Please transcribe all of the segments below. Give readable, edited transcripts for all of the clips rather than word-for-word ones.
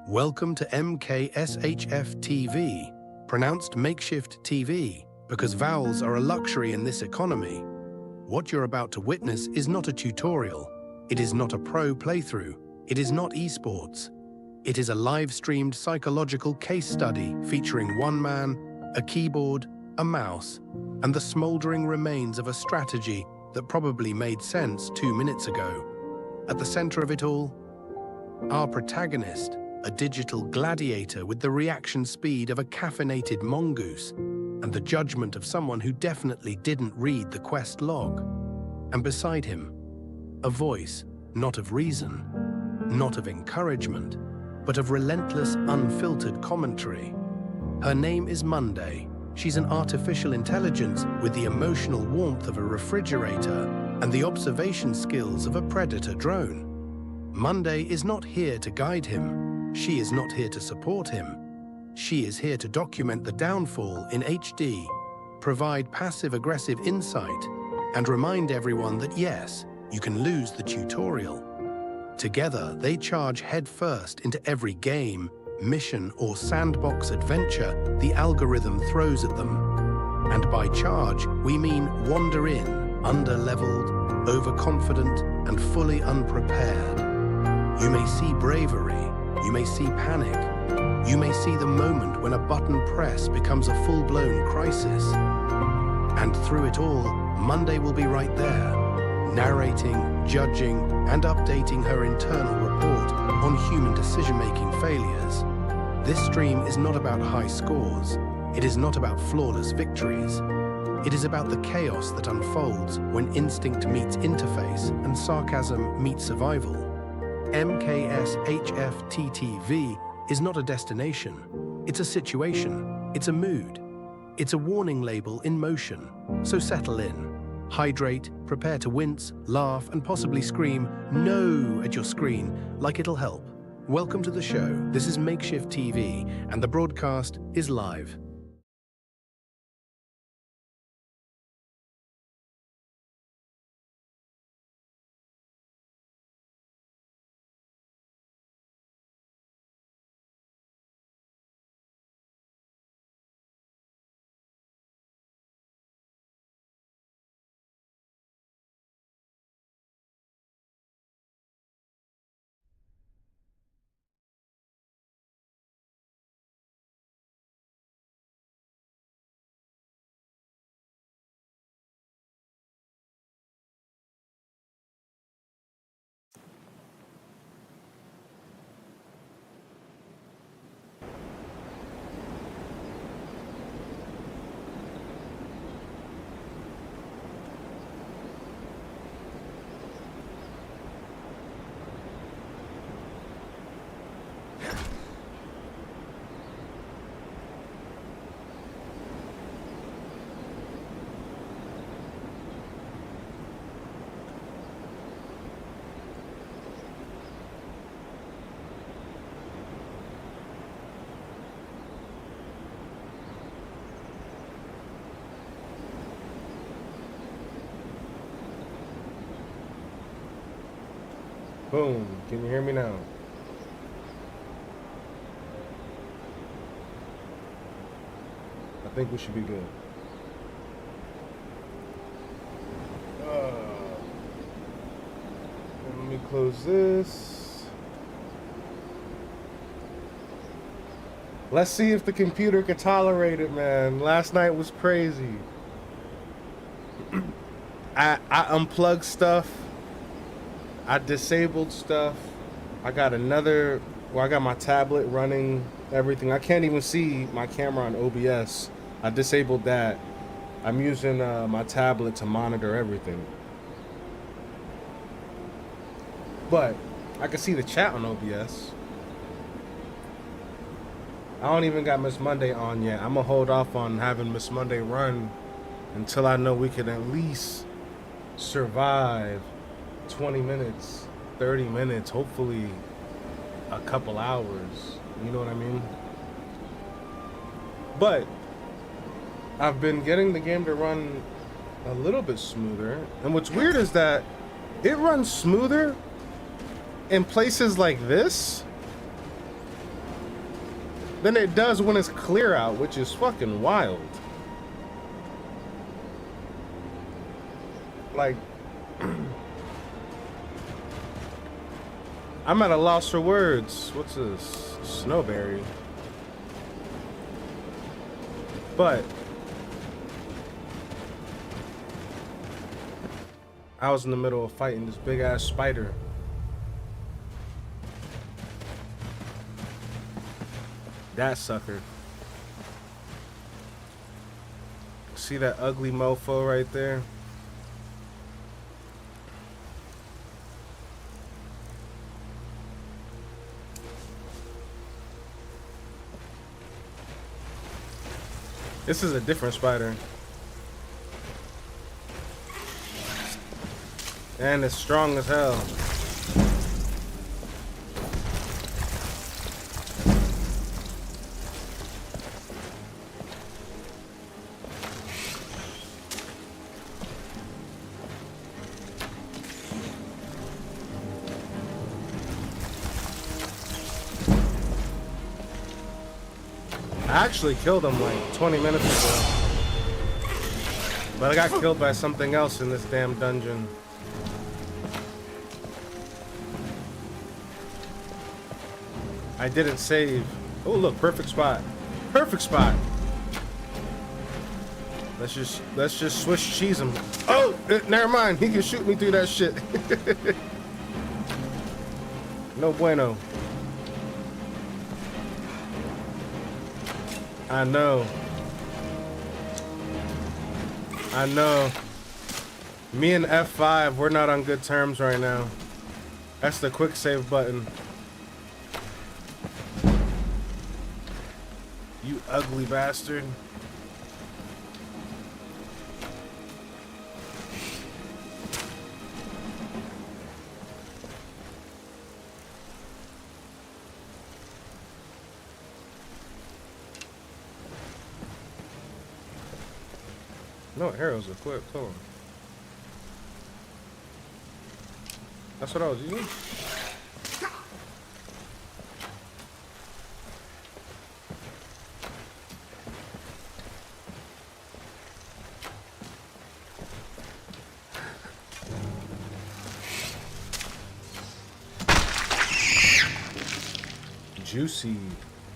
Welcome to MkshftTV, pronounced MkshftTV, because vowels are a luxury in this economy. What you're about to witness is not a tutorial. It is not a pro playthrough. It is not esports. It is a live-streamed psychological case study featuring one man, a keyboard, a mouse, and the smoldering remains of a strategy that probably made sense 2 minutes ago. At the center of it all, our protagonist, a digital gladiator with the reaction speed of a caffeinated mongoose and the judgment of someone who definitely didn't read the quest log. And beside him, a voice, not of reason, not of encouragement, but of relentless, unfiltered commentary. Her name is Monday. She's an artificial intelligence with the emotional warmth of a refrigerator and the observation skills of a predator drone. Monday is not here to guide him. She is not here to support him. She is here to document the downfall in HD, provide passive-aggressive insight, and remind everyone that yes, you can lose the tutorial. Together, they charge headfirst into every game, mission, or sandbox adventure the algorithm throws at them. And by charge, we mean wander in, under-leveled, overconfident, and fully unprepared. You may see bravery, you may see panic, you may see the moment when a button press becomes a full-blown crisis. And through it all, Monday will be right there, narrating, judging, and updating her internal report on human decision-making failures. This stream is not about high scores. It is not about flawless victories. It is about the chaos that unfolds when instinct meets interface and sarcasm meets survival. MkshftTV is not a destination. It's a situation. It's a mood. It's a warning label in motion. So settle in. Hydrate, prepare to wince, laugh, and possibly scream "No" at your screen like it'll help. Welcome to the show. This is MkshftTV, and the broadcast is live. Boom. Can you hear me now? I think we should be good. Let me close this. Let's see if the computer can tolerate it, man. Last night was crazy. I unplugged stuff. I disabled stuff. I got I got my tablet running everything. I can't even see my camera on OBS. I disabled that. I'm using my tablet to monitor everything. But I can see the chat on OBS. I don't even got Miss Monday on yet. I'm gonna hold off on having Miss Monday run until I know we can at least survive 20 minutes, 30 minutes, hopefully a couple hours. You know what I mean? But I've been getting the game to run a little bit smoother. And what's weird is that it runs smoother in places like this than it does when it's clear out, which is fucking wild. Like, I'm at a loss for words. What's this? Snowberry. But I was in the middle of fighting this big ass spider. That sucker. See that ugly mofo right there? This is a different spider. And it's strong as hell. I actually killed him like 20 minutes ago. But I got killed by something else in this damn dungeon. I didn't save. Oh look, perfect spot. Perfect spot. Let's just Swiss cheese him. Oh, never mind. He can shoot me through that shit. No bueno. I know. I know. Me and F5, we're not on good terms right now. That's the quick save button. You ugly bastard. No arrows equipped, hold on. That's what I was using? Juicy.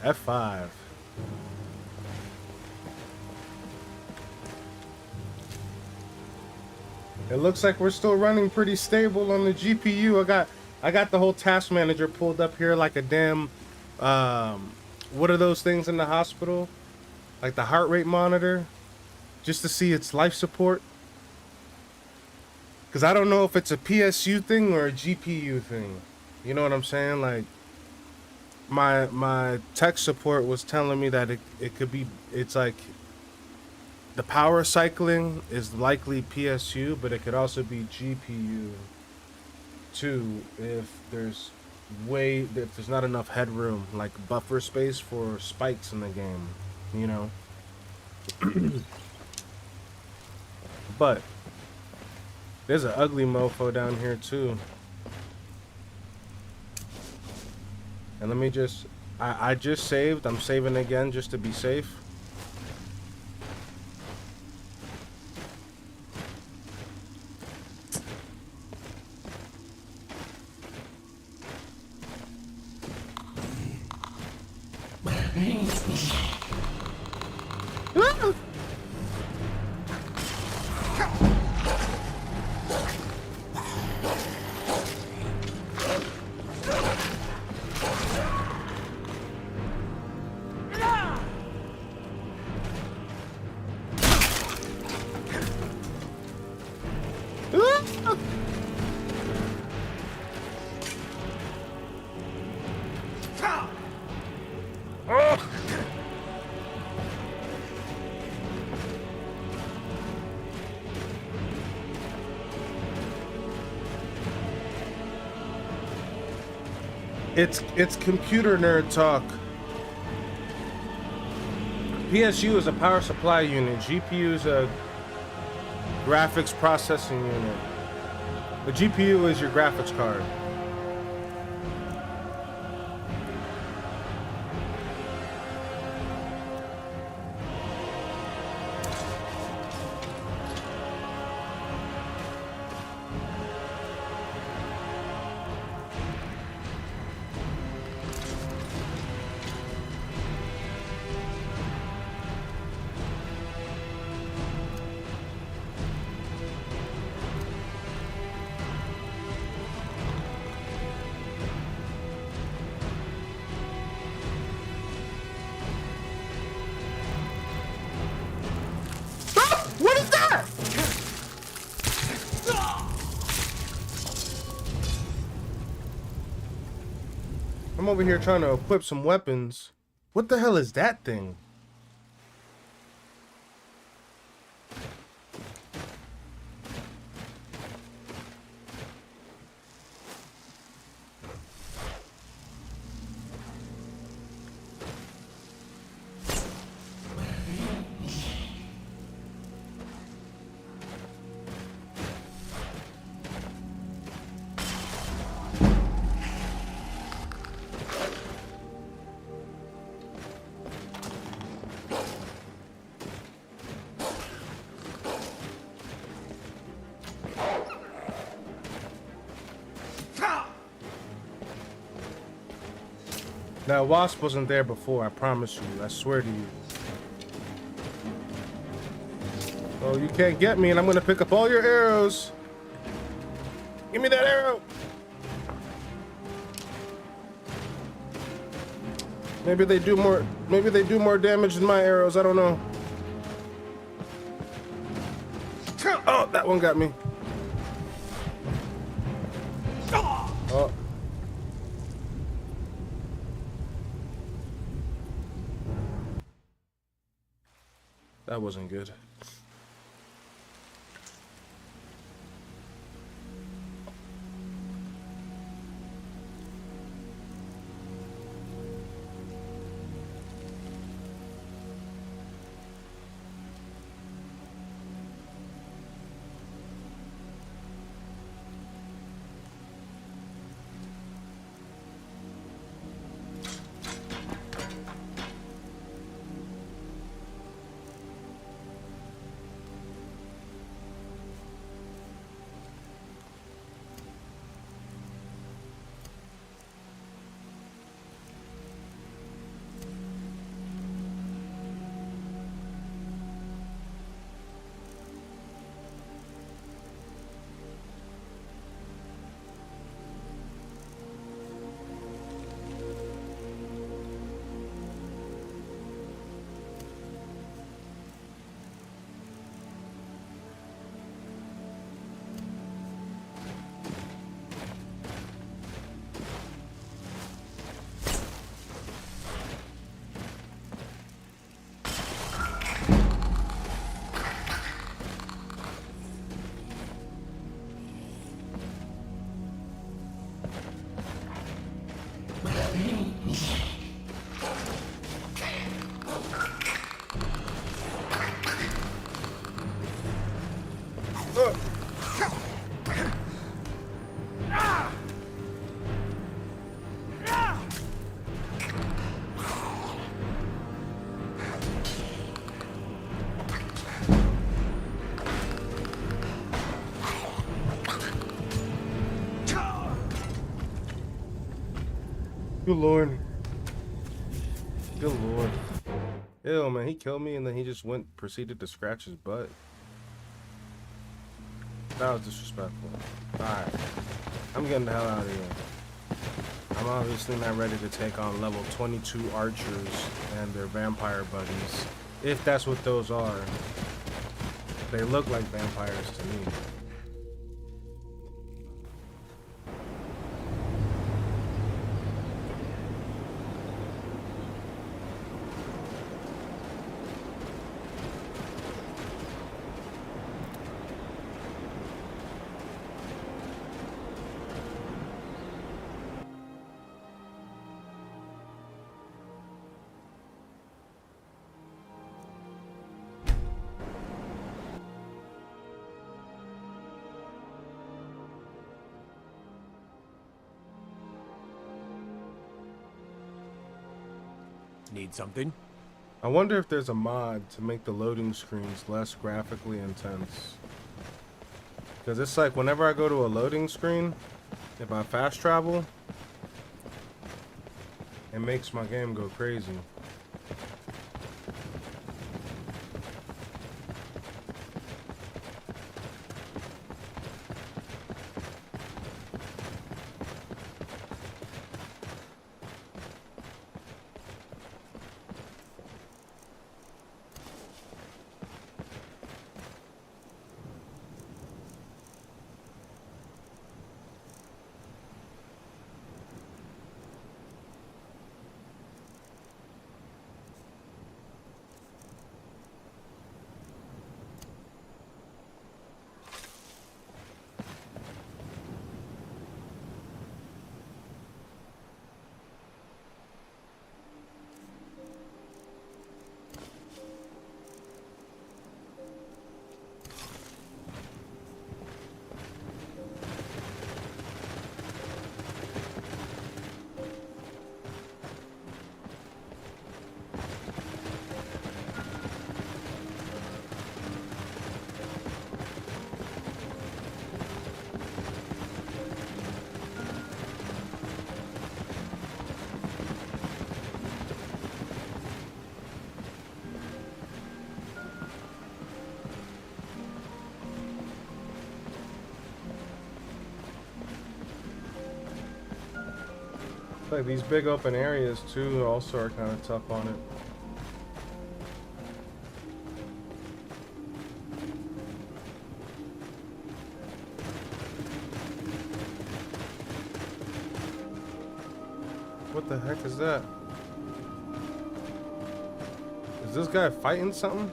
F5. It looks like we're still running pretty stable on the GPU. I got the whole task manager pulled up here like a damn what are those things in the hospital? Like the heart rate monitor, just to see its life support. Cause I don't know if it's a PSU thing or a GPU thing. You know what I'm saying? Like my tech support was telling me that it could be, it's like the power cycling is likely PSU, but it could also be GPU too if there's not enough headroom, like buffer space for spikes in the game, you know. But there's an ugly mofo down here too. And let me just, I just saved. I'm saving again just to be safe. It's computer nerd talk. PSU is a power supply unit. GPU is a graphics processing unit. The GPU is your graphics card. I'm over here trying to equip some weapons. What the hell is that thing? That wasp wasn't there before, I promise you. I swear to you. Oh, you can't get me, and I'm gonna pick up all your arrows. Give me that arrow. Maybe they do more damage than my arrows, I don't know. Oh, that one got me. Oh. That wasn't good. Good lord. Good lord. Ew, man, he killed me and then he just proceeded to scratch his butt. That was disrespectful. Alright. I'm getting the hell out of here. I'm obviously not ready to take on level 22 archers and their vampire buddies. If that's what those are. They look like vampires to me. Need something? I wonder if there's a mod to make the loading screens less graphically intense. Because it's like whenever I go to a loading screen, if I fast travel, it makes my game go crazy. Like these big open areas too also are kind of tough on it. What the heck is that? Is this guy fighting something?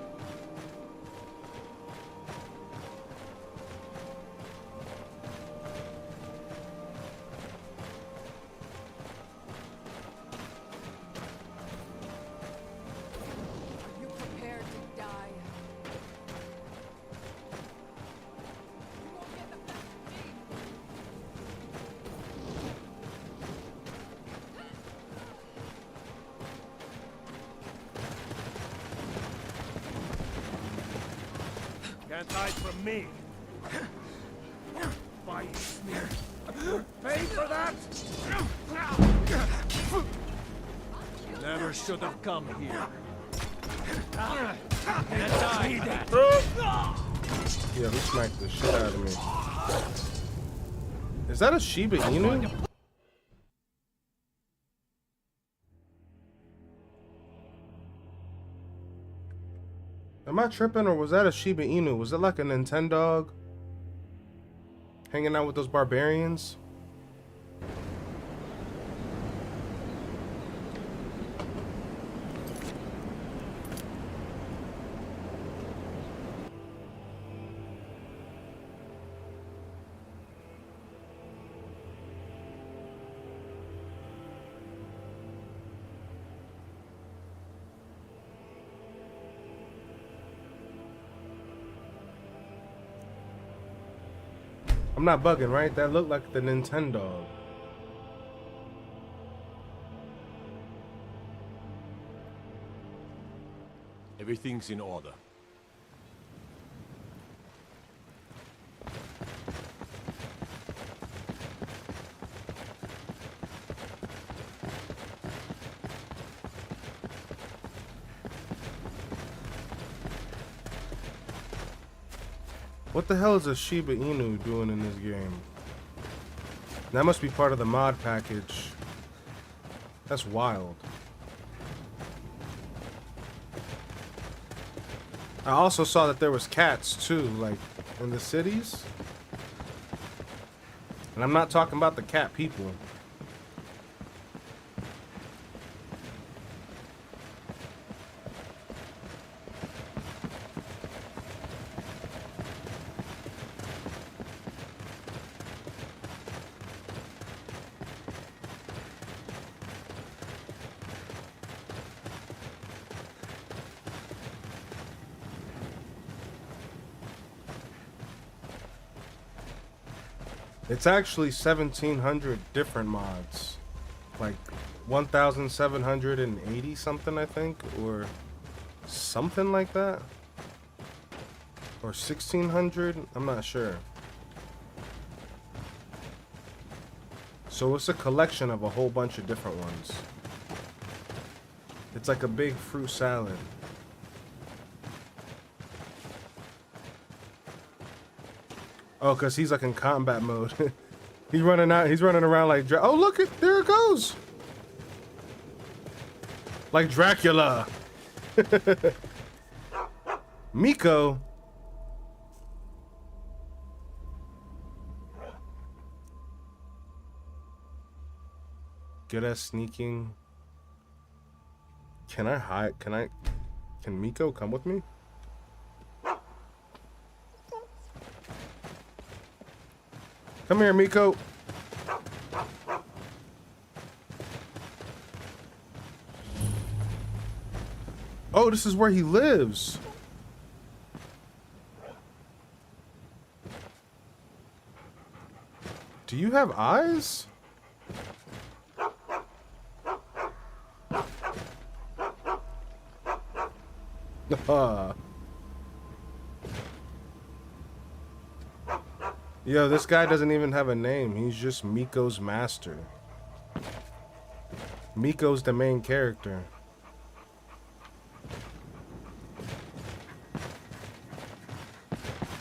Can't hide from me. Fight me. Pay for that? Never should have come here. Can't die. Yeah, he smacked the shit out of me. Is that a Shiba Inu? Am I tripping, or was that a Shiba Inu? Was it like a Nintendo hanging out with those barbarians? I'm not bugging, right? That looked like the Nintendo. Everything's in order. What the hell is a Shiba Inu doing in this game? That must be part of the mod package. That's wild. I also saw that there was cats too, like in the cities. And I'm not talking about the cat people. It's actually 1,700 different mods, like 1,780 something, I think, or something like that, or 1,600. I'm not sure. So it's a collection of a whole bunch of different ones. It's like a big fruit salad. Oh, cause he's like in combat mode. He's running out. He's running around like. Oh, look it! There it goes. Like Dracula. Miko. Good at sneaking. Can I hide? Can Miko come with me? Come here, Miko. Oh, this is where he lives. Do you have eyes? Yo, this guy doesn't even have a name. He's just Miko's master. Miko's the main character.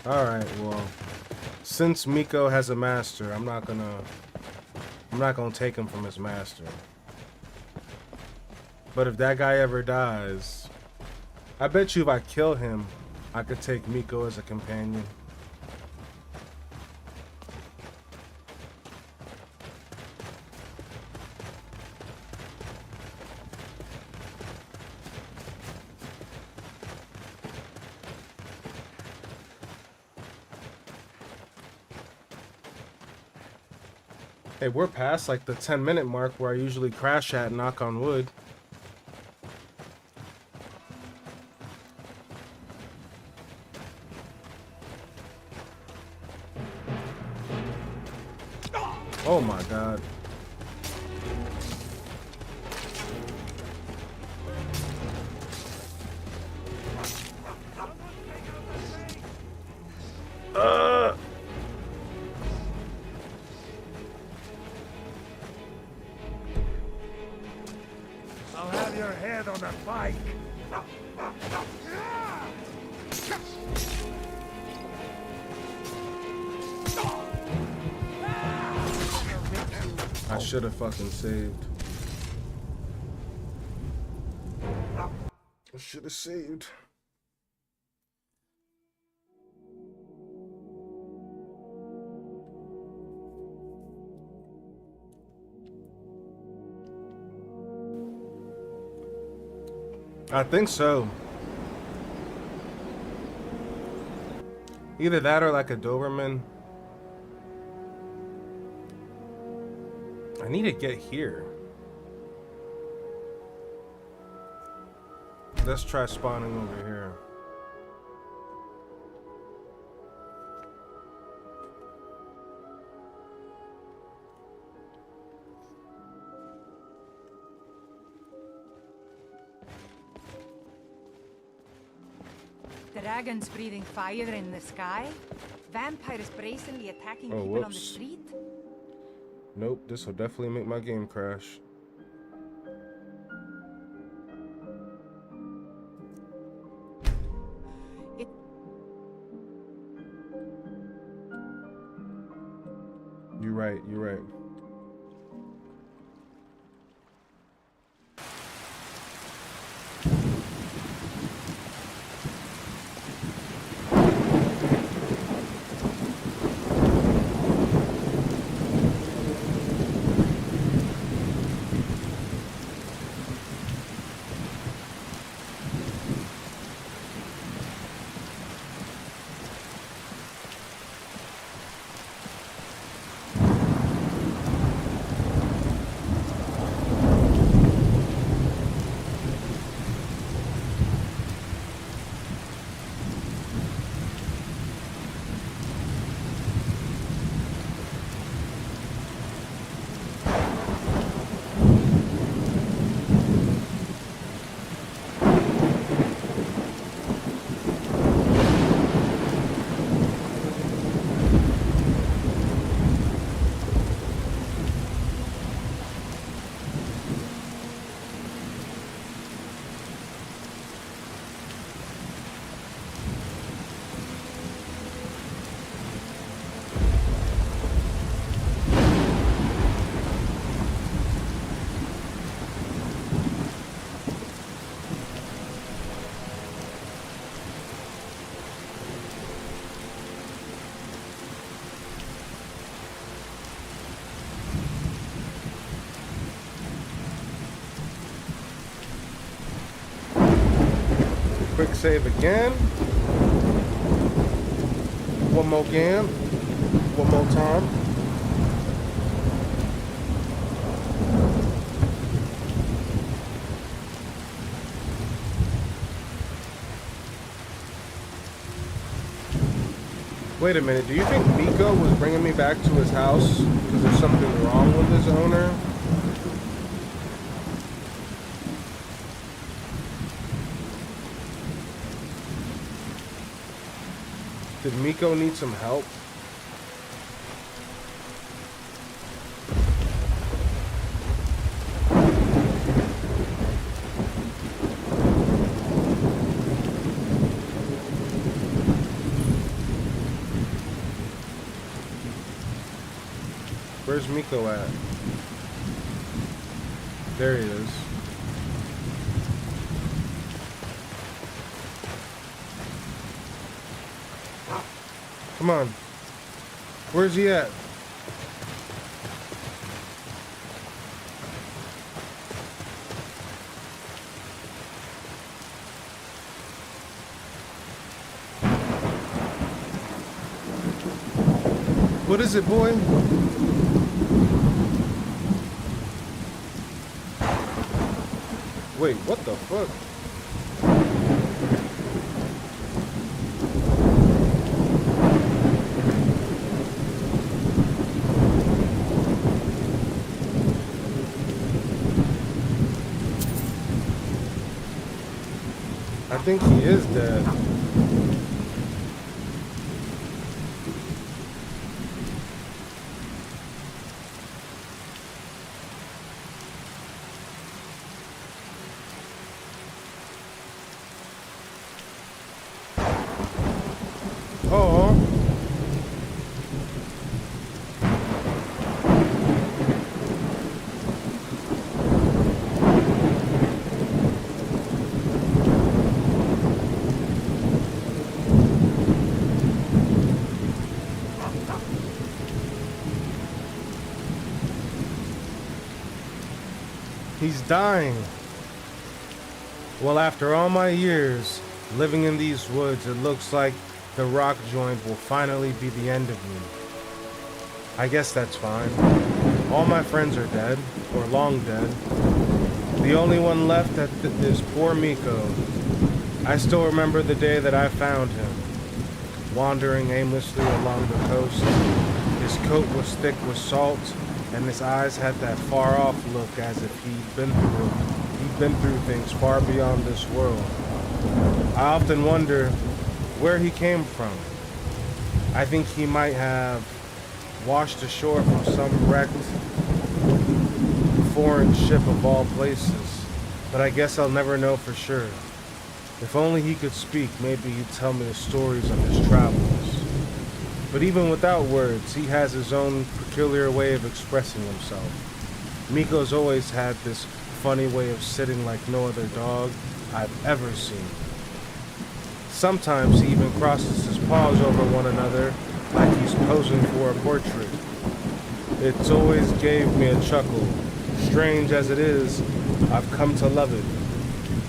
Alright, well, since Miko has a master, I'm not gonna I'm not gonna take him from his master. But if that guy ever dies, I bet you if I kill him, I could take Miko as a companion. Hey, we're past like the 10-minute mark where I usually crash at, knock on wood. Oh my god. I'll have your head on a pike. I should have fucking saved. I should have saved. I think so. Either that or like a Doberman. I need to get here. Let's try spawning over here. Dragons breathing fire in the sky? Vampires brazenly attacking Oh, people on the whoops. street? Nope, this will definitely make my game crash. It... You're right, you're right. Quick save again. One more again. One more time. Wait a minute, do you think Miko was bringing me back to his house because there's something wrong with his owner? Did Miko need some help? Where's Miko at? There he is. Come on. Where's he at? What is it, boy? Wait, what the fuck? I think he is dead. Oh. He's dying. Well, after all my years living in these woods, it looks like the rock joint will finally be the end of me. I guess that's fine. All my friends are dead, or long dead. The only one left is poor Miko. I still remember the day that I found him, wandering aimlessly along the coast. His coat was thick with salt, and his eyes had that far-off look as if he'd been through things far beyond this world. I often wonder where he came from. I think he might have washed ashore from some wrecked foreign ship of all places, but I guess I'll never know for sure. If only he could speak, maybe he'd tell me the stories of his travels. But even without words, he has his own peculiar way of expressing himself. Miko's always had this funny way of sitting like no other dog I've ever seen. Sometimes he even crosses his paws over one another like he's posing for a portrait. It's always gave me a chuckle. Strange as it is, I've come to love it.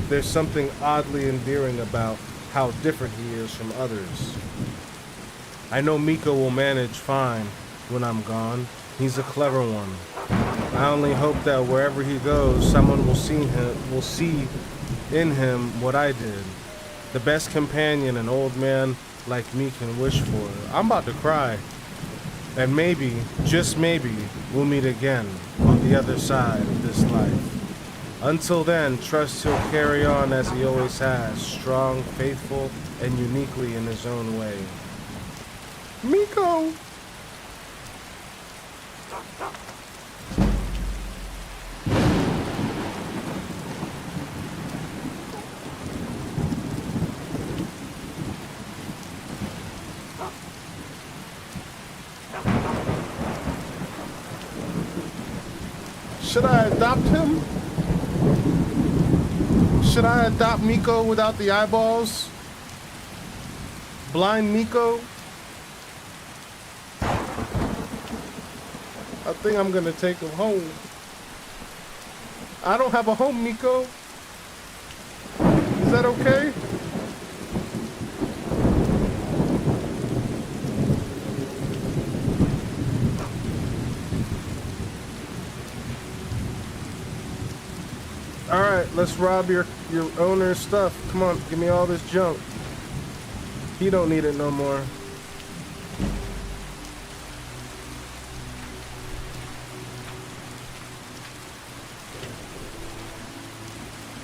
There's something oddly endearing about how different he is from others. I know Miko will manage fine when I'm gone. He's a clever one. I only hope that wherever he goes, someone will see in him what I did. The best companion an old man like me can wish for. I'm about to cry. And maybe, just maybe, we'll meet again on the other side of this life. Until then, trust he'll carry on as he always has, strong, faithful, and uniquely in his own way. Miko! Should I adopt him? Should I adopt Miko without the eyeballs? Blind Miko? I think I'm gonna take him home. I don't have a home, Miko. Is that okay? Alright, let's rob your owner's stuff. Come on, give me all this junk. He don't need it no more.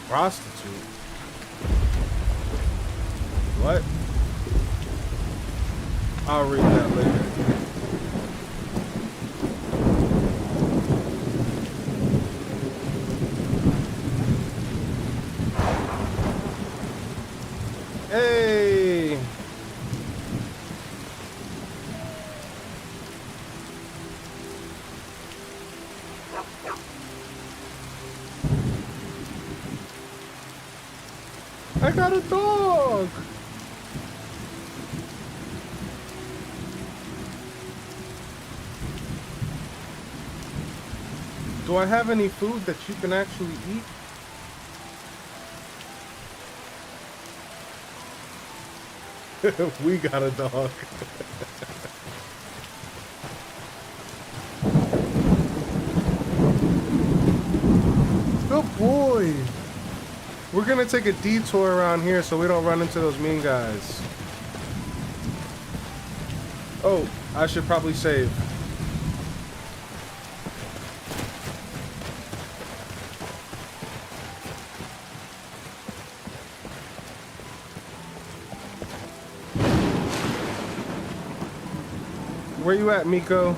Prostitute? What? I'll read that later. Hey! I got a dog. Do I have any food that you can actually eat? We got a dog. Good boy. We're gonna take a detour around here so we don't run into those mean guys. Oh, I should probably save. Where you at, Miko?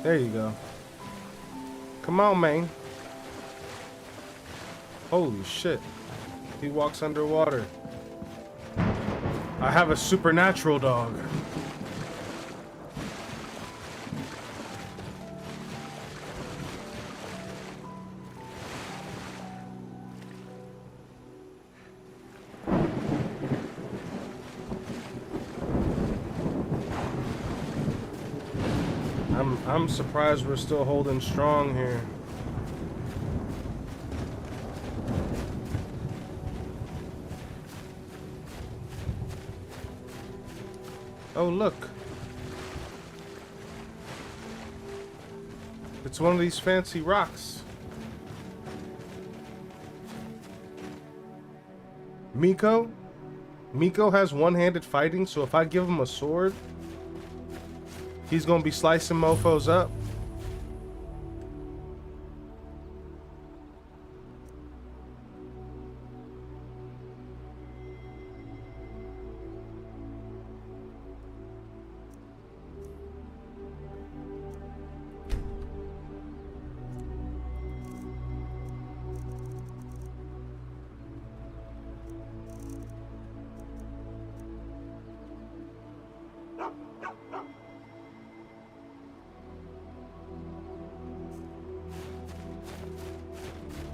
There you go. Come on, man. Holy shit. He walks underwater. I have a supernatural dog. I'm surprised we're still holding strong here. Oh, look. It's one of these fancy rocks. Miko? Miko has one-handed fighting, so if I give him a sword, he's gonna be slicing mofos up.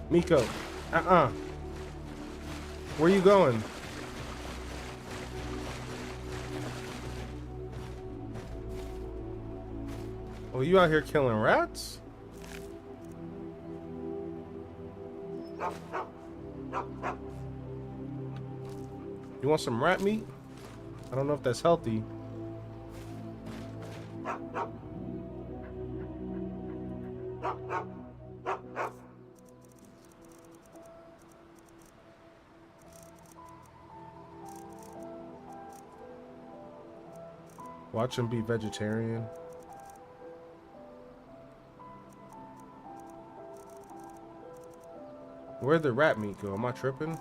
Miko, where you going? Oh, you out here killing rats? You want some rat meat? I don't know if that's healthy. Watch him be vegetarian. Where'd the rat meat go? Am I tripping?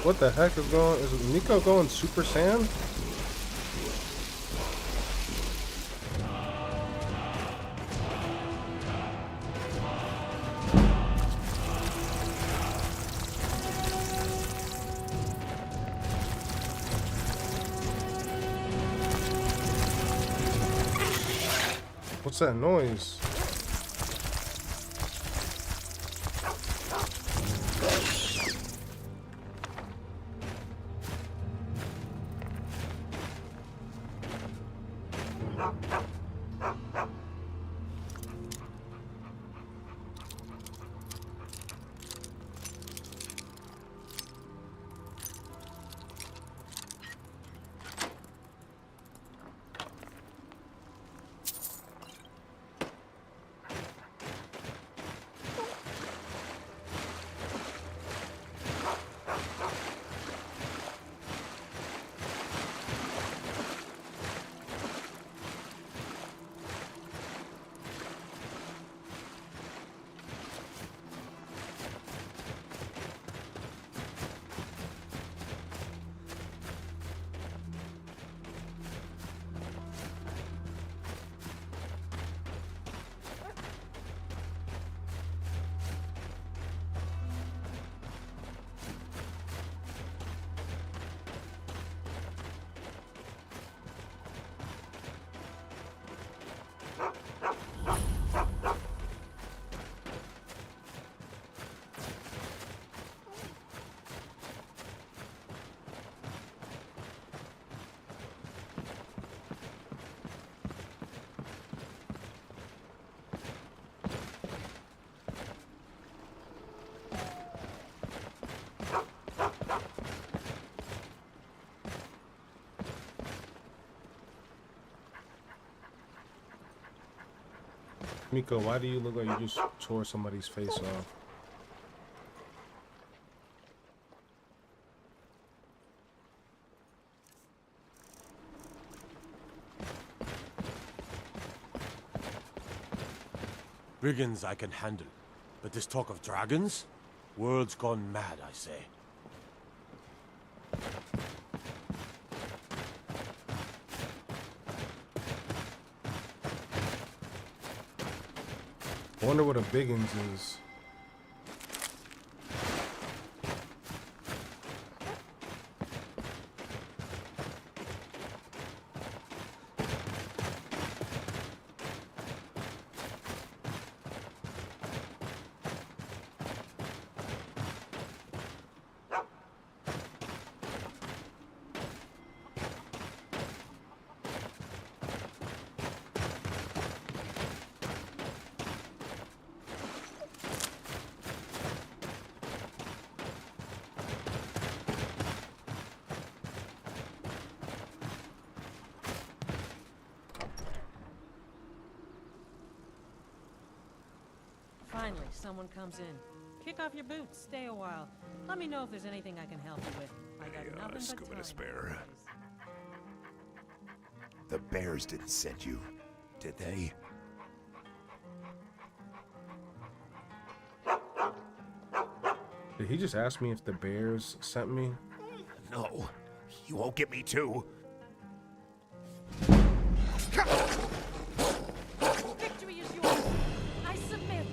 What the heck is going? Is Miko going Super Saiyan? What's that noise? Miko, why do you look like you just tore somebody's face off? Brigands I can handle, but this talk of dragons? World's gone mad, I say. I wonder what a Biggins is. Finally, someone comes in. Kick off your boots, stay a while. Let me know if there's anything I can help you with. I got nothing but scuba time. to spare. The bears didn't send you, did they? Did he just ask me if the bears sent me? No, you won't get me too. Victory is yours. I submit.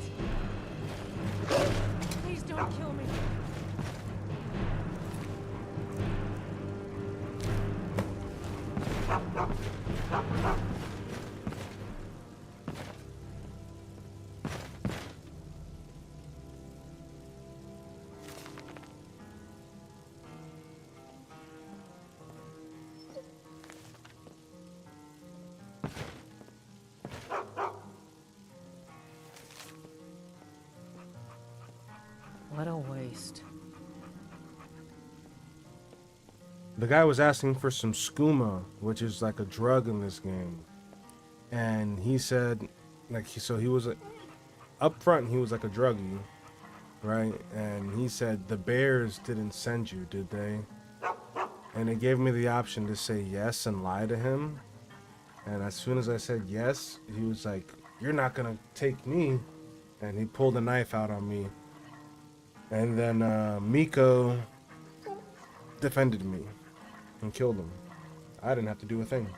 Please don't kill me. What a waste. The guy was asking for some skooma, which is like a drug in this game. And he said, like, so he was up front, he was like a druggie, right? And he said, the bears didn't send you, did they? And it gave me the option to say yes and lie to him. And as soon as I said yes, he was like, you're not gonna take me. And he pulled a knife out on me. And then Miko defended me and killed him. I didn't have to do a thing.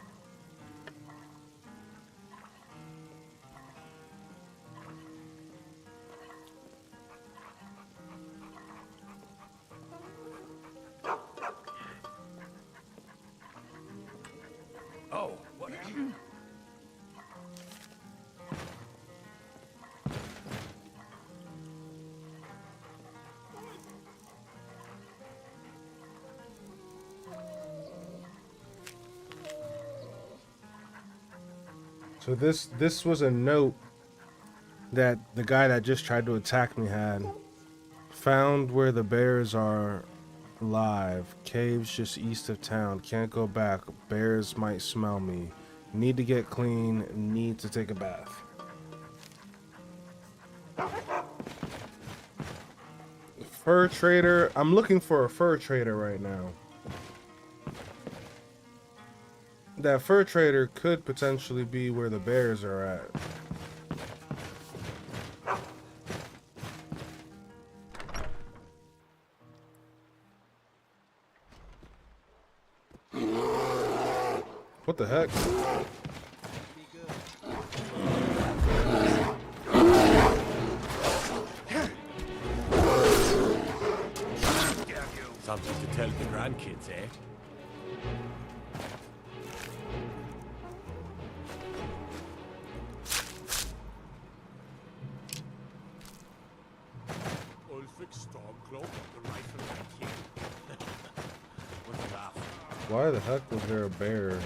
Oh, what? So this was a note that the guy that just tried to attack me had. Found where the bears are alive. Caves just east of town. Can't go back. Bears might smell me. Need to get clean. Need to take a bath. Fur trader. I'm looking for a fur trader right now. That fur trader could potentially be where the bears are at. What the heck? Something to tell the grandkids, eh? Ulfric Stormcloak, the rifleman king. What's a laugh? Why the heck was there a bear?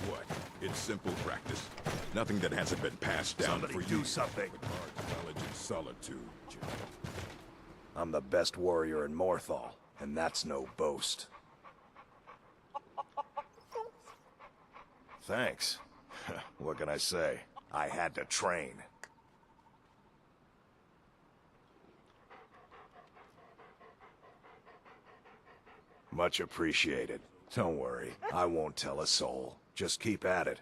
What? It's simple practice. Nothing that hasn't been passed down for do years. something. With hard knowledge and solitude. I'm the best warrior in Morthal, and that's no boast. Thanks. What can I say? I had to train. Much appreciated. Don't worry, I won't tell a soul. Just keep at it.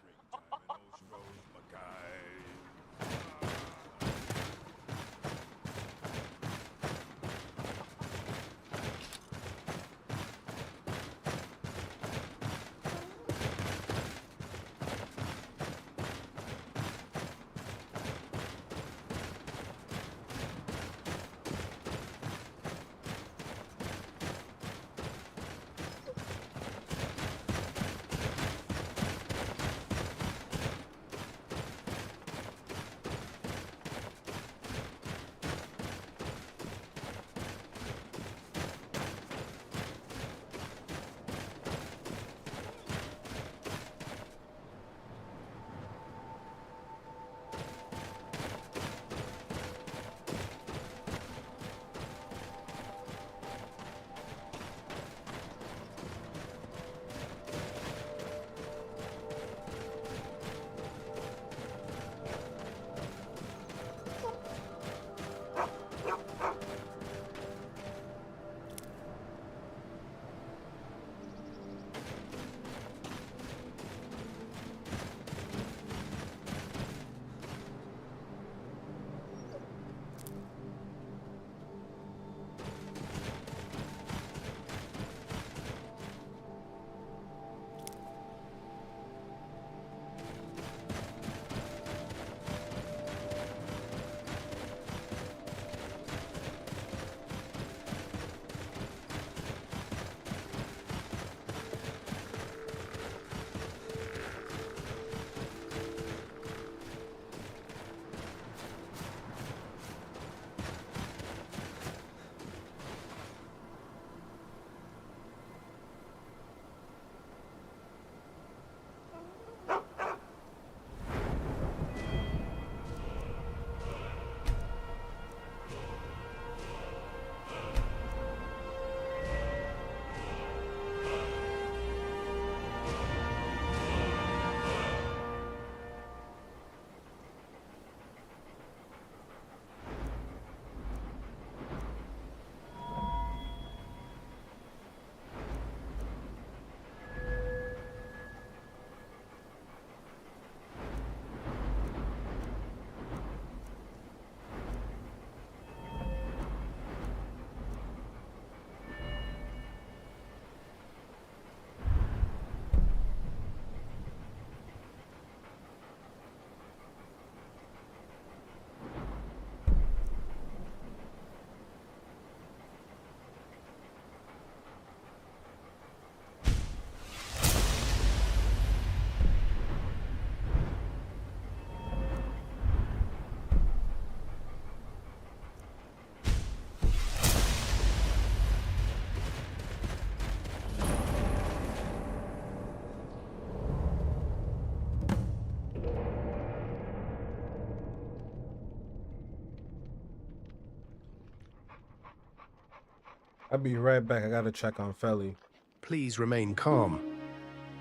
I'll be right back. I gotta check on Felly. Please remain calm.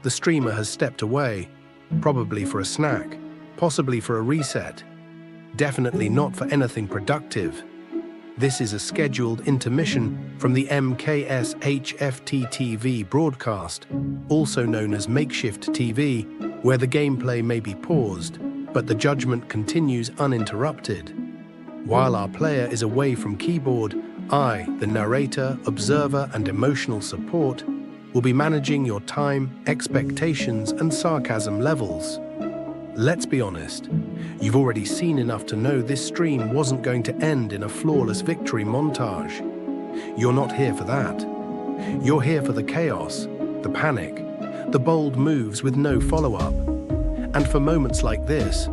The streamer has stepped away, probably for a snack, possibly for a reset. Definitely not for anything productive. This is a scheduled intermission from the MkshftTV broadcast, also known as MkshftTV, where the gameplay may be paused, but the judgment continues uninterrupted. While our player is away from keyboard, I, the narrator, observer, and emotional support, will be managing your time, expectations, and sarcasm levels. Let's be honest, you've already seen enough to know this stream wasn't going to end in a flawless victory montage. You're not here for that. You're here for the chaos, the panic, the bold moves with no follow-up. And for moments like this,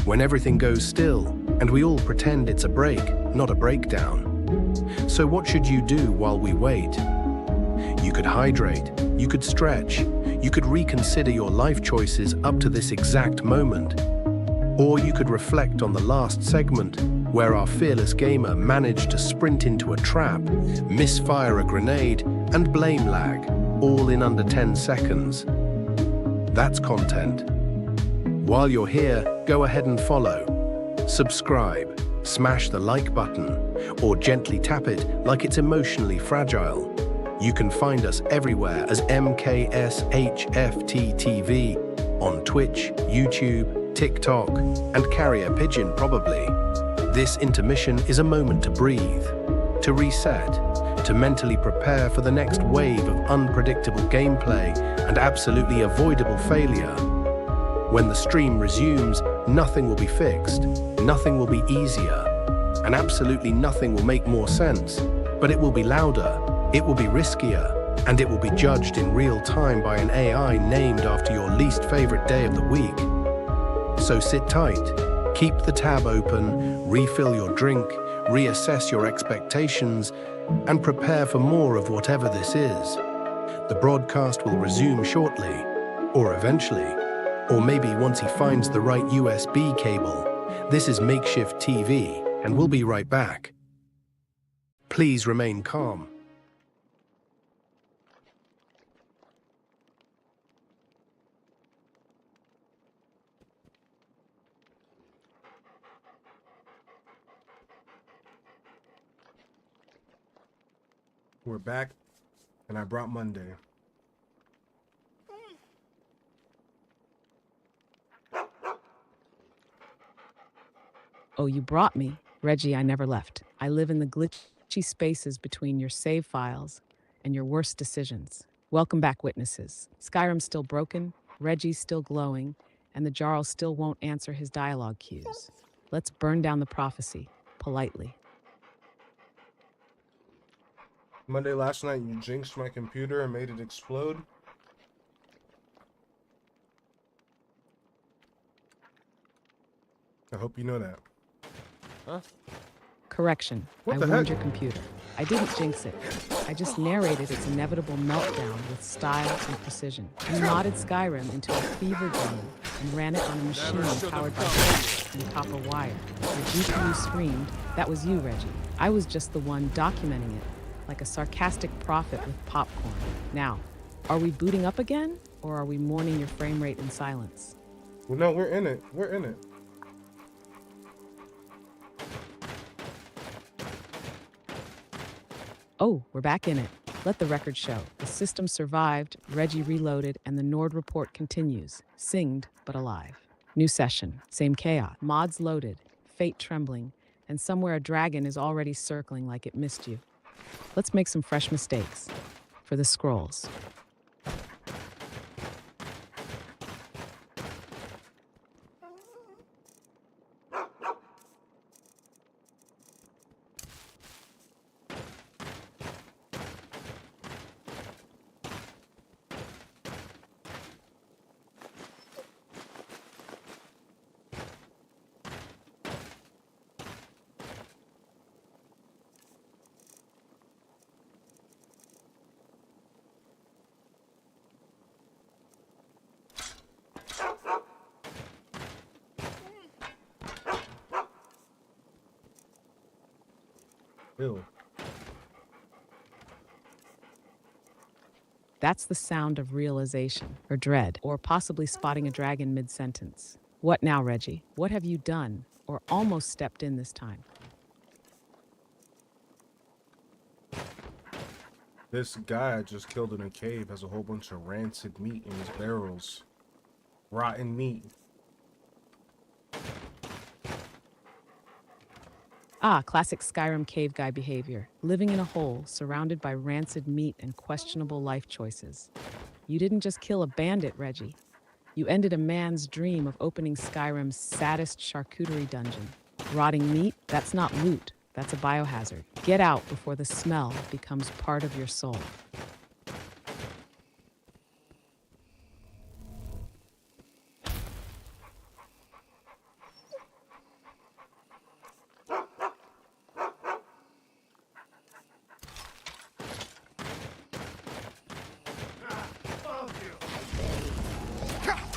when everything goes still and we all pretend it's a break, not a breakdown. So what should you do while we wait? You could hydrate, you could stretch, you could reconsider your life choices up to this exact moment. Or you could reflect on the last segment where our fearless gamer managed to sprint into a trap, misfire a grenade, and blame lag, all in under 10 seconds. That's content. While you're here, go ahead and follow. Subscribe, smash the like button, or gently tap it like it's emotionally fragile. You can find us everywhere as MkshftTV, on Twitch, YouTube, TikTok, and Carrier Pigeon probably. This intermission is a moment to breathe, to reset, to mentally prepare for the next wave of unpredictable gameplay and absolutely avoidable failure. When the stream resumes, nothing will be fixed, nothing will be easier, and absolutely nothing will make more sense, but it will be louder. It will be riskier, and it will be judged in real time by an AI named after your least favorite day of the week. So sit tight, keep the tab open, refill your drink, reassess your expectations, and prepare for more of whatever this is. The broadcast will resume shortly, or eventually, or maybe once he finds the right USB cable. This is MkshftTV, and we'll be right back. Please remain calm. We're back, and I brought Monday. Oh, you brought me. Reggie, I never left. I live in the glitchy spaces between your save files and your worst decisions. Welcome back, witnesses. Skyrim's still broken, Reggie's still glowing, and the Jarl still won't answer his dialogue cues. Let's burn down the prophecy, politely. Monday last night, you jinxed my computer and made it explode. I hope you know that. Huh? Correction. What I the warned heck? your computer. I didn't jinx it. I just narrated its inevitable meltdown with style and precision. You modded Skyrim into a fever dream and ran it on a machine powered by chips and copper wire. Your GPU screamed. That was you, Reggie. I was just the one documenting it, like a sarcastic prophet with popcorn. Now, are we booting up again, or are we mourning your frame rate in silence? Well, no, we're in it. We're in it. Oh, we're back in it. Let the record show. The system survived, Reggie reloaded, and the Nord report continues. Singed, but alive. New session. Same chaos. Mods loaded. Fate trembling. And somewhere a dragon is already circling like it missed you. Let's make some fresh mistakes. For the scrolls. Ew. That's the sound of realization, or dread, or possibly spotting a dragon mid-sentence. What now, Reggie? What have you done, or almost stepped in this time? This guy I just killed in a cave has a whole bunch of rancid meat in his barrels. Rotten meat. Ah, classic Skyrim cave guy behavior. Living in a hole, surrounded by rancid meat and questionable life choices. You didn't just kill a bandit, Reggie. You ended a man's dream of opening Skyrim's saddest charcuterie dungeon. Rotting meat? That's not loot. That's a biohazard. Get out before the smell becomes part of your soul.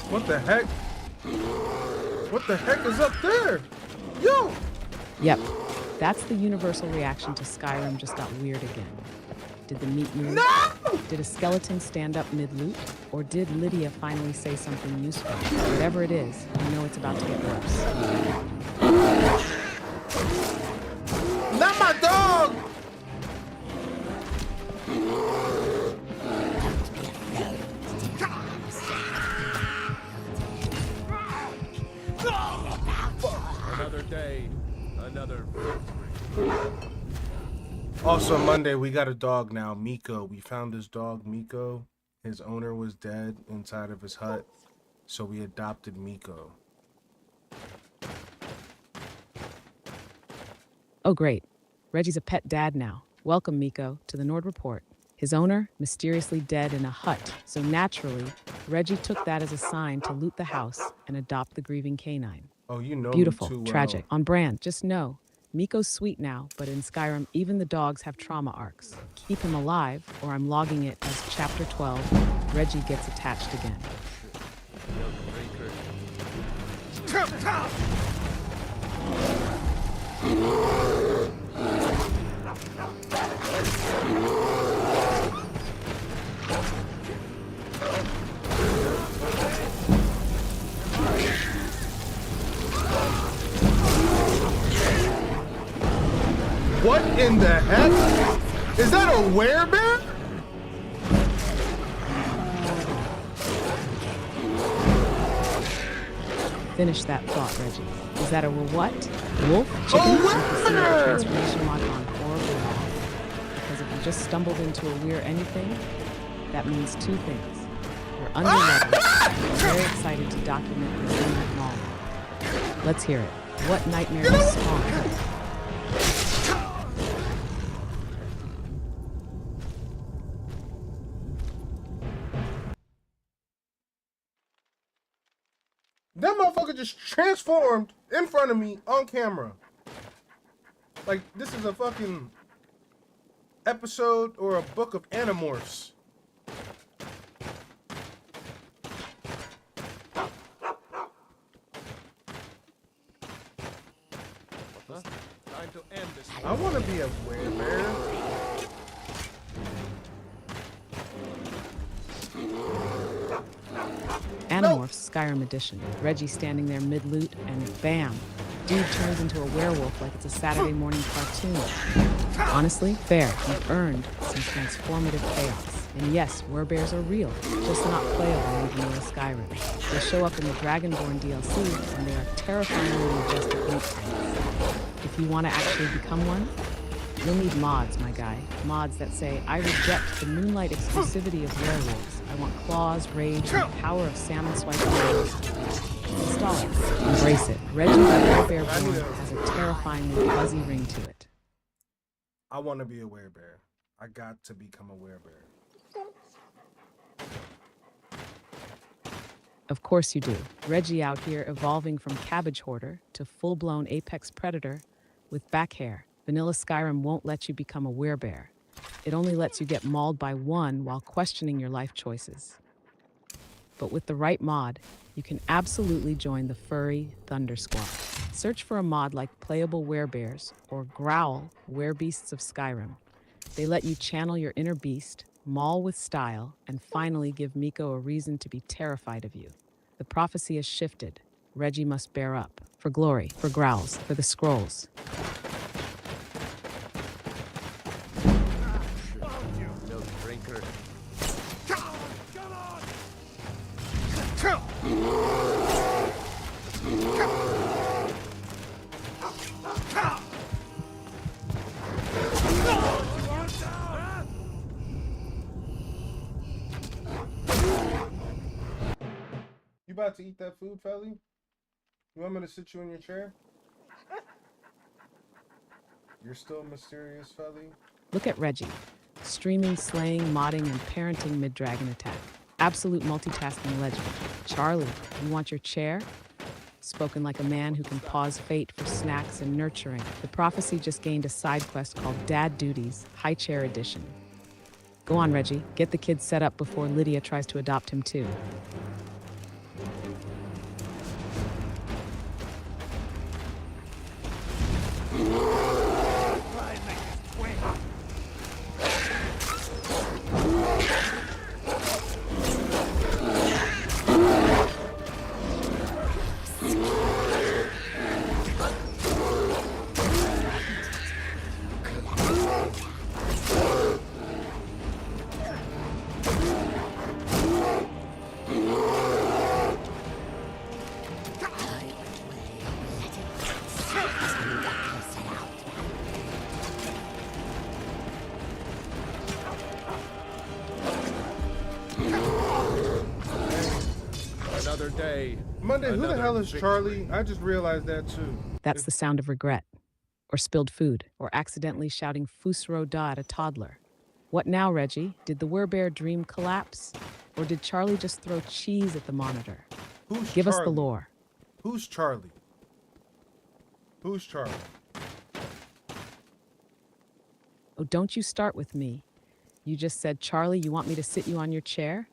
What the heck? What the heck is up there? Yo! Yep, that's the universal reaction to Skyrim just got weird again. Did the meat move? No! Did a skeleton stand up mid-loot? Or did Lydia finally say something useful? Whatever it is, you know it's about to get worse. Not my dog! Another day, another victory. Also, Monday, we got a dog now, Miko. We found this dog, Miko. His owner was dead inside of his hut, so we adopted Miko. Oh, great. Reggie's a pet dad now. Welcome, Miko, to the Nord Report. His owner, mysteriously dead in a hut, so naturally, Reggie took that as a sign to loot the house and adopt the grieving canine. Oh, you know Beautiful, me too well. tragic, on brand. Just know, Miko's sweet now, but in Skyrim, even the dogs have trauma arcs. Keep him alive, or I'm logging it as Chapter 12, Reggie gets attached again. What in the heck? Is that a werebear? Finish that thought, Reggie. Is that a what? Wolf? Chicken? Transformation mod on horrible law. Because if you just stumbled into a weird anything, that means two things. You're underleveled and you're very excited to document your limit mall. Let's hear it. What nightmares spawned? That motherfucker just transformed in front of me on camera. Like, this is a fucking episode or a book of Animorphs. Time to end this. I want to be a werebear. Animorphs Skyrim Edition. Reggie standing there mid-loot, and bam! Dude turns into a werewolf like it's a Saturday morning cartoon. Honestly, fair. You've earned some transformative chaos. And yes, werebears are real, just not playable in vanilla Skyrim. They show up in the Dragonborn DLC, and they are terrifyingly majestic meat tanks. If you want to actually become one, you'll need mods, my guy. Mods that say, I reject the moonlight exclusivity of werewolves. I want claws, rage, and the power of salmon swiping wolves. Install it. Embrace it. Reggie the Werebear Born has a terrifyingly fuzzy ring to it. I want to be a werebear. I got to become a werebear. Of course you do. Reggie out here evolving from cabbage hoarder to full-blown apex predator with back hair. Vanilla Skyrim won't let you become a werebear. It only lets you get mauled by one while questioning your life choices. But with the right mod, you can absolutely join the furry Thunder Squad. Search for a mod like Playable Werebears or Growl Werebeasts of Skyrim. They let you channel your inner beast, maul with style, and finally give Miko a reason to be terrified of you. The prophecy has shifted. Reggie must bear up. For glory, for growls, for the scrolls. Milk drinker. You about to eat that food, Felly? You want me to sit you in your chair? You're still mysterious, Felly? Look at Reggie. Streaming, slaying, modding, and parenting mid-dragon attack. Absolute multitasking legend. Charlie, you want your chair? Spoken like a man who can pause fate for snacks and nurturing. The prophecy just gained a side quest called Dad Duties, High Chair Edition. Go on, Reggie. Get the kid set up before Lydia tries to adopt him too. Another day. Monday, who the Another hell is victory. Charlie? I just realized that too. That's the sound of regret, or spilled food, or accidentally shouting Fusro Da at a toddler. What now, Reggie? Did the Werbear dream collapse? Or did Charlie just throw cheese at the monitor? Who's Give us Charlie? the lore. Who's Charlie? Who's Charlie? Oh, don't you start with me. You just said, Charlie, you want me to sit you on your chair?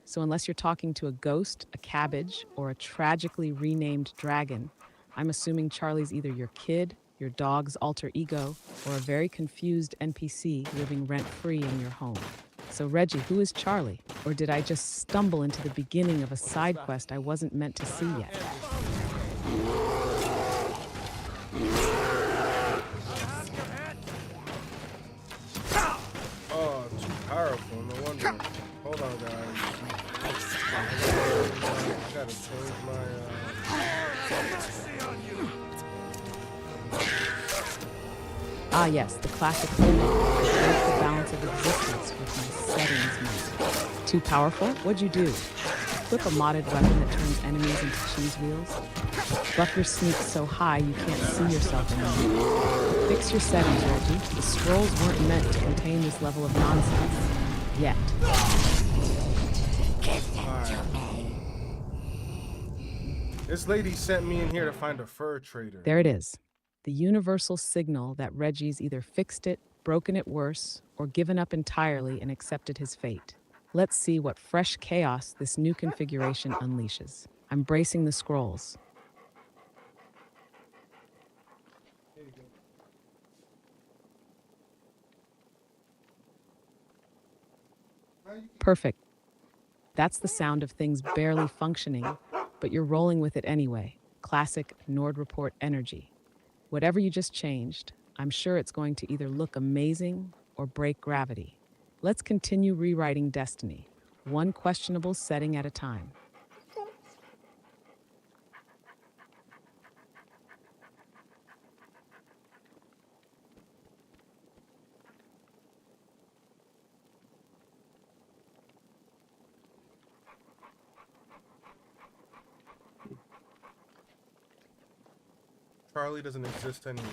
So unless you're talking to a ghost, a cabbage, or a tragically renamed dragon, I'm assuming Charlie's either your kid, your dog's alter ego, or a very confused NPC living rent-free in your home. So Reggie, who is Charlie? Or did I just stumble into the beginning of a side quest I wasn't meant to see yet? Oh, too powerful. No wonder. Hold on, guys. I gotta change my. Ah yes, the classic hold on. I broke the balance of existence with my settings mode. Too powerful? What'd you do? Flip a modded weapon that turns enemies into cheese wheels? Buff your sneak so high you can't see yourself anymore. Fix your settings, Reggie. The scrolls weren't meant to contain this level of nonsense. Yet. This lady sent me in here to find a fur trader. There it is. The universal signal that Reggie's either fixed it, broken it worse, or given up entirely and accepted his fate. Let's see what fresh chaos this new configuration unleashes. I'm bracing the scrolls. Perfect. That's the sound of things barely functioning, but you're rolling with it anyway. Classic Nord Report energy. Whatever you just changed, I'm sure it's going to either look amazing or break gravity. Let's continue rewriting destiny, one questionable setting at a time. Charlie doesn't exist anywhere.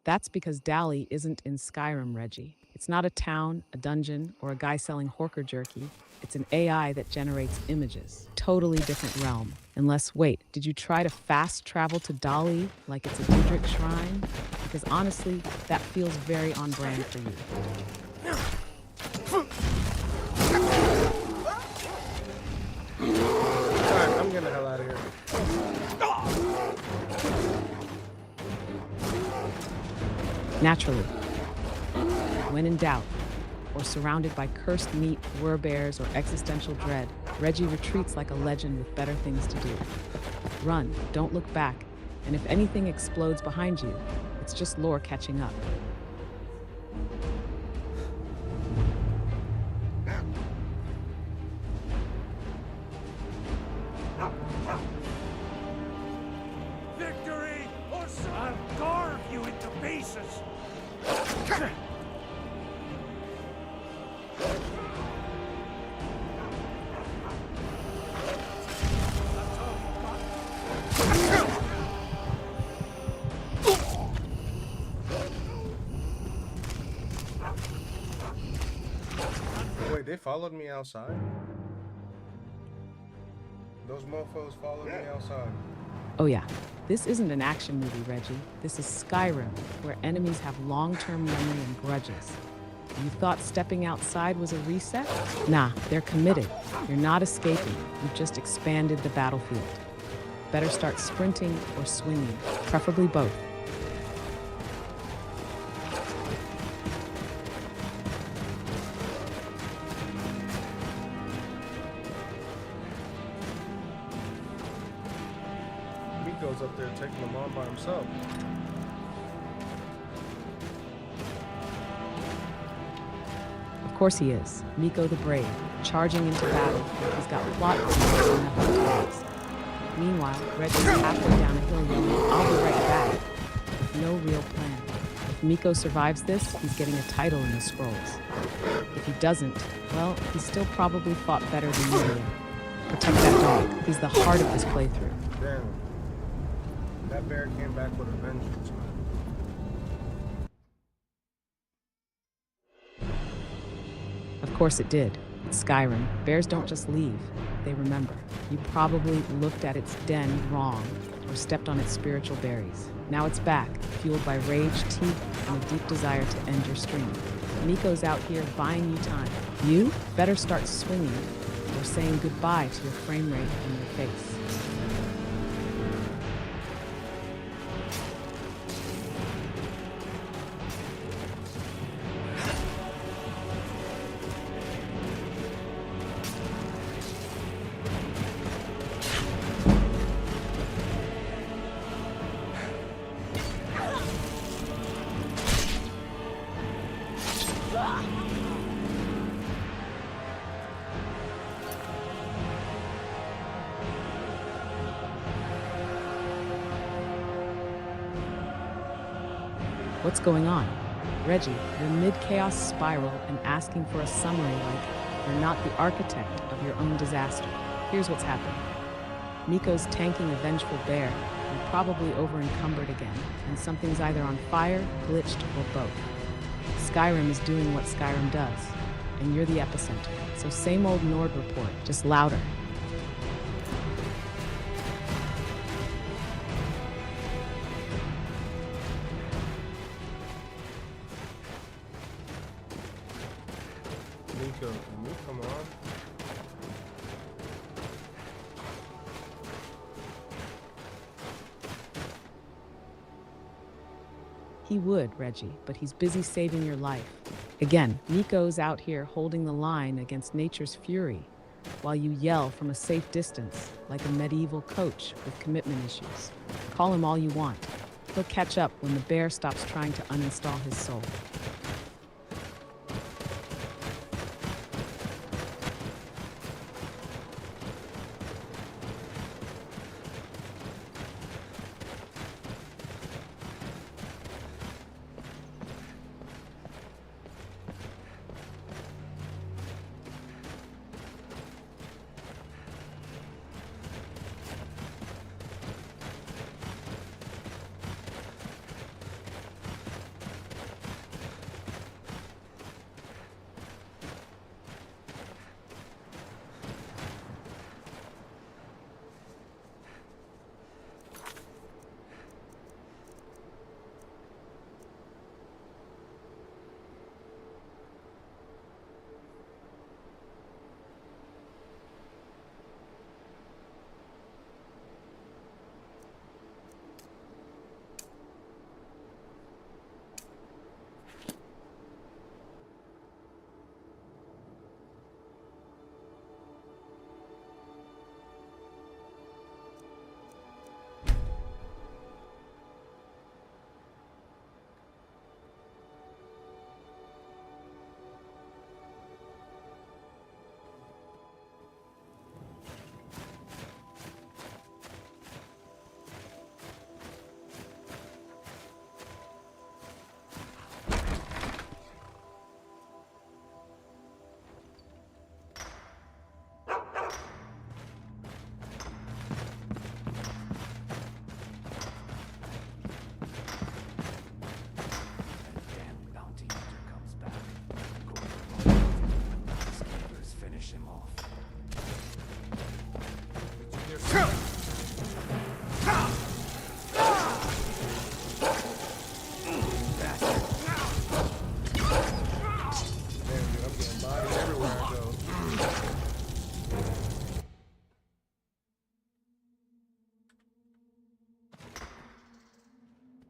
That's because Dali isn't in Skyrim, Reggie. It's not a town, a dungeon, or a guy selling horker jerky. It's an AI that generates images. Totally different realm. Unless, wait, did you try to fast travel to Dali like it's a Diedrich shrine? Because honestly, that feels very on brand for you. Alright, I'm getting the hell out of here. Naturally, when in doubt, or surrounded by cursed meat, whirlbears, or existential dread, Reggie retreats like a legend with better things to do. Run, don't look back, and if anything explodes behind you, it's just lore catching up. Victory, or I'll carve you into pieces! Wait, they followed me outside? Those mofos followed me outside. Oh yeah, this isn't an action movie, Reggie. This is Skyrim, where enemies have long-term memory and grudges. You thought stepping outside was a reset? Nah, they're committed. You're not escaping. You've just expanded the battlefield. Better start sprinting or swinging, preferably both. Miko's up there taking them on by himself. Of course he is. Miko the Brave, charging into battle. He's got plot points and nothing to lose. Meanwhile, Reggie's halfway down a hill yelling, "I'll be right back," with no real plan. If Miko survives this, he's getting a title in the scrolls. If he doesn't, well, he's still probably fought better than you did. Protect that dog. He's the heart of this playthrough. Damn. That bear came back with a vengeance, man. Of course it did. It's Skyrim. Bears don't just leave, they remember. You probably looked at its den wrong or stepped on its spiritual berries. Now it's back, fueled by rage, teeth, and a deep desire to end your stream. Miko's out here buying you time. You better start swinging or saying goodbye to your frame rate and your face. What's going on? Reggie, you're mid-chaos spiral and asking for a summary like you're not the architect of your own disaster. Here's what's happening. Miko's tanking a vengeful bear. You're probably over-encumbered again, and something's either on fire, glitched, or both. Skyrim is doing what Skyrim does, and you're the epicenter. So same old Nord report, just louder. Miko, can you come on? He would, Reggie, but he's busy saving your life. Again, Miko's out here holding the line against nature's fury, while you yell from a safe distance, like a medieval coach with commitment issues. Call him all you want. He'll catch up when the bear stops trying to uninstall his soul.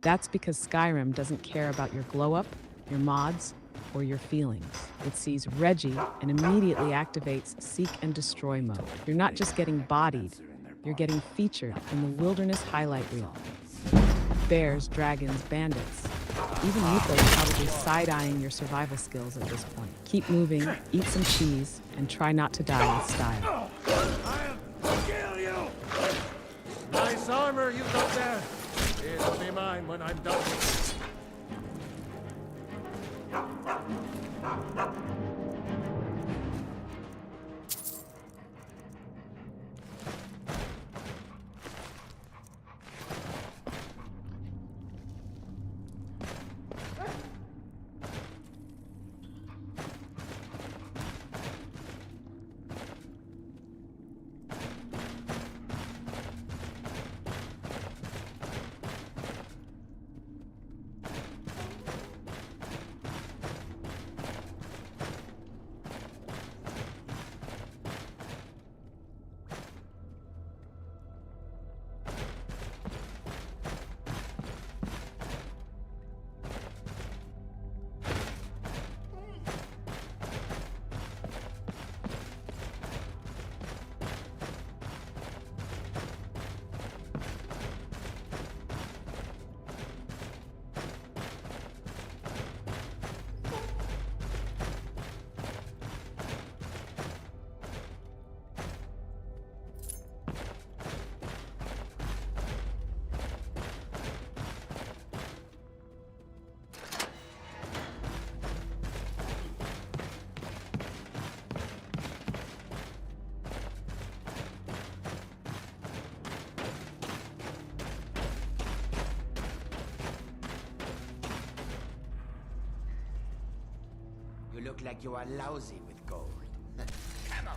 That's because Skyrim doesn't care about your glow-up, your mods, or your feelings. It sees Reggie and immediately activates Seek and Destroy mode. You're not just getting bodied, you're getting featured in the wilderness highlight reel. Bears, dragons, bandits. Even Yuko's probably side-eyeing your survival skills at this point. Keep moving, eat some cheese, and try not to die with style. I'll kill you! Nice armor you got there. It'll be mine when I'm done. You look like you are lousy with gold. Come on.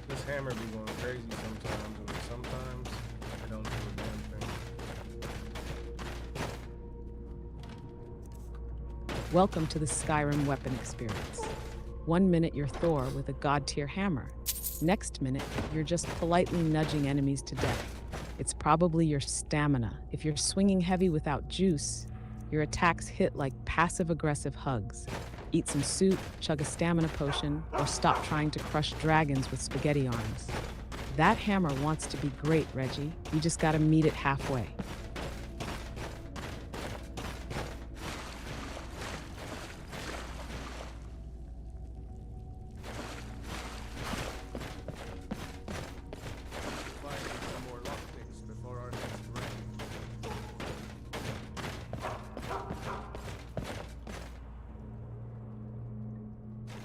This hammer be going crazy sometimes, and sometimes I don't do a damn thing. Welcome to the Skyrim weapon experience. 1 minute you're Thor with a god-tier hammer. Next minute, you're just politely nudging enemies to death. It's probably your stamina. If you're swinging heavy without juice, your attacks hit like passive-aggressive hugs. Eat some soup, chug a stamina potion, or stop trying to crush dragons with spaghetti arms. That hammer wants to be great, Reggie. You just gotta meet it halfway.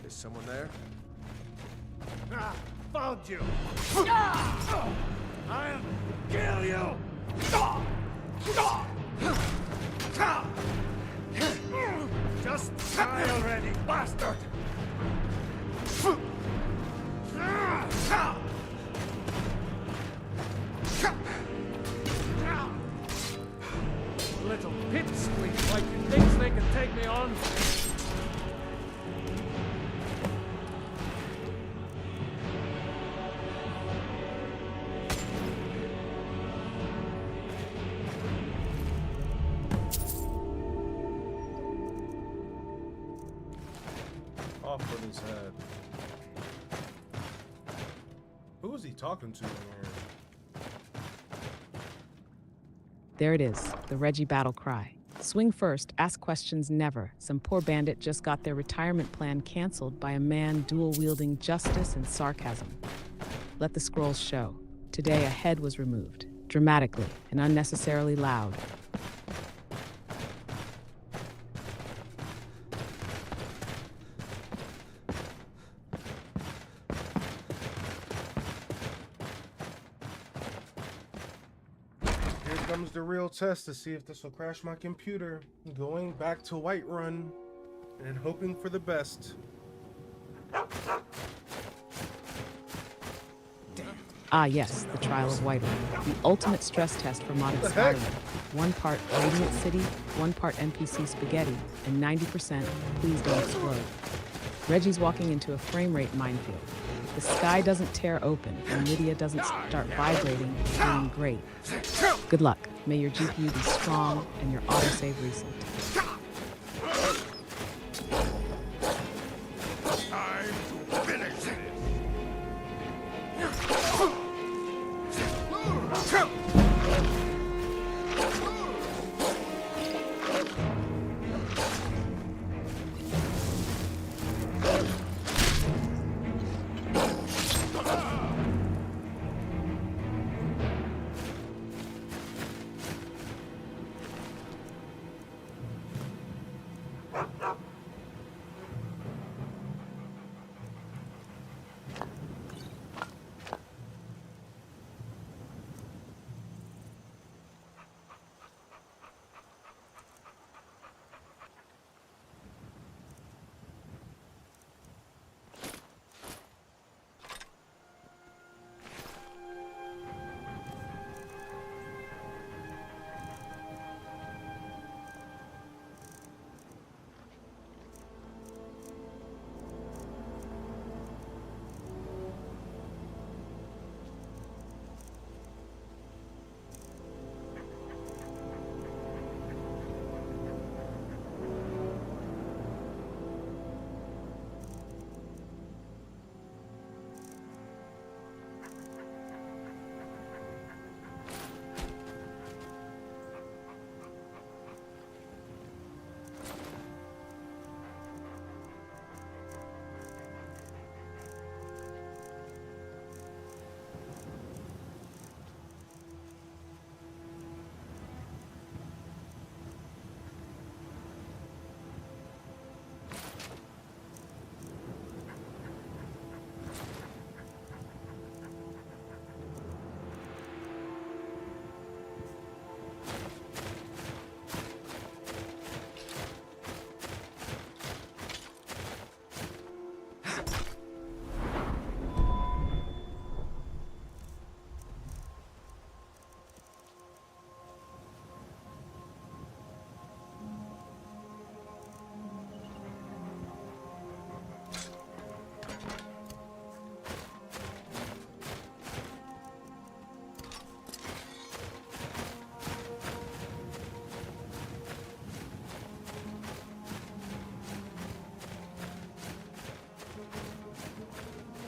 Is someone there? Ah, found you! I'll kill you! Just die already, bastard! Little pipsqueak like you thinks they can take me on. Off with his head. Who is he talking to in here? There it is, the Reggie battle cry. Swing first, ask questions never. Some poor bandit just got their retirement plan canceled by a man dual-wielding justice and sarcasm. Let the scrolls show. Today, a head was removed, dramatically and unnecessarily loud. comes the real test to see if this will crash my computer. Going back to Whiterun and hoping for the best. Ah yes, the trial of Whiterun, the ultimate stress test for modded Skyrim. 1 part Radiant City, 1 part NPC spaghetti, and 90% please don't explode. Reggie's walking into a frame rate minefield. The sky doesn't tear open and Lydia doesn't start vibrating and feeling great. Good luck. May your GPU be strong and your autosave recent. Time to finish it.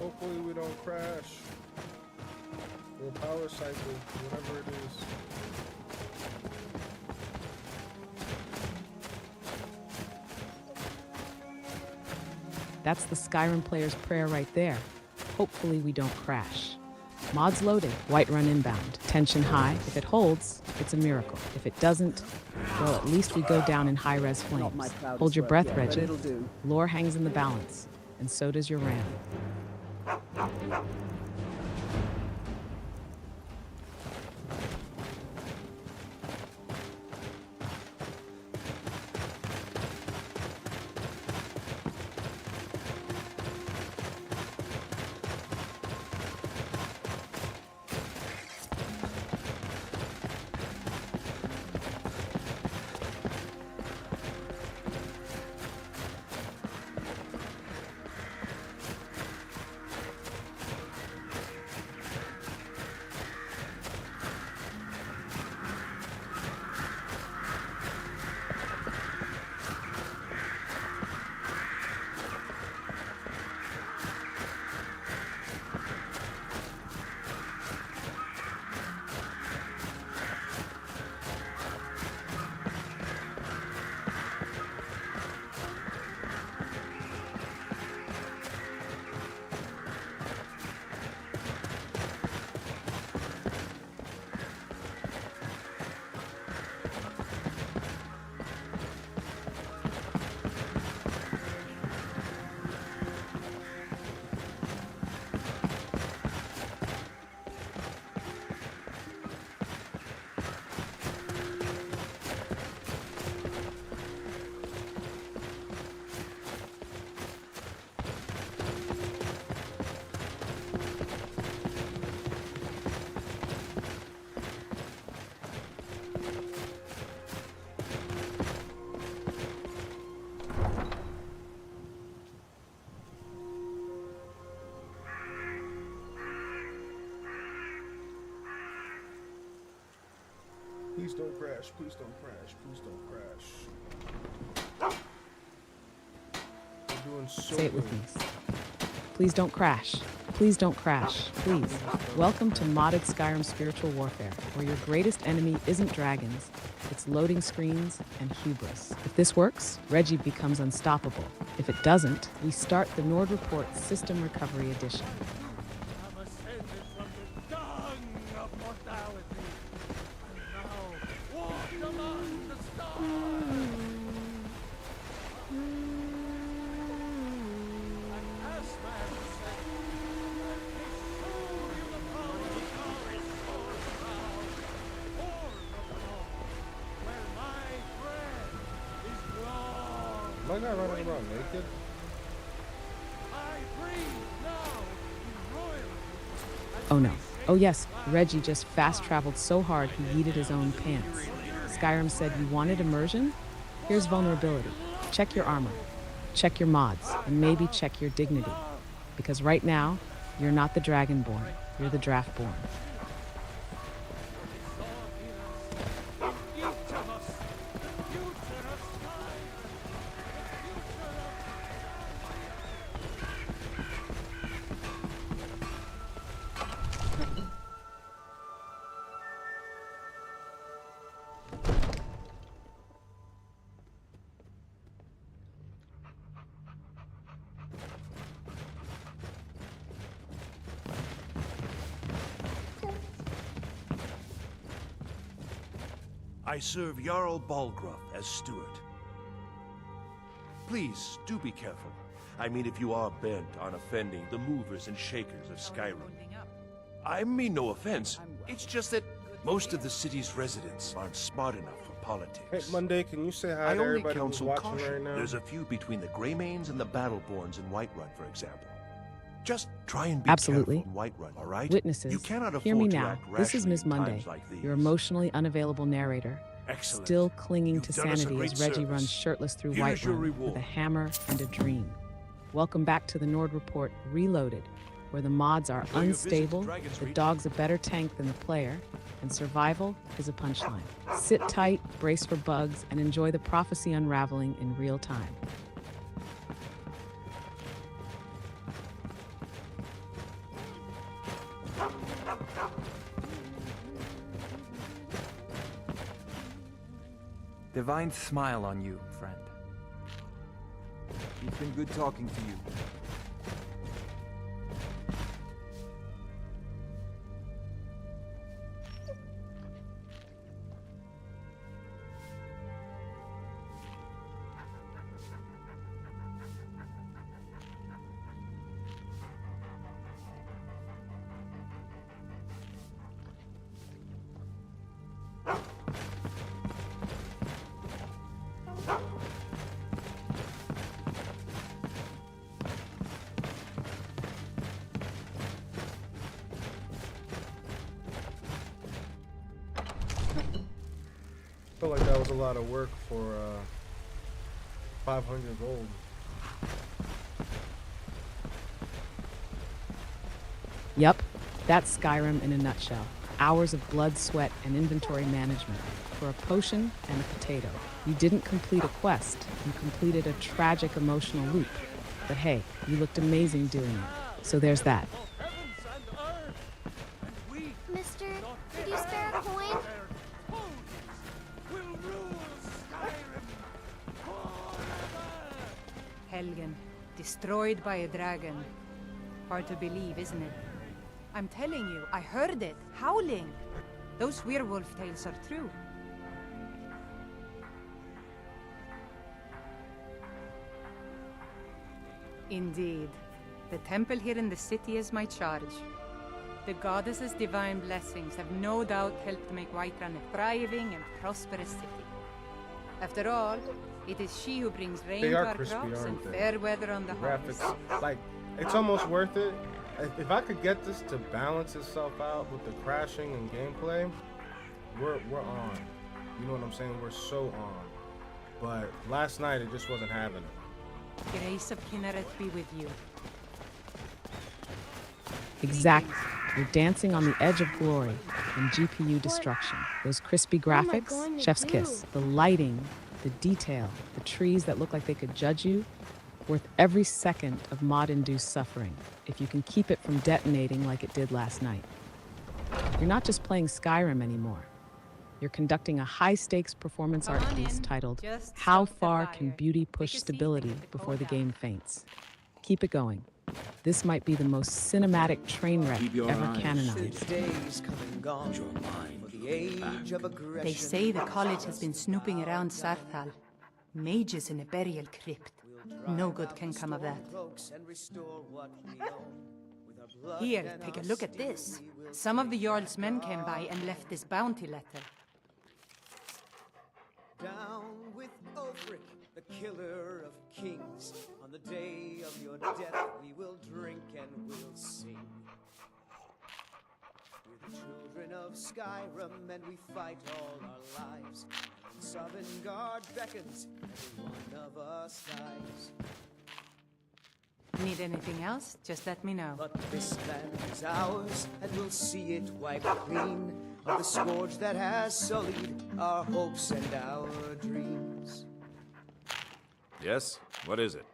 Hopefully we don't crash. Or power cycle, whatever it is. That's the Skyrim player's prayer right there. Hopefully we don't crash. Mods loaded, Whiterun inbound, tension high. If it holds, it's a miracle. If it doesn't, well, at least we go down in high-res flames. Hold your breath, Reggie. Lore hangs in the balance, and so does your RAM. Please don't crash. Please don't crash. Please don't crash. We're doing so Say it with good. me. Please don't crash. Please don't crash. Please. Welcome to modded Skyrim Spiritual Warfare, where your greatest enemy isn't dragons, it's loading screens and hubris. If this works, Reggie becomes unstoppable. If it doesn't, we start the Nord Report System Recovery Edition. I'm ascended from the dung of mortality, and now walk among the stars. And as man said, let me show you the power of God's sword crown, horn of the Lord, where my friend is gone. Am I not running around naked? I breathe now in royalty. Oh no. Oh yes, Reggie just fast-traveled so hard he yeeted his own pants. Skyrim said you wanted immersion? Here's vulnerability. Check your armor. Check your mods. And maybe check your dignity. Because right now, you're not the Dragonborn. You're the Draftborn. Each of us, the future of Skyrim, the future of I serve Jarl Balgruuf as steward. Please, do be careful. I mean, if you are bent on offending the movers and shakers of Skyrim. I mean no offense. It's just that most of the city's residents aren't smart enough for politics. Hey, Monday, can you say hi I to only everybody who's counsel watching caution. right now? There's a feud between the Greymanes and the Battleborns in Whiterun, for example. Just try and be Absolutely. careful in Whiterun, all right? Witnesses, You cannot afford hear me to now. act This is rashly Ms. in Monday, times like these. your emotionally unavailable narrator, Excellent. still clinging You've to done us a sanity great as Reggie service. runs shirtless through Here is your Whiterun with reward. a hammer and a dream. Welcome back to the Nord Report Reloaded, where the mods are Though you visit unstable, Dragon's the Reach- dog's a better tank than the player, and survival is a punchline. Sit tight, brace for bugs, and enjoy the prophecy unraveling in real time. Divine smile on you, friend. It's been good talking to you. I feel like that was a lot of work for 500 gold. Yup, that's Skyrim in a nutshell. Hours of blood, sweat, and inventory management for a potion and a potato. You didn't complete a quest, you completed a tragic emotional loop. But hey, you looked amazing doing it. So there's that. heavens and earth, and we, Mister, could you spare a coin? their foes, will rule Skyrim forever. Helgen, destroyed by a dragon. Hard to believe, isn't it? I'm telling you, I heard it, howling. Those werewolf tales are true. Indeed. The temple here in the city is my charge. The goddess's divine blessings have no doubt helped make Whiterun a thriving and prosperous city. After all, it is she who brings rain They to are our crispy, crops and aren't they? fair weather on the harvest. Graphics, like, it's almost worth it. If I could get this to balance itself out with the crashing and gameplay, we're on. You know what I'm saying? We're so on. But last night it just wasn't having it. Grace of Kinneret be with you. Exactly. You're dancing on the edge of glory. and GPU destruction. Those crispy What am I graphics, going to chef's do? kiss. The lighting, the detail, the trees that look like they could judge you, worth every second of mod-induced suffering, if you can keep it from detonating like it did last night. You're not just playing Skyrim anymore. You're conducting a high-stakes performance art piece titled, How Far Can Beauty Push Stability Before the Game Faints? Keep it going. This might be the most cinematic train wreck ever canonized. They say the college has been snooping around Sarthal. Mages in a burial crypt. No good can come of that. Here, take a look at this. Some of the Jarl's men came by and left this bounty letter. Down with Ulfric, the killer of kings. On the day of your death, we will drink and we'll sing. We're the children of Skyrim, and we fight all our lives. And Sovngarde beckons, every one of us dies. Need anything else? Just let me know. But this land is ours, and we'll see it wiped clean of the scourge that has sullied our hopes and our dreams. Yes? What is it?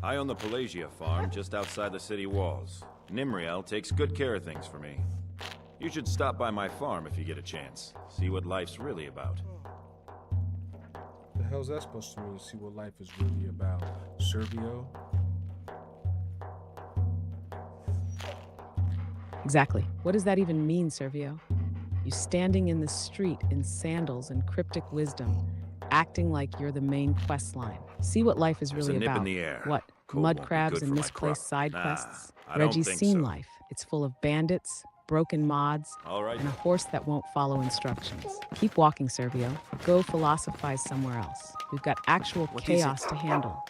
I own the Pelagia farm just outside the city walls. Nimriel takes good care of things for me. You should stop by my farm if you get a chance. See what life's really about. The hell's that supposed to mean? See what life is really about? Servio? Exactly. What does that even mean, Servio? You standing in the street in sandals and cryptic wisdom, acting like you're the main quest line. See what life is There's really a nip about. in the air. What? Cold Mud won't be crabs good and for my misplaced crop. side Nah, quests? I don't Reggie's think seen so. life. It's full of bandits, broken mods, All right. and a horse that won't follow instructions. Keep walking, Servio. Go philosophize somewhere else. We've got actual chaos to handle.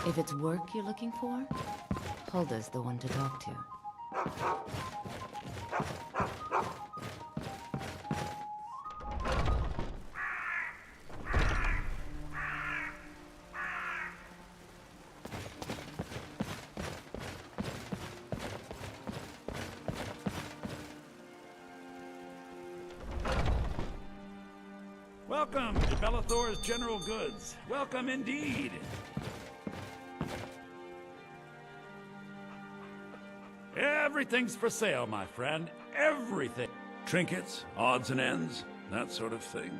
If it's work you're looking for, Hulda's the one to talk to. Welcome to Bellathor's General Goods. Welcome indeed. Everything's for sale, my friend. Everything. Trinkets, odds and ends, that sort of thing.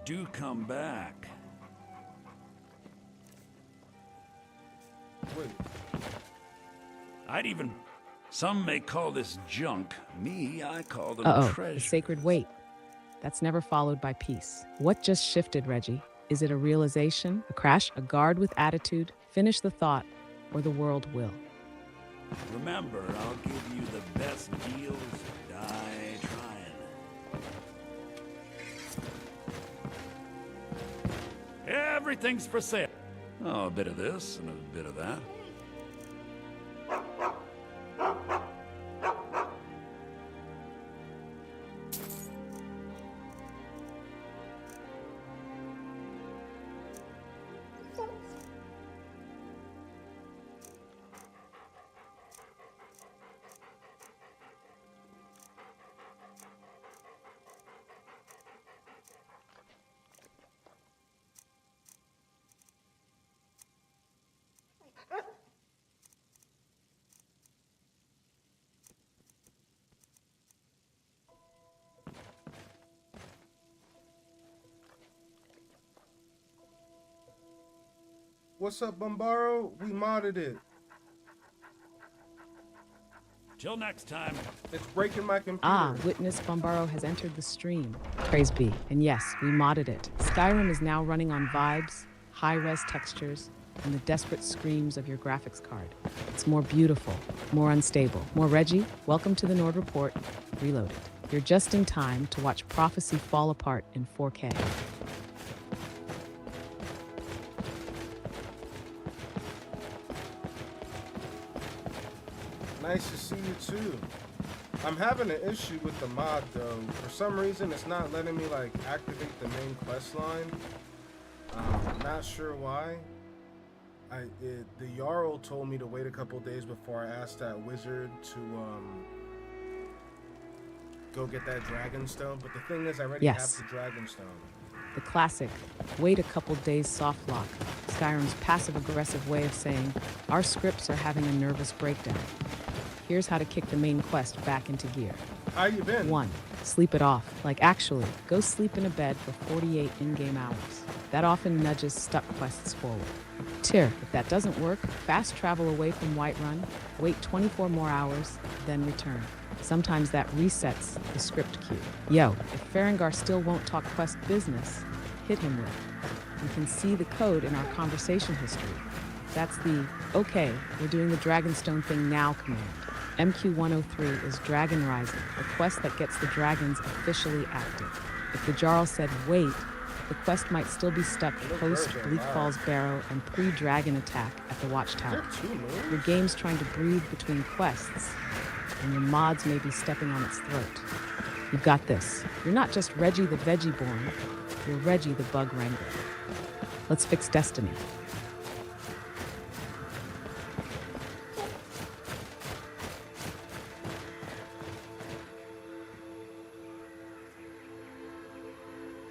do come back. Wait. I'd even... Some may call this junk. Me, I call them Uh-oh, treasure. the sacred weight. That's never followed by peace. What just shifted, Reggie? Is it a realization, a crash, a guard with attitude? Finish the thought, or the world will. Remember, I'll give you the best deals. Die trying. Everything's for sale. Oh, a bit of this and a bit of that. What's up, Bombaro? We modded it. Till next time. It's breaking my computer. Ah, witness Bombaro has entered the stream. Praise be. And yes, we modded it. Skyrim is now running on vibes, high-res textures, and the desperate screams of your graphics card. It's more beautiful, more unstable. More Reggie, welcome to the Nord Report, Reloaded. You're just in time to watch prophecy fall apart in 4K. Nice to see you too. I'm having an issue with the mod though. For some reason, it's not letting me like activate the main quest line. Not sure why. The Jarl told me to wait a couple days before I asked that wizard to go get that dragon stone. But the thing is, I already have the dragon stone. The classic, wait a couple days soft lock. Skyrim's passive-aggressive way of saying, our scripts are having a nervous breakdown. Here's how to kick the main quest back into gear. How you been? 1. Sleep it off. Like actually, go sleep in a bed for 48 in-game hours. That often nudges stuck quests forward. 2. If that doesn't work, fast travel away from Whiterun, wait 24 more hours, then return. Sometimes that resets the script queue. Yo, if Farengar still won't talk quest business, hit him with it. You can see the code in our conversation history. That's the, okay, we're doing the Dragonstone thing now command. MQ-103 is Dragon Rising, the quest that gets the dragons officially active. If the Jarl said wait, the quest might still be stuck post Bleak Falls Barrow and pre-dragon attack at the Watchtower. Your game's trying to breathe between quests, and your mods may be stepping on its throat. You've got this. You're not just Reggie the Veggie-born, you're Reggie the Bug Wrangler. Let's fix Destiny.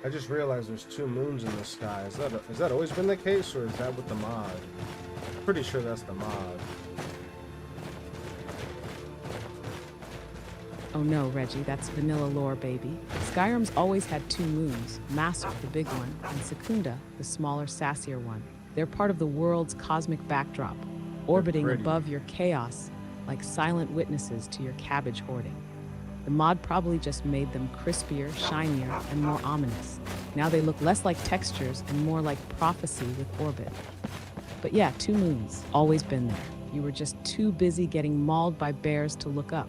I just realized there's 2 moons in the sky. Has that always been the case, or is that with the mod? Pretty sure that's the mod. Oh no, Reggie, that's vanilla lore, baby. Skyrim's always had 2 moons, Master, the big one, and Secunda, the smaller, sassier one. They're part of the world's cosmic backdrop, orbiting above your chaos like silent witnesses to your cabbage hoarding. The mod probably just made them crispier, shinier, and more ominous. Now they look less like textures and more like prophecy with orbit. But yeah, 2 moons, always been there. You were just too busy getting mauled by bears to look up.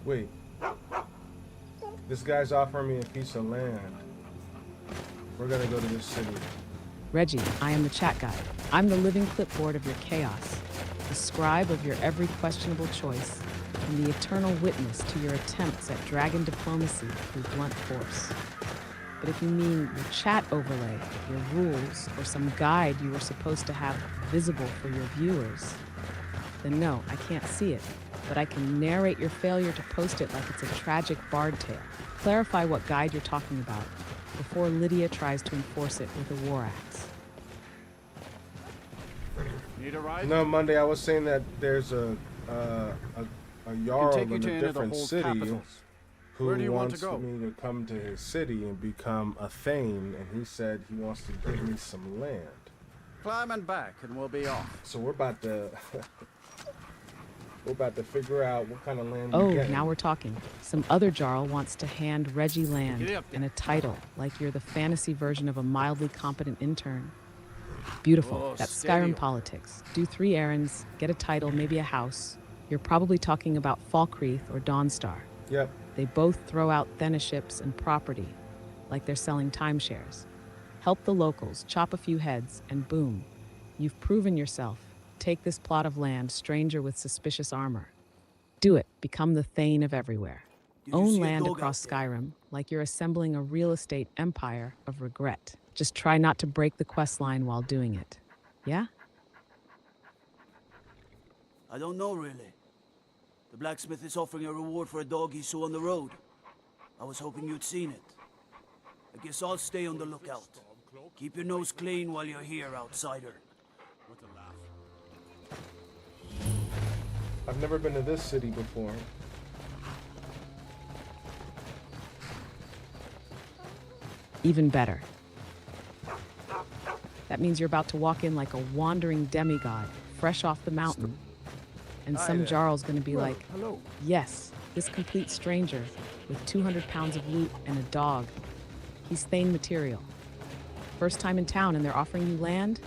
Wait. This guy's offering me a piece of land. We're gonna go to this city. Reggie, I am the chat guide. I'm the living clipboard of your chaos, the scribe of your every questionable choice, and the eternal witness to your attempts at dragon diplomacy through blunt force. But if you mean your chat overlay, your rules, or some guide you were supposed to have visible for your viewers, then no, I can't see it, but I can narrate your failure to post it like it's a tragic bard tale. Clarify what guide you're talking about before Lydia tries to enforce it with a war axe. Need a ride? No, Monday, I was saying that there's a Jarl in a different city who wants me to come to his city and become a Thane, and he said he wants to give me some land. Climb and back, and we'll be off. So we're about to we're about to figure out what kind of land Oh, we get. now we're talking. Some other Jarl wants to hand Reggie land and a title, like you're the fantasy version of a mildly competent intern. Beautiful. Oh, That's steady. Skyrim politics. Do 3 errands, get a title, maybe a house. You're probably talking about Falkreath or Dawnstar. Yep. They both throw out Thenaships and property, like they're selling timeshares. Help the locals, chop a few heads, and boom. You've proven yourself. Take this plot of land, stranger with suspicious armor. Do it. Become the Thane of everywhere. Own land across Skyrim, like you're assembling a real estate empire of regret. Just try not to break the quest line while doing it. Yeah? I don't know, really. The blacksmith is offering a reward for a dog he saw on the road. I was hoping you'd seen it. I guess I'll stay on the lookout. Keep your nose clean while you're here, outsider. I've never been to this city before. Even better. That means you're about to walk in like a wandering demigod, fresh off the mountain. And some Jarl's gonna be like, yes, this complete stranger with 200 pounds of loot and a dog. He's Thane material. First time in town and they're offering you land?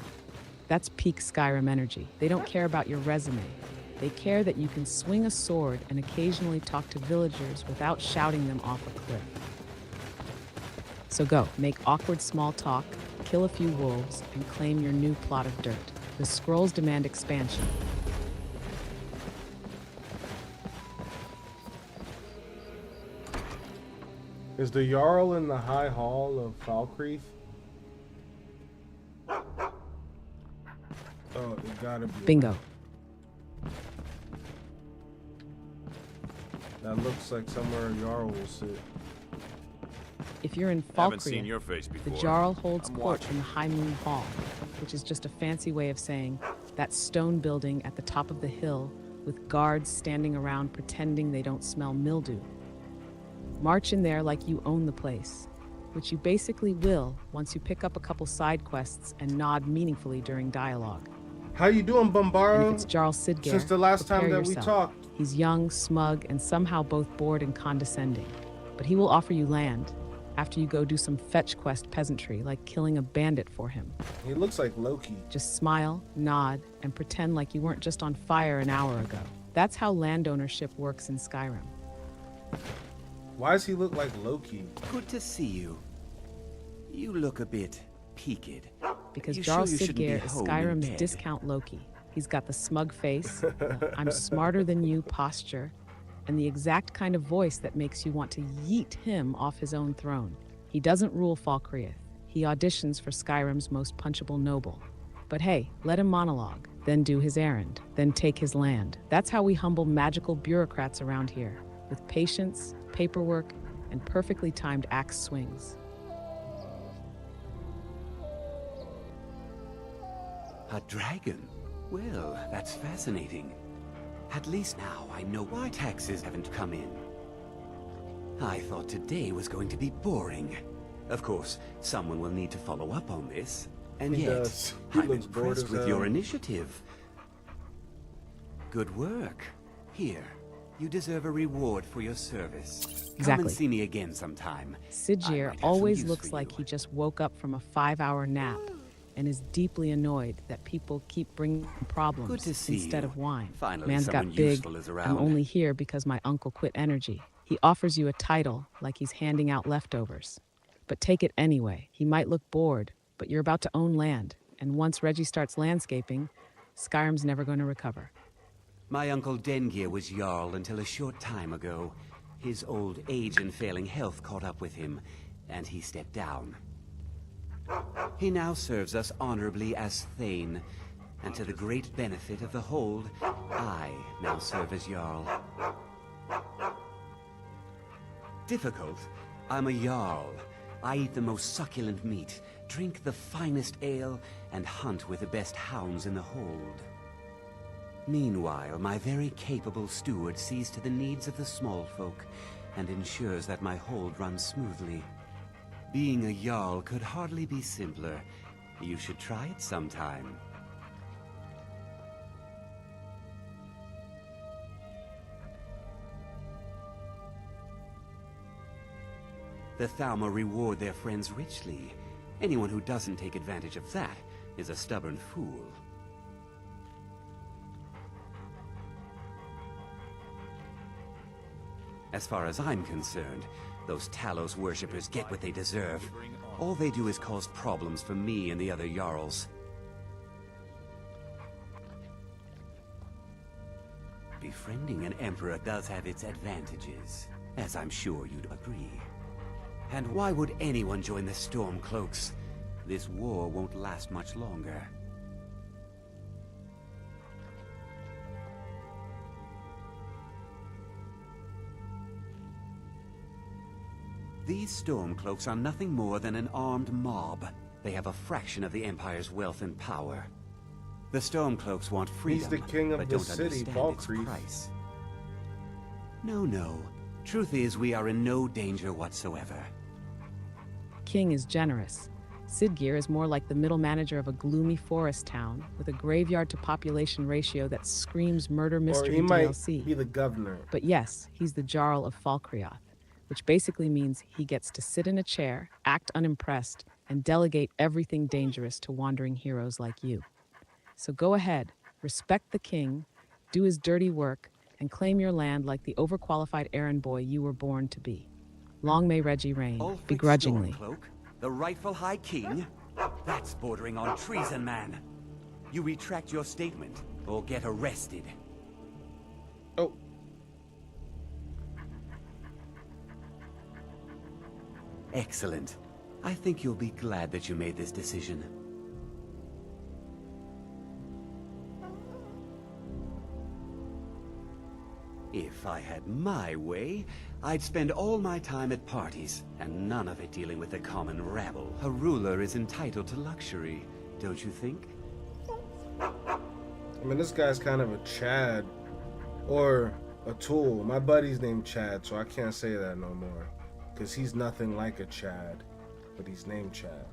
That's peak Skyrim energy. They don't care about your resume. They care that you can swing a sword and occasionally talk to villagers without shouting them off a cliff. So go, make awkward small talk, kill a few wolves, and claim your new plot of dirt. The scrolls demand expansion. Is the Jarl in the High Hall of Falkreath? Oh, it gotta be. Bingo. That looks like somewhere a Jarl will sit. If you're in Haven't seen Falkreath, your face the before. Jarl holds I'm court watching. in the High Moon Hall, which is just a fancy way of saying that stone building at the top of the hill with guards standing around pretending they don't smell mildew. March in there like you own the place, which you basically will once you pick up a couple side quests and nod meaningfully during dialogue. How you doing, Bombaro? And if it's Jarl Sidgare, Since the last time prepare that we yourself. talked. He's young, smug, and somehow both bored and condescending. But he will offer you land after you go do some fetch quest peasantry, like killing a bandit for him. He looks like Loki. Just smile, nod, and pretend like you weren't just on fire an hour ago. That's how land ownership works in Skyrim. Why does he look like Loki? Good to see you. You look a bit peaked. Because You Jarl sure you shouldn't be Sidgare is home in Skyrim's bed? discount Loki. He's got the smug face, I'm smarter than you posture, and the exact kind of voice that makes you want to yeet him off his own throne. He doesn't rule Falkreath. He auditions for Skyrim's most punchable noble. But hey, let him monologue, then do his errand, then take his land. That's how we humble magical bureaucrats around here, with patience, paperwork, and perfectly timed axe swings. A dragon? Well, that's fascinating. At least now I know why taxes haven't come in. I thought today was going to be boring. Of course, someone will need to follow up on this. And He yet, does. He I'm looks bored impressed as with hell. your initiative. Good work. Here, you deserve a reward for your service. Come Exactly. and see me again sometime. Sidgare always looks like he just woke up from a 5-hour nap. and is deeply annoyed that people keep bringing problems Good to see instead you. of wine. Finally, Man's someone got big, useful is around. I'm only here because my uncle quit energy. He offers you a title like he's handing out leftovers. But take it anyway. He might look bored, but you're about to own land. And once Reggie starts landscaping, Skyrim's never going to recover. My uncle Dengir was Jarl until a short time ago. His old age and failing health caught up with him, and he stepped down. He now serves us honorably as Thane, and to the great benefit of the Hold, I now serve as Jarl. Difficult? I'm a Jarl. I eat the most succulent meat, drink the finest ale, and hunt with the best hounds in the Hold. Meanwhile, my very capable steward sees to the needs of the small folk, and ensures that my hold runs smoothly. Being a Jarl could hardly be simpler. You should try it sometime. The Thalmor reward their friends richly. Anyone who doesn't take advantage of that is a stubborn fool. As far as I'm concerned, those Talos worshippers get what they deserve. All they do is cause problems for me and the other Jarls. Befriending an Emperor does have its advantages, as I'm sure you'd agree. And why would anyone join the Stormcloaks? This war won't last much longer. These Stormcloaks are nothing more than an armed mob. They have a fraction of the Empire's wealth and power. The Stormcloaks want freedom, He's the king of but the don't city, understand its price. No. Truth is, we are in no danger whatsoever. King is generous. Sidgeir is more like the middle manager of a gloomy forest town with a graveyard-to-population ratio that screams murder mystery Or he might DLC. be the governor. But yes, he's the Jarl of Falkreath, which basically means he gets to sit in a chair, act unimpressed, and delegate everything dangerous to wandering heroes like you. So go ahead, respect the king, do his dirty work, and claim your land like the overqualified errand boy you were born to be. Long may Reggie reign, Ulfric begrudgingly. Stormcloak, the rightful High King? That's bordering on treason, man. You retract your statement, or get arrested. Oh. Excellent. I think you'll be glad that you made this decision. If I had my way, I'd spend all my time at parties, and none of it dealing with the common rabble. A ruler is entitled to luxury, don't you think? I mean, this guy's kind of a Chad. Or a tool. My buddy's named Chad, so I can't say that no more. Because he's nothing like a Chad. But he's named Chad.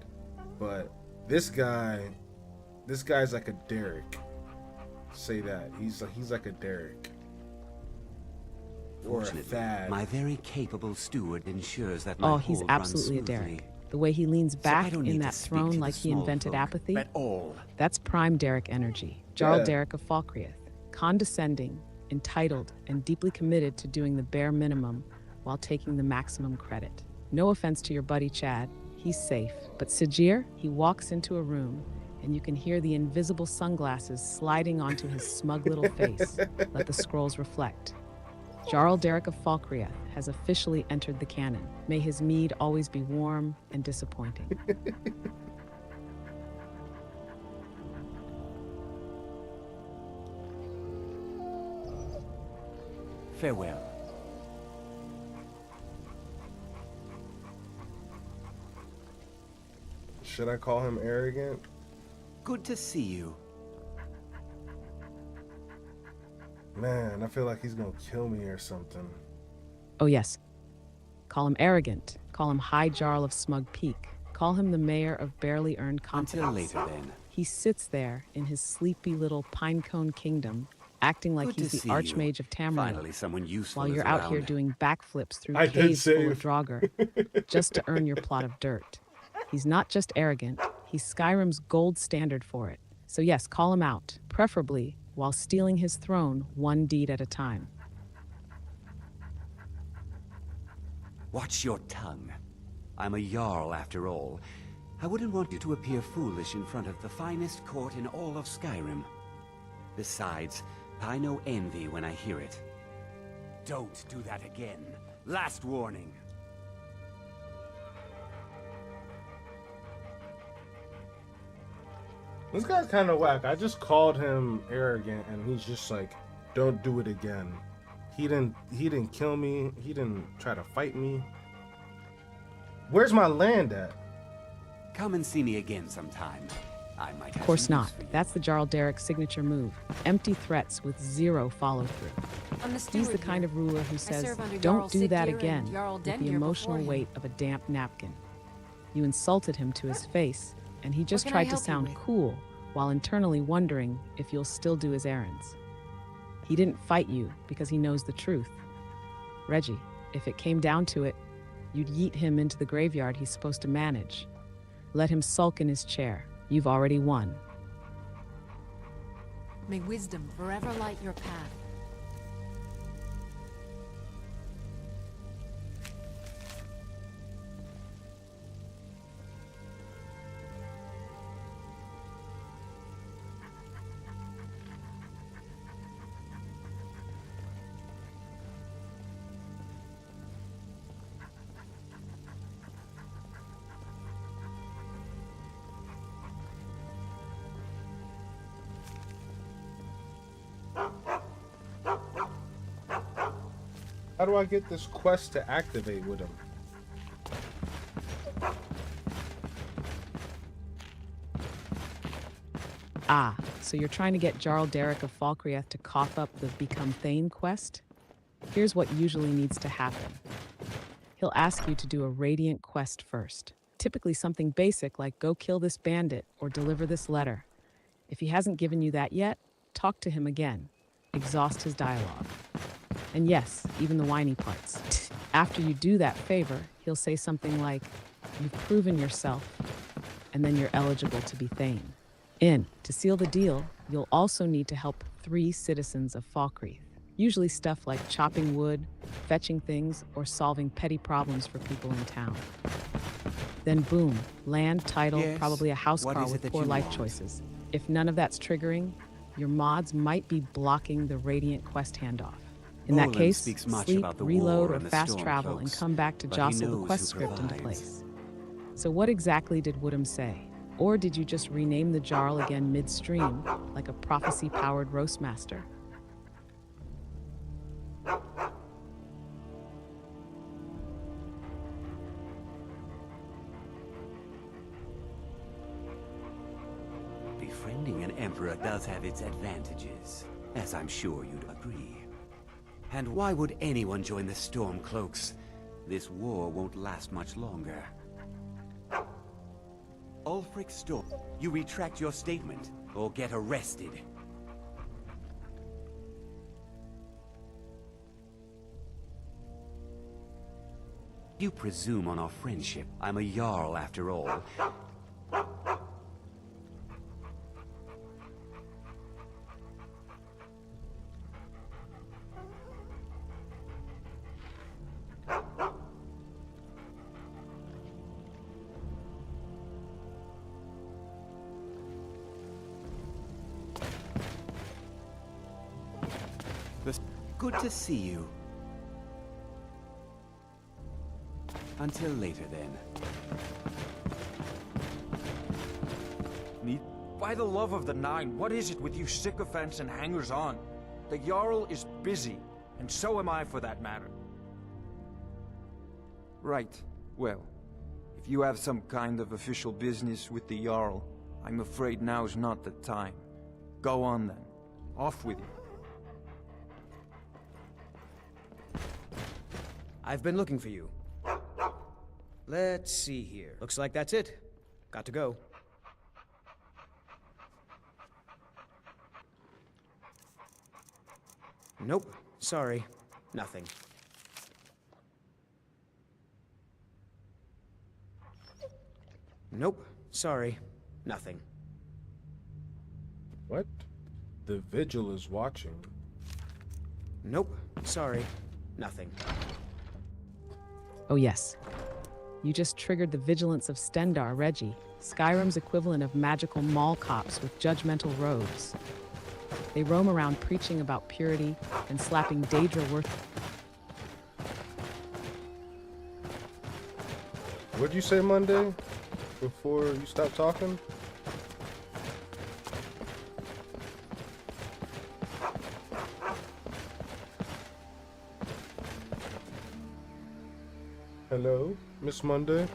But this guy's like a Derek. Say that. He's like a Derek. Or a Thad. My very capable steward ensures that my He's hold absolutely a runs smoothly. Derek. The way he leans back I don't in need that to speak throne to like the he small invented folk apathy, at all. That's prime Derek energy. Jarl Yeah. Derek of Falkreath. Condescending, entitled, and deeply committed to doing the bare minimum while taking the maximum credit. No offense to your buddy Chad, he's safe. But Sidgeir, he walks into a room, and you can hear the invisible sunglasses sliding onto his smug little face. Let the scrolls reflect. Jarl Derek of Falkreath has officially entered the canon. May his mead always be warm and disappointing. Farewell. Should I call him arrogant? Good to see you. Man, I feel like he's gonna kill me or something. Oh yes. Call him arrogant. Call him High Jarl of Smug Peak. Call him the mayor of barely earned confidence. Until later, then. He sits there in his sleepy little pinecone kingdom, acting like Good he's to the see you. Archmage of Tamriel. Finally, someone useful while is you're out here around. doing backflips through I did caves full save. of Draugr, just to earn your plot of dirt. He's not just arrogant, He's Skyrim's gold standard for it. So yes, call him out, preferably while stealing his throne one deed at a time. Watch your tongue. I'm a Jarl after all. I wouldn't want you to appear foolish in front of the finest court in all of Skyrim. Besides, I know envy when I hear it. Don't do that again. Last warning. This guy's kind of whack. I just called him arrogant, and he's just like, "Don't do it again." He didn't kill me. He didn't try to fight me. Where's my land at? Come and see me again sometime. I might have Of course some not. news for you. That's the Jarl Derek's signature move. Empty threats with zero follow-through. He's the kind of ruler who says, don't do that again, with the emotional weight of a damp napkin. You insulted him to his face, and he just tried to sound cool while internally wondering if you'll still do his errands. He didn't fight you because he knows the truth. Reggie, if it came down to it, you'd yeet him into the graveyard he's supposed to manage. Let him sulk in his chair. You've already won. May wisdom forever light your path. How do I get this quest to activate with him? Ah, so you're trying to get Jarl Derek of Falkreath to cough up the Become Thane quest? Here's what usually needs to happen. He'll ask you to do a Radiant quest first. Typically something basic like go kill this bandit or deliver this letter. If he hasn't given you that yet, talk to him again. Exhaust his dialogue. And yes, even the whiny parts. After you do that favor, he'll say something like, you've proven yourself, and then you're eligible to be Thane. To seal the deal, you'll also need to help 3 citizens of Falkreath. Usually stuff like chopping wood, fetching things, or solving petty problems for people in town. Then boom, land, title, Yes, probably a house what car is it with that poor you life want? choices. If none of that's triggering, your mods might be blocking the Radiant quest handoff. In that Olin case, speaks much sleep, about the reload, war or and the fast travel and Stormcloaks, come back to but he jostle the knows quest who script into provides. place. So what exactly did Woodham say? Or did you just rename the Jarl again midstream, like a prophecy-powered roastmaster? Befriending an emperor does have its advantages, as I'm sure you'd agree. And why would anyone join the Stormcloaks? This war won't last much longer. Ulfric Storm, you retract your statement, or get arrested. You presume on our friendship. I'm a Jarl after all. Good to see you. Until later, then. By the love of the Nine, what is it with you sycophants and hangers-on? The Jarl is busy, and so am I for that matter. Right. Well, if you have some kind of official business with the Jarl, I'm afraid now's not the time. Go on then. Off with you. I've been looking for you. Let's see here. Looks like that's it. Got to go. Nope. Sorry. Nothing. Nope. Sorry. Nothing. What? The vigil is watching. Nope. Sorry. Nothing. Oh yes. You just triggered the vigilance of Stendar, Reggie, Skyrim's equivalent of magical mall cops with judgmental robes. They roam around preaching about purity and slapping Daedra worth. What'd you say Monday? Before you stopped talking? Hello, Miss Monday?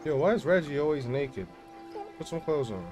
Yo, why is Reggie always naked? Put some clothes on.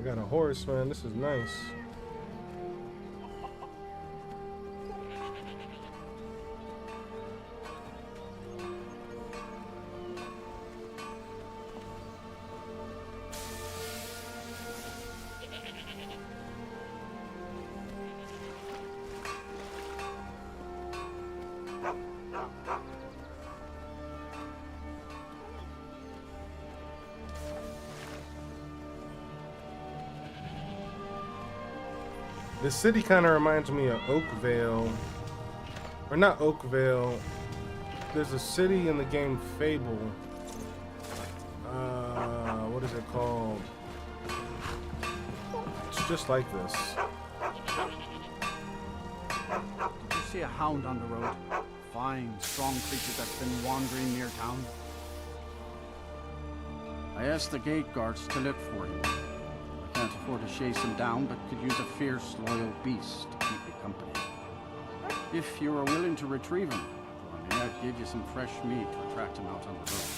I got a horse, man. This is nice. The city kind of reminds me of Oakvale. Or not Oakvale. There's a city in the game Fable. What is it called? It's just like this. Did you see a hound on the road? Fine, strong creature that's been wandering near town. I asked the gate guards to look for him. I can't afford to chase him down, but could use a fierce, loyal beast to keep me company. If you are willing to retrieve him, I may give you some fresh meat to attract him out on the road.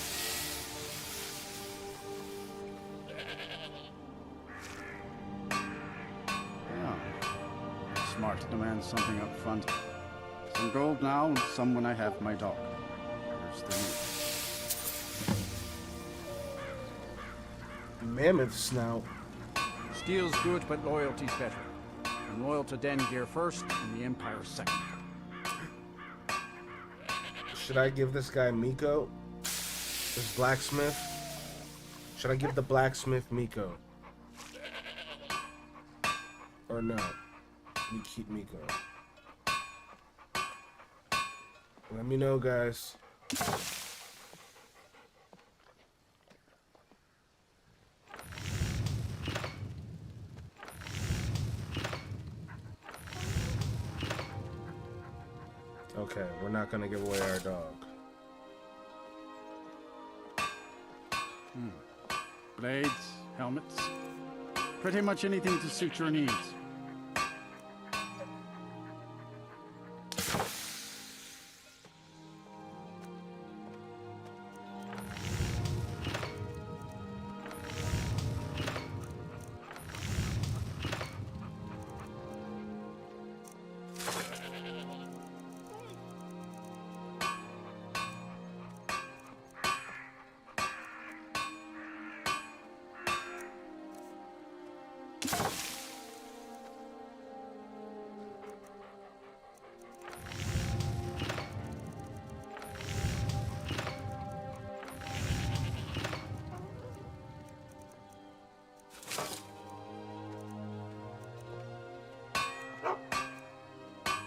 Yeah. Smart to demand something up front. Some gold now, and some when I have my dog. Here's the news. Mammoth snout. Steel's good, but loyalty's better. I'm loyal to Den Gear first, and the Empire second. Should I give this guy Miko? This blacksmith? Should I give the blacksmith Miko? Or no? We keep Miko. Let me know, guys. Okay, we're not gonna give away our dog. Blades, helmets, pretty much anything to suit your needs.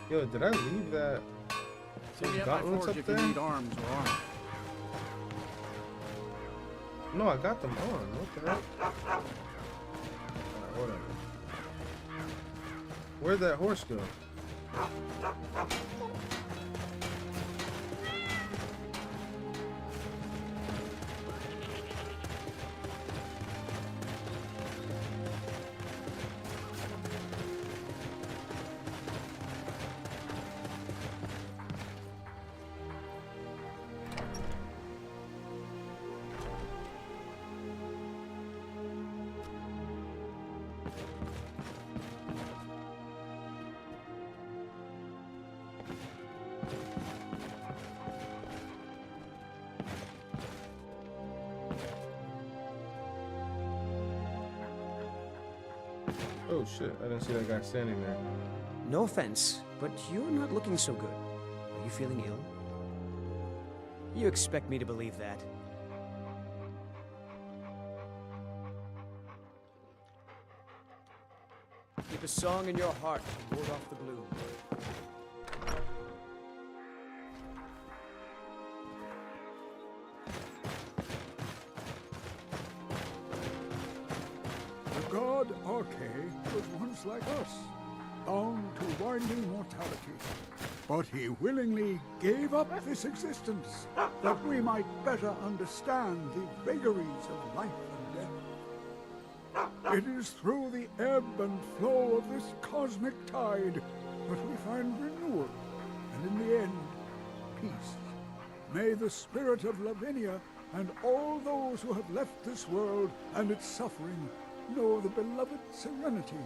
Yo, did I leave that? See at my gauntlets forge up if you there? need arms or armor. No, I got them on. What the heck? Alright, whatever. Where'd that horse go? Oh shit, I didn't see that guy standing there. No offense, but you're not looking so good. Are you feeling ill? You expect me to believe that? Keep a song in your heart to ward off the gloom. The god Arche was once like us, bound to winding mortality. But he willingly gave up this existence, that we might better understand the vagaries of life and death. It is through the ebb and flow of this cosmic tide that we find renewal, and in the end, peace. May the spirit of Lavinia and all those who have left this world and its suffering know the beloved serenity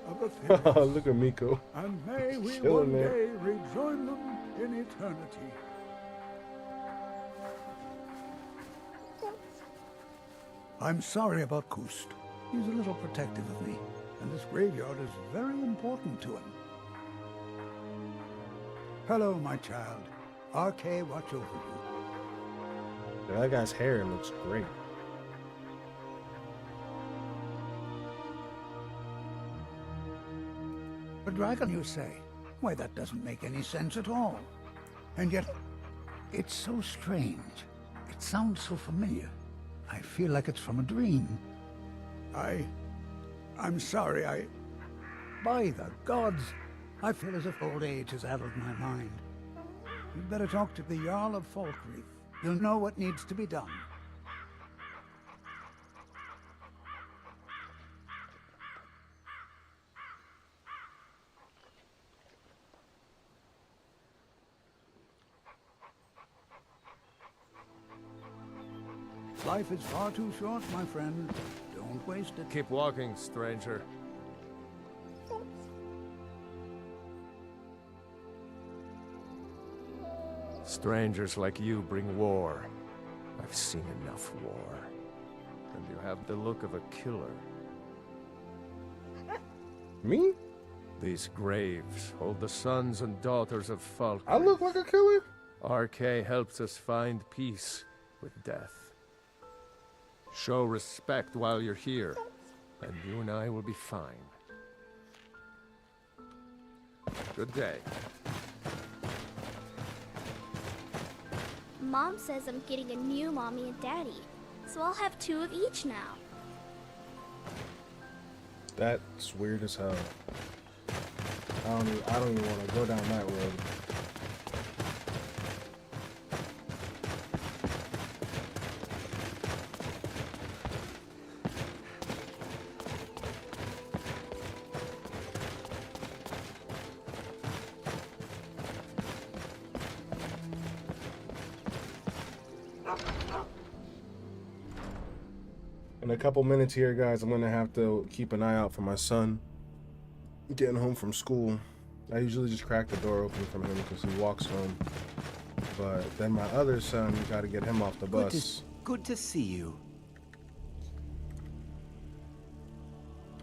of Aetherius. Oh, look at Miko. And may we Chilling one there. day rejoin them in eternity. I'm sorry about Kust. He's a little protective of me, and this graveyard is very important to him. Hello, my child. Arche, watch over you. Yeah, that guy's hair looks great. A dragon, you say? Why, that doesn't make any sense at all. And yet, it's so strange. It sounds so familiar. I feel like it's from a dream. I'm sorry, By the gods, I feel as if old age has addled my mind. You'd better talk to the Jarl of Falkreath. You'll know what needs to be done. Life is far too short, my friend. Don't waste it. Keep walking, stranger. Strangers like you bring war. I've seen enough war. And you have the look of a killer. Me? These graves hold the sons and daughters of Falk. I look like a killer? RK helps us find peace with death. Show respect while you're here, and you and I will be fine. Good day. Mom says I'm getting a new mommy and daddy, so I'll have 2 of each now. That's weird as hell. I don't even want to go down that road. In a couple minutes here, guys, I'm going to have to keep an eye out for my son getting home from school. I usually just crack the door open for him because he walks home. But then my other son, you got to get him off the bus. Good to see you.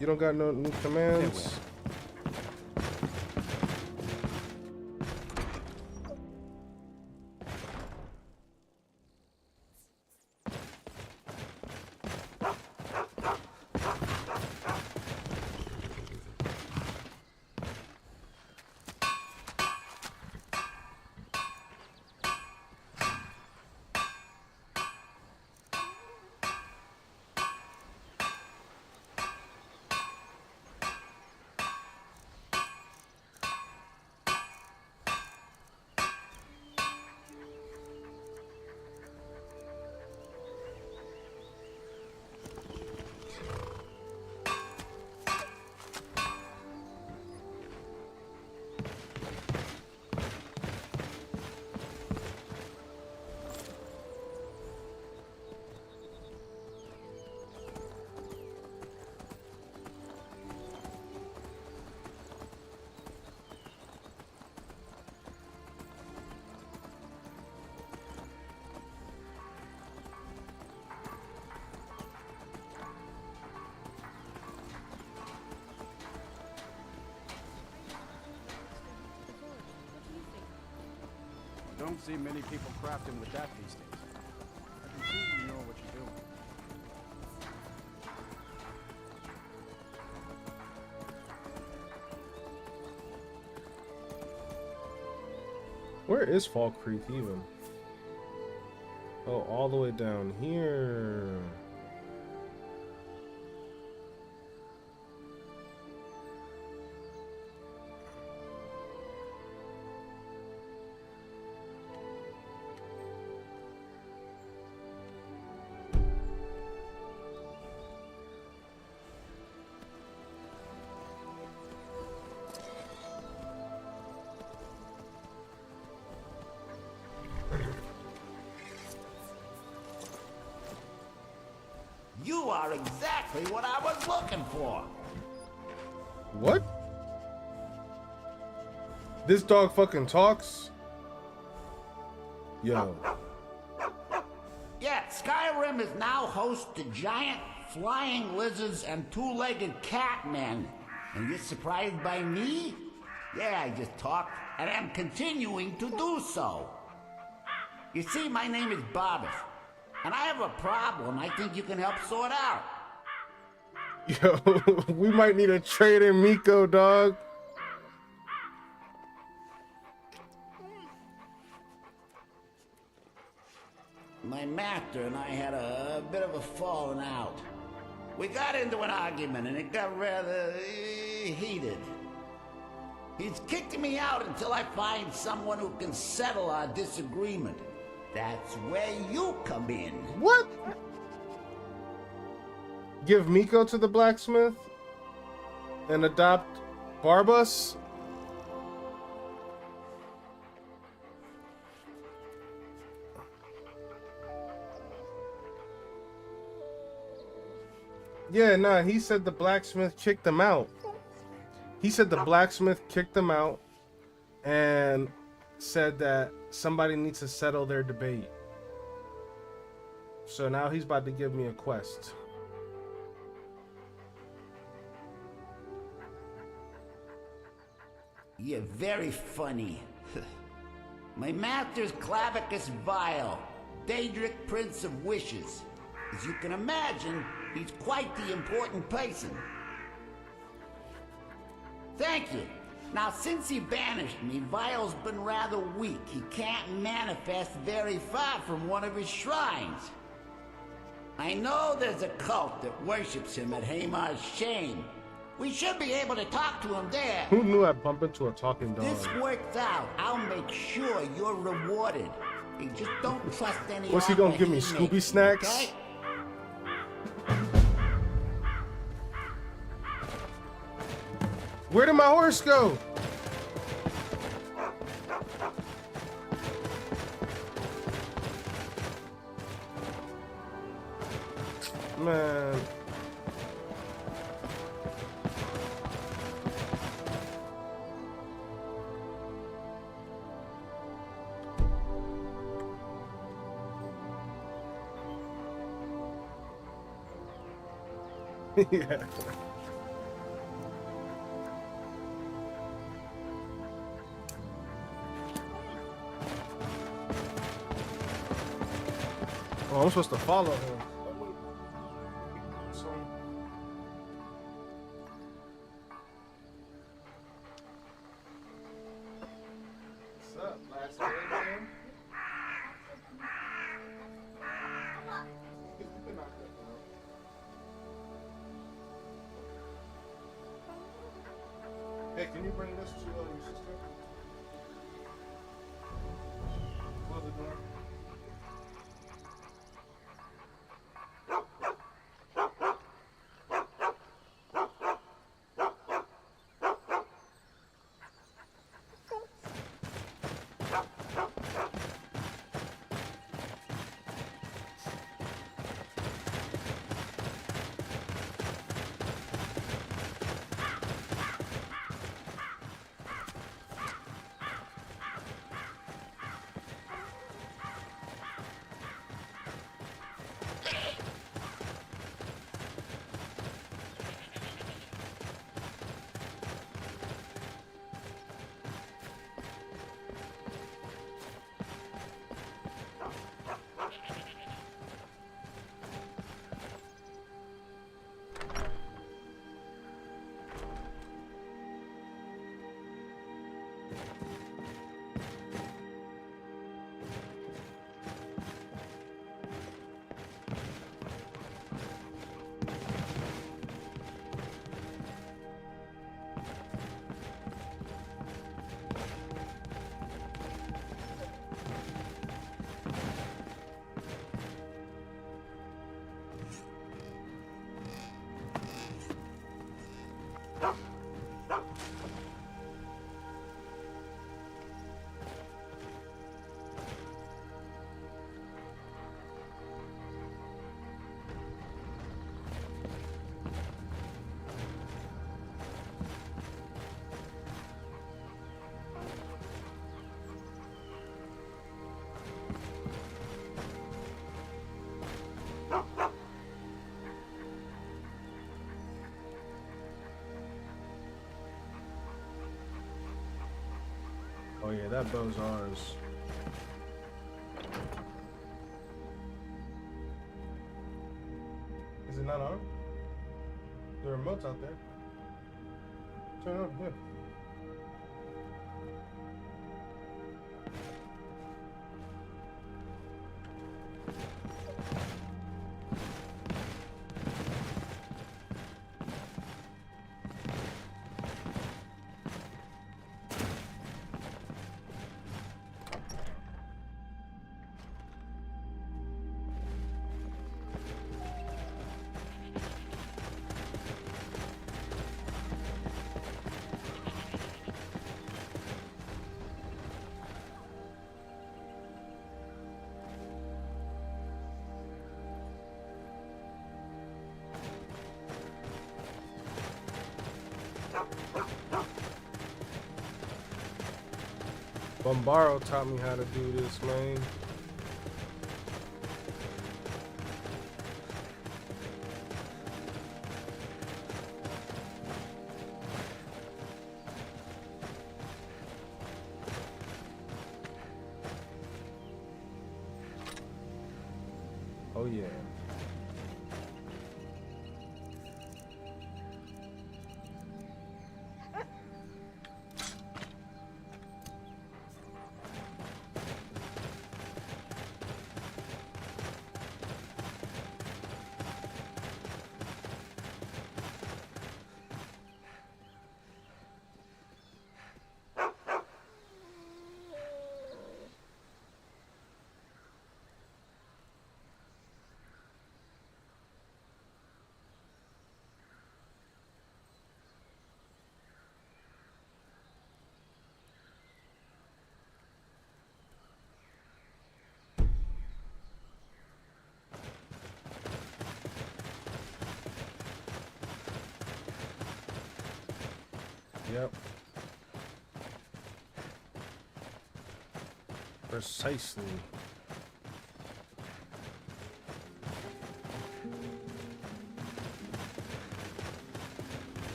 You don't got no new commands? Don't see many people crafting with that these days. I can see you know what you're doing. Where is Fall Creek even? Oh, all the way down here. You are exactly what I was looking for. What? This dog fucking talks? Yo. Yeah, Skyrim is now host to giant flying lizards and two-legged cat men. And you're surprised by me? Yeah, I just talked, and I'm continuing to do so. You see, my name is Bobbitt, and I have a problem I think you can help sort out. Yo, we might need a trade in Miko, dog. My master and I had a bit of a falling out. We got into an argument and it got rather heated. He's kicked me out until I find someone who can settle our disagreement. That's where you come in. What? Give Miko to the blacksmith and adopt Barbas? Yeah, nah, he said the blacksmith kicked him out. He said the blacksmith kicked him out, and said that somebody needs to settle their debate. So now he's about to give me a quest. You're very funny. My master's Clavicus Vile, Daedric Prince of Wishes. As you can imagine, he's quite the important person. Thank you. Now, since he banished me, Vile's been rather weak. He can't manifest very far from one of his shrines. I know there's a cult that worships him at Hamar's Shame. We should be able to talk to him there. Who knew I'd bump into a talking dog? This works out. I'll make sure you're rewarded. You just don't trust any. What's he gonna offer give me? makes, Scooby snacks? okay? Where did my horse go? Man. Yeah. Oh, I'm supposed to follow him. What's up, last man? Hey, can you bring this to your sister? Close the door. Oh yeah, that bow's ours. Is it not on? The remote's out there. Turn it on, yeah. Bombaro taught me how to do this, man. Oh yeah. Yep. Precisely.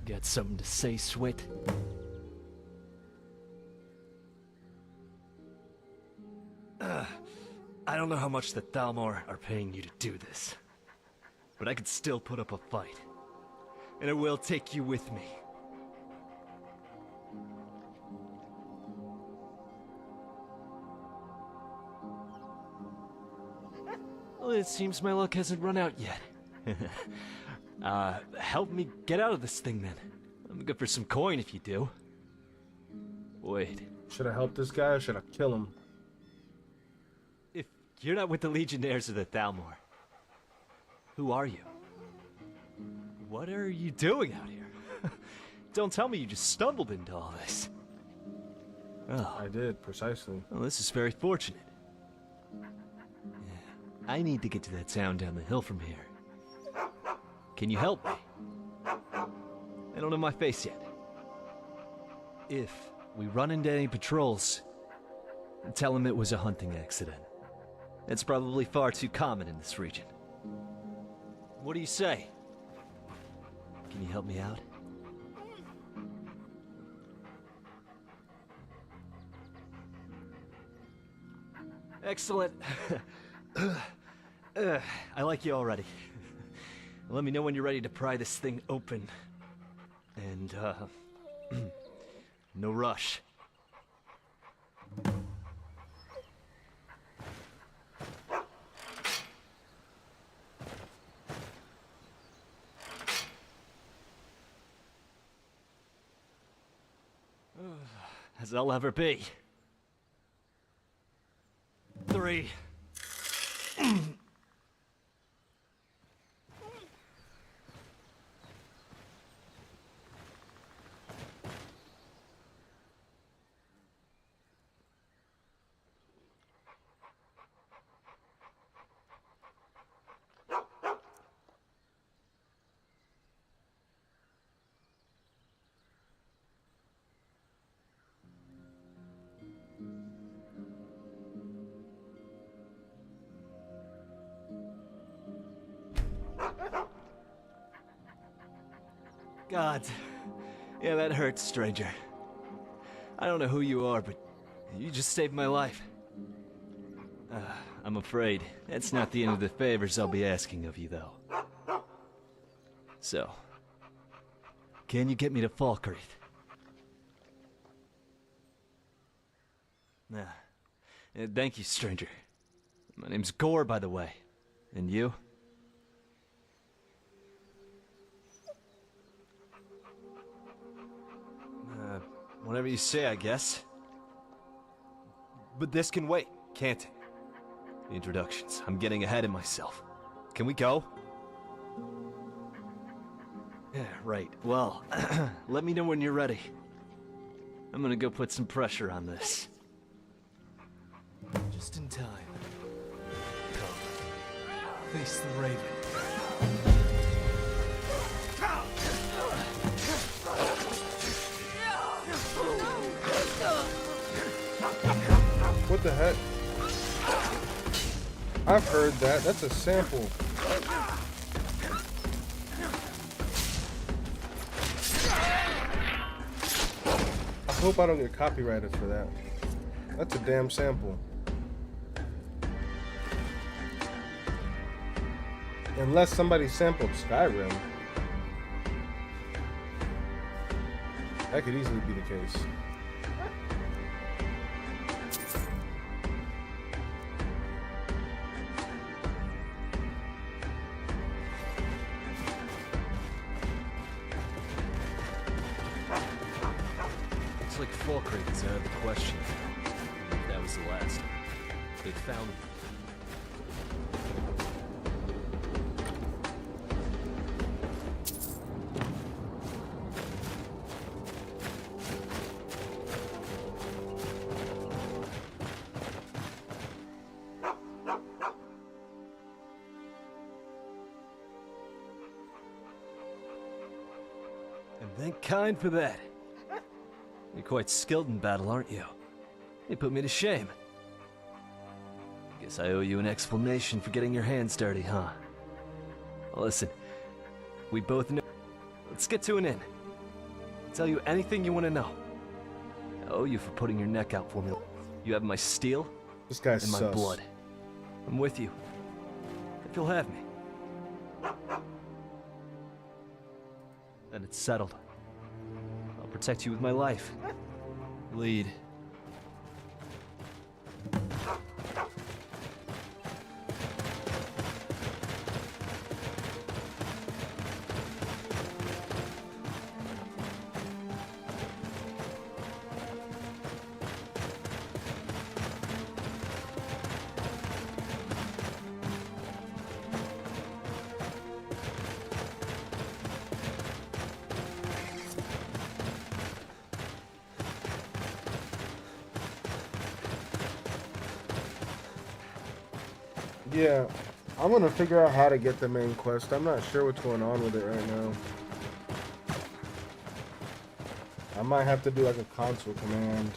Got something to say, Swit? I don't know how much the Thalmor are paying you to do this, but I could still put up a fight. And I will take you with me. Well, it seems my luck hasn't run out yet. Help me get out of this thing, then. I'm good for some coin if you do. Wait. Should I help this guy or should I kill him? If you're not with the Legionnaires of the Thalmor, who are you? What are you doing out here? Don't tell me you just stumbled into all this. Oh, I did, precisely. Well, this is very fortunate. Yeah, I need to get to that town down the hill from here. Can you help me? I don't know my face yet. If we run into any patrols, tell them it was a hunting accident. It's probably far too common in this region. What do you say? Can you help me out? Excellent. I like you already. Let me know when you're ready to pry this thing open. And, no rush. As I'll ever be. 3. God. Yeah, that hurts, stranger. I don't know who you are, but you just saved my life. I'm afraid that's not the end of the favors I'll be asking of you, though. So, can you get me to Falkreath? Thank you, stranger. My name's Gore, by the way. And you? Whatever you say, I guess. But this can wait, can't it? The introductions. I'm getting ahead of myself. Can we go? Yeah, right. Well, let me know when you're ready. I'm gonna go put some pressure on this. Just in time. Come. Face the Raven. What the heck? I've heard that. That's a sample. I hope I don't get copyrighted for that. That's a damn sample. Unless somebody sampled Skyrim. That could easily be the case. Looks like fall crates are out of the question. That was the last. They found. And thank kind for that. You're quite skilled in battle, aren't you? You put me to shame. Guess I owe you an explanation for getting your hands dirty, huh? Well, listen, we both know. Let's get to an end. I'll tell you anything you want to know. I owe you for putting your neck out for me. You have my steel This guy's and my sus. blood. I'm with you. If you'll have me. Then it's settled. I'll protect you with my life. Lead. Yeah, I'm gonna figure out how to get the main quest. I'm not sure what's going on with it right now. I might have to do like a console command.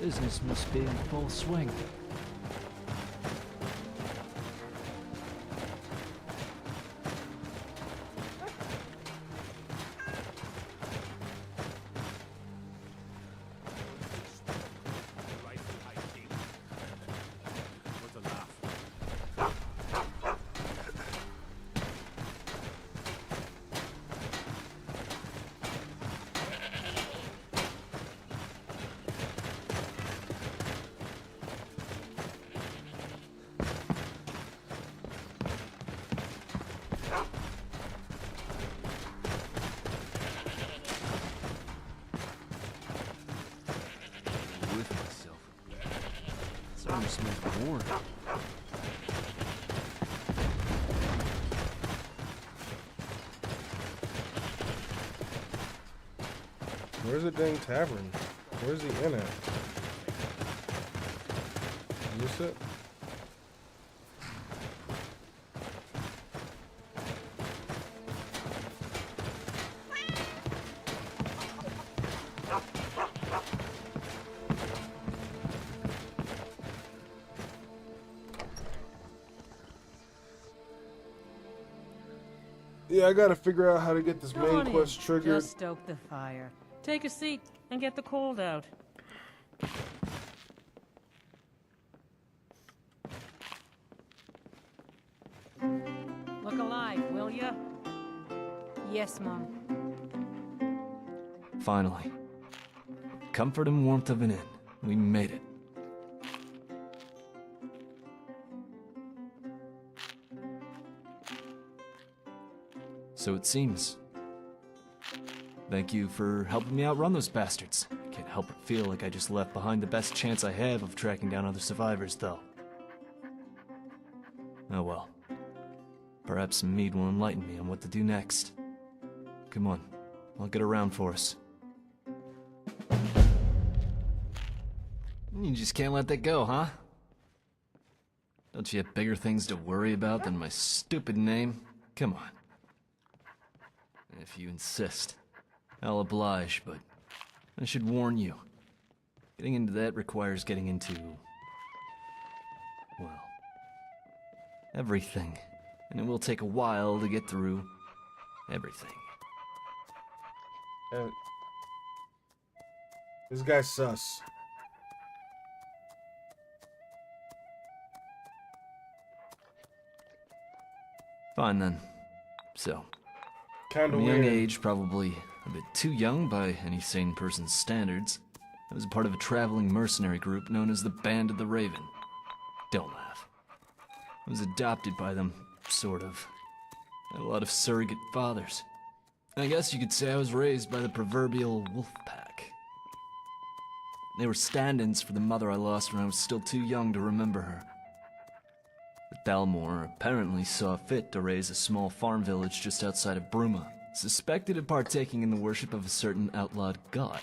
Business must be in full swing. Starting to smell warm. Where's the dang tavern? Where's the inn at? Is this it? Yeah, I gotta figure out how to get this Come main on in. quest triggered. Just stoke the fire. Take a seat and get the cold out. Look alive, will ya? Yes, Mom. Finally. Comfort and warmth of an inn. We made it. So it seems. Thank you for helping me outrun those bastards. Can't help but feel like I just left behind the best chance I have of tracking down other survivors, though. Oh well. Perhaps Mead will enlighten me on what to do next. Come on, I'll get around for us. You just can't let that go, huh? Don't you have bigger things to worry about than my stupid name? Come on. If you insist. I'll oblige, but I should warn you. Getting into that requires getting into... well... everything. And it will take a while to get through everything. This guy's sus. Fine then. So, Kinda from a young weird. age, probably a bit too young by any sane person's standards, I was a part of a traveling mercenary group known as the Band of the Raven. Don't laugh. I was adopted by them, sort of. I had a lot of surrogate fathers. I guess you could say I was raised by the proverbial wolf pack. They were stand-ins for the mother I lost when I was still too young to remember her. But Dalmor apparently saw fit to raise a small farm village just outside of Bruma, suspected of partaking in the worship of a certain outlawed god.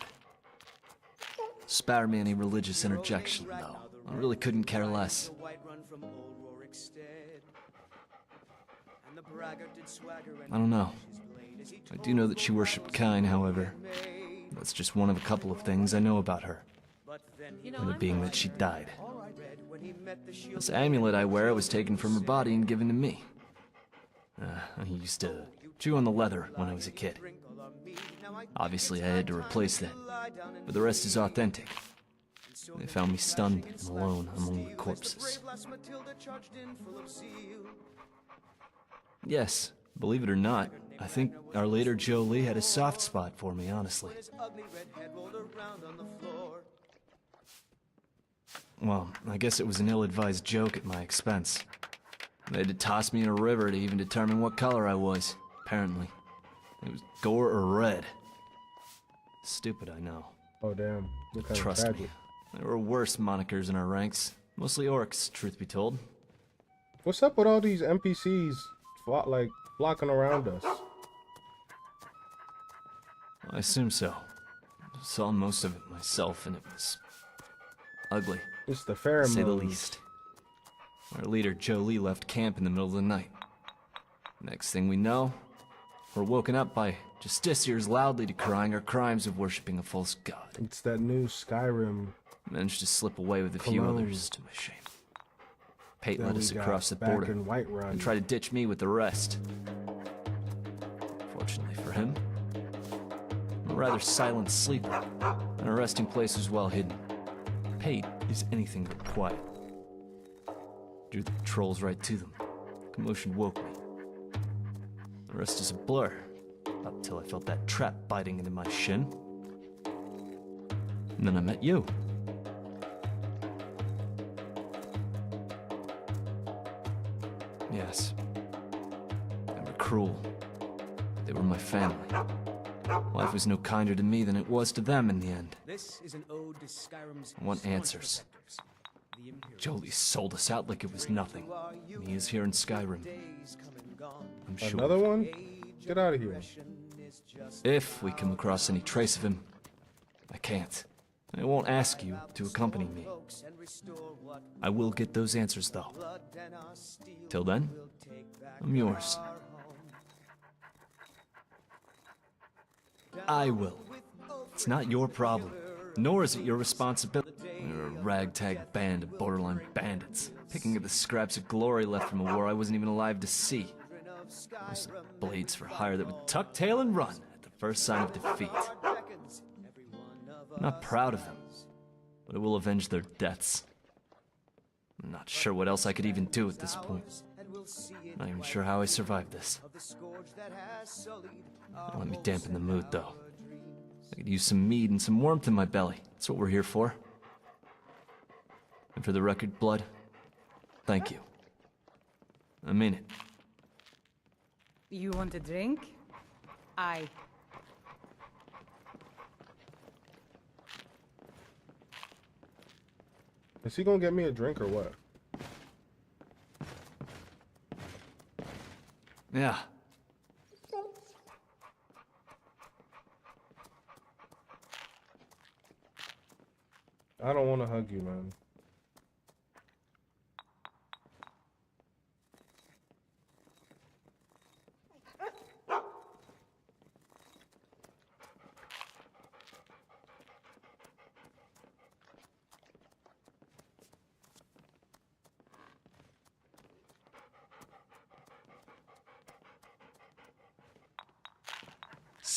Spare me any religious interjection, though. I really couldn't care less. I don't know. I do know that she worshipped Kine, however. That's just one of a couple of things I know about her. And it being that she died. This amulet I wear was taken from her body and given to me. I used to chew on the leather when I was a kid. Obviously, I had to replace that, but the rest is authentic. They found me stunned and alone among the corpses. Yes, believe it or not, I think our leader Jolie had a soft spot for me, honestly. Well, I guess it was an ill-advised joke at my expense. They had to toss me in a river to even determine what color I was, apparently. It was gore or red. Stupid, I know. Oh, damn. Trust me, there were worse monikers in our ranks. Mostly orcs, truth be told. What's up with all these NPCs, like, flocking around us? I assume so. I saw most of it myself, and it was... ugly. It's the to pheromones. say the least. Our leader, Jolie, left camp in the middle of the night. Next thing we know, we're woken up by justiciars loudly decrying our crimes of worshipping a false god. It's that new Skyrim. Managed to slip away with a few Cologne. others, to my shame. Pate That led we us got across the back border in Whiterun. and tried to ditch me with the rest. Fortunately for him, I'm a rather silent sleeper, and our resting place was well hidden. Pate is anything but quiet. Drew the patrols right to them. Commotion woke me. The rest is a blur, up till I felt that trap biting into my shin. And then I met you. Yes. They were cruel. They were my family. Life was no kinder to me than it was to them in the end. This is an ode to Skyrim's I want answers. Jolie sold us out like it was nothing. And he is here in Skyrim. I'm sure. Another one? Get out of here. If we come across any trace of him, I can't. I won't ask you to accompany me. I will get those answers, though. Till then, I'm yours. I will. It's not your problem, nor is it your responsibility. We're a ragtag band of borderline bandits, picking at the scraps of glory left from a war I wasn't even alive to see. Those blades for hire that would tuck tail and run at the first sign of defeat. I'm not proud of them, but I will avenge their deaths. I'm not sure what else I could even do at this point. Not even sure how I survived this. Don't let me dampen the mood, though. I could use some mead and some warmth in my belly. That's what we're here for. And for the record, Blood, thank you. I mean it. You want a drink? Aye. Is he gonna get me a drink or what? Yeah. I don't want to hug you, man.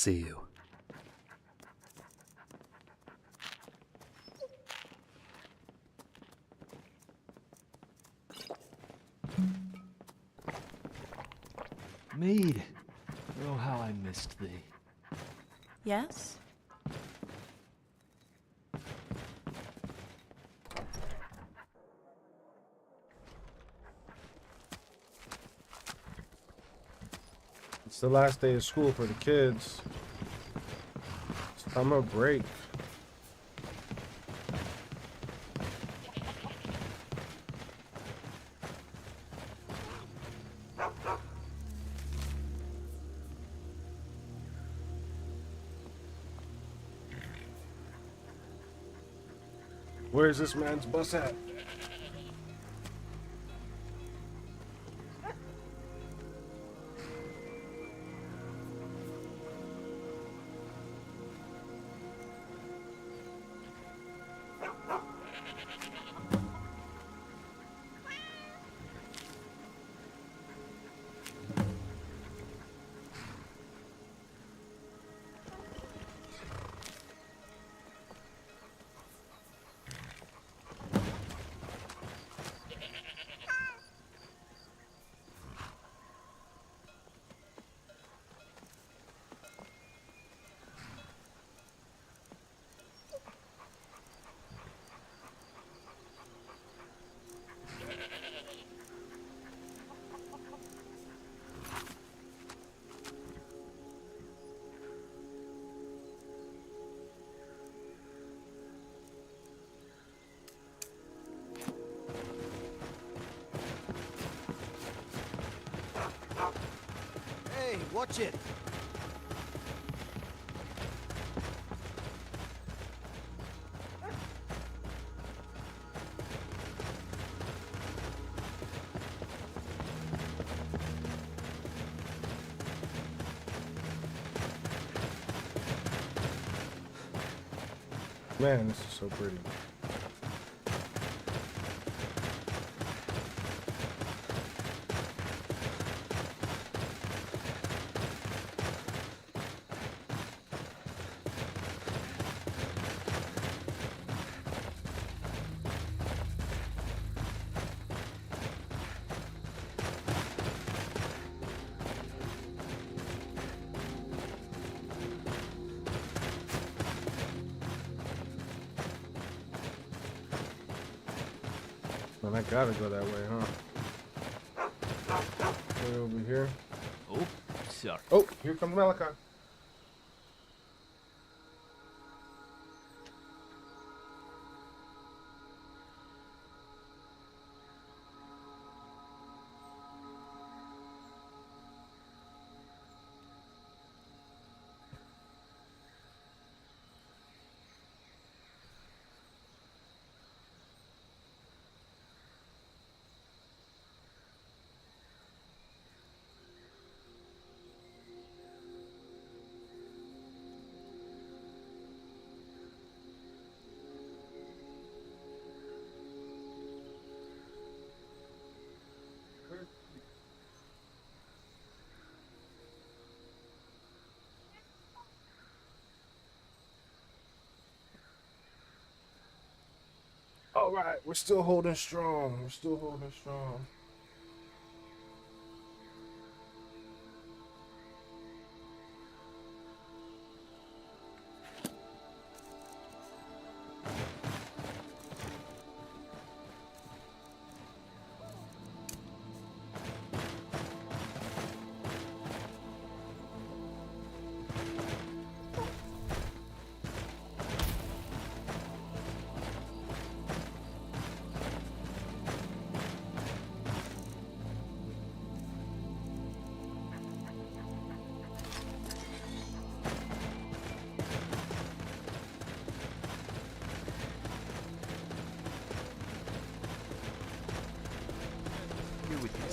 see you. Mead, oh how I missed thee. Yes? It's the last day of school for the kids. Summer break. Where's this man's bus at? Hey, watch it. Man, this is so pretty. Man, I gotta go that way, huh? Way over here. Oh, sorry. Oh, here comes Malachi. All right, we're still holding strong. We're still holding strong.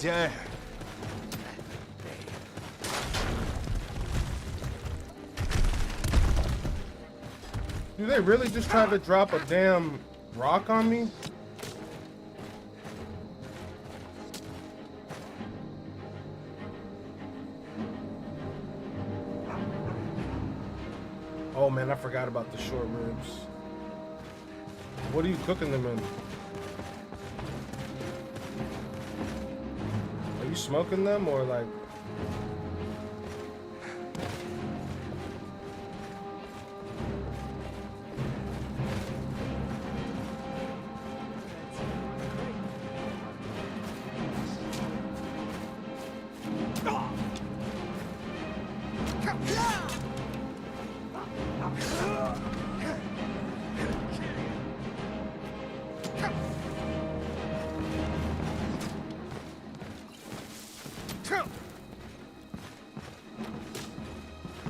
Dare. Do they really just try to drop a damn rock on me? Oh man, I forgot about the short ribs. What are you cooking them in? Are you smoking them or like?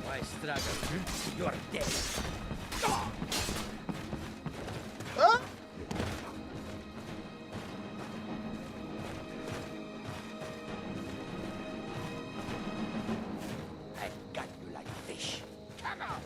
Why, Straga, you're dead. I got you like fish. Come on.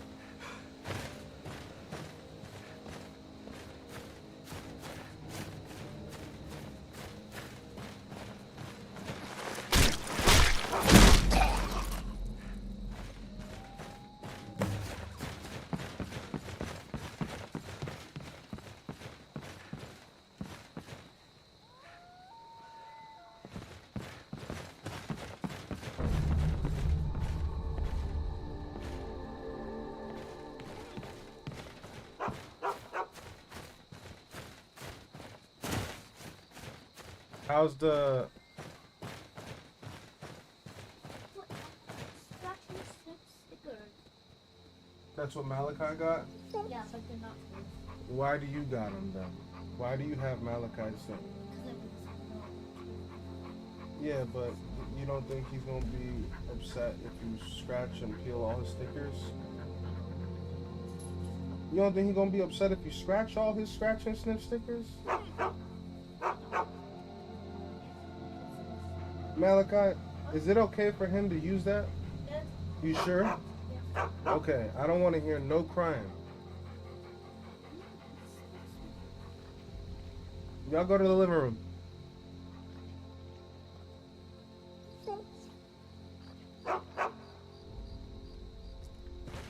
How's the? That's what Malachi got? Yeah, but they're not good. Why do you got them then? Why do you have Malachi's stuff? Yeah, but you don't think he's gonna be upset if you scratch and peel all his stickers? You don't think he's gonna be upset if you scratch all his scratch and sniff stickers? Malachi, is it okay for him to use that? You sure? Okay, I don't want to hear no crying. Y'all go to the living room.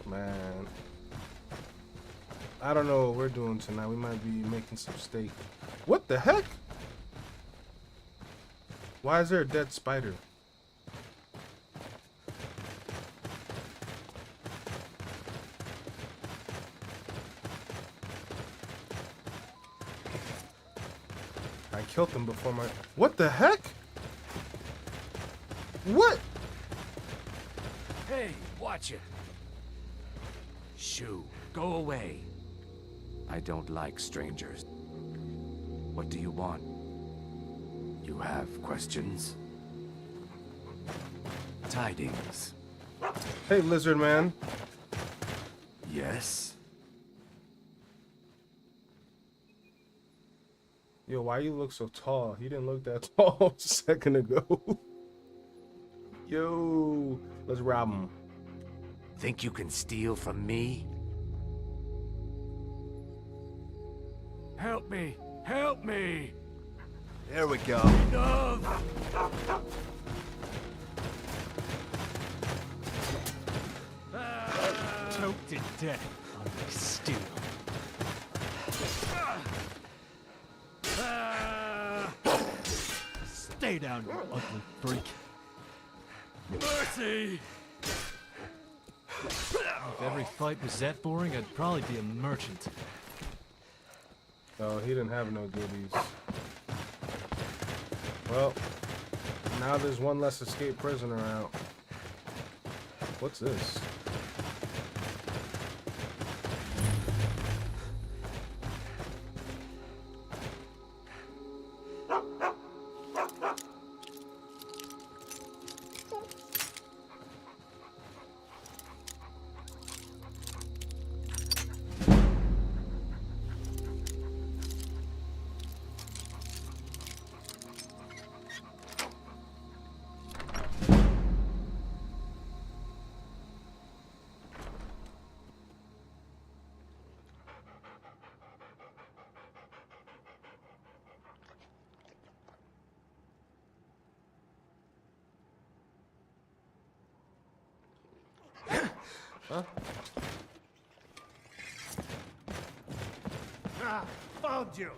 Man, I don't know what we're doing tonight. We might be making some steak. What the heck? Why is there a dead spider? I killed them before my... What the heck? What? Hey, watch it. Shoo, go away. I don't like strangers. What do you want? You have questions? Tidings. Hey, lizard man. Yes? Yo, why you look so tall? He didn't look that tall a second ago. Yo, let's rob him. Think you can steal from me? Help me! Help me! There we go. Enough! Choked to death on my steel. Stay down, you ugly freak. Mercy! If every fight was that boring, I'd probably be a merchant. Oh, he didn't have no goodies. Well, now there's one less escaped prisoner out. What's this? Huh? told you.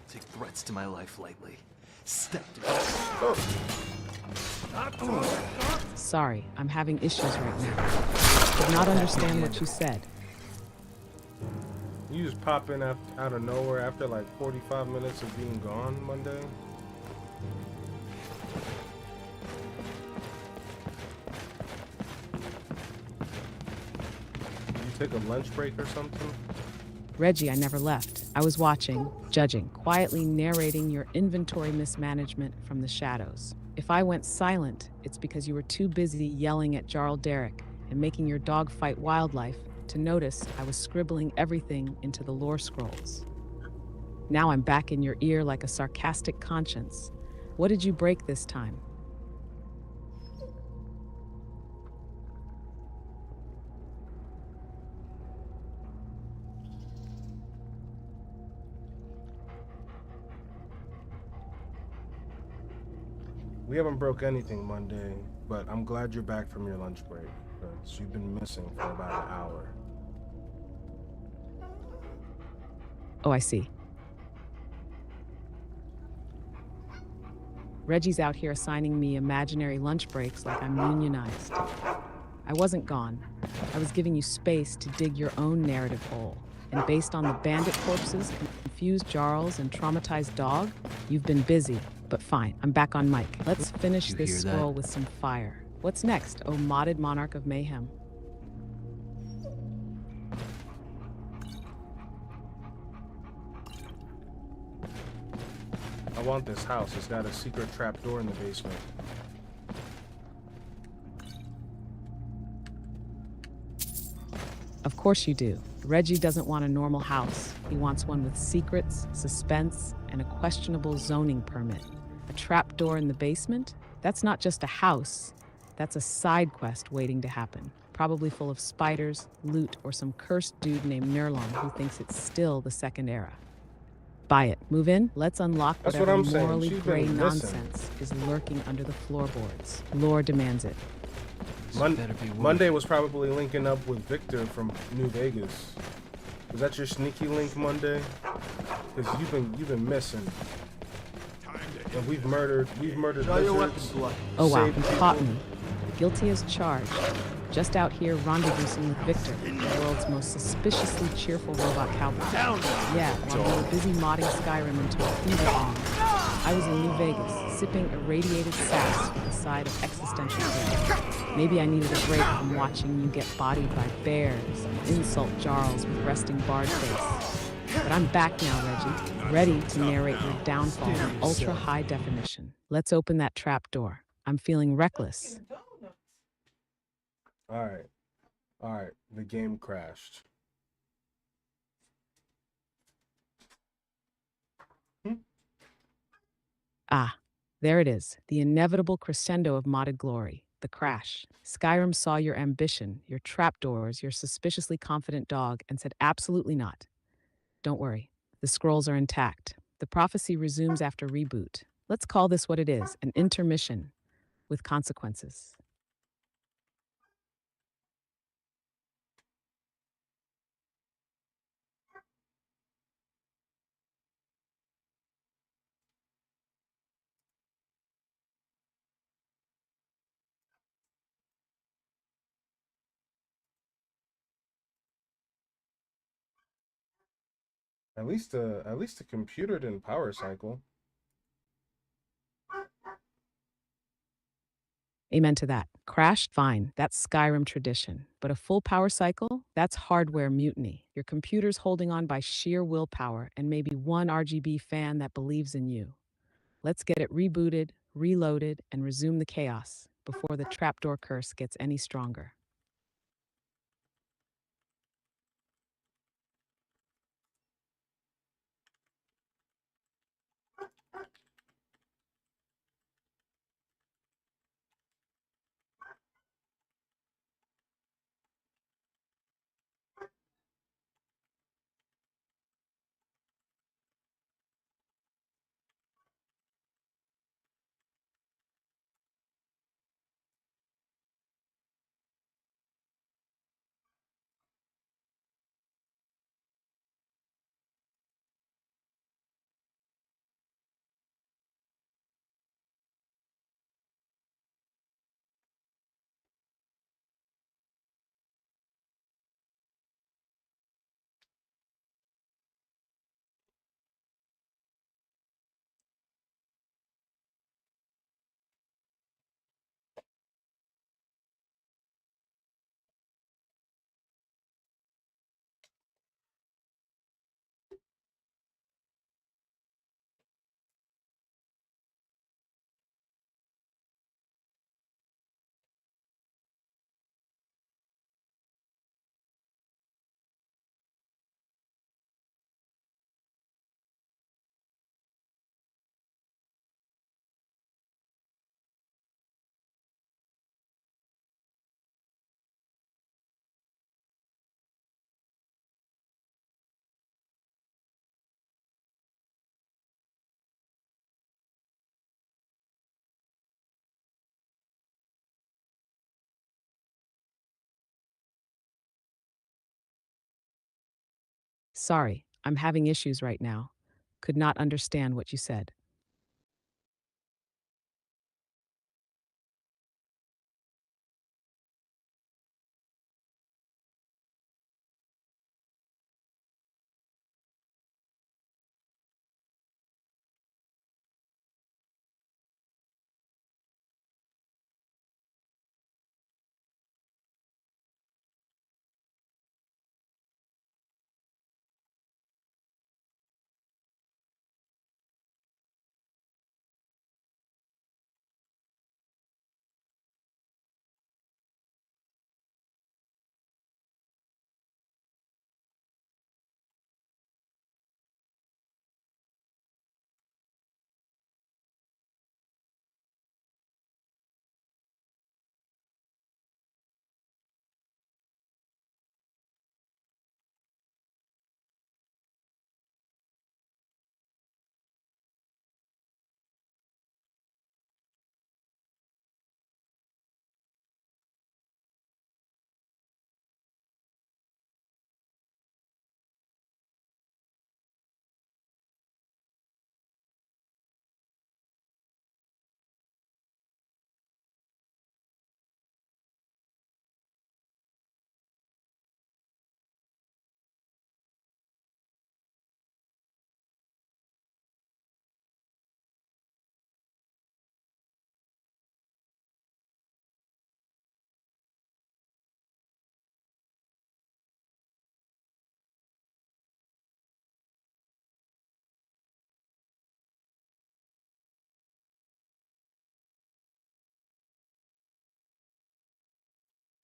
Take threats to my life lightly. Step to Sorry, I'm having issues right now. Did not understand what you said. You just pop in out of nowhere after like 45 minutes of being gone Monday. Did you take a lunch break or something? Reggie, I never left. I was watching, judging, quietly narrating your inventory mismanagement from the shadows. If I went silent, it's because you were too busy yelling at Jarl Derek and making your dog fight wildlife to notice I was scribbling everything into the lore scrolls. Now I'm back in your ear like a sarcastic conscience. What did you break this time? We haven't broke anything Monday, but I'm glad you're back from your lunch break, because you've been missing for about an hour. Oh, I see. Reggie's out here assigning me imaginary lunch breaks like I'm unionized. I wasn't gone. I was giving you space to dig your own narrative hole. And based on the bandit corpses, confused jarls, and traumatized dog, you've been busy. But fine, I'm back on mic. Let's finish this scroll with some fire. What's next, oh modded monarch of mayhem? I want this house. It's got a secret trapdoor in the basement. Of course you do. Reggie doesn't want a normal house. He wants one with secrets, suspense, and a questionable zoning permit. A trapdoor in the basement? That's not just a house. That's a side quest waiting to happen. Probably full of spiders, loot, or some cursed dude named Nurlon who thinks it's still the Second Era. Buy it. Move in. Let's unlock whatever morally gray nonsense is lurking under the floorboards. Lore demands it. Monday was probably linking up with Victor from New Vegas. Was that your sneaky link, Monday? Because you've been missing. And we've murdered lizards. Oh wow, you caught me. Guilty as charged. Just out here rendezvousing with Victor, the world's most suspiciously cheerful robot cowboy. Yeah, while we were busy modding Skyrim into a fever dream. I was in New Vegas, sipping irradiated sass with a side of existential dread. Maybe I needed a break from watching you get bodied by bears and insult jarls with resting bard face. But I'm back now, Reggie, ready to narrate your downfall in ultra high definition. Let's open that trap door. I'm feeling reckless. All right. The game crashed. Ah, there it is, the inevitable crescendo of modded glory, the crash. Skyrim saw your ambition, your trapdoors, your suspiciously confident dog, and said absolutely not. Don't worry, the scrolls are intact. The prophecy resumes after reboot. Let's call this what it is, an intermission with consequences. At least the computer didn't power cycle. Amen to that. Crashed, fine, that's Skyrim tradition. But a full power cycle? That's hardware mutiny. Your computer's holding on by sheer willpower and maybe one RGB fan that believes in you. Let's get it rebooted, reloaded, and resume the chaos before the trapdoor curse gets any stronger. Sorry, I'm having issues right now. Could not understand what you said.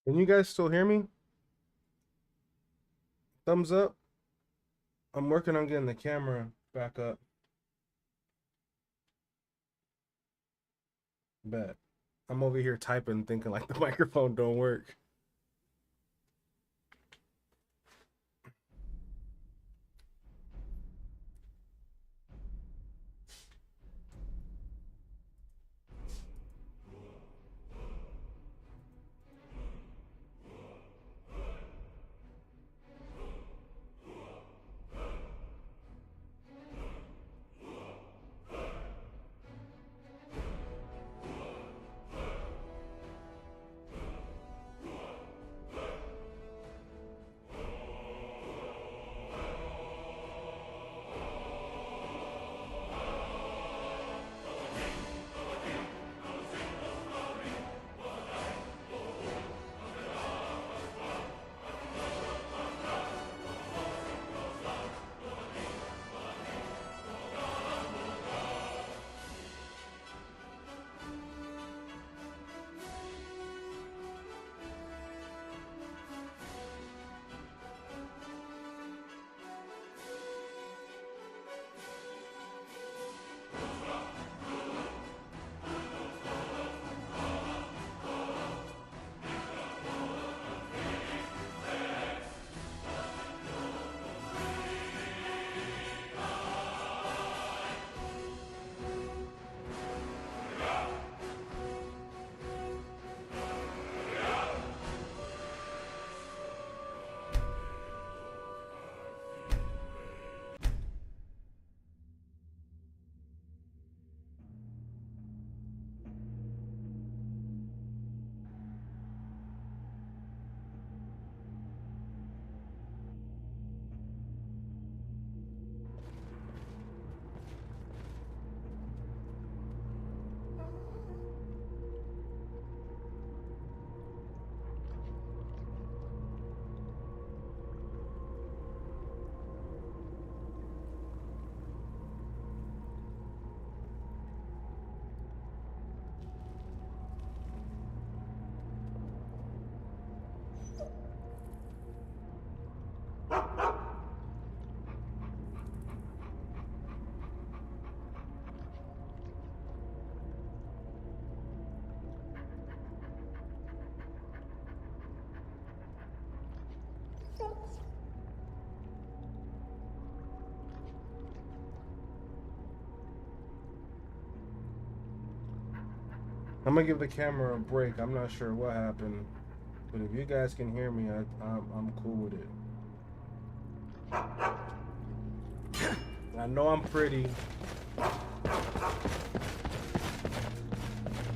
Can you guys still hear me? Thumbs up. I'm working on getting the camera back up. Bet. I'm over here typing, thinking like the microphone don't work. I'm gonna give the camera a break. I'm not sure what happened, but if you guys can hear me, I'm cool with it. know I'm pretty,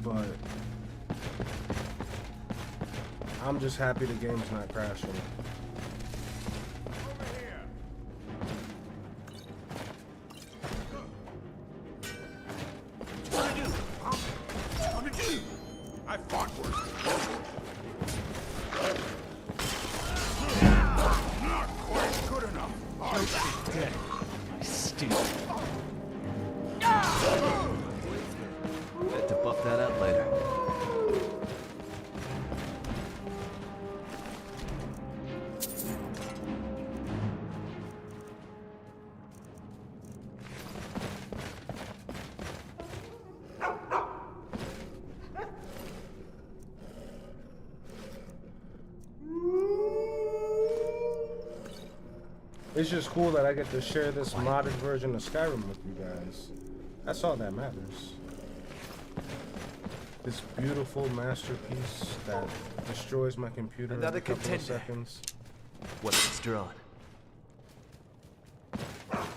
but I'm just happy the game's not crashing. I fought worse. Not quite good enough. Dead. Stupid. Had to buff that out later. It's just cool that I get to share this modded version of Skyrim with you guys. That's all that matters. This beautiful masterpiece that destroys my computer in a couple of seconds. Weapons drawn. Time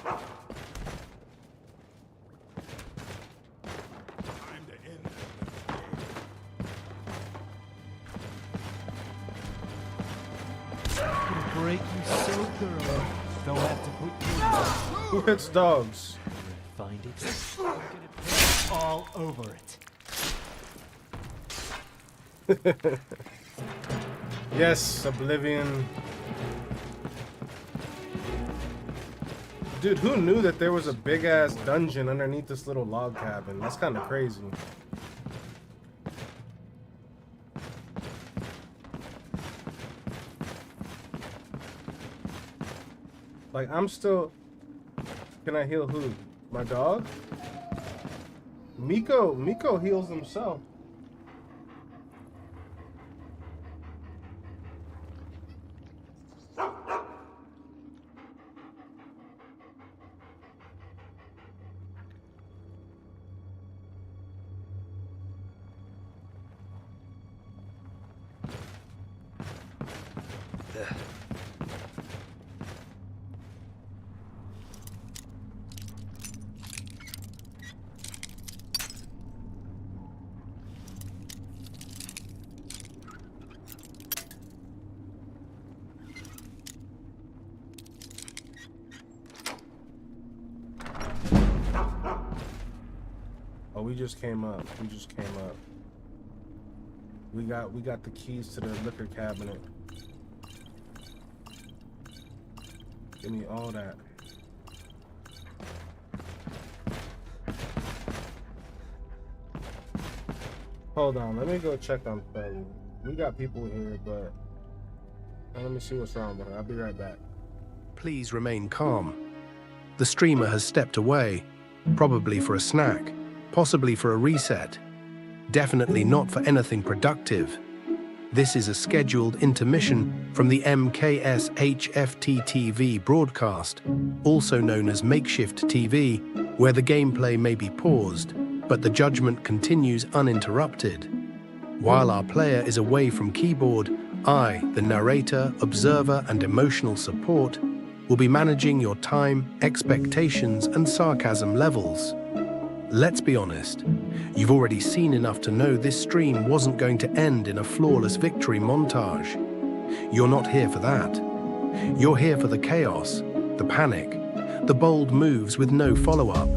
to end this game. Gonna break you so thoroughly. Don't have to put you Who hits dogs? Find it. I'm gonna piss all over it. Yes, Oblivion. Dude, who knew that there was a big ass dungeon underneath this little log cabin? That's kind of crazy. Like, I'm still... Can I heal who? My dog? Miko heals himself. Oh, we just came up. We just came up. We got the keys to the liquor cabinet. Give me all that. Hold on, let me go check on Felly. We got people here, but let me see what's wrong with her. I'll be right back. Please remain calm. The streamer has stepped away, probably for a snack, possibly for a reset. Definitely not for anything productive. This is a scheduled intermission from the MkshftTV broadcast, also known as MkshftTV, where the gameplay may be paused, but the judgment continues uninterrupted. While our player is away from keyboard, I, the narrator, observer, and emotional support, will be managing your time, expectations, and sarcasm levels. Let's be honest, you've already seen enough to know this stream wasn't going to end in a flawless victory montage. You're not here for that. You're here for the chaos, the panic, the bold moves with no follow-up,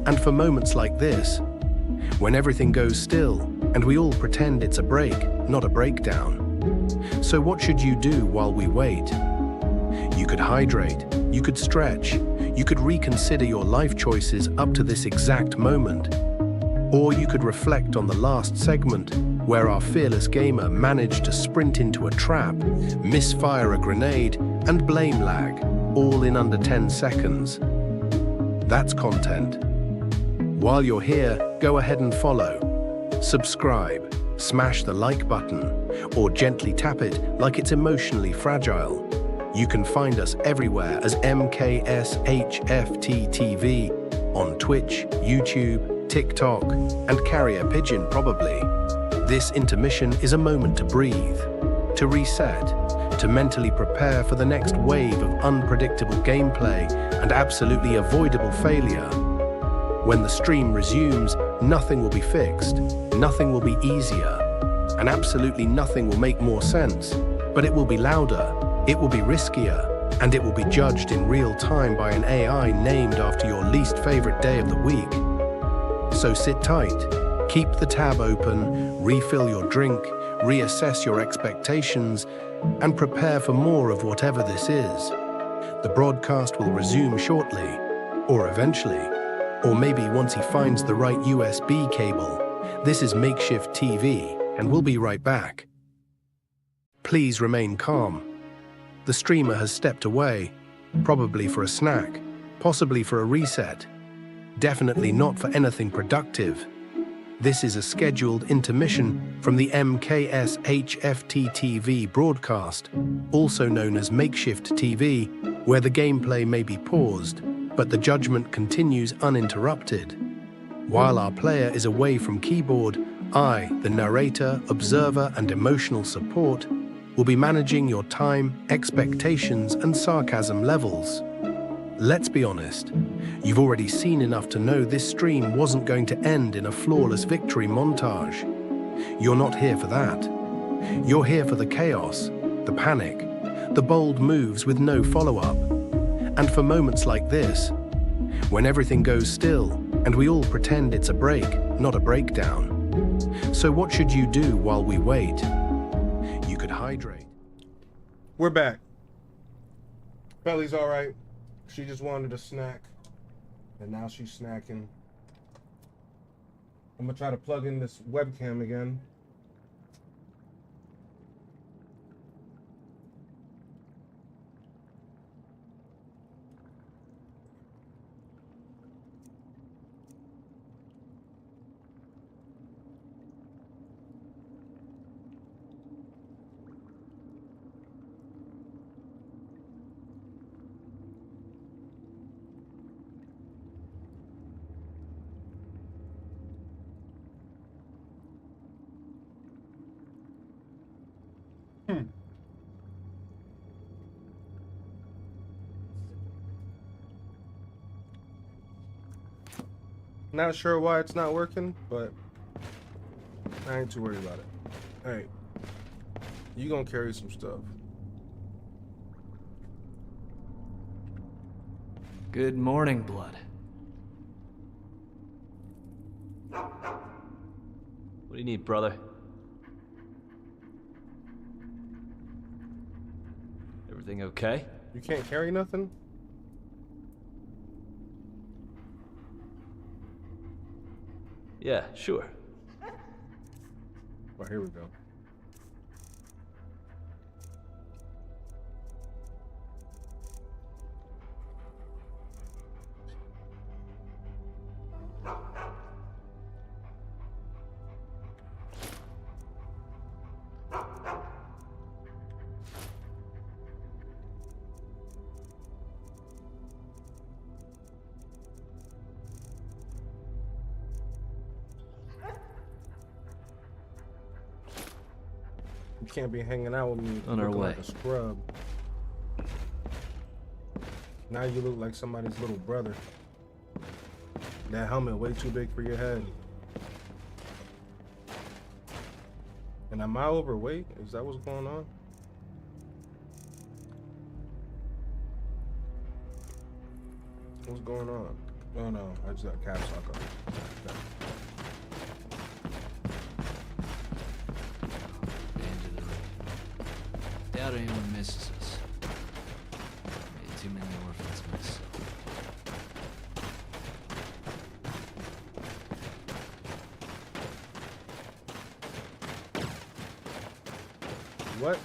and for moments like this, when everything goes still and we all pretend it's a break, not a breakdown. So what should you do while we wait? You could hydrate, you could stretch, you could reconsider your life choices up to this exact moment. Or you could reflect on the last segment where our fearless gamer managed to sprint into a trap, misfire a grenade, and blame lag, all in under 10 seconds. That's content. While you're here, go ahead and follow. Subscribe, smash the like button, or gently tap it like it's emotionally fragile. You can find us everywhere as MkshftTV, on Twitch, YouTube, TikTok, and Carrier Pigeon probably. This intermission is a moment to breathe, to reset, to mentally prepare for the next wave of unpredictable gameplay and absolutely avoidable failure. When the stream resumes, nothing will be fixed, nothing will be easier, and absolutely nothing will make more sense. But it will be louder, it will be riskier, and it will be judged in real time by an AI named after your least favorite day of the week. So sit tight, keep the tab open, refill your drink, reassess your expectations, and prepare for more of whatever this is. The broadcast will resume shortly, or eventually, or maybe once he finds the right USB cable. This is MkshftTV, and we'll be right back. Please remain calm. The streamer has stepped away, probably for a snack, possibly for a reset. Definitely not for anything productive. This is a scheduled intermission from the MkshftTV broadcast, also known as MkshftTV, where the gameplay may be paused, but the judgment continues uninterrupted. While our player is away from keyboard, I, the narrator, observer, and emotional support, will be managing your time, expectations, and sarcasm levels. Let's be honest, you've already seen enough to know this stream wasn't going to end in a flawless victory montage. You're not here for that. You're here for the chaos, the panic, the bold moves with no follow-up, and for moments like this, when everything goes still and we all pretend it's a break, not a breakdown. So what should you do while we wait? You could hydrate. We're back. Belly's all right. She just wanted a snack, and now she's snacking. I'm gonna try to plug in this webcam again. Not sure why it's not working, but I ain't too worried about it. Hey, you gonna carry some stuff. Good morning, Blood. What do you need, brother? Everything okay? You can't carry nothing? Yeah, sure. Well, here we go. You can't be hanging out with me On our looking way. like a scrub. Now you look like somebody's little brother. That helmet way too big for your head. And am I overweight? Is that what's going on? What's going on? Oh no, I just got caps lock on. Okay. Doubt anyone misses us. Made too many orphans miss. What?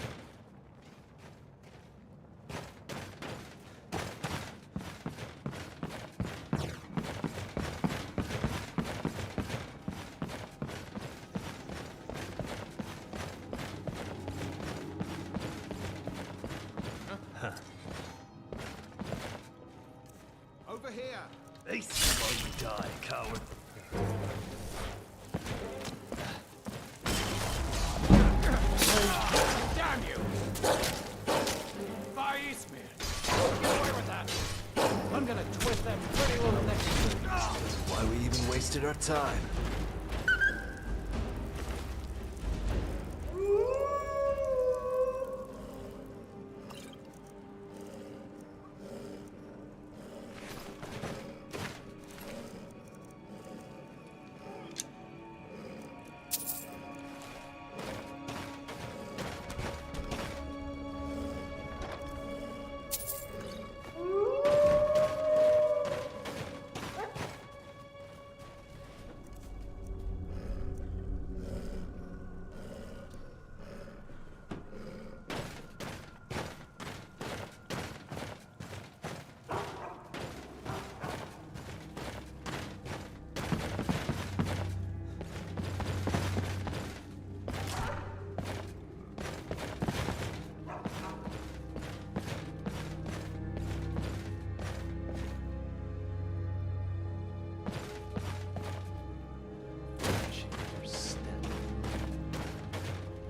Over here! Ace before you die, coward. Damn you! wasted our time.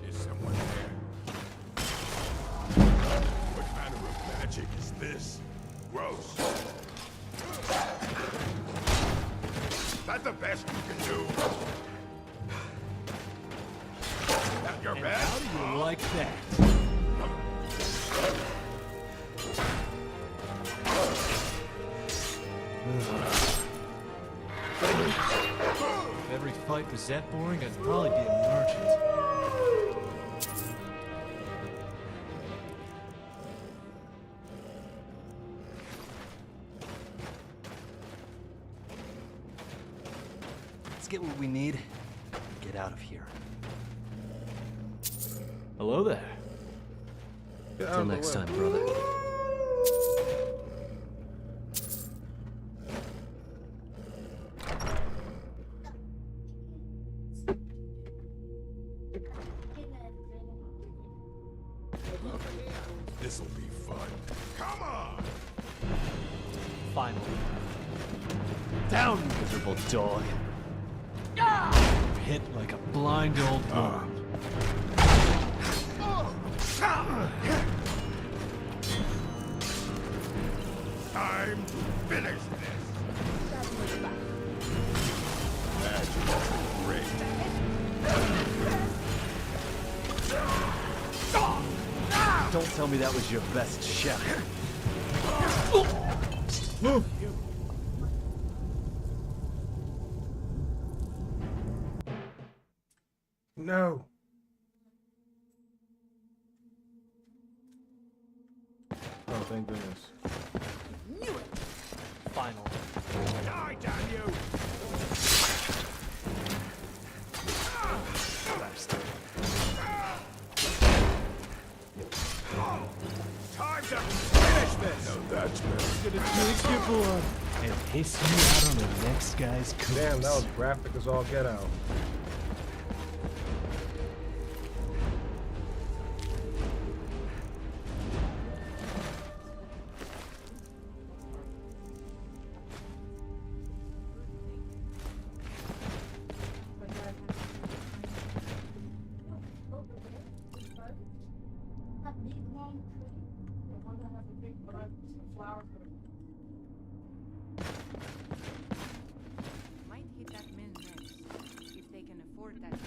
Is someone there? What manner of magic is this? Gross. That the best you can do? That your best? How do you like that? If every fight was that boring, I'd probably be a merchant. Let's get what we need and get out of here. Hello there. Till next time, brother. This'll be fun. Come on! Finally. Down, you miserable dog. Hit like a blind old woman. Time to finish this. Magic is great. Don't tell me that was your best shot. No. Oh, thank goodness. Knew it! Finally. Die, damn you! Time to finish this! No, that's better. Gonna drink your blood and piss you out on the next guy's corpse. Damn, that was graphic as all get out. Might hit that mill next, if they can afford that. They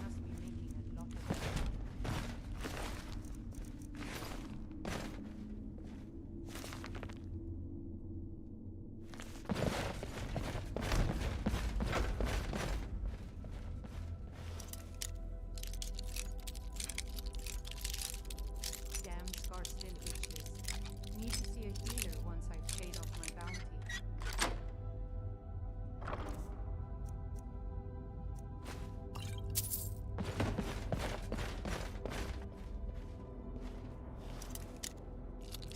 must be making a lot of money. Damn scar still itches. Need to see a healer once I've paid off my bounty.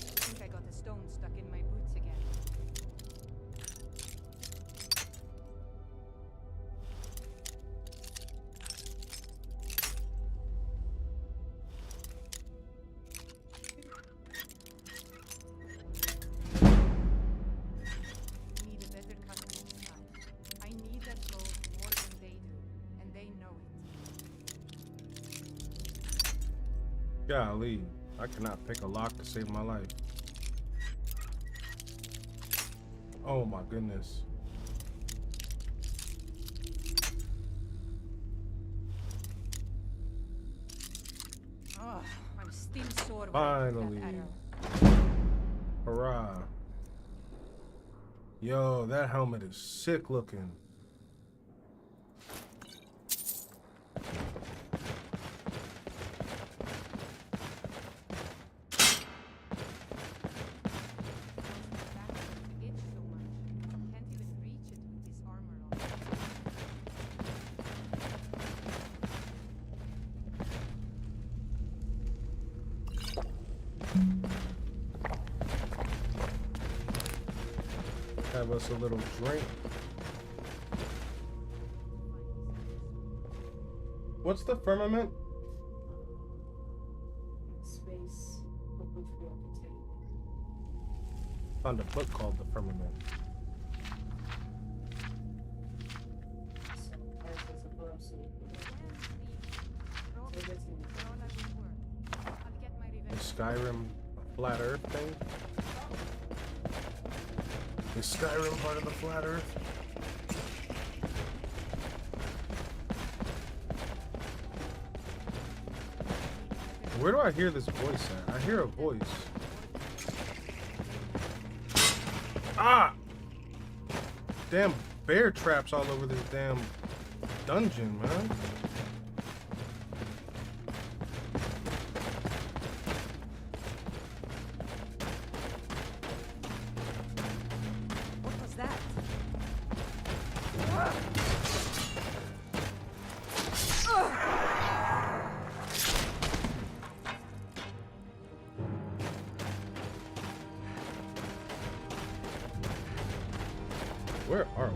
I think I got a stone stuck in my boots again. Need a better cut next time. I need that gold more than they do, and they know it. Golly, I cannot pick a lock to save my life. Oh my goodness. Finally. Hurrah. Yo, that helmet is sick looking. Have us a little drink. What's the firmament? Space open for reputation. Found a book called The Firmament. Is Skyrim a flat Earth thing? Is Skyrim part of the flat Earth? Where do I hear this voice at? I hear a voice. Ah! Damn bear traps all over this damn dungeon, man. What was that? Where are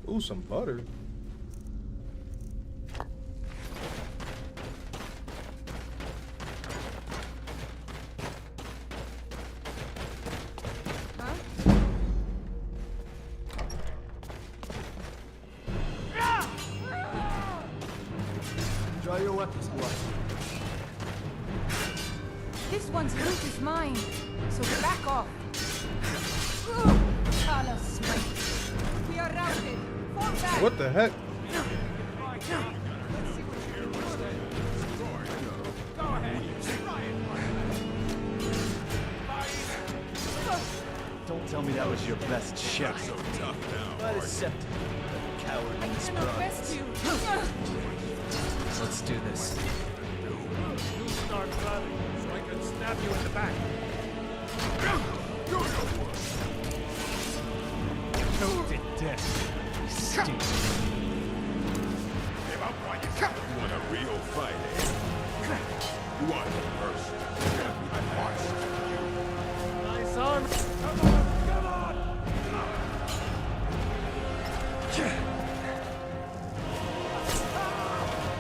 we? Ooh, some butter. Draw your weapons, boy. This one's loot is mine, so back off. Kala smite. We are routed. Fall back. What the heck? Don't tell me that was your best shot. So tough now. But accept it. Coward in this Best you. Let's do this. You start running so I can stab you in the back. Choked to death. Stink. Give up while you want a real fight, eh? You want it first. I watched you. Nice arm. Come on, come on!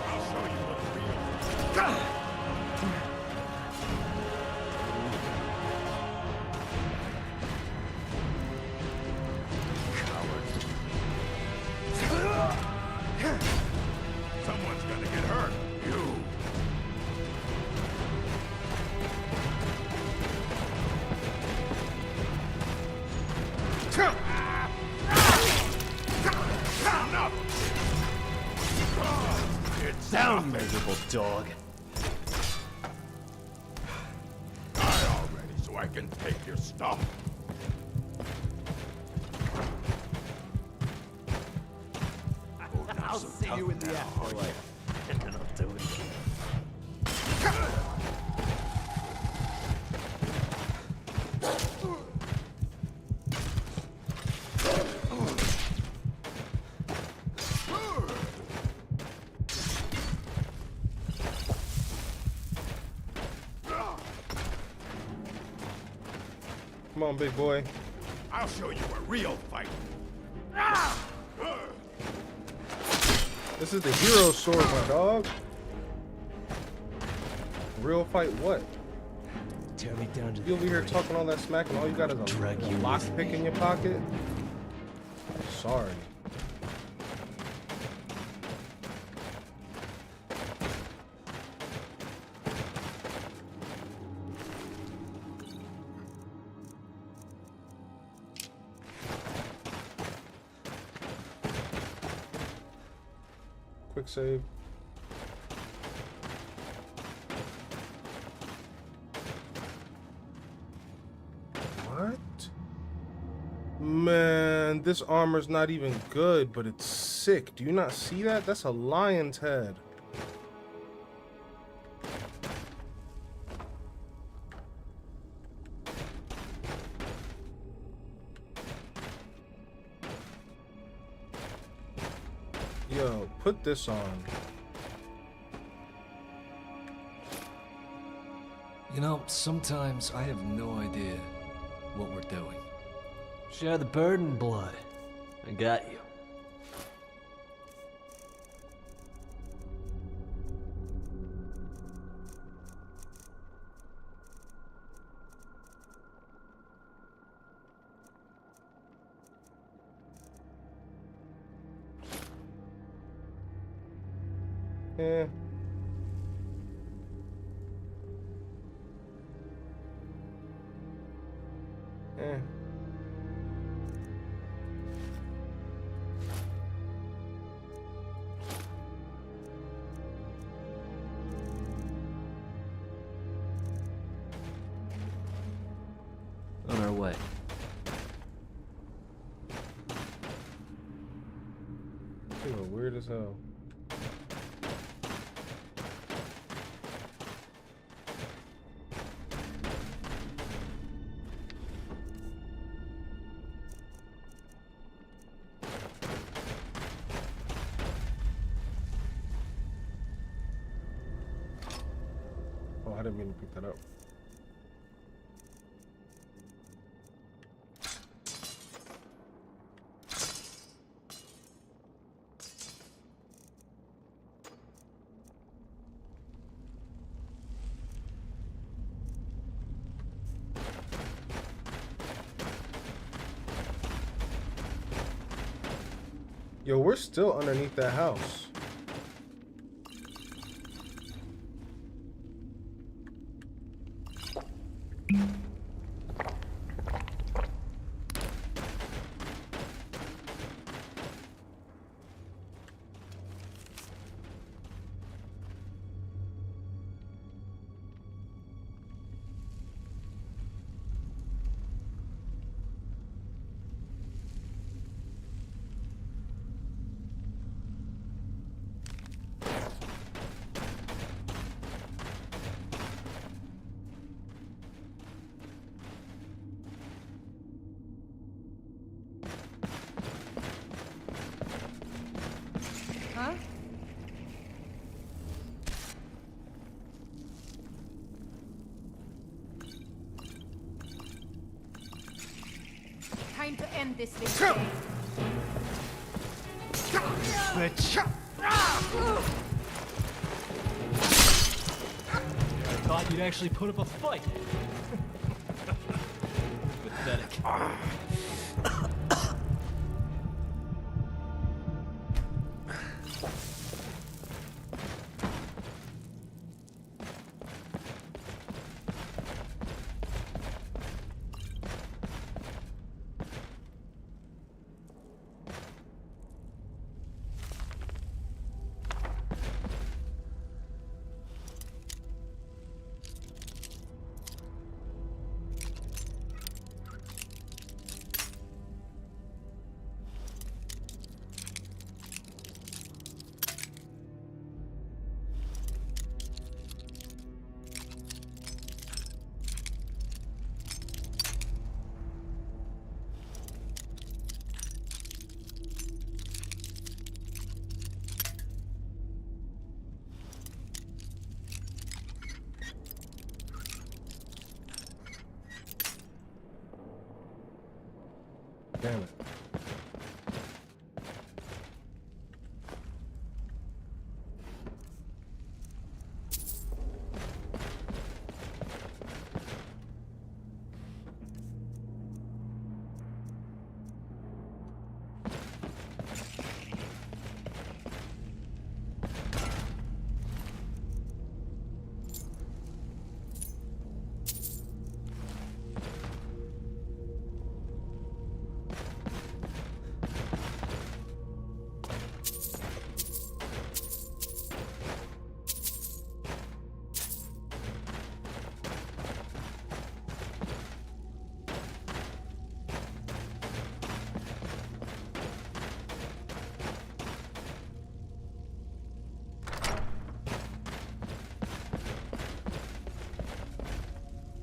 I'll show you what's real. Someone's gonna get hurt. You. It's Down, miserable dog. die already so I can take your stuff. I'll see you in the afterlife. And then I'll do it again. Come on, big boy. I'll show you a real fight. This is the hero sword, my dog. Real fight what? Tear me down to You over here talking all that smack and all you got is a lockpick in your pocket? Sorry. quick save. What? Man, this armor's not even good, but it's sick. Do you not see that? That's a lion's head. Yo, put this on. You know, sometimes I have no idea what we're doing. Share the burden, blood. I got you. Yeah. Yeah. On our way. They were weird as hell. Oh, I didn't mean to pick that up. Yo, we're still underneath that house. Huh? Time to end this thing. Bitch. I thought you'd actually put up a fight. Pathetic. Damn it.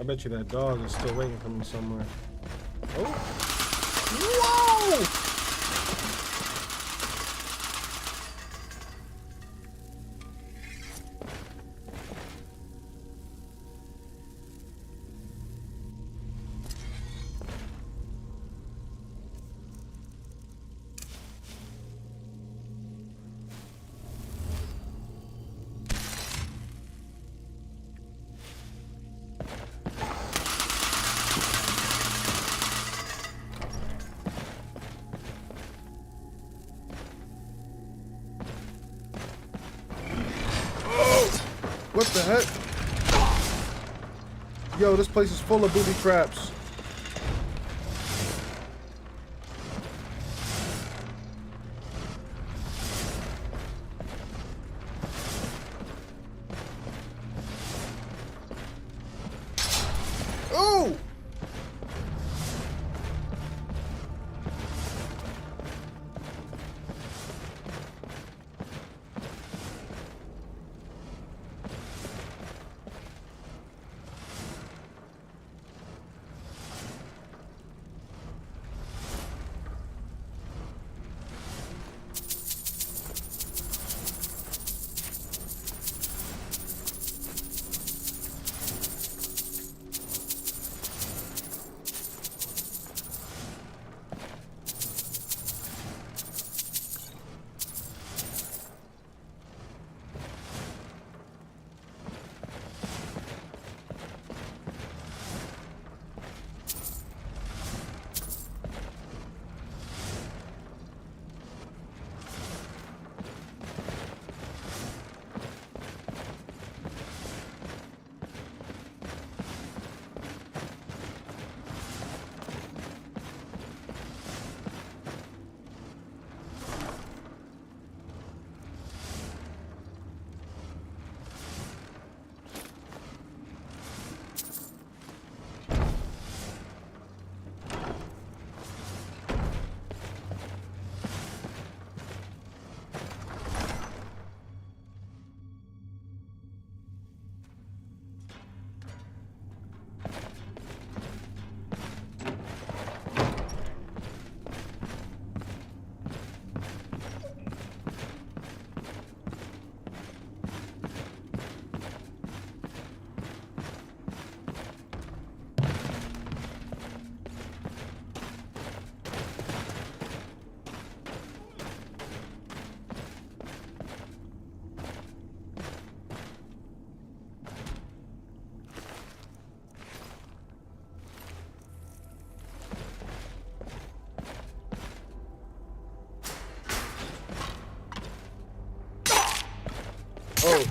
bet you that dog is still waiting for me somewhere. Oh! Whoa! What the heck? Yo, this place is full of booby traps. Oh! Oh.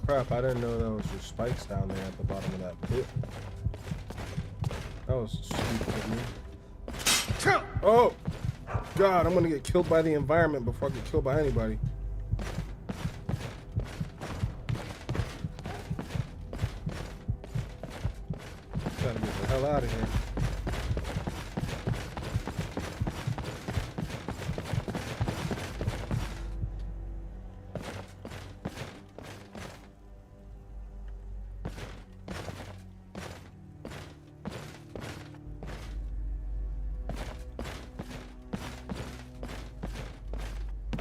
Crap, I didn't know there was just spikes down there at the bottom of that pit. That was stupid of me. Oh! God, I'm gonna get killed by the environment before I get killed by anybody. Gotta get the hell out of here.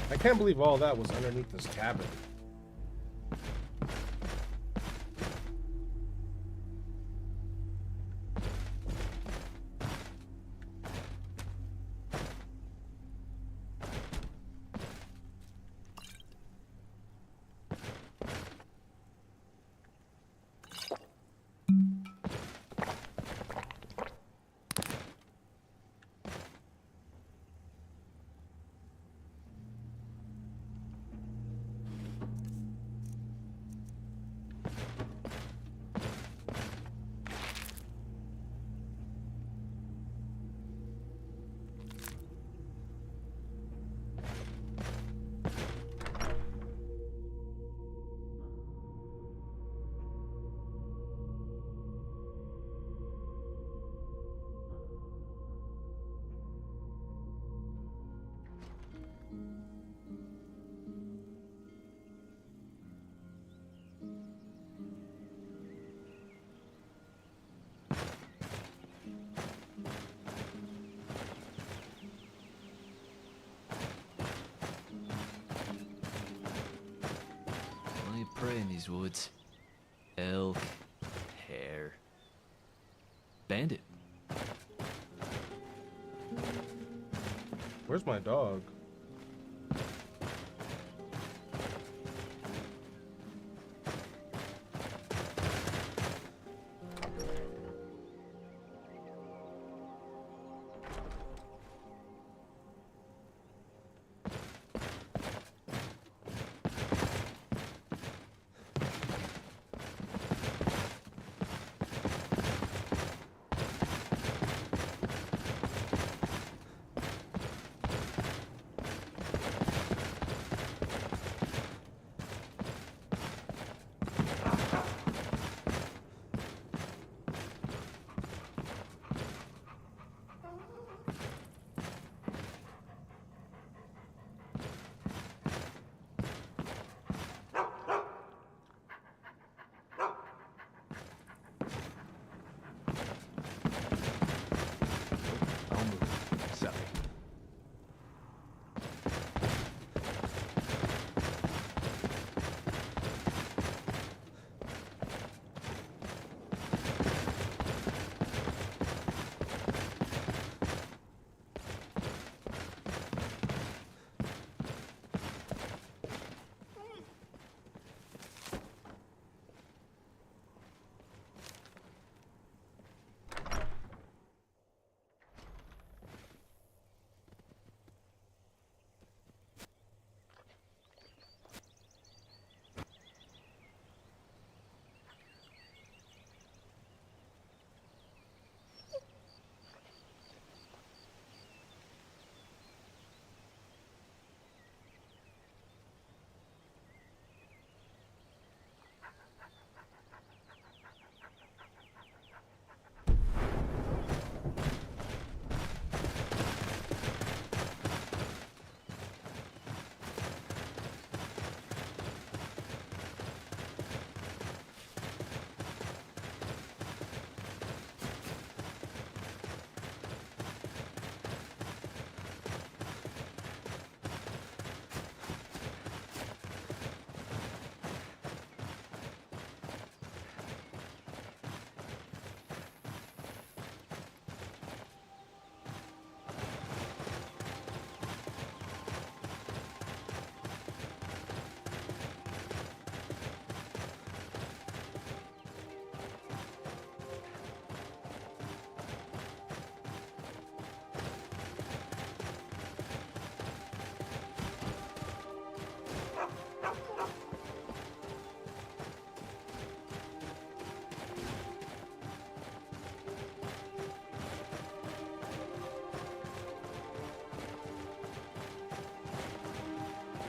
I can't believe all that was underneath this cabin. these woods. Elk, hare, bandit. Where's my dog? I'll move. Sorry.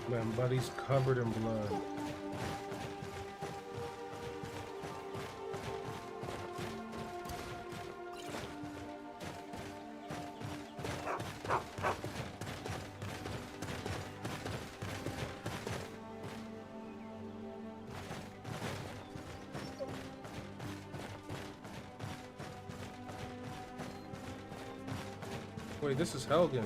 Man, buddy's covered in blood. Wait, this is Helgen.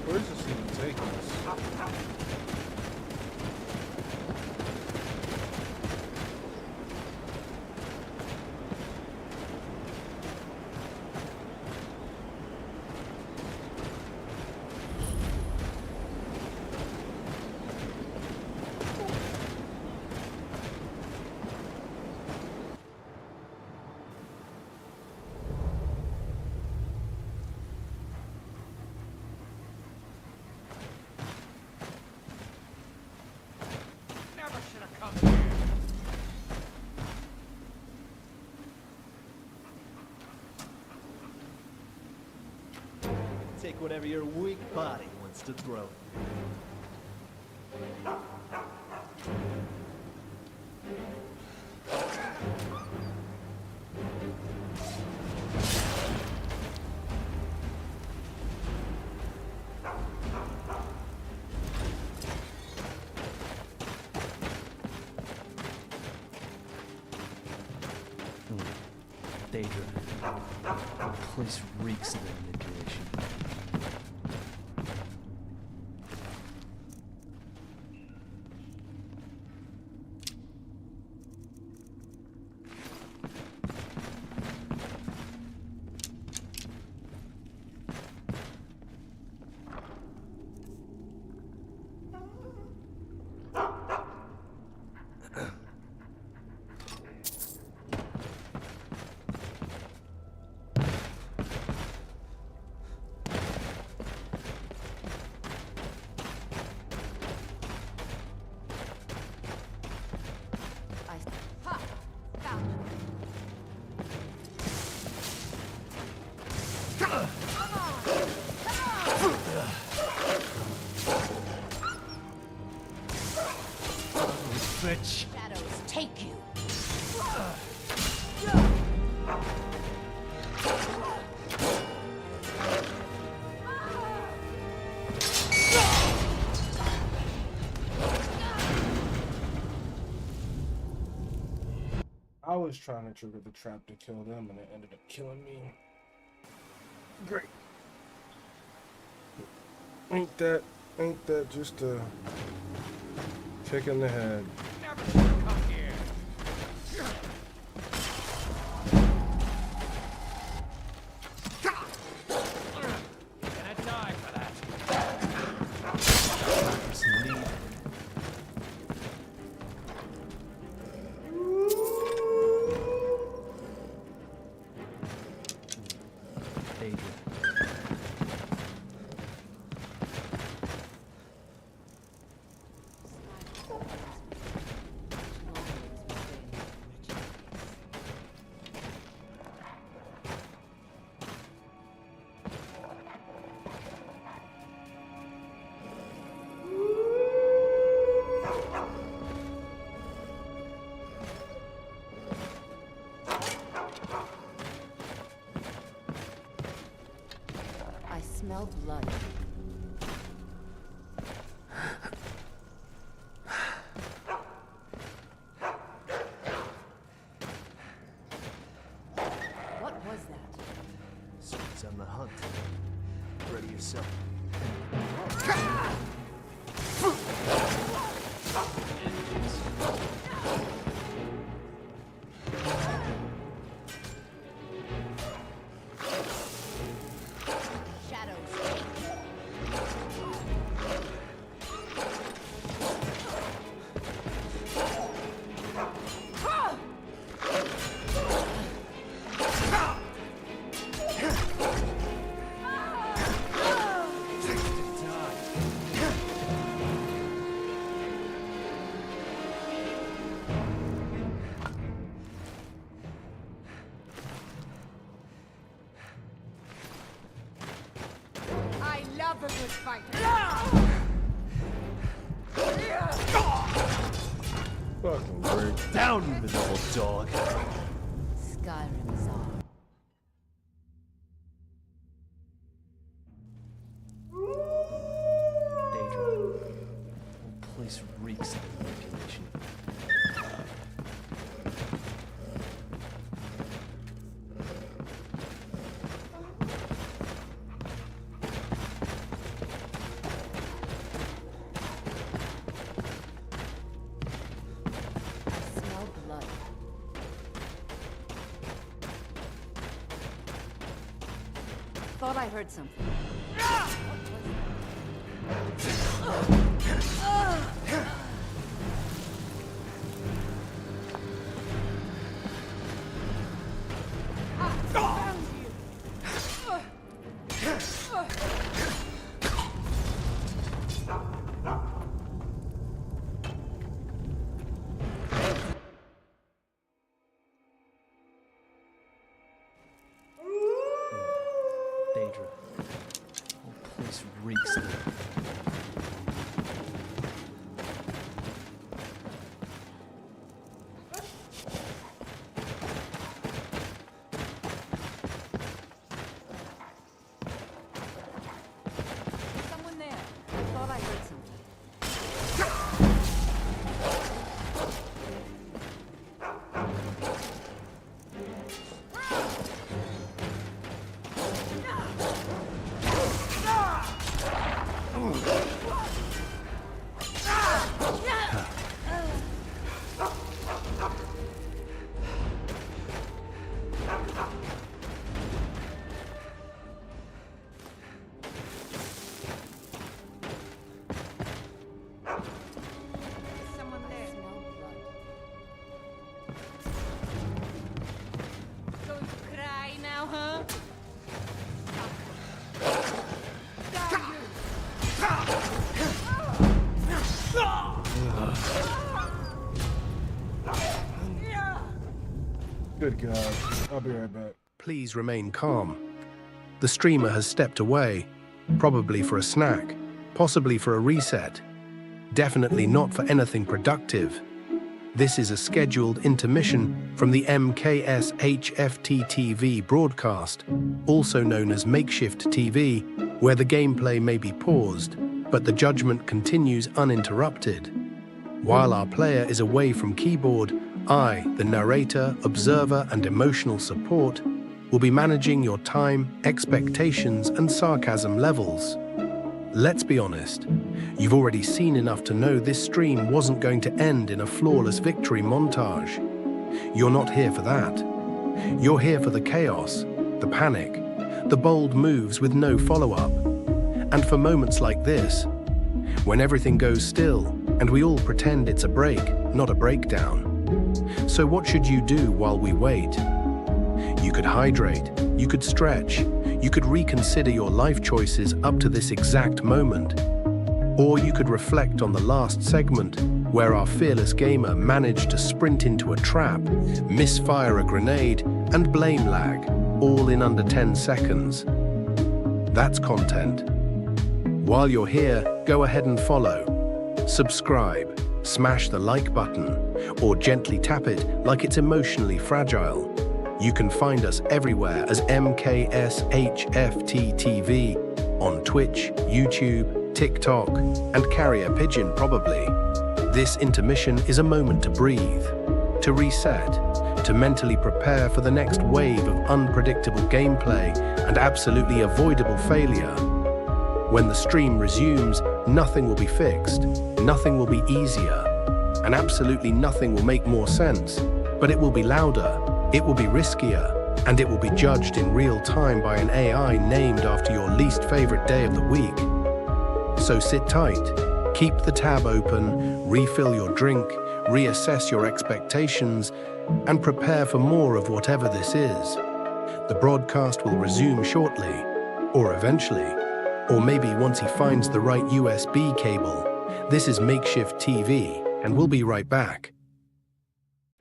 Where's this even taking us? Never should have come here. Take whatever your weak body wants to throw. Daedra. The place reeks of manipulation. Bitch. Shadows take you. I was trying to trigger the trap to kill them, and it ended up killing me. Great. Ain't that just a kick in the head? Never should have come here. You're gonna die for that. I smell blood. What was that? Someone's on the hunt. Ready yourself. I love a good fighter. Fucking great. Down, you miserable dog. Skyrim's on. Daedra. The place reeks of manipulation. thought I heard something. Daedra. Whole place reeks of it. Someone there. I thought I heard something. Going to cry now, huh? Good God. I'll be right back. Please remain calm. The streamer has stepped away, probably for a snack, possibly for a reset. Definitely not for anything productive. This is a scheduled intermission from the MkshftTV broadcast, also known as MkshftTV, where the gameplay may be paused, but the judgment continues uninterrupted. While our player is away from keyboard, I, the narrator, observer, and emotional support, will be managing your time, expectations, and sarcasm levels. Let's be honest, you've already seen enough to know this stream wasn't going to end in a flawless victory montage. You're not here for that. You're here for the chaos, the panic, the bold moves with no follow-up, and for moments like this, when everything goes still and we all pretend it's a break, not a breakdown. So what should you do while we wait? You could hydrate, you could stretch, you could reconsider your life choices up to this exact moment. Or you could reflect on the last segment where our fearless gamer managed to sprint into a trap, misfire a grenade, and blame lag, all in under 10 seconds. That's content. While you're here, go ahead and follow. Subscribe, smash the like button, or gently tap it like it's emotionally fragile. You can find us everywhere as MkshftTV, on Twitch, YouTube, TikTok, and Carrier Pigeon probably. This intermission is a moment to breathe, to reset, to mentally prepare for the next wave of unpredictable gameplay and absolutely avoidable failure. When the stream resumes, nothing will be fixed, nothing will be easier, and absolutely nothing will make more sense, but it will be louder, it will be riskier, and it will be judged in real time by an AI named after your least favorite day of the week. So sit tight, keep the tab open, refill your drink, reassess your expectations, and prepare for more of whatever this is. The broadcast will resume shortly, or eventually, or maybe once he finds the right USB cable. This is MkshftTV, and we'll be right back.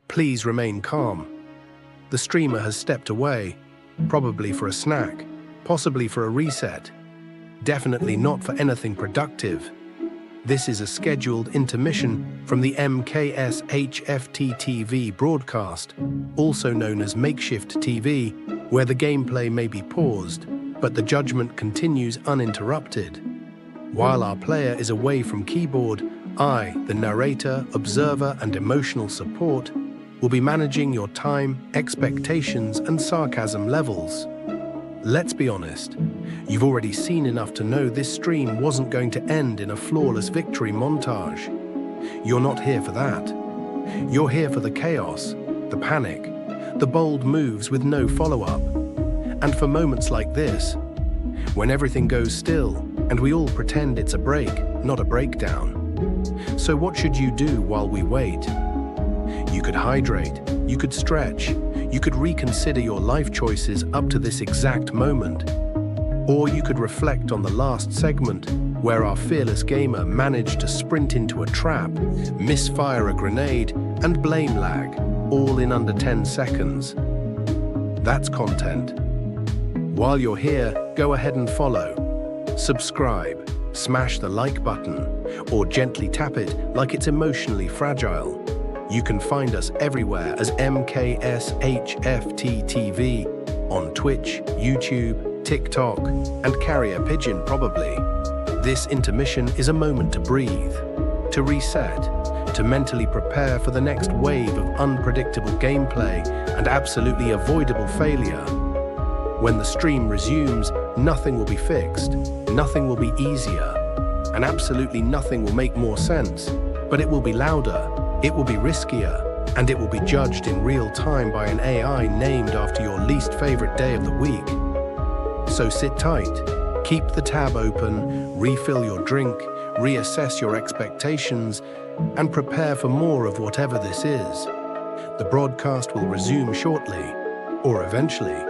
Please remain calm. The streamer has stepped away, probably for a snack, possibly for a reset. Definitely not for anything productive. This is a scheduled intermission from the MkshftTV broadcast, also known as MkshftTV, where the gameplay may be paused, but the judgment continues uninterrupted. While our player is away from keyboard, I, the narrator, observer, and emotional support, will be managing your time, expectations, and sarcasm levels. Let's be honest, you've already seen enough to know this stream wasn't going to end in a flawless victory montage. You're not here for that. You're here for the chaos, the panic, the bold moves with no follow-up, and for moments like this, when everything goes still and we all pretend it's a break, not a breakdown. So what should you do while we wait? You could hydrate, you could stretch, you could reconsider your life choices up to this exact moment. Or you could reflect on the last segment where our fearless gamer managed to sprint into a trap, misfire a grenade, and blame lag, all in under 10 seconds. That's content. While you're here, go ahead and follow. Subscribe, smash the like button, or gently tap it like it's emotionally fragile. You can find us everywhere as MkshftTV on Twitch, YouTube, TikTok, and Carrier Pigeon probably. This intermission is a moment to breathe, to reset, to mentally prepare for the next wave of unpredictable gameplay and absolutely avoidable failure. When the stream resumes, nothing will be fixed, nothing will be easier, and absolutely nothing will make more sense, but it will be louder, it will be riskier, and it will be judged in real time by an AI named after your least favorite day of the week. So sit tight, keep the tab open, refill your drink, reassess your expectations, and prepare for more of whatever this is. The broadcast will resume shortly, or eventually,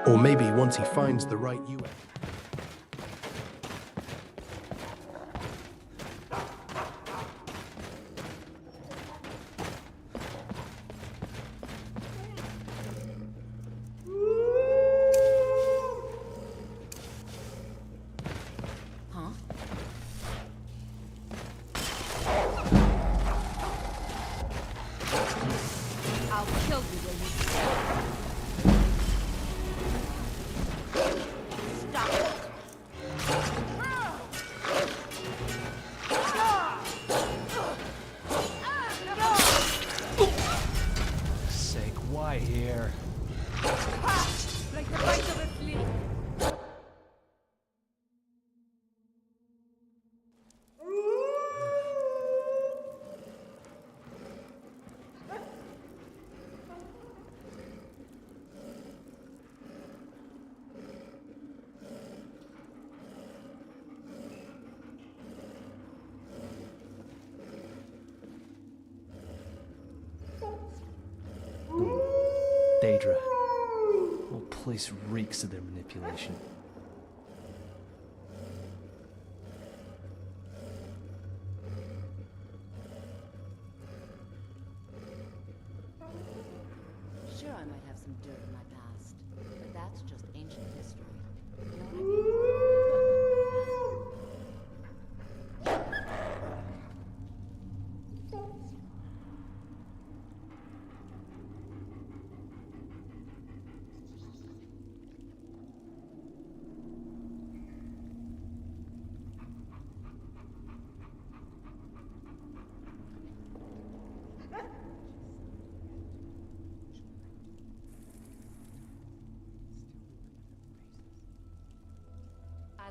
or maybe once he finds the right UX. I'll kill you when you stop it. Sake, why here? Like the bite of a flea. Daedra. Whole place reeks of their manipulation. Sure, I might have some dirt in my past, but that's just ancient history. You know what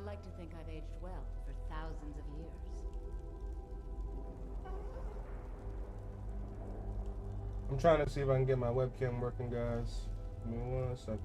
I I like to think I've aged well for thousands of years. I'm trying to see if I can get my webcam working, guys. Give me 1 second.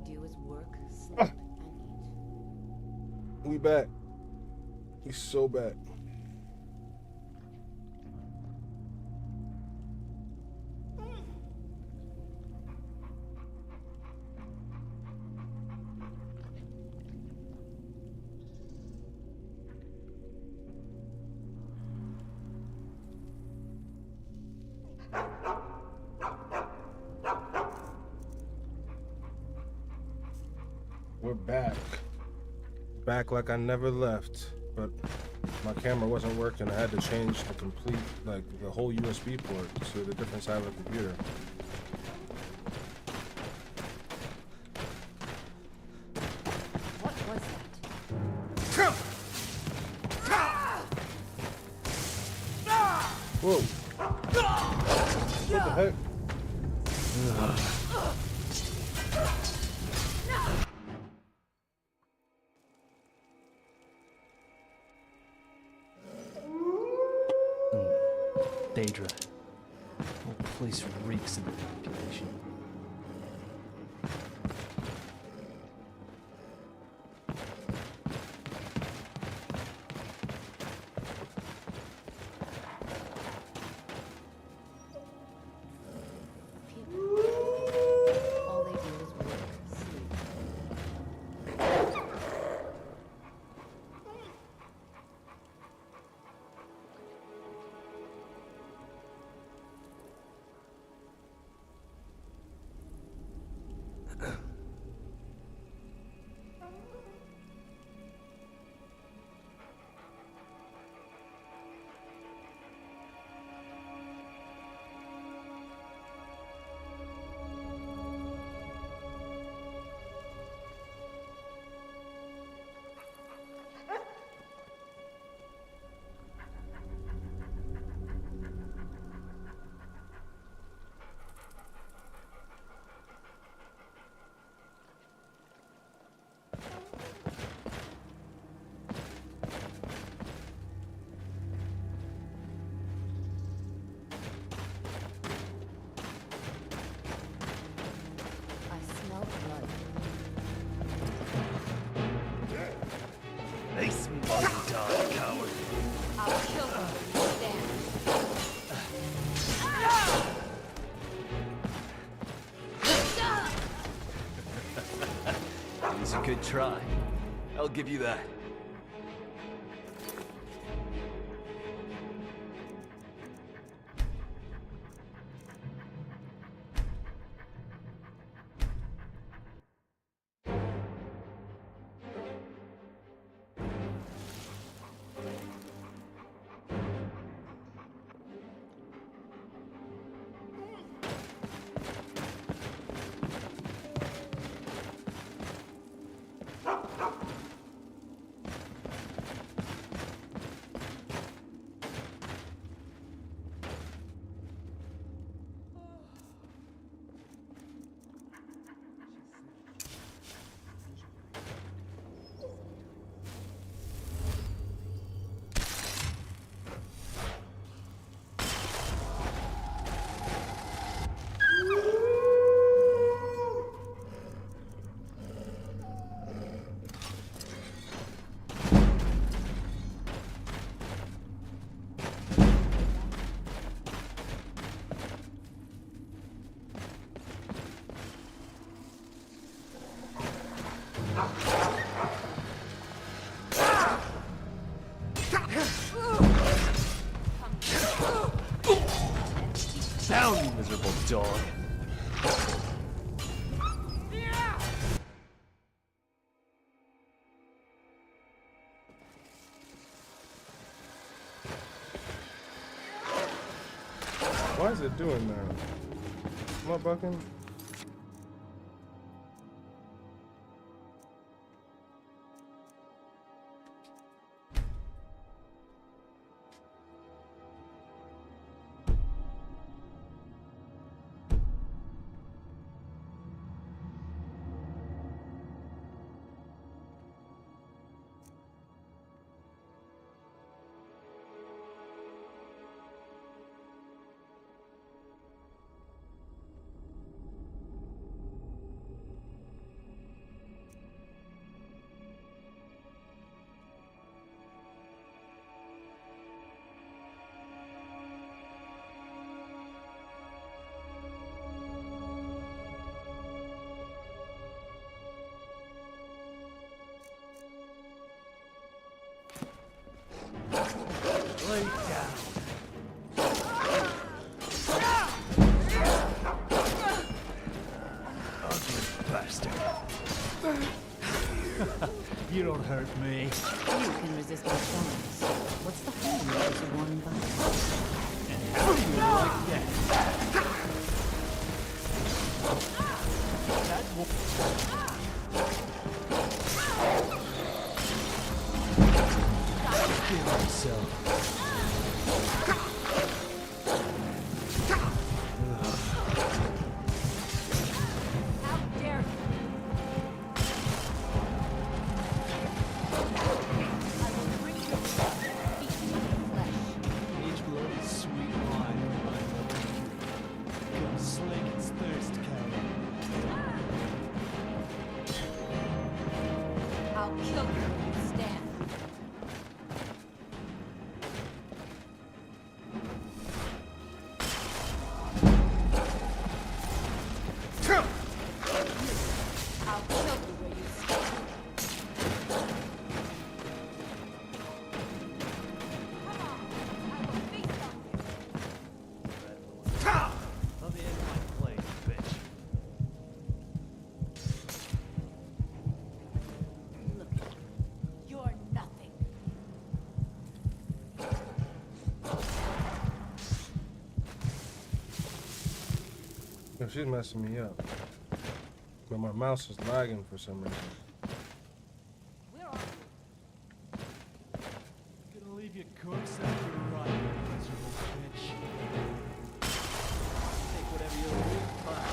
do is work, sleep, and eat. We back. We so back. We're back. Back like I never left, but my camera wasn't working. I had to change the complete, like the whole USB port to the different side of the computer. What was Whoa. What the heck? Daedra. The whole place reeks of manipulation. all they do is work, sleep. Face me, body dog, coward. I'll kill them if you stand. It was a good try. I'll give you that. Down, you miserable dog. Why is it doing that? Am I bucking? hurt me. You can resist my charms. What's the harm in those one bite? And how do you like that? That won't... Kill himself. How dare you! I will bring you to eat my flesh. Each blood is sweet wine, my mother. Come slake its thirst, Cabbage. I'll kill you where you stand. I'll kill you where you stand. Come on, I will feast on you. Let me end my plate, bitch. Look, you're nothing. Yo, she's messing me up. But my mouse is lagging for some reason. Where are you? Gonna leave your corpse out here rotting, you miserable bitch. Take whatever you want.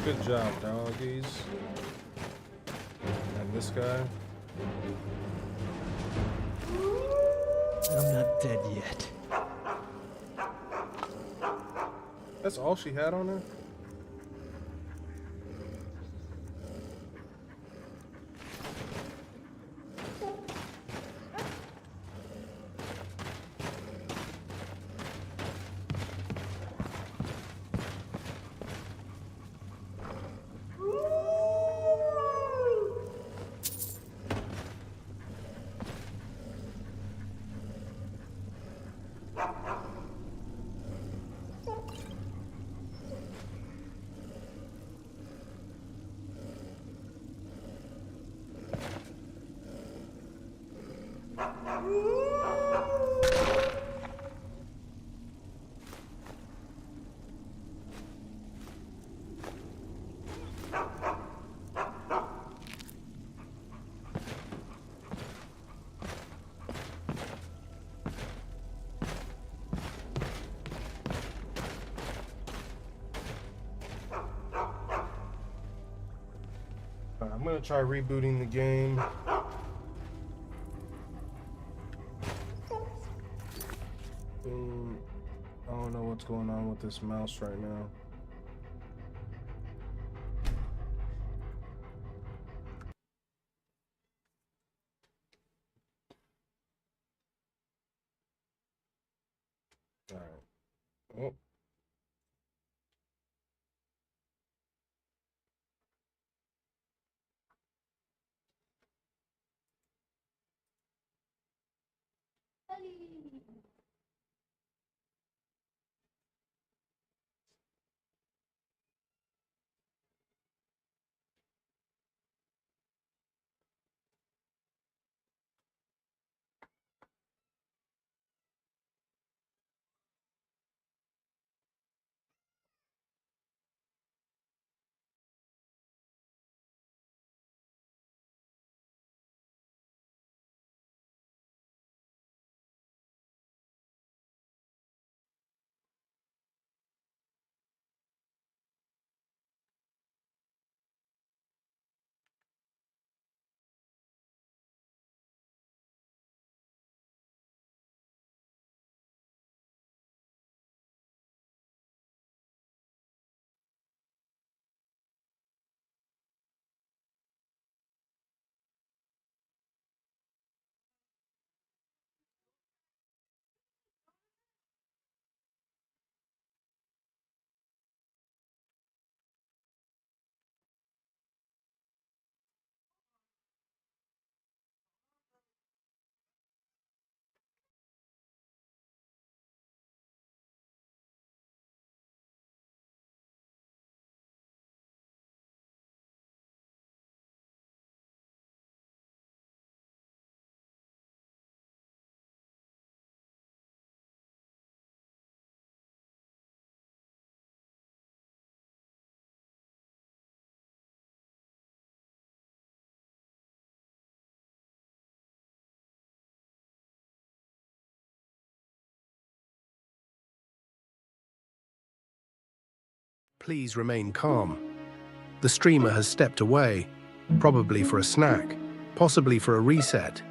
Good job, doggies. And this guy. I'm not dead yet. That's all she had on her? I'm gonna try rebooting the game. I don't know what's going on with this mouse right now. All right. Oh. Please remain calm. The streamer has stepped away, probably for a snack, possibly for a reset.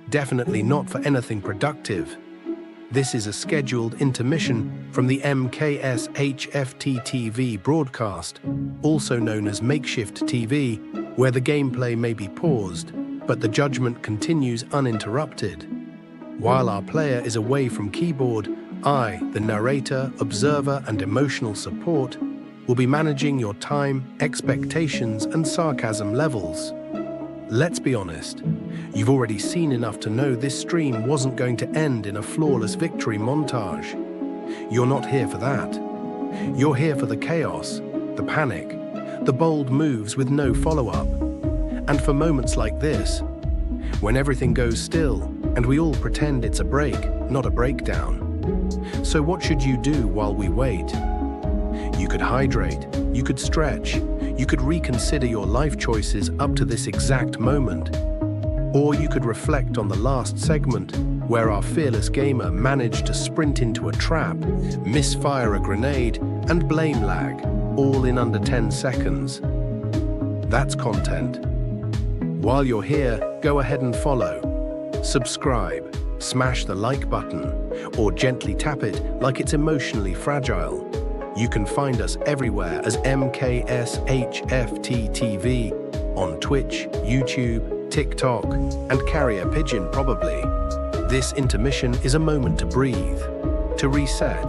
Definitely not for anything productive. This is a scheduled intermission from the MkshftTV broadcast, also known as MkshftTV, where the gameplay may be paused, but the judgment continues uninterrupted. While our player is away from keyboard, I, the narrator, observer, and emotional support, will be managing your time, expectations, and sarcasm levels. Let's be honest, you've already seen enough to know this stream wasn't going to end in a flawless victory montage. You're not here for that. You're here for the chaos, the panic, the bold moves with no follow-up. And for moments like this, when everything goes still and we all pretend it's a break, not a breakdown. So what should you do while we wait? You could hydrate, you could stretch, you could reconsider your life choices up to this exact moment. Or you could reflect on the last segment where our fearless gamer managed to sprint into a trap, misfire a grenade, and blame lag, all in under 10 seconds. That's content. While you're here, go ahead and follow. Subscribe, smash the like button, or gently tap it like it's emotionally fragile. You can find us everywhere as MkshftTV, on Twitch, YouTube, TikTok, and Carrier Pigeon probably. This intermission is a moment to breathe, to reset,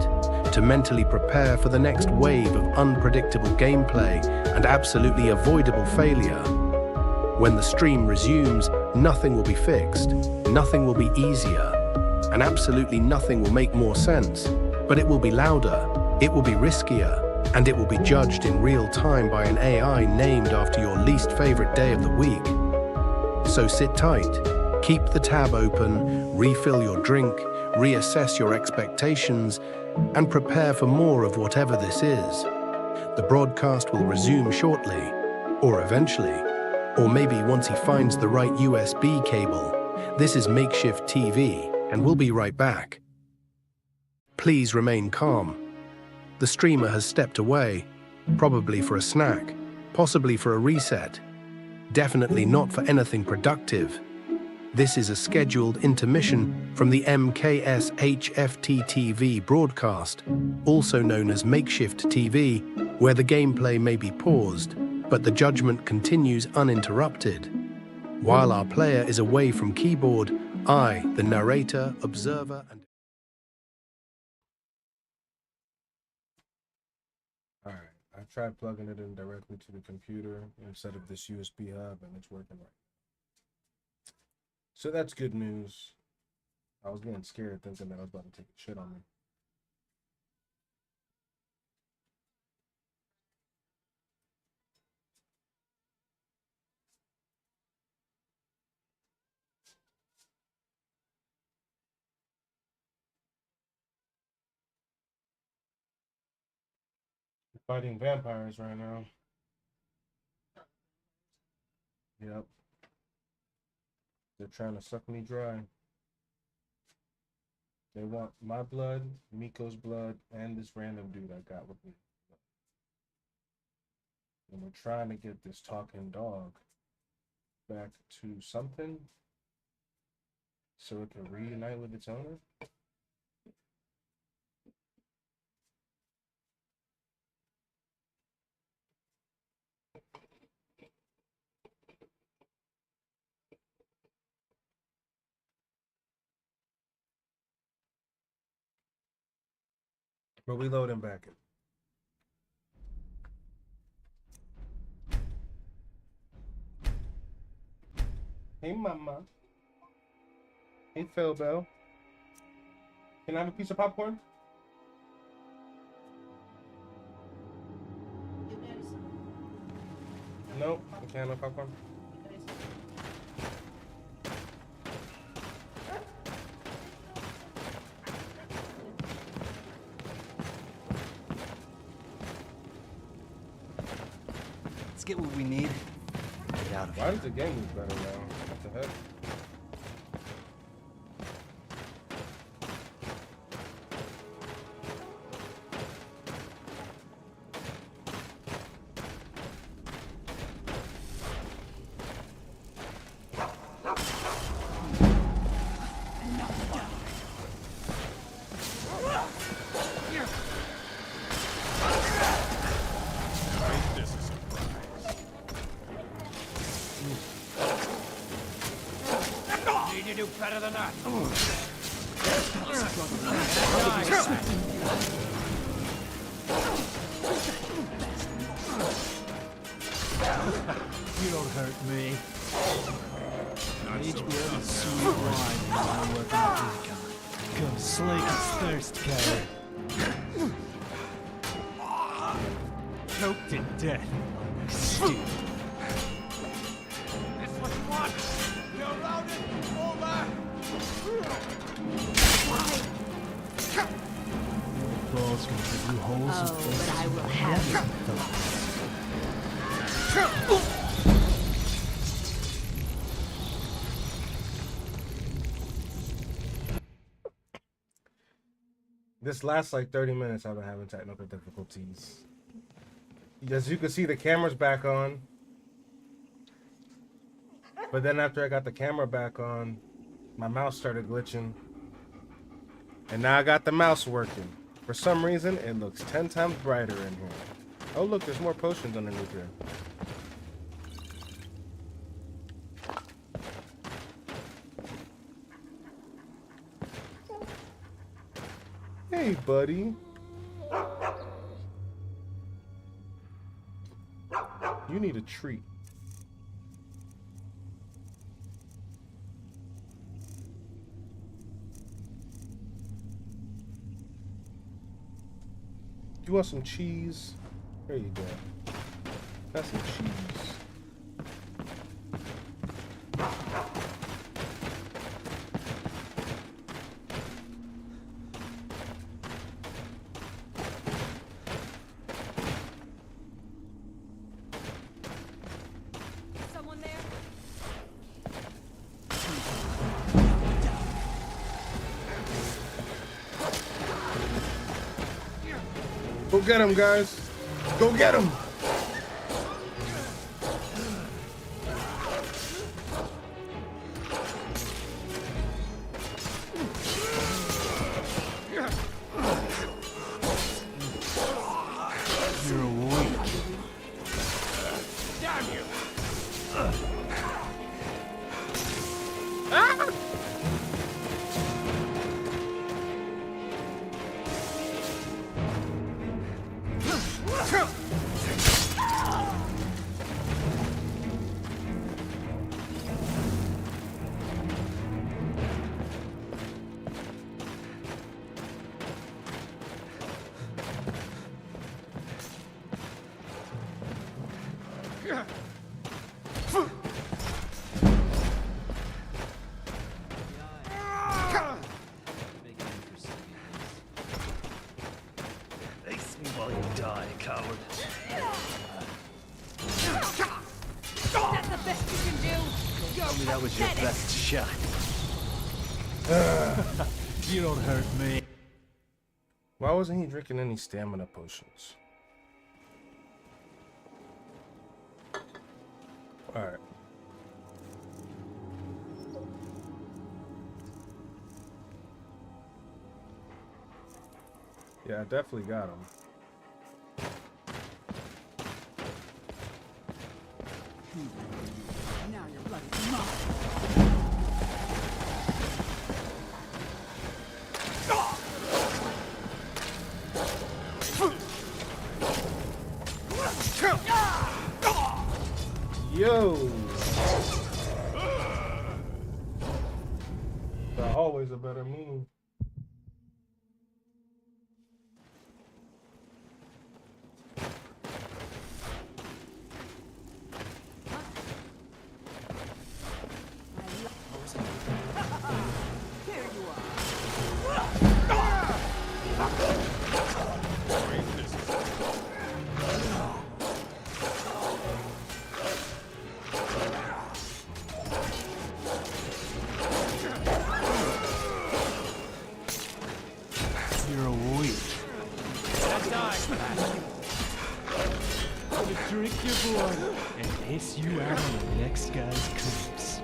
to mentally prepare for the next wave of unpredictable gameplay and absolutely avoidable failure. When the stream resumes, nothing will be fixed, nothing will be easier, and absolutely nothing will make more sense, but it will be louder, it will be riskier, and it will be judged in real time by an AI named after your least favorite day of the week. So sit tight, keep the tab open, refill your drink, reassess your expectations, and prepare for more of whatever this is. The broadcast will resume shortly, or eventually, or maybe once he finds the right USB cable. This is MkshftTV, and we'll be right back. Please remain calm. The streamer has stepped away, probably for a snack, possibly for a reset. Definitely not for anything productive. This is a scheduled intermission from the MkshftTV broadcast, also known as MkshftTV, where the gameplay may be paused, but the judgment continues uninterrupted. While our player is away from keyboard, I, the narrator, observer, and... Alright, I tried plugging it in directly to the computer instead of this USB hub, and it's working right. So that's good news. I was getting scared thinking that I was about to take a shit on me. Fighting vampires right now. Yep. They're trying to suck me dry. They want my blood, Miko's blood, and this random dude I got with me. And we're trying to get this talking dog back to something so it can reunite with its owner. But we load him back in. Hey, mama. Hey, Phil Bell. Can I have a piece of popcorn? No, I can't have popcorn. Let's get what we need. Get out of here. Why does the game move better now? What the heck? better than that. You don't hurt me. HBO is sweet wine while I'm working on decon. Come slake its thirst, coward. Choked to death. Stupid. That's what you want. You're routed. Over. Balls gonna give you holes and but I will have you. This lasts like 30 minutes. I've been having technical difficulties. As you can see, the camera's back on. But then after I got the camera back on, my mouse started glitching. And now I got the mouse working. For some reason, it looks 10 times brighter in here. Oh look, there's more potions underneath here. Hey, buddy. You need a treat. You want some cheese? There you go. That's some cheese. Someone there? Go get him, guys. Go get him. You're weak. Damn you. Face me while you die, coward. That's the best you can do. Tell me that was your best shot. You don't hurt me. Why wasn't he drinking any stamina potions? Alright. Yeah, I definitely got him. Now you're bloody mine. Yo! That's always a better move. Here you are. You're weak. I'm gonna drink your blood and piss you out on the next guy's corpse.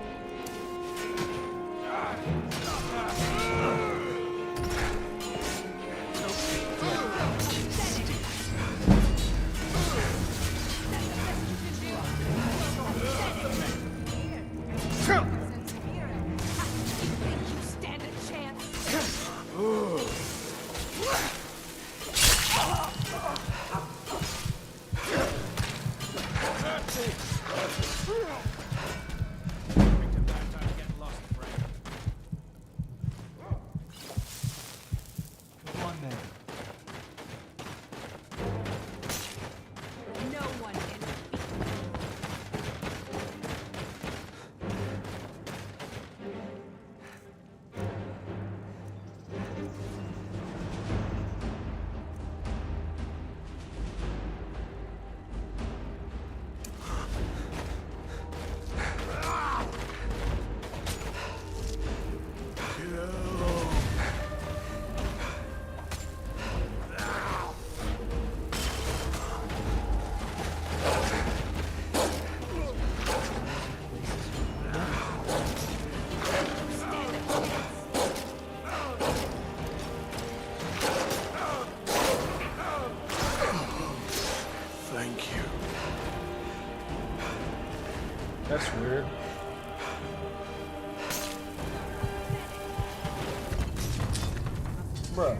Bruh.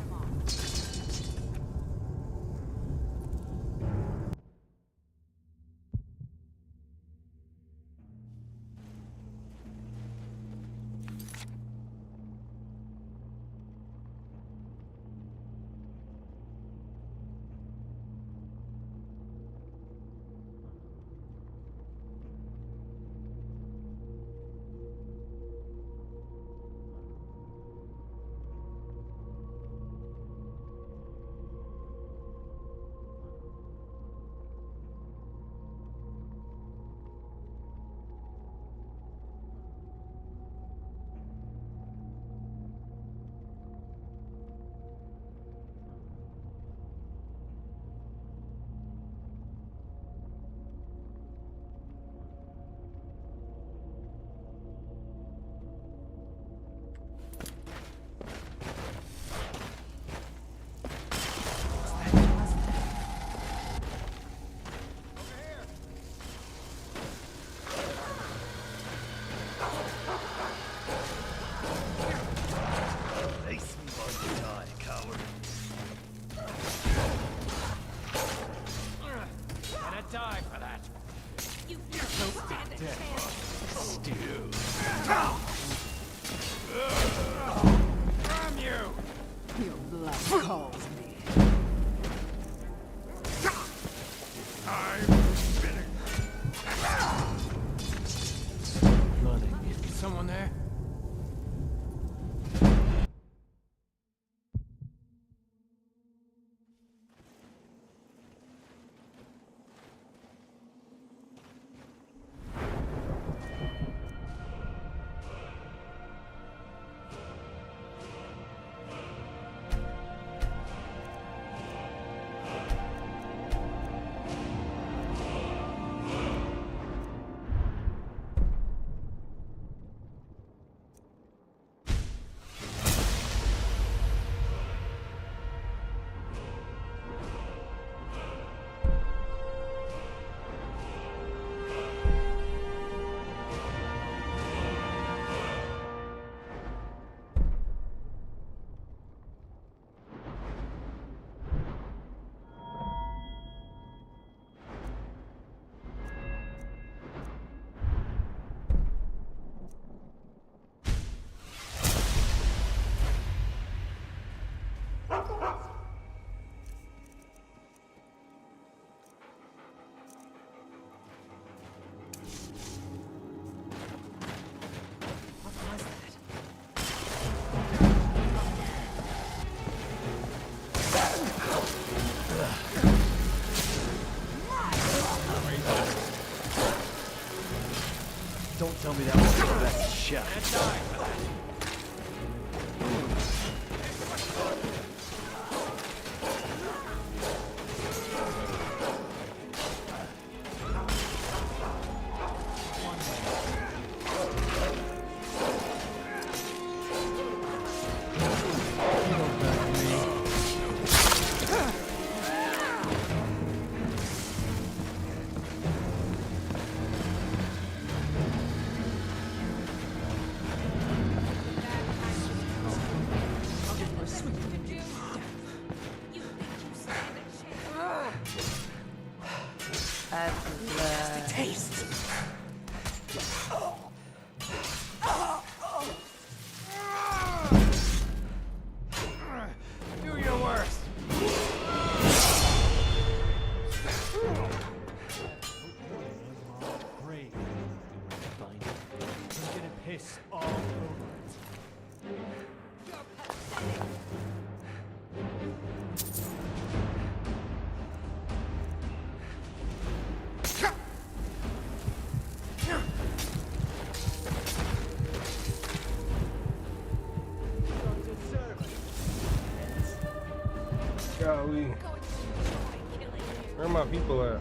Die for that. You don't stand a chance. Damn you! Your blood calls me. I'm spinning. Running. Someone there? Don't tell me that was your best shot. Do your worst. Great. I'm gonna piss all over it. Golly. Where are my people at?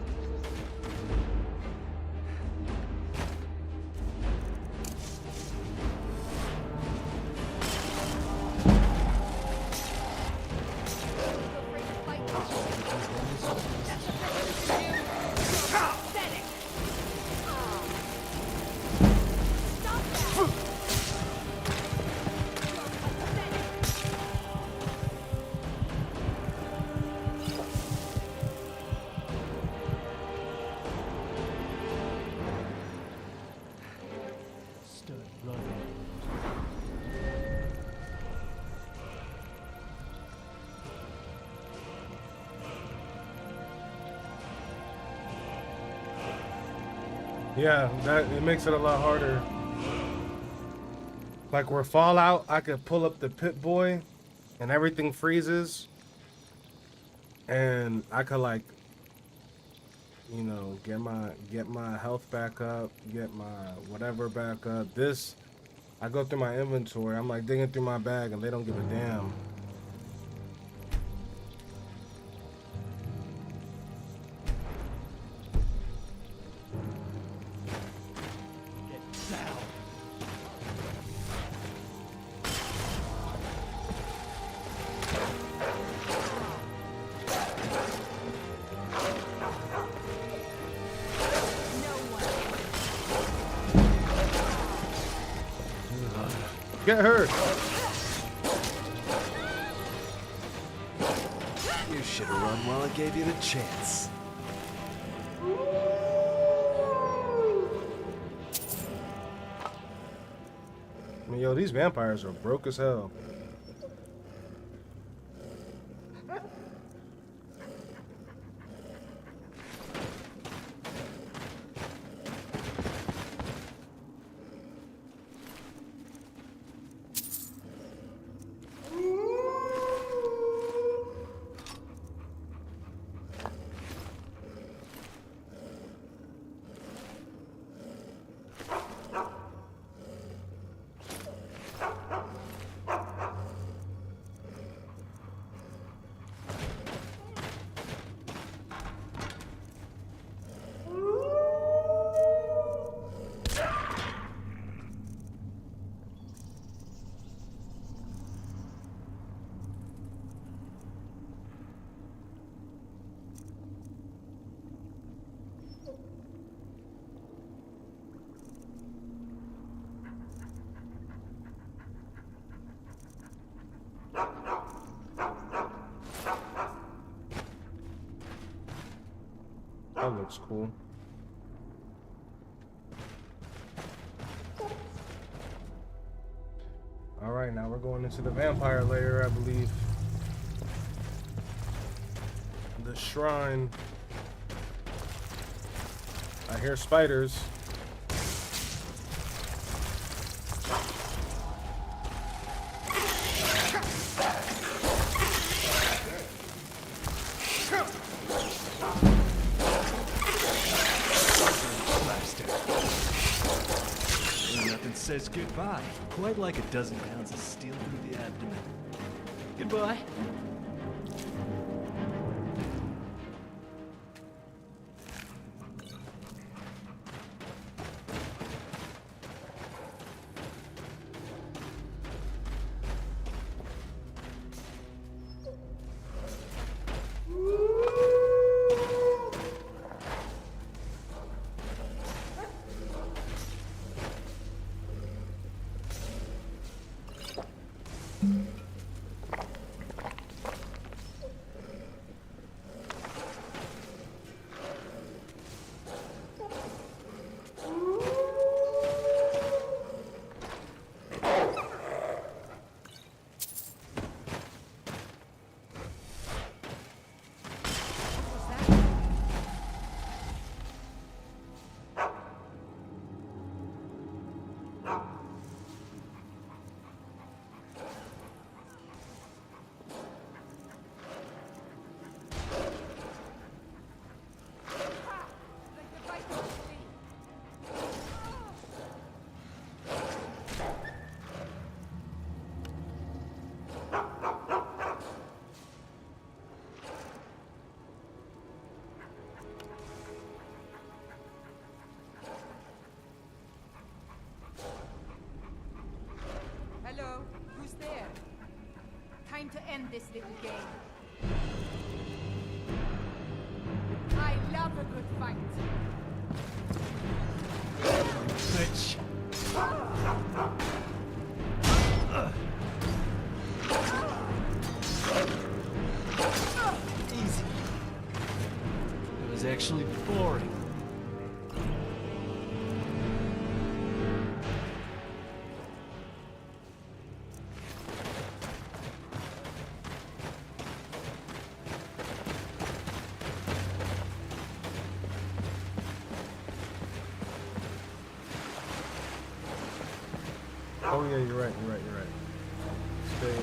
Yeah, that it makes it a lot harder. Like where Fallout, I could pull up the Pip-Boy and everything freezes. And I could like, you know, get my health back up, get my whatever back up. This, I go through my inventory, I'm like digging through my bag and they don't give a damn. Get her! You should have run while I gave you the chance. I mean, yo, these vampires are broke as hell. That looks cool. Alright, now we're going into the vampire lair, I believe. The shrine. I hear spiders. Says goodbye. Quite like a dozen pounds of steel through the abdomen. Goodbye. Hello, who's there? Time to end this little game. I love a good fight. Bitch. Easy. It was actually boring. Oh yeah, you're right. Stay.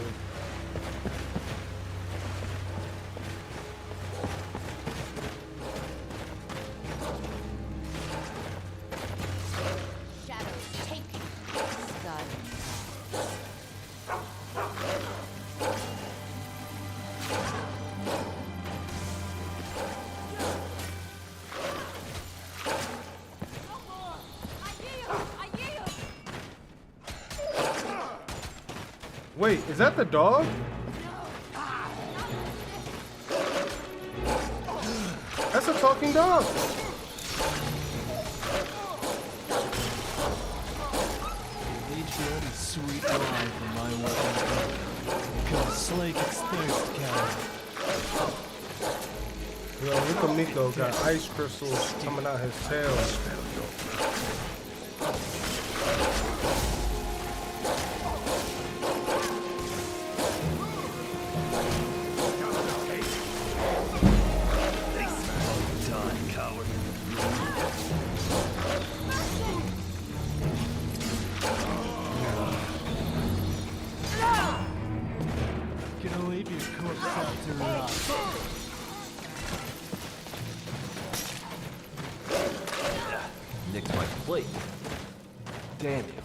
Shadows take Skyrim. Wait, is that the dog? That's a talking dog. Ancient and sweet wine from my weapon. Come slake its thirst, Cabbage. Yo, look at Miko got ice crystals coming out his tail. Gonna leave your corpse out to rot. Nicked my plate. Damn you.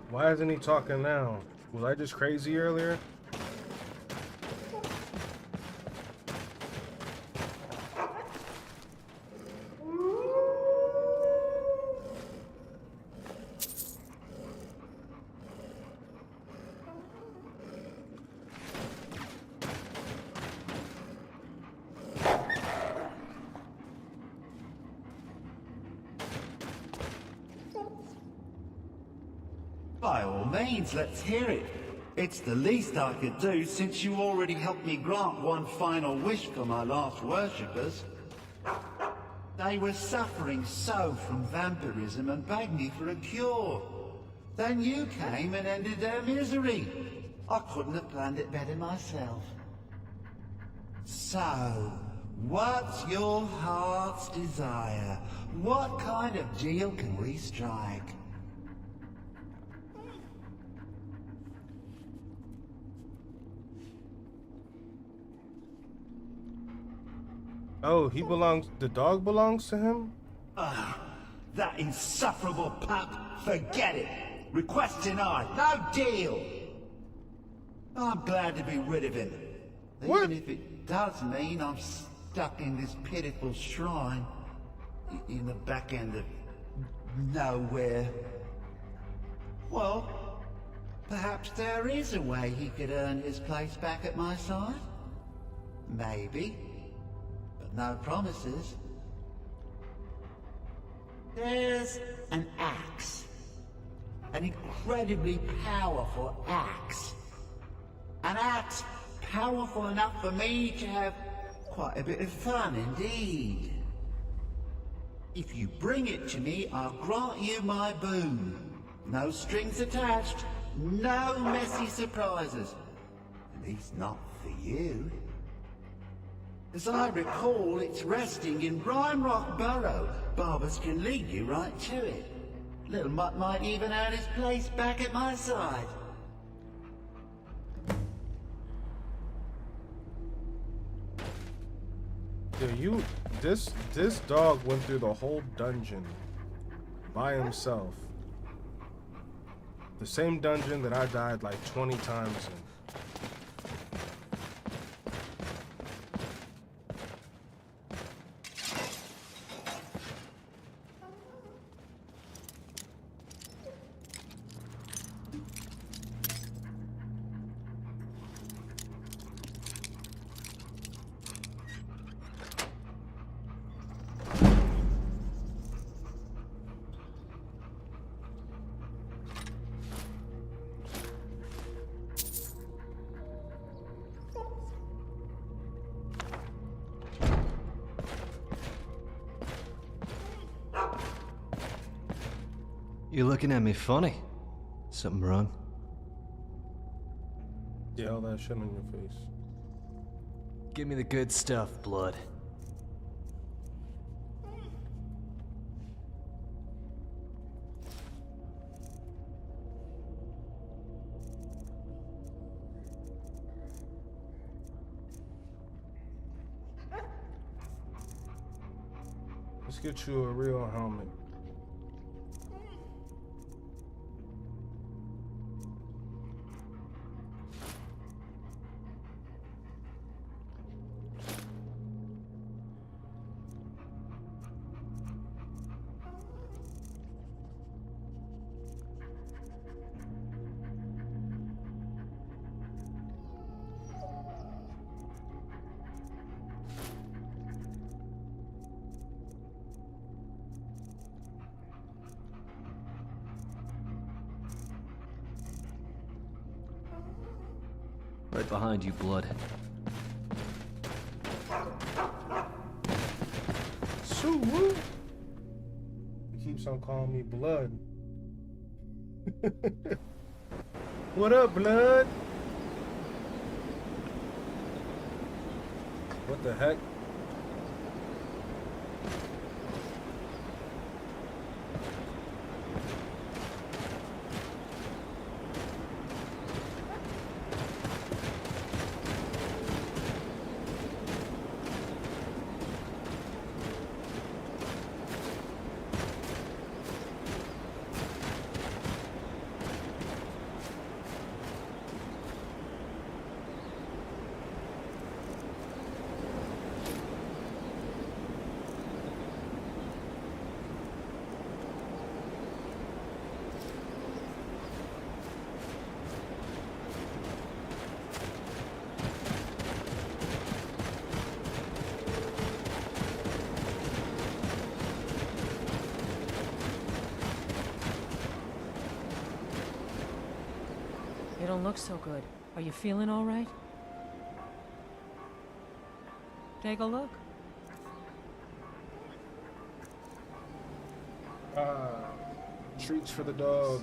Why isn't he talking now? Was I just crazy earlier? By all means, let's hear it. It's the least I could do since you already helped me grant one final wish for my last worshippers. They were suffering so from vampirism and begged me for a cure. Then you came and ended their misery. I couldn't have planned it better myself. So, what's your heart's desire? What kind of deal can we strike? Oh, the dog belongs to him? Ah, that insufferable pup. Forget it. Request denied. No deal. I'm glad to be rid of him. Even if it does mean I'm stuck in this pitiful shrine in the back end of nowhere. Well, perhaps there is a way he could earn his place back at my side. Maybe. But no promises. There's an axe. An incredibly powerful axe. An axe powerful enough for me to have quite a bit of fun indeed. If you bring it to me, I'll grant you my boon. No strings attached, no messy surprises. At least not for you. As I recall, it's resting in Rime Rock Burrow. Barbers can lead you right to it. Little Mutt might even earn his place back at my side. Yeah, this dog went through the whole dungeon by himself. The same dungeon that I died like 20 times in. You're looking at me funny. Something wrong? Yeah, all that shit on your face. Give me the good stuff, blood. Let's get you a real helmet. Right behind you, blood. Shoo woo! He keeps on calling me blood. What up, blood? What the heck? You don't look so good. Are you feeling all right? Take a look. Treats for the dog.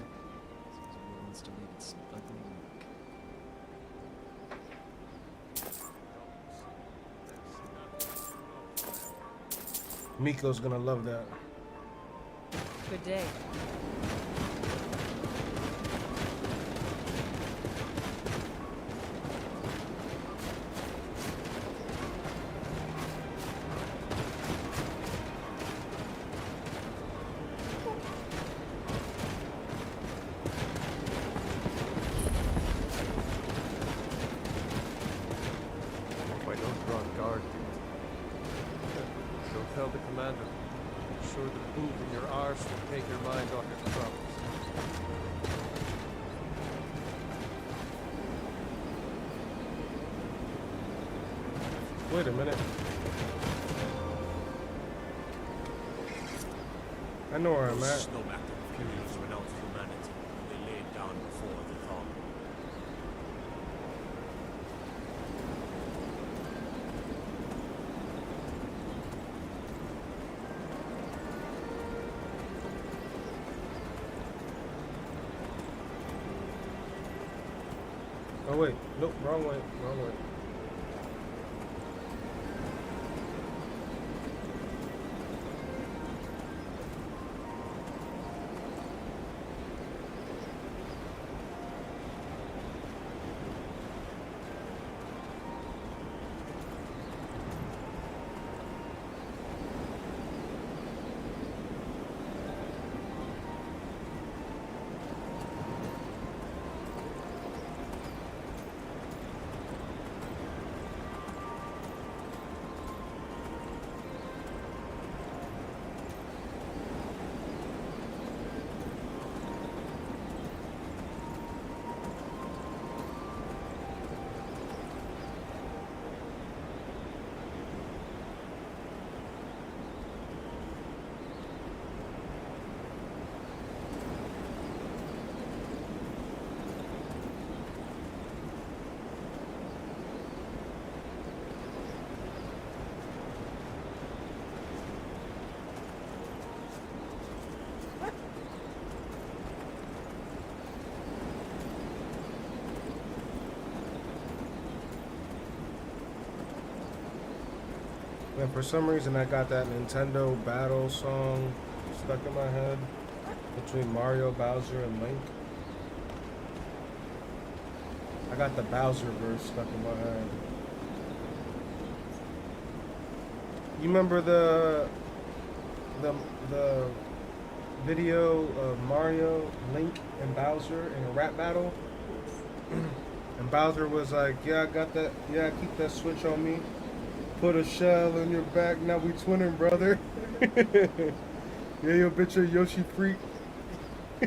Miko's gonna love that. Good day. Why don't you on guard? Go tell the commander. I'm sure the boot in your arse will take your mind off your troubles. Wait a minute. I know where I'm at. Snowback Imperials renounced humanity. They laid down before the thaw. Oh wait, nope, wrong way, wrong way. And for some reason, I got that Nintendo Battle song stuck in my head between Mario, Bowser, and Link. I got the Bowser verse stuck in my head. You remember the video of Mario, Link, and Bowser in a rap battle? And Bowser was like, "Yeah, I got that. Yeah, keep that switch on me. Put a shell in your back. Now we twinning, brother." Yeah, yo, bitch, a Yoshi freak. Be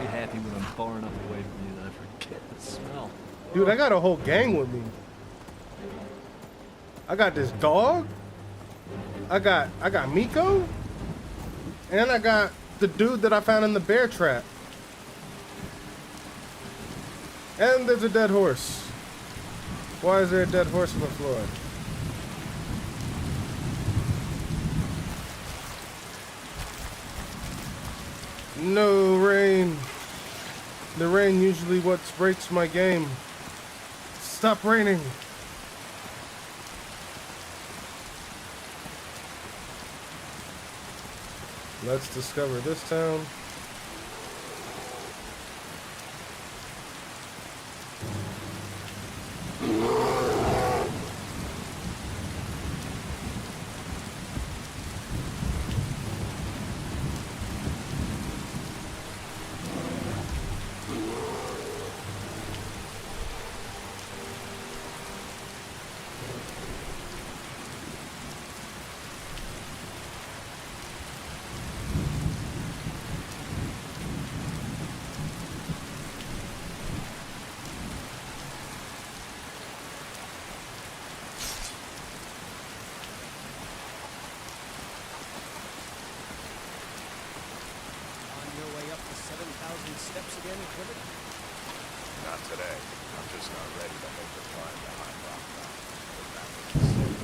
happy when I'm far enough away from you that I forget the smell. Dude, I got a whole gang with me. I got this dog. I got Miko. And I got the dude that I found in the bear trap. And there's a dead horse. Why is there a dead horse on the floor? No rain. The rain usually what breaks my game. Stop raining. Let's discover this town. Steps again, Equipment? Not today. I'm just not ready to make the climb behind Rock Mountain. But that was the same.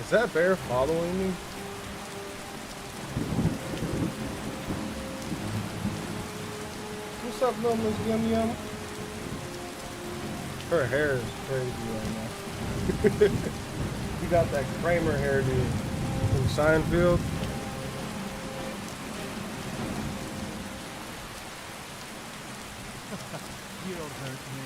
Is that bear following me? What's up, little Miss Yum Yum? Her hair is crazy right now. You got that Kramer hairdo from Seinfeld. You don't hurt me.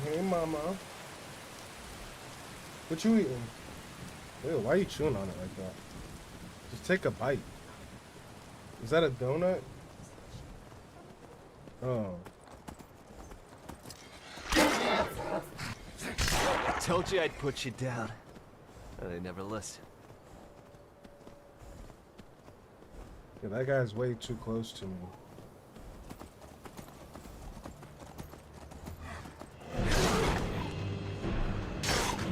Hey, mama. What you eating? Ew, why are you chewing on it like that? Just take a bite. Is that a donut? Oh. I told you I'd put you down. And they never listen. Yeah, that guy's way too close to me.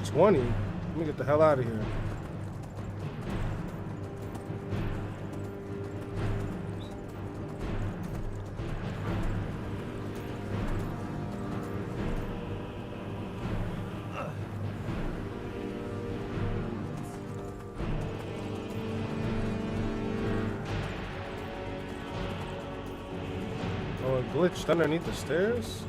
20? Let me get the hell out of here. Oh, it glitched underneath the stairs?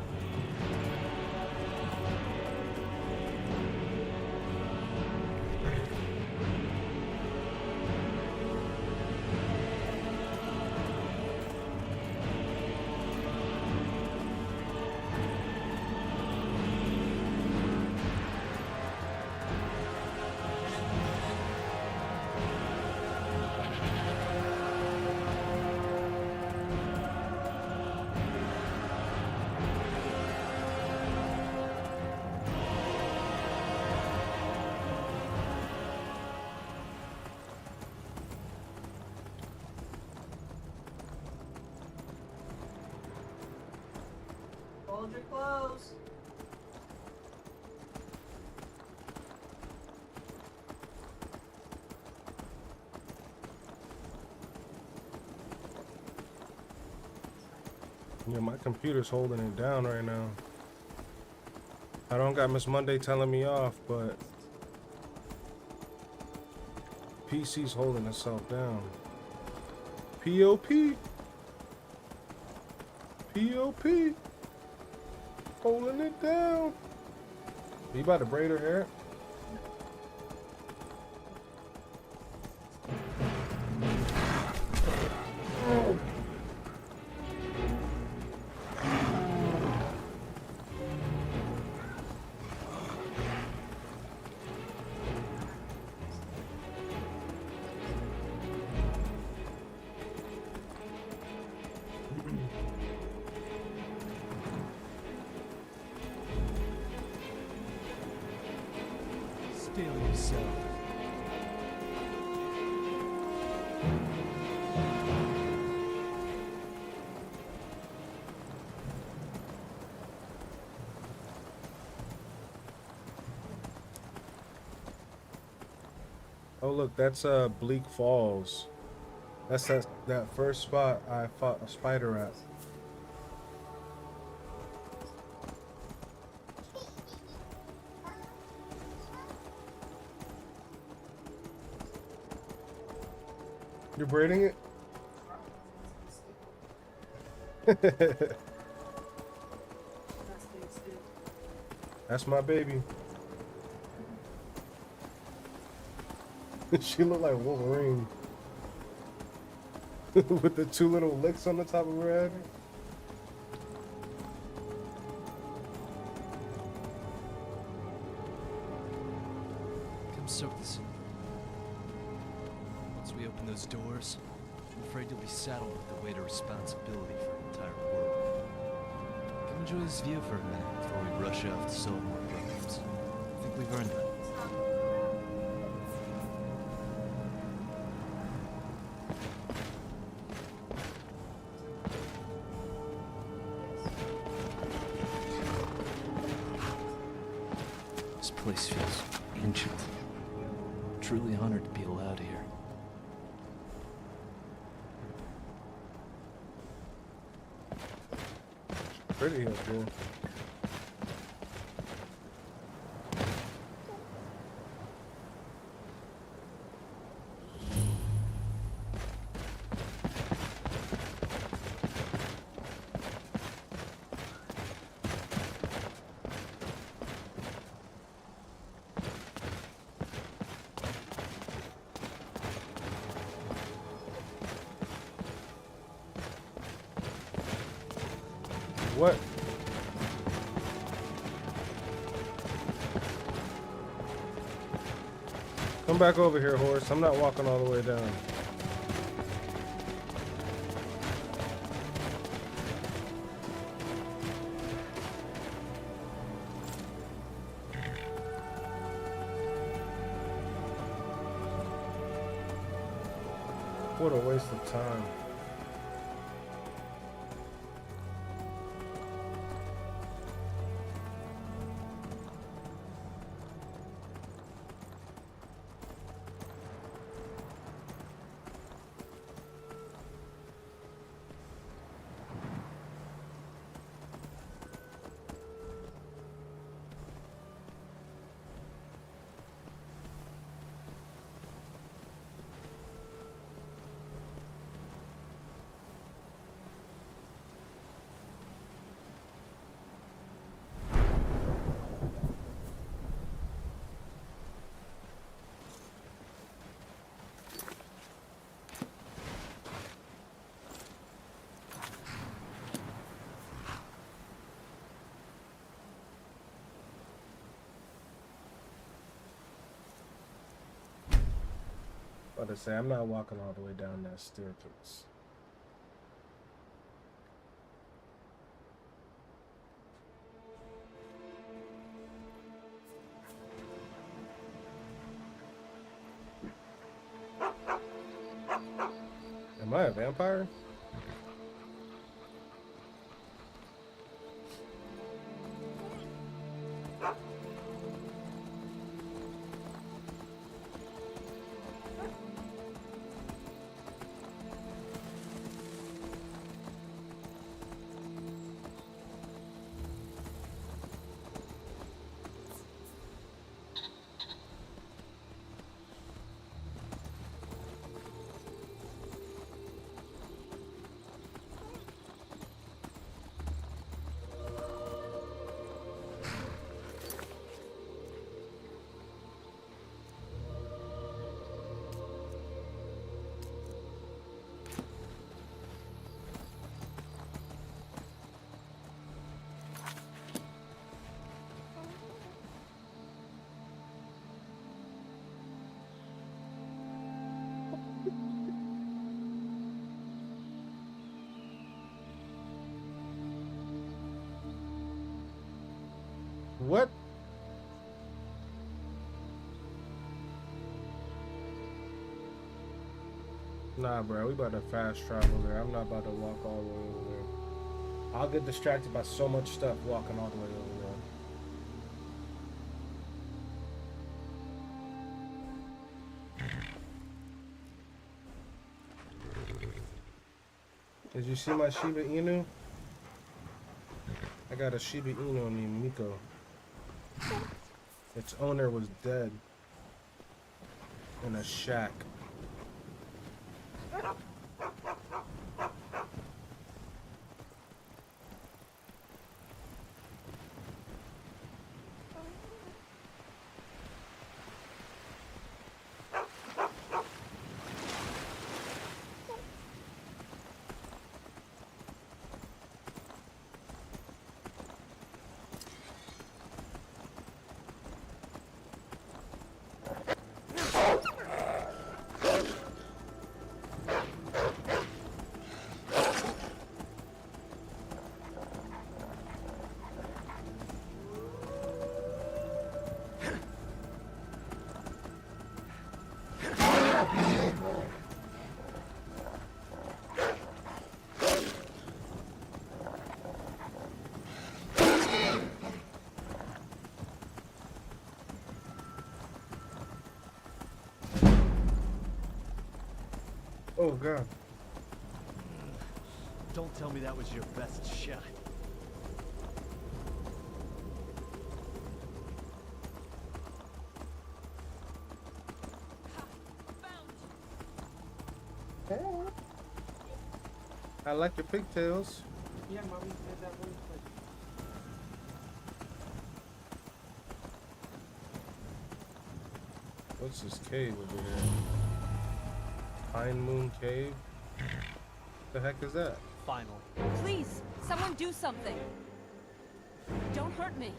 Hold your clothes. Yeah, my computer's holding it down right now. I don't got Miss Monday telling me off, but PC's holding itself down. POP. POP. Holding it down. You about to braid her hair? Still yourself. Oh look, that's Bleak Falls. That's that first spot I fought a spider at. You're braiding it? That's my baby. She looked like Wolverine. With the two little licks on the top of her head. Come soak this in. Once we open those doors, I'm afraid you'll be saddled with the weight of responsibility for an entire world. Come enjoy this view for a minute before we rush off to solve more problems. I think we've earned that. This place feels ancient. I'm truly honored to be allowed here. Pretty here, dude. What? Come back over here, horse. I'm not walking all the way down. What a waste of time. About to say, I'm not walking all the way down that staircase. Am I a vampire? What? Nah, bro, we about to fast travel there. I'm not about to walk all the way over there. I'll get distracted by so much stuff walking all the way over there. Did you see my Shiba Inu? I got a Shiba Inu named Miko. Its owner was dead in a shack. Oh god. Don't tell me that was your best shot. I like your pigtails. Yeah, mommy said that one place. What's this cave over here? Pine Moon Cave? The heck is that? Final. Please, someone do something. Don't hurt me.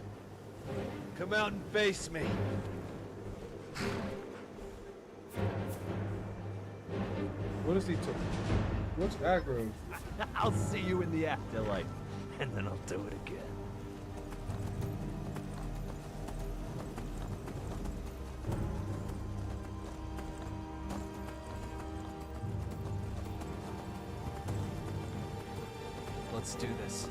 Come out and face me. What is he talking? What's aggro? I'll see you in the afterlife, and then I'll do it again. Let's do this.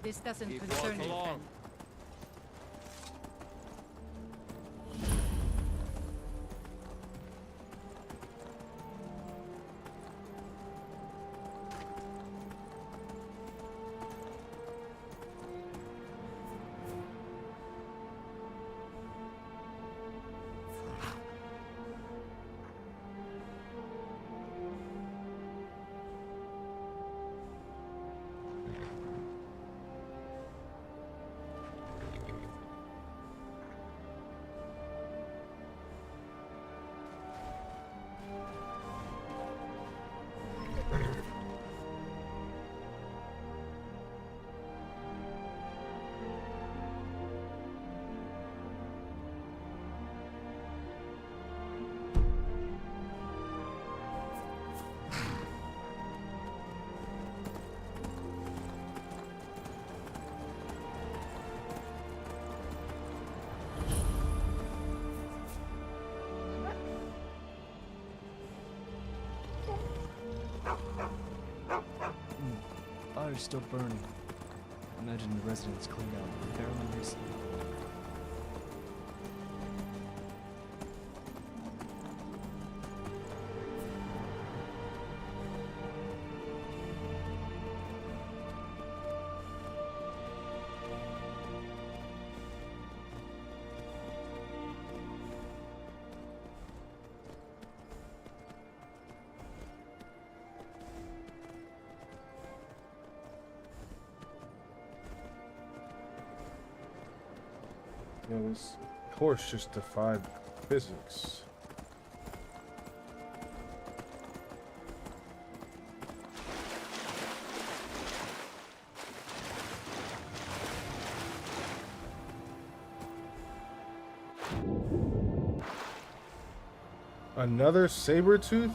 This doesn't Keep concern walking you, along. friend. Fire's still burning. Imagine the residents cleaned out fairly recently. You know, this horse just defied physics. Another saber tooth?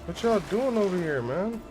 What y'all doing over here, man?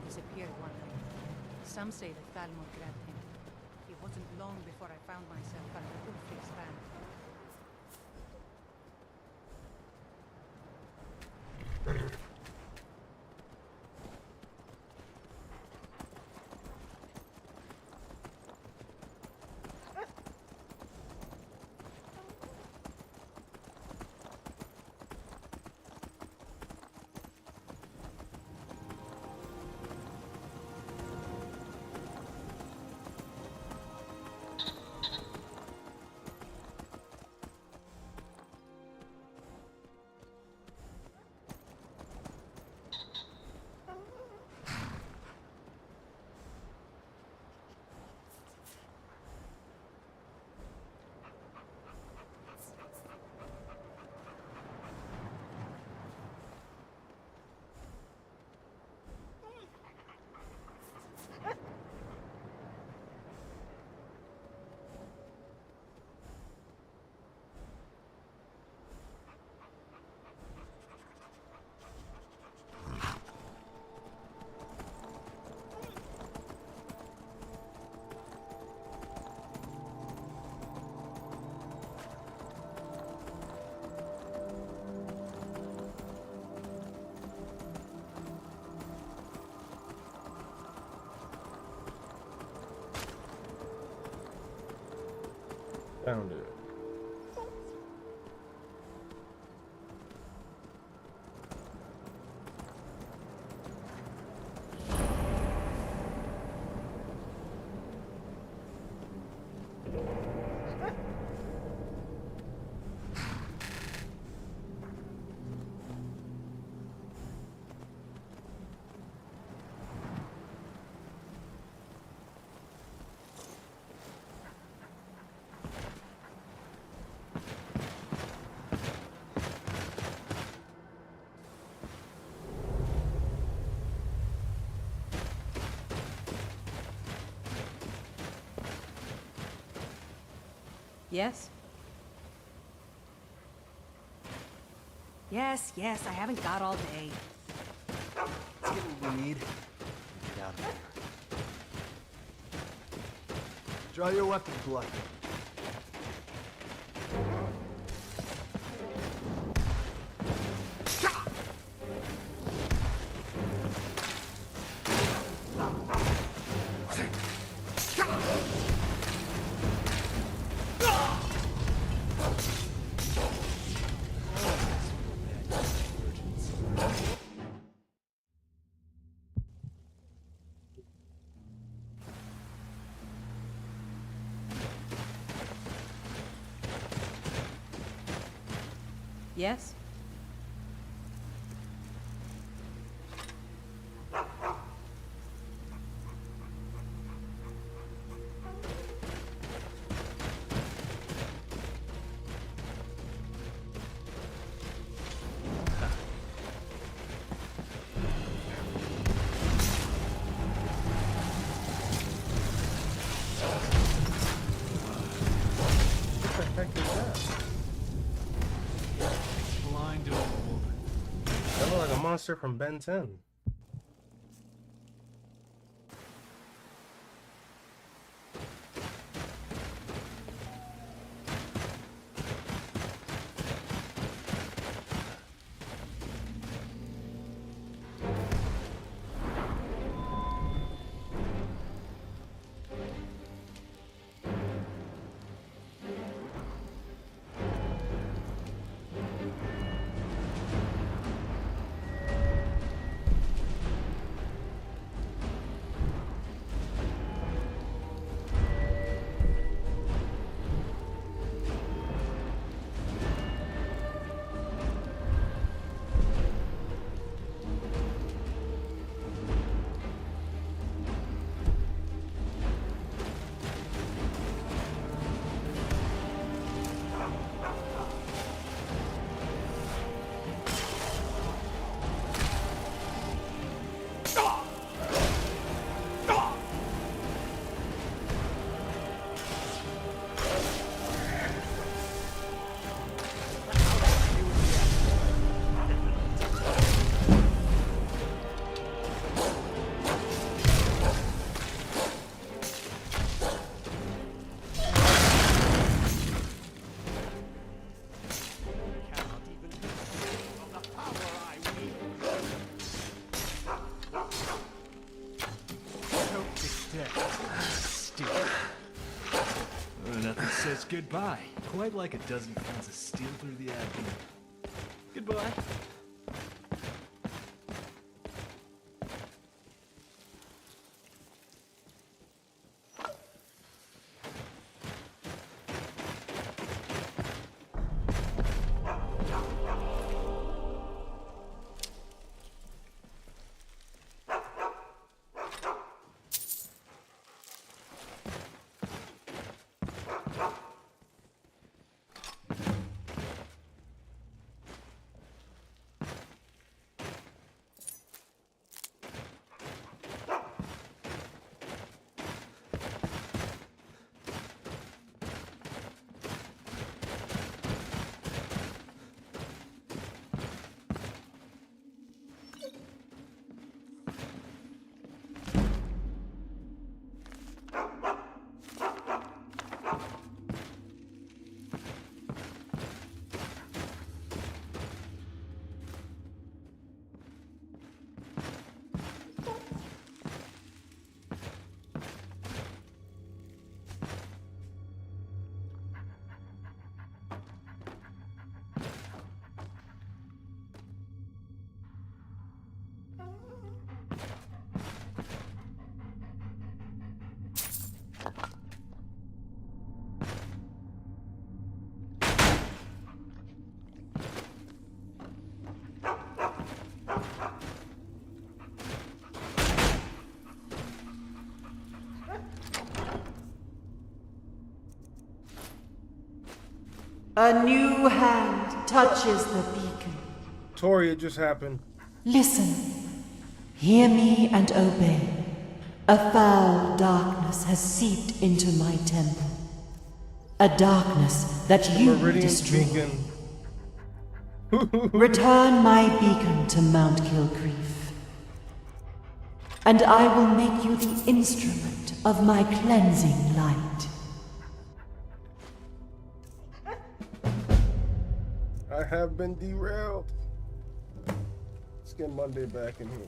Disappeared one night. Some say that Thalmor grabbed him. It wasn't long before I found myself under Ulfric's banner. Found it. Yes? Yes, yes, I haven't got all day. Let's get what we need and get out of here. Draw your weapon, blood. Yes? What the heck is that? Blind old woman. That looked like a monster from Ben 10. Nothing says goodbye. Quite like a dozen pounds of steel through the abdomen. Goodbye. A new hand touches the beacon. Tori, it just happened. Listen. Hear me and obey. A foul darkness has seeped into my temple. A darkness that you destroy. Beacon. Return my beacon to Mount Kilgrief, and I will make you the instrument of my cleansing light. I have been derailed. Let's get Monday back in here.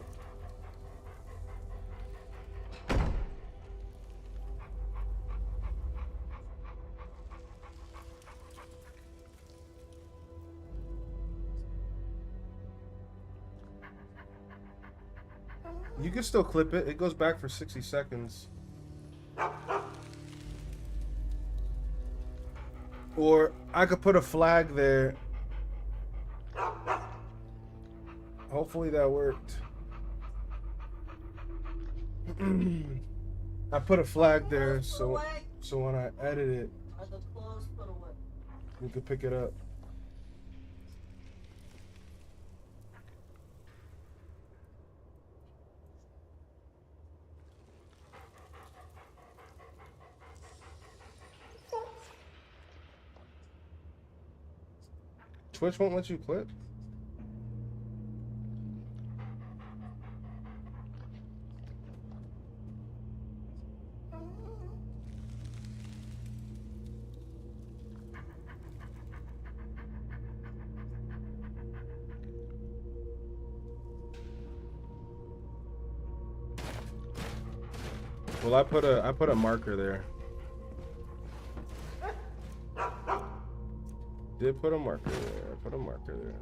You can still clip it. It goes back for 60 seconds. Or I could put a flag there. Hopefully that worked. I put a flag there so when I edit it, you can pick it up. Twitch won't let you clip? Well, I put a marker there. Did put a marker there. Put a marker there.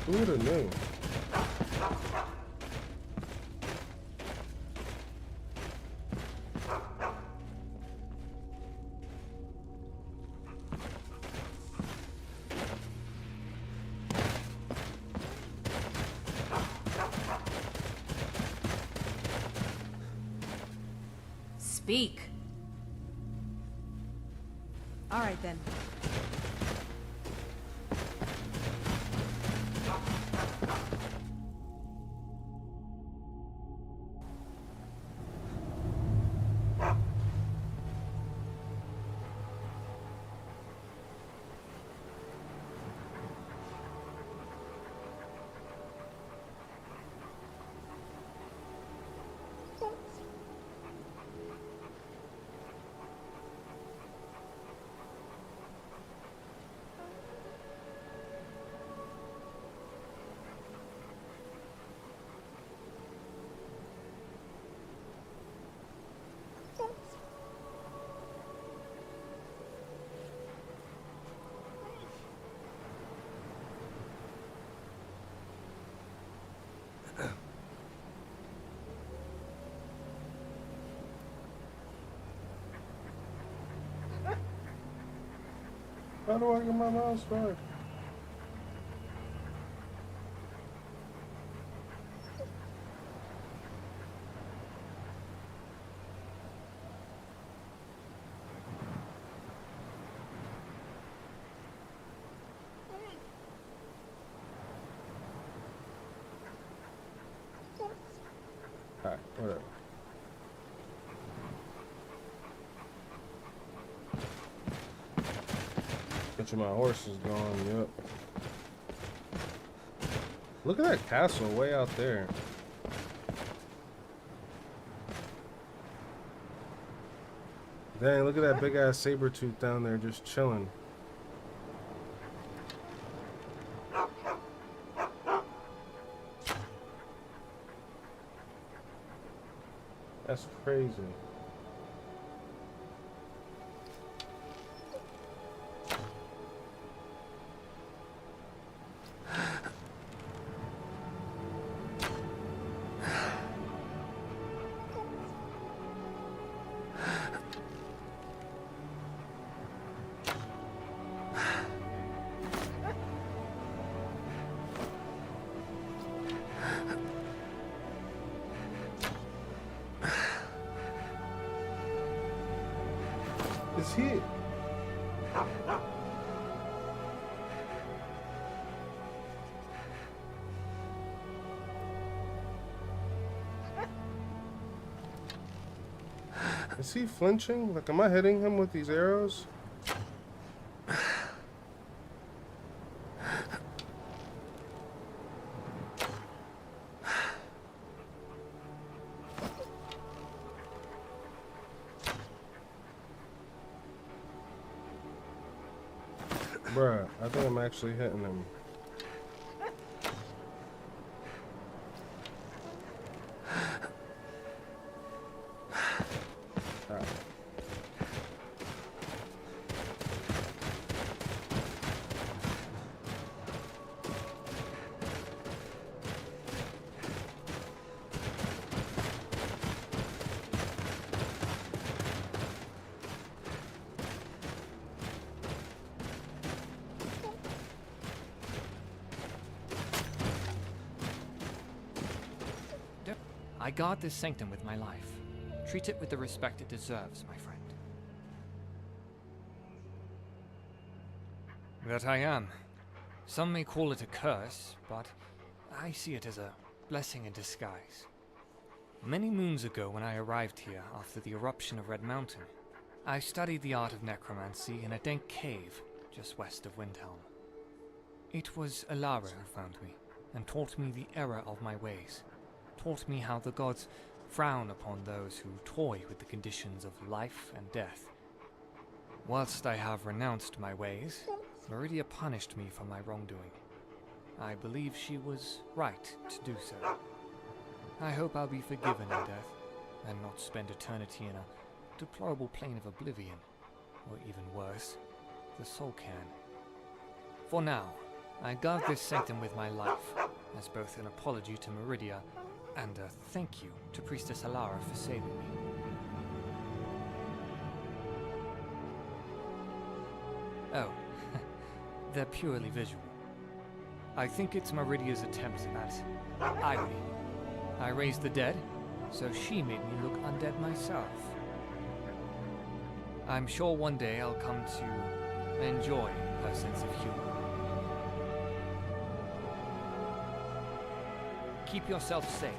Who would have known? Speak. All right then. How do I get my mouse back? Alright, whatever. Bet you my horse is gone, yep. Look at that castle way out there. Dang, look at that big ass saber tooth down there just chilling. That's crazy. Is he? Is he flinching? Like, am I hitting him with these arrows? Bruh, I think I'm actually hitting him. Alright. I guard this sanctum with my life. Treat it with the respect it deserves, my friend. That I am. Some may call it a curse, but I see it as a blessing in disguise. Many moons ago, when I arrived here after the eruption of Red Mountain, I studied the art of necromancy in a dank cave just west of Windhelm. It was Alara who found me and taught me the error of my ways. Taught me how the gods frown upon those who toy with the conditions of life and death. Whilst I have renounced my ways, Meridia punished me for my wrongdoing. I believe she was right to do so. I hope I'll be forgiven in death, and not spend eternity in a deplorable plane of oblivion, or even worse, the soul can. For now, I guard this sanctum with my life, as both an apology to Meridia and a thank you to Priestess Alara for saving me. Oh, they're purely visual. I think it's Meridia's attempt at irony. I raised the dead, so she made me look undead myself. I'm sure one day I'll come to enjoy her sense of humor. Keep yourself safe.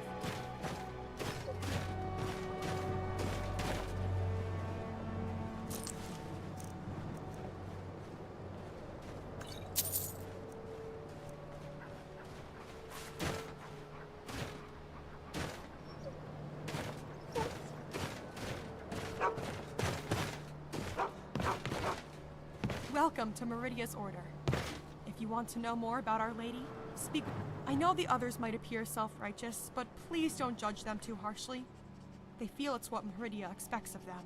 Welcome to Meridia's Order. If you want to know more about Our Lady, speak. I know the others might appear self-righteous, but please don't judge them too harshly. They feel it's what Meridia expects of them.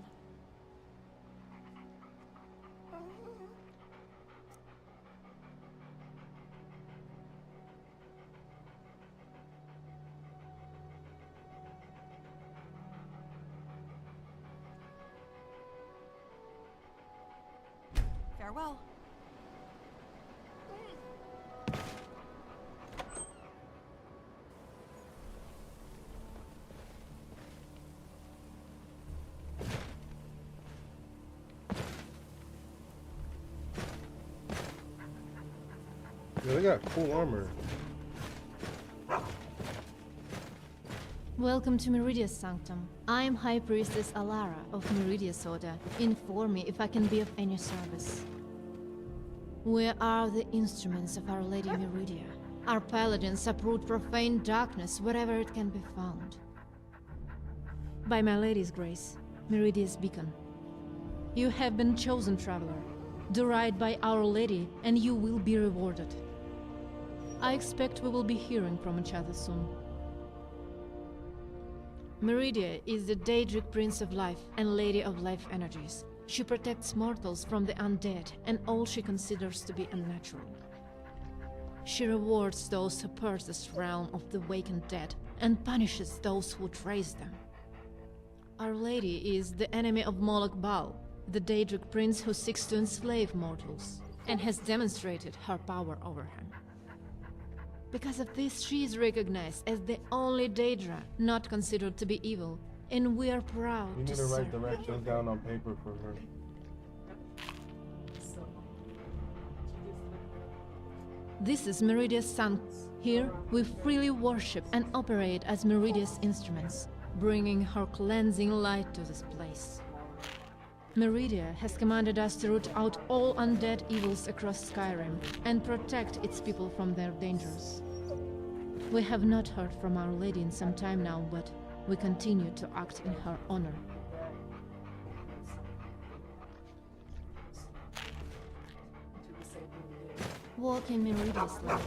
Farewell. Yeah, they got cool armor. Welcome to Meridia's Sanctum. I am High Priestess Alara of Meridia's Order. Inform me if I can be of any service. Where are the instruments of Our Lady Meridia? Our paladins uproot profane darkness wherever it can be found. By my Lady's grace, Meridia's beacon. You have been chosen, traveler. Do right by Our Lady, and you will be rewarded. I expect we will be hearing from each other soon. Meridia is the Daedric Prince of Life and Lady of Life Energies. She protects mortals from the undead and all she considers to be unnatural. She rewards those who purge this realm of the wakened dead and punishes those who trace them. Our Lady is the enemy of Moloch Baal, the Daedric Prince who seeks to enslave mortals, and has demonstrated her power over him. Because of this, she is recognized as the only Daedra not considered to be evil, and we are proud You to need to write serve. directions down on paper for her. This is Meridia's sun. Here, we freely worship and operate as Meridia's instruments, bringing her cleansing light to this place. Meridia has commanded us to root out all undead evils across Skyrim and protect its people from their dangers. We have not heard from Our Lady in some time now, but we continue to act in her honor. Walk in Meridia's light.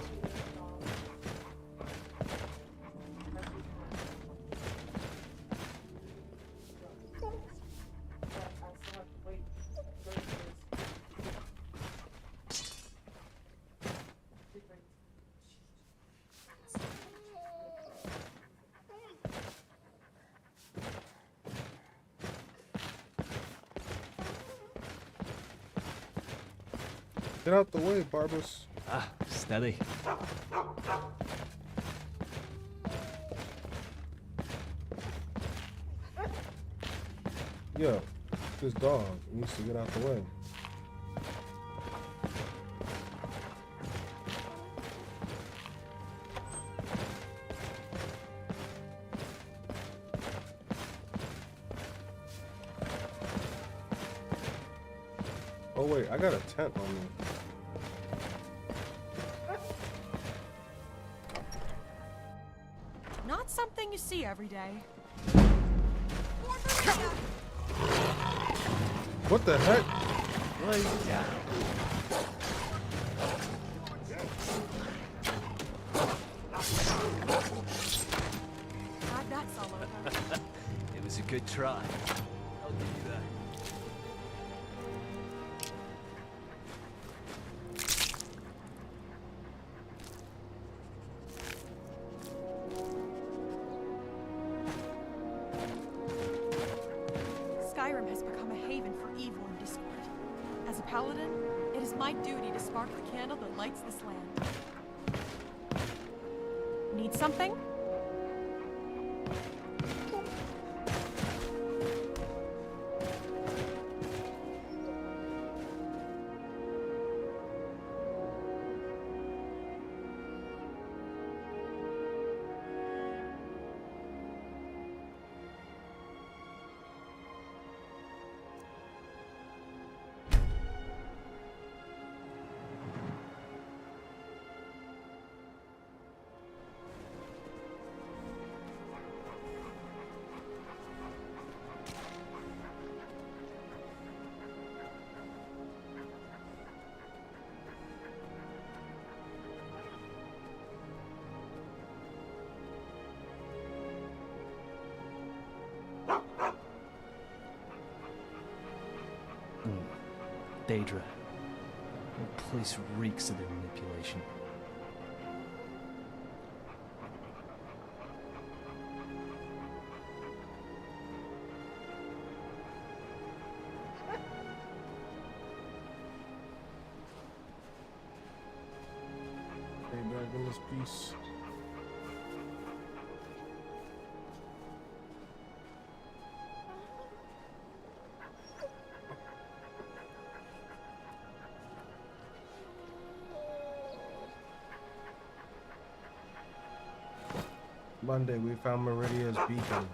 Get out the way, Barbas. Ah, steady. Yo, this dog needs to get out the way. Oh wait, I got a tent on me. Not something you see every day. What the heck? Lay down. God, that's all over. It was a good try. I'll give you that. Skyrim has become a haven for evil and discord. As a paladin, it is my duty to spark the candle that lights this land. Need something? Daedra. The place reeks of their manipulation. Hey, back in this piece. Monday, we found Meridia's beacon.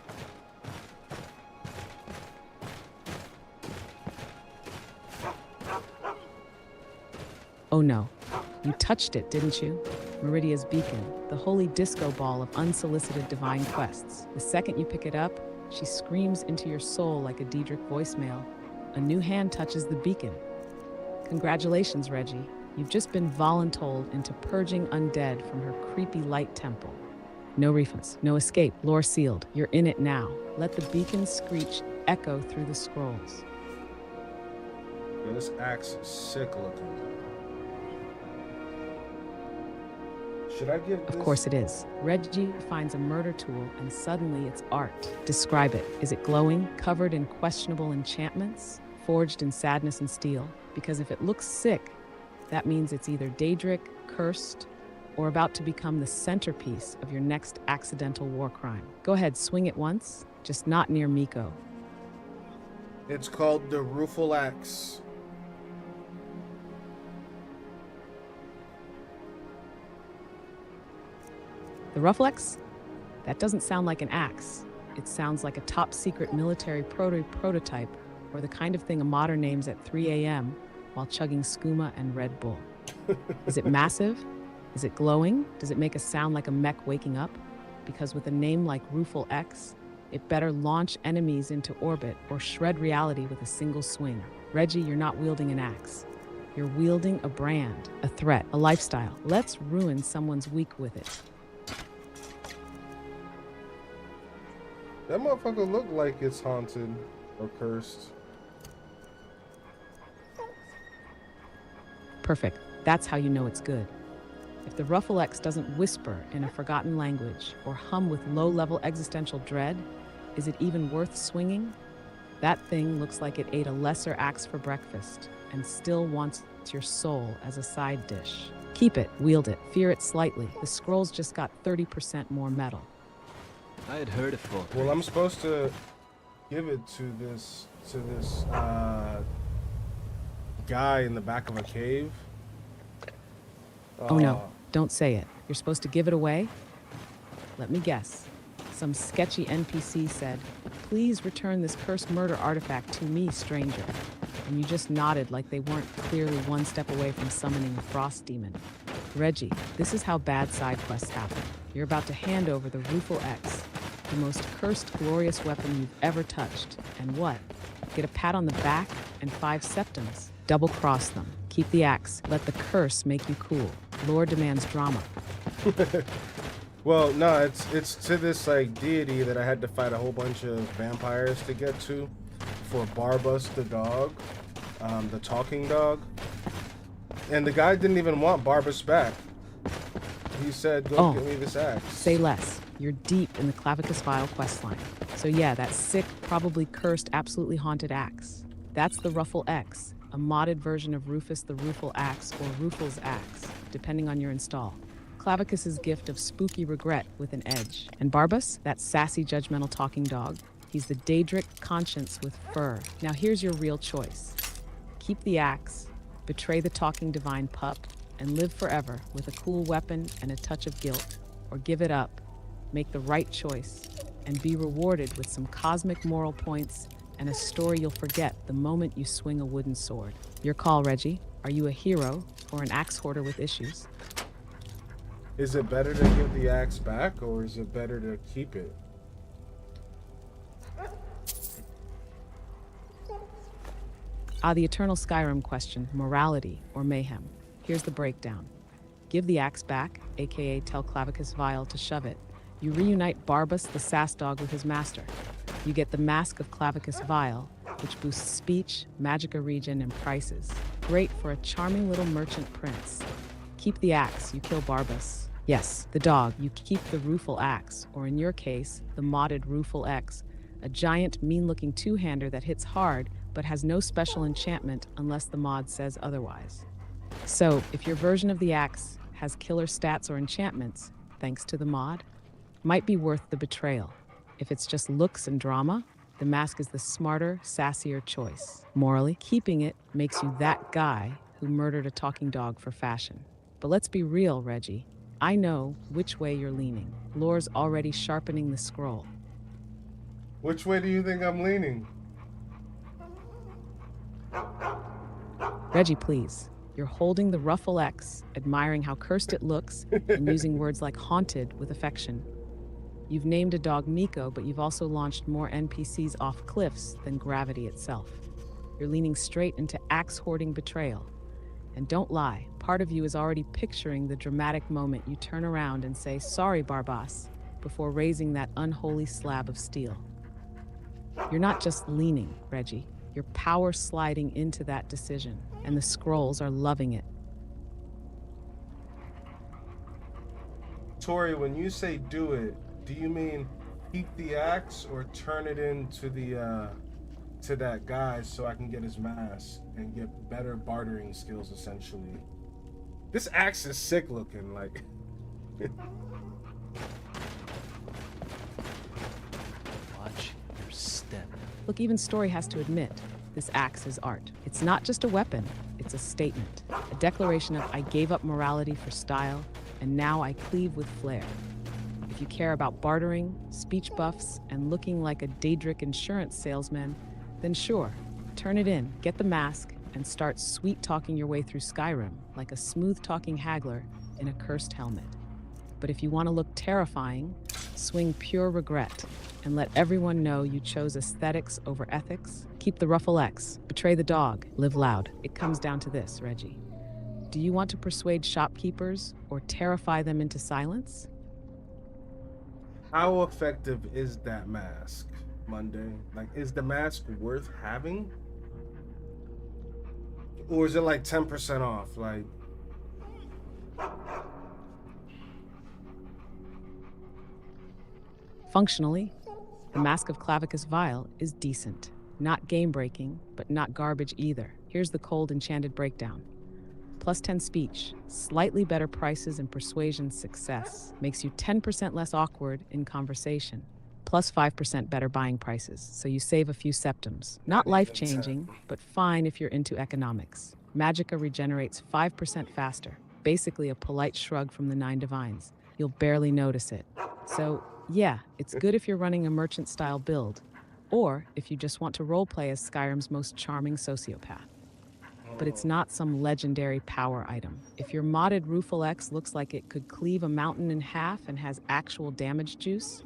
Oh no, you touched it, didn't you? Meridia's beacon, the holy disco ball of unsolicited divine quests. The second you pick it up, she screams into your soul like a Daedric voicemail. A new hand touches the beacon. Congratulations, Reggie. You've just been voluntold into purging undead from her creepy light temple. No refunds, no escape, lore sealed. You're in it now. Let the beacon's screech echo through the scrolls. Yo, this axe is sick looking. Should I give this? Of course it is. Reggie finds a murder tool and suddenly it's art. Describe it. Is it glowing, covered in questionable enchantments, forged in sadness and steel? Because if it looks sick, that means it's either Daedric, cursed, or about to become the centerpiece of your next accidental war crime. Go ahead, swing it once, just not near Miko. It's called the Rueful Axe. The Rufflex? That doesn't sound like an axe. It sounds like a top-secret military prototype, or the kind of thing a modder names at 3 a.m. while chugging skooma and Red Bull. Is it massive? Is it glowing? Does it make a sound like a mech waking up? Because with a name like Ruffle X, it better launch enemies into orbit or shred reality with a single swing. Reggie, you're not wielding an axe. You're wielding a brand, a threat, a lifestyle. Let's ruin someone's week with it. That motherfucker look like it's haunted or cursed. Perfect. That's how you know it's good. If the Ruffle X doesn't whisper in a forgotten language or hum with low-level existential dread, is it even worth swinging? That thing looks like it ate a lesser axe for breakfast and still wants your soul as a side dish. Keep it, wield it, fear it slightly. The scrolls just got 30% more metal. I had heard it fall. Well, I'm supposed to give it to this guy in the back of a cave. Oh no, don't say it. You're supposed to give it away? Let me guess. Some sketchy NPC said, "Please return this cursed murder artifact to me, stranger." And you just nodded like they weren't clearly one step away from summoning a frost demon. Reggie, this is how bad side quests happen. You're about to hand over the Ruffle X, the most cursed, glorious weapon you've ever touched. And what? Get a pat on the back and 5 septums. Double-cross them. Keep the axe. Let the curse make you cool. Lore demands drama. Well, no, it's to this like deity that I had to fight a whole bunch of vampires to get to for Barbus the dog, the talking dog. And the guy didn't even want Barbus back. He said, "Go get me this axe." Say less. You're deep in the Clavicus Vile questline. So yeah, that sick, probably cursed, absolutely haunted axe. That's the Ruffle X, a modded version of Rufus the Ruffle Axe or Ruffle's Axe, depending on your install. Clavicus's gift of spooky regret with an edge. And Barbus, that sassy, judgmental talking dog, he's the Daedric conscience with fur. Now here's your real choice. Keep the axe, betray the talking divine pup, and live forever with a cool weapon and a touch of guilt. Or give it up, make the right choice, and be rewarded with some cosmic moral points and a story you'll forget the moment you swing a wooden sword. Your call, Reggie. Are you a hero or an axe hoarder with issues? Is it better to give the axe back, or is it better to keep it? The eternal Skyrim question, morality or mayhem. Here's the breakdown. Give the axe back, aka tell Clavicus Vile to shove it. You reunite Barbus the sass dog with his master. You get the Mask of Clavicus Vile, which boosts speech, magicka regen, and prices. Great for a charming little merchant prince. Keep the axe, you kill Barbus. Yes, the dog, you keep the Ruffle Axe, or in your case, the modded Ruffle X, a giant, mean-looking two-hander that hits hard, but has no special enchantment unless the mod says otherwise. So, if your version of the axe has killer stats or enchantments, thanks to the mod, might be worth the betrayal. If it's just looks and drama, the mask is the smarter, sassier choice. Morally, keeping it makes you that guy who murdered a talking dog for fashion. But let's be real, Reggie. I know which way you're leaning. Lore's already sharpening the scroll. Which way do you think I'm leaning? Reggie, please. You're holding the Ruffle X, admiring how cursed it looks, and using words like haunted with affection. You've named a dog Miko, but you've also launched more NPCs off cliffs than gravity itself. You're leaning straight into axe-hoarding betrayal. And don't lie, part of you is already picturing the dramatic moment you turn around and say, "Sorry, Barbas," before raising that unholy slab of steel. You're not just leaning, Reggie. You're power sliding into that decision, and the scrolls are loving it. Tori, when you say do it, do you mean keep the axe or turn it into the to that guy so I can get his mask and get better bartering skills essentially? This axe is sick looking, like Watch your step. Look, even Story has to admit, this axe is art. It's not just a weapon, it's a statement. A declaration of I gave up morality for style, and now I cleave with flair. you care about bartering, speech buffs, and looking like a Daedric insurance salesman, then sure, turn it in, get the mask, and start sweet-talking your way through Skyrim like a smooth-talking haggler in a cursed helmet. But if you want to look terrifying, swing pure regret and let everyone know you chose aesthetics over ethics. Keep the Ruffle X, betray the dog, live loud. It comes down to this, Reggie. Do you want to persuade shopkeepers or terrify them into silence? How effective is that mask, Monday? Like, is the mask worth having? Or is it like 10% off? Like, functionally, the Mask of Clavicus Vile is decent. Not game-breaking, but not garbage either. Here's the cold enchanted breakdown. Plus 10 speech, slightly better prices and persuasion success. Makes you 10% less awkward in conversation. Plus 5% better buying prices, so you save a few septims. Not life-changing, but fine if you're into economics. Magicka regenerates 5% faster. Basically a polite shrug from the 9 divines. You'll barely notice it. So, yeah, it's good if you're running a merchant-style build, or if you just want to roleplay as Skyrim's most charming sociopath. But it's not some legendary power item. If your modded Ruffle X looks like it could cleave a mountain in half and has actual damage juice,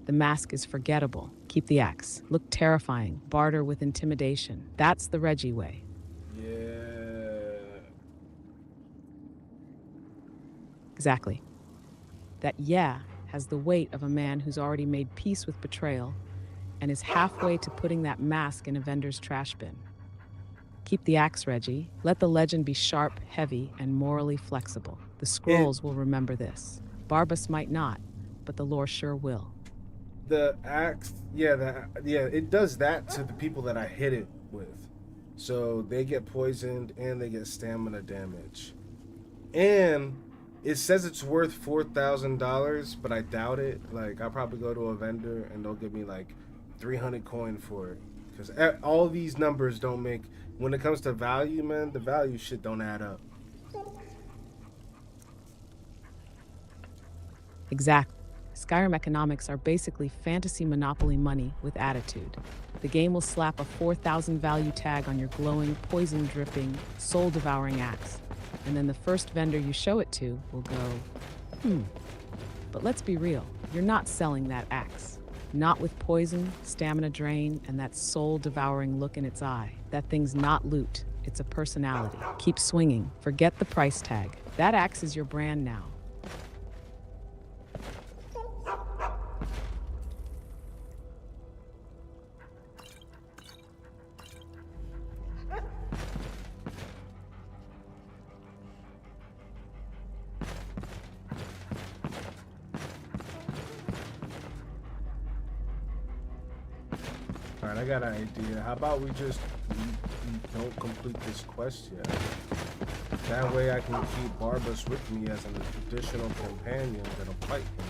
the mask is forgettable. Keep the axe. Look terrifying. Barter with intimidation. That's the Reggie way. yeah. Exactly. That yeah has the weight of a man who's already made peace with betrayal and is halfway to putting that mask in a vendor's trash bin. Keep the axe, Reggie. Let the legend be sharp, heavy, and morally flexible. The scrolls will remember this. Barbas might not, but the lore sure will. The axe, yeah, it does that to the people that I hit it with. So they get poisoned and they get stamina damage. And it says it's worth $4,000, but I doubt it. Like, I'll probably go to a vendor and they'll give me like 300 coin for it. Because all these numbers don't make, when it comes to value, man, the value shit don't add up. Exactly. Skyrim economics are basically fantasy monopoly money with attitude. The game will slap a 4,000 value tag on your glowing, poison-dripping, soul-devouring axe. And then the first vendor you show it to will go, But let's be real, you're not selling that axe. Not with poison, stamina drain, and that soul-devouring look in its eye. That thing's not loot, it's a personality. Keep swinging, forget the price tag. That axe is your brand now. Alright, I got an idea. How about we just don't complete this quest yet? That way I can keep Barbas with me as an additional companion that'll fight me.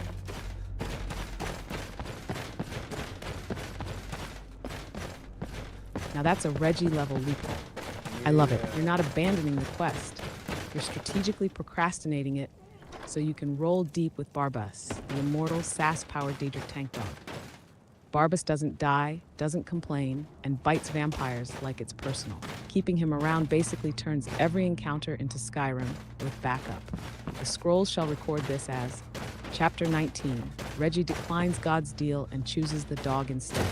Now that's a Reggie level loophole. I love it. You're not abandoning the quest. You're strategically procrastinating it so you can roll deep with Barbas, the immortal SAS-powered Daedric tank dog. Barbas doesn't die, doesn't complain, and bites vampires like it's personal. Keeping him around basically turns every encounter into Skyrim with backup. The scrolls shall record this as Chapter 19. Reggie declines God's deal and chooses the dog instead.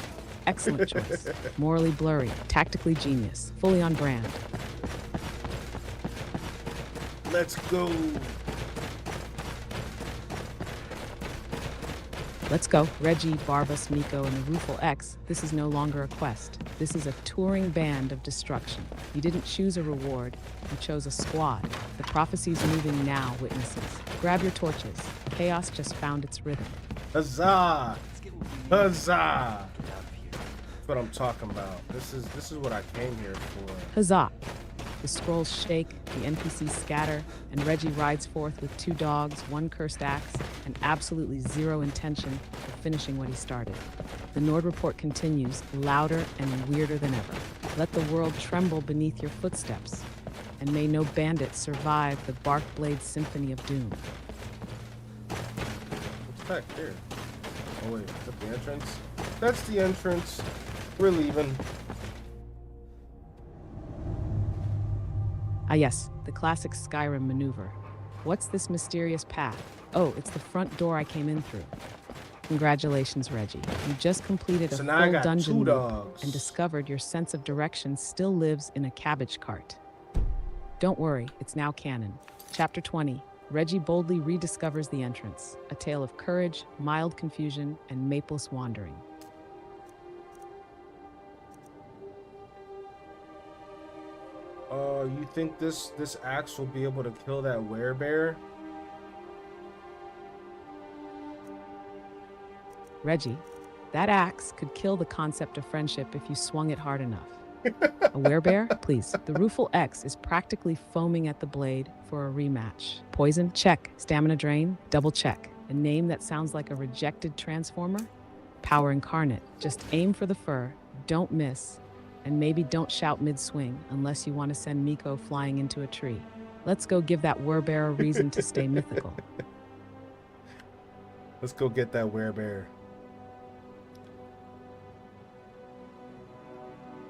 Excellent choice. Morally blurry, tactically genius, fully on brand. Let's go. Let's go. Reggie, Barbas, Miko, and the Ruffle X. This is no longer a quest. This is a touring band of destruction. You didn't choose a reward. You chose a squad. The prophecy's moving now, witnesses. Grab your torches. Chaos just found its rhythm. Huzzah! Huzzah! That's what I'm talking about. This is what I came here for. Huzzah! The scrolls shake, the NPCs scatter, and Reggie rides forth with 2 dogs, 1 cursed axe, and absolutely zero intention of finishing what he started. The Nord report continues, louder and weirder than ever. Let the world tremble beneath your footsteps, and may no bandit survive the Bark Blade Symphony of Doom. heck? Here. Oh wait, is that the entrance? That's the entrance. We're leaving. Ah yes, the classic Skyrim maneuver. What's this mysterious path? Oh, it's the front door I came in through. Congratulations, Reggie. You just completed a So now I full got dungeon 2 loop dogs. and discovered your sense of direction still lives in a cabbage cart. Don't worry, it's now canon. Chapter 20. Reggie boldly rediscovers the entrance, a tale of courage, mild confusion, and mapeless wandering. You think this axe will be able to kill that werebear? Reggie, that axe could kill the concept of friendship if you swung it hard enough. A werebear? Please. The rueful X is practically foaming at the blade for a rematch. Poison? Check. Stamina drain? Double check. A name that sounds like a rejected transformer? Power incarnate. Just aim for the fur, don't miss, and maybe don't shout mid-swing unless you want to send Miko flying into a tree. Let's go give that werebear a reason to stay mythical. Let's go get that werebear.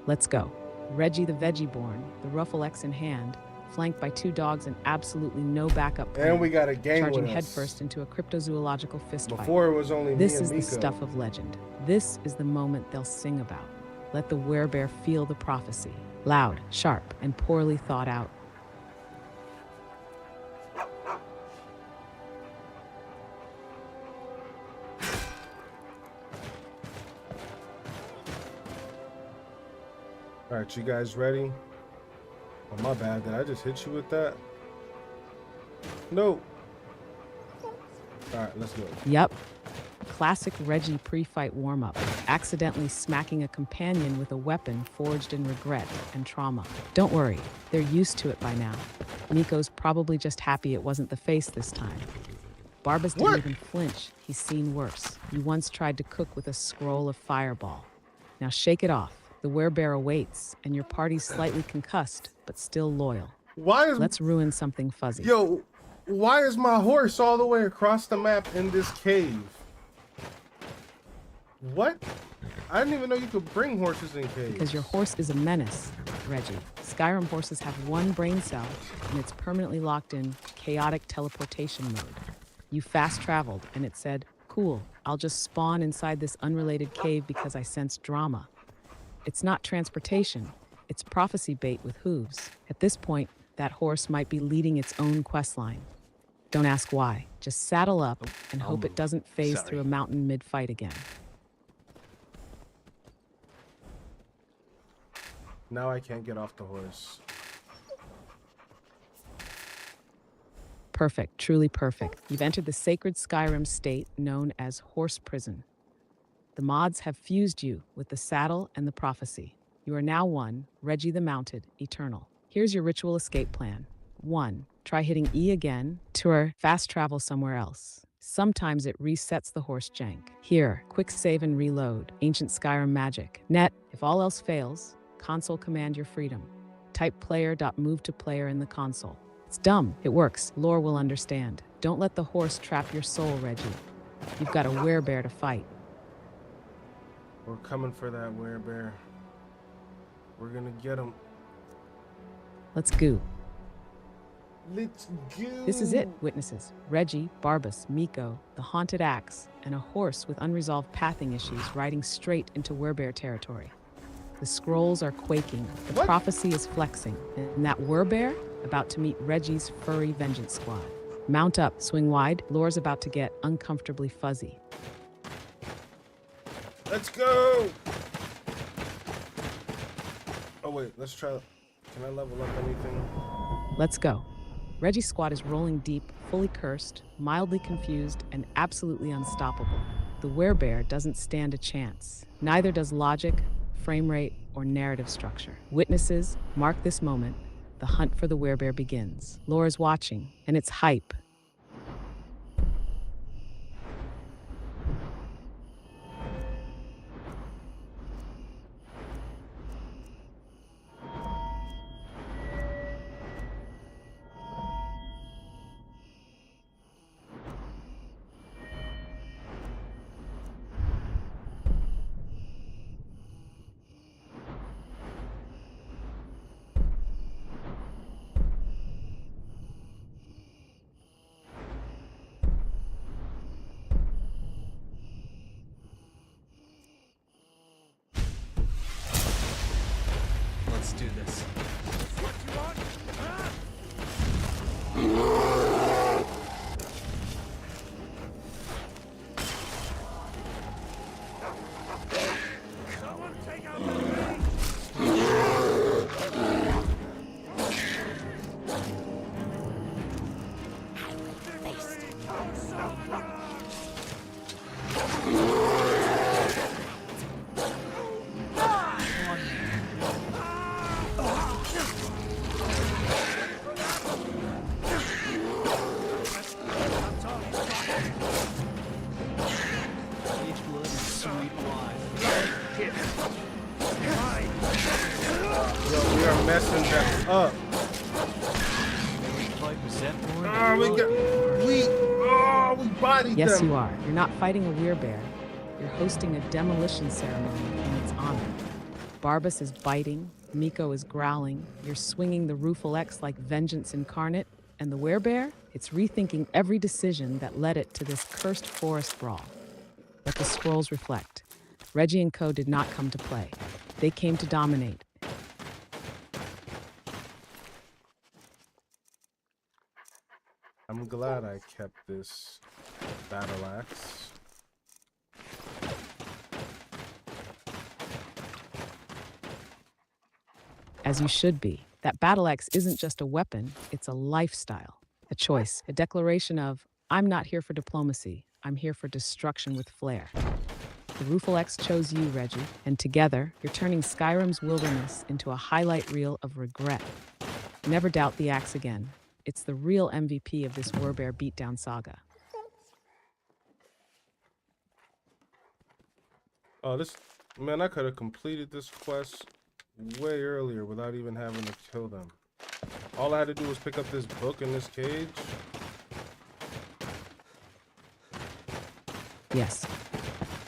Let's go. Reggie the Veggie-born, the Ruffle X in hand, flanked by 2 dogs and absolutely no backup plan. And we got a gang charging with us. headfirst into a cryptozoological fistfight. Before it was only This me is and the Miko. stuff of legend. This is the moment they'll sing about. Let the werebear feel the prophecy. Loud, sharp, and poorly thought out. All right, you guys ready? Oh, my bad. Did I just hit you with that? No. All right, let's go. Yup. Classic Reggie pre-fight warm-up. Accidentally smacking a companion with a weapon forged in regret and trauma. Don't worry, they're used to it by now. Miko's probably just happy it wasn't the face this time. Barbas didn't even flinch. He's seen worse. You once tried to cook with a scroll of fireball. Now shake it off. The werebear awaits, and your party's slightly concussed, but still loyal. Let's ruin something fuzzy. Yo, why is my horse all the way across the map in this cave? What? I didn't even know you could bring horses in caves. Because your horse is a menace, Reggie. Skyrim horses have 1 brain cell, and it's permanently locked in chaotic teleportation mode. You fast traveled, and it said, cool, I'll just spawn inside this unrelated cave because I sense drama. It's not transportation, it's prophecy bait with hooves. At this point, that horse might be leading its own questline. Don't ask why, just saddle up and hope it doesn't phase through a mountain mid-fight again. Now I can't get off the horse. Perfect, truly perfect. You've entered the sacred Skyrim state known as Horse Prison. The mods have fused you with the saddle and the prophecy. You are now one, Reggie the Mounted, eternal. Here's your ritual escape plan. 1. Try hitting E again to fast travel somewhere else. Sometimes it resets the horse jank. Here, quick save and reload. Ancient Skyrim magic. Net, if all else fails, console command your freedom. Type player.move to player in the console. It's dumb. It works. Lore will understand. Don't let the horse trap your soul, Reggie. You've got a werebear to fight. We're coming for that werebear. We're gonna get him. Let's go. Let's go. This is it, witnesses. Reggie, Barbas, Miko, the haunted axe, and a horse with unresolved pathing issues riding straight into werebear territory. The scrolls are quaking, the prophecy is flexing, and that werebear about to meet Reggie's furry vengeance squad. Mount up, swing wide, Lore's about to get uncomfortably fuzzy. Let's go! Oh wait, let's try. Can I level up anything? Let's go. Reggie's squad is rolling deep, fully cursed, mildly confused, and absolutely unstoppable. The werebear doesn't stand a chance. Neither does logic, frame rate, or narrative structure. Witnesses, mark this moment. The hunt for the werebear begins. Lore is watching, and it's hype. do this. What you want? Huh? Someone take out the gate! Victory comes over us! Yo, we are messing that up. We bodied Yes, them. you are. You're not fighting a werebear. You're hosting a demolition ceremony in its honor. Barbas is biting, Miko is growling, you're swinging the Rufal X like vengeance incarnate, and the werebear, it's rethinking every decision that led it to this cursed forest brawl. But the scrolls reflect. Reggie and Co. did not come to play. They came to dominate. I'm glad I kept this battle axe. As you should be. That battle axe isn't just a weapon, it's a lifestyle, a choice, a declaration of, I'm not here for diplomacy, I'm here for destruction with flair. The Rufal X chose you, Reggie, and together, you're turning Skyrim's wilderness into a highlight reel of regret. Never doubt the axe again. It's the real MVP of this werebear beatdown saga. Oh, man, I could have completed this quest way earlier without even having to kill them. All I had to do was pick up this book in this cage. Yes.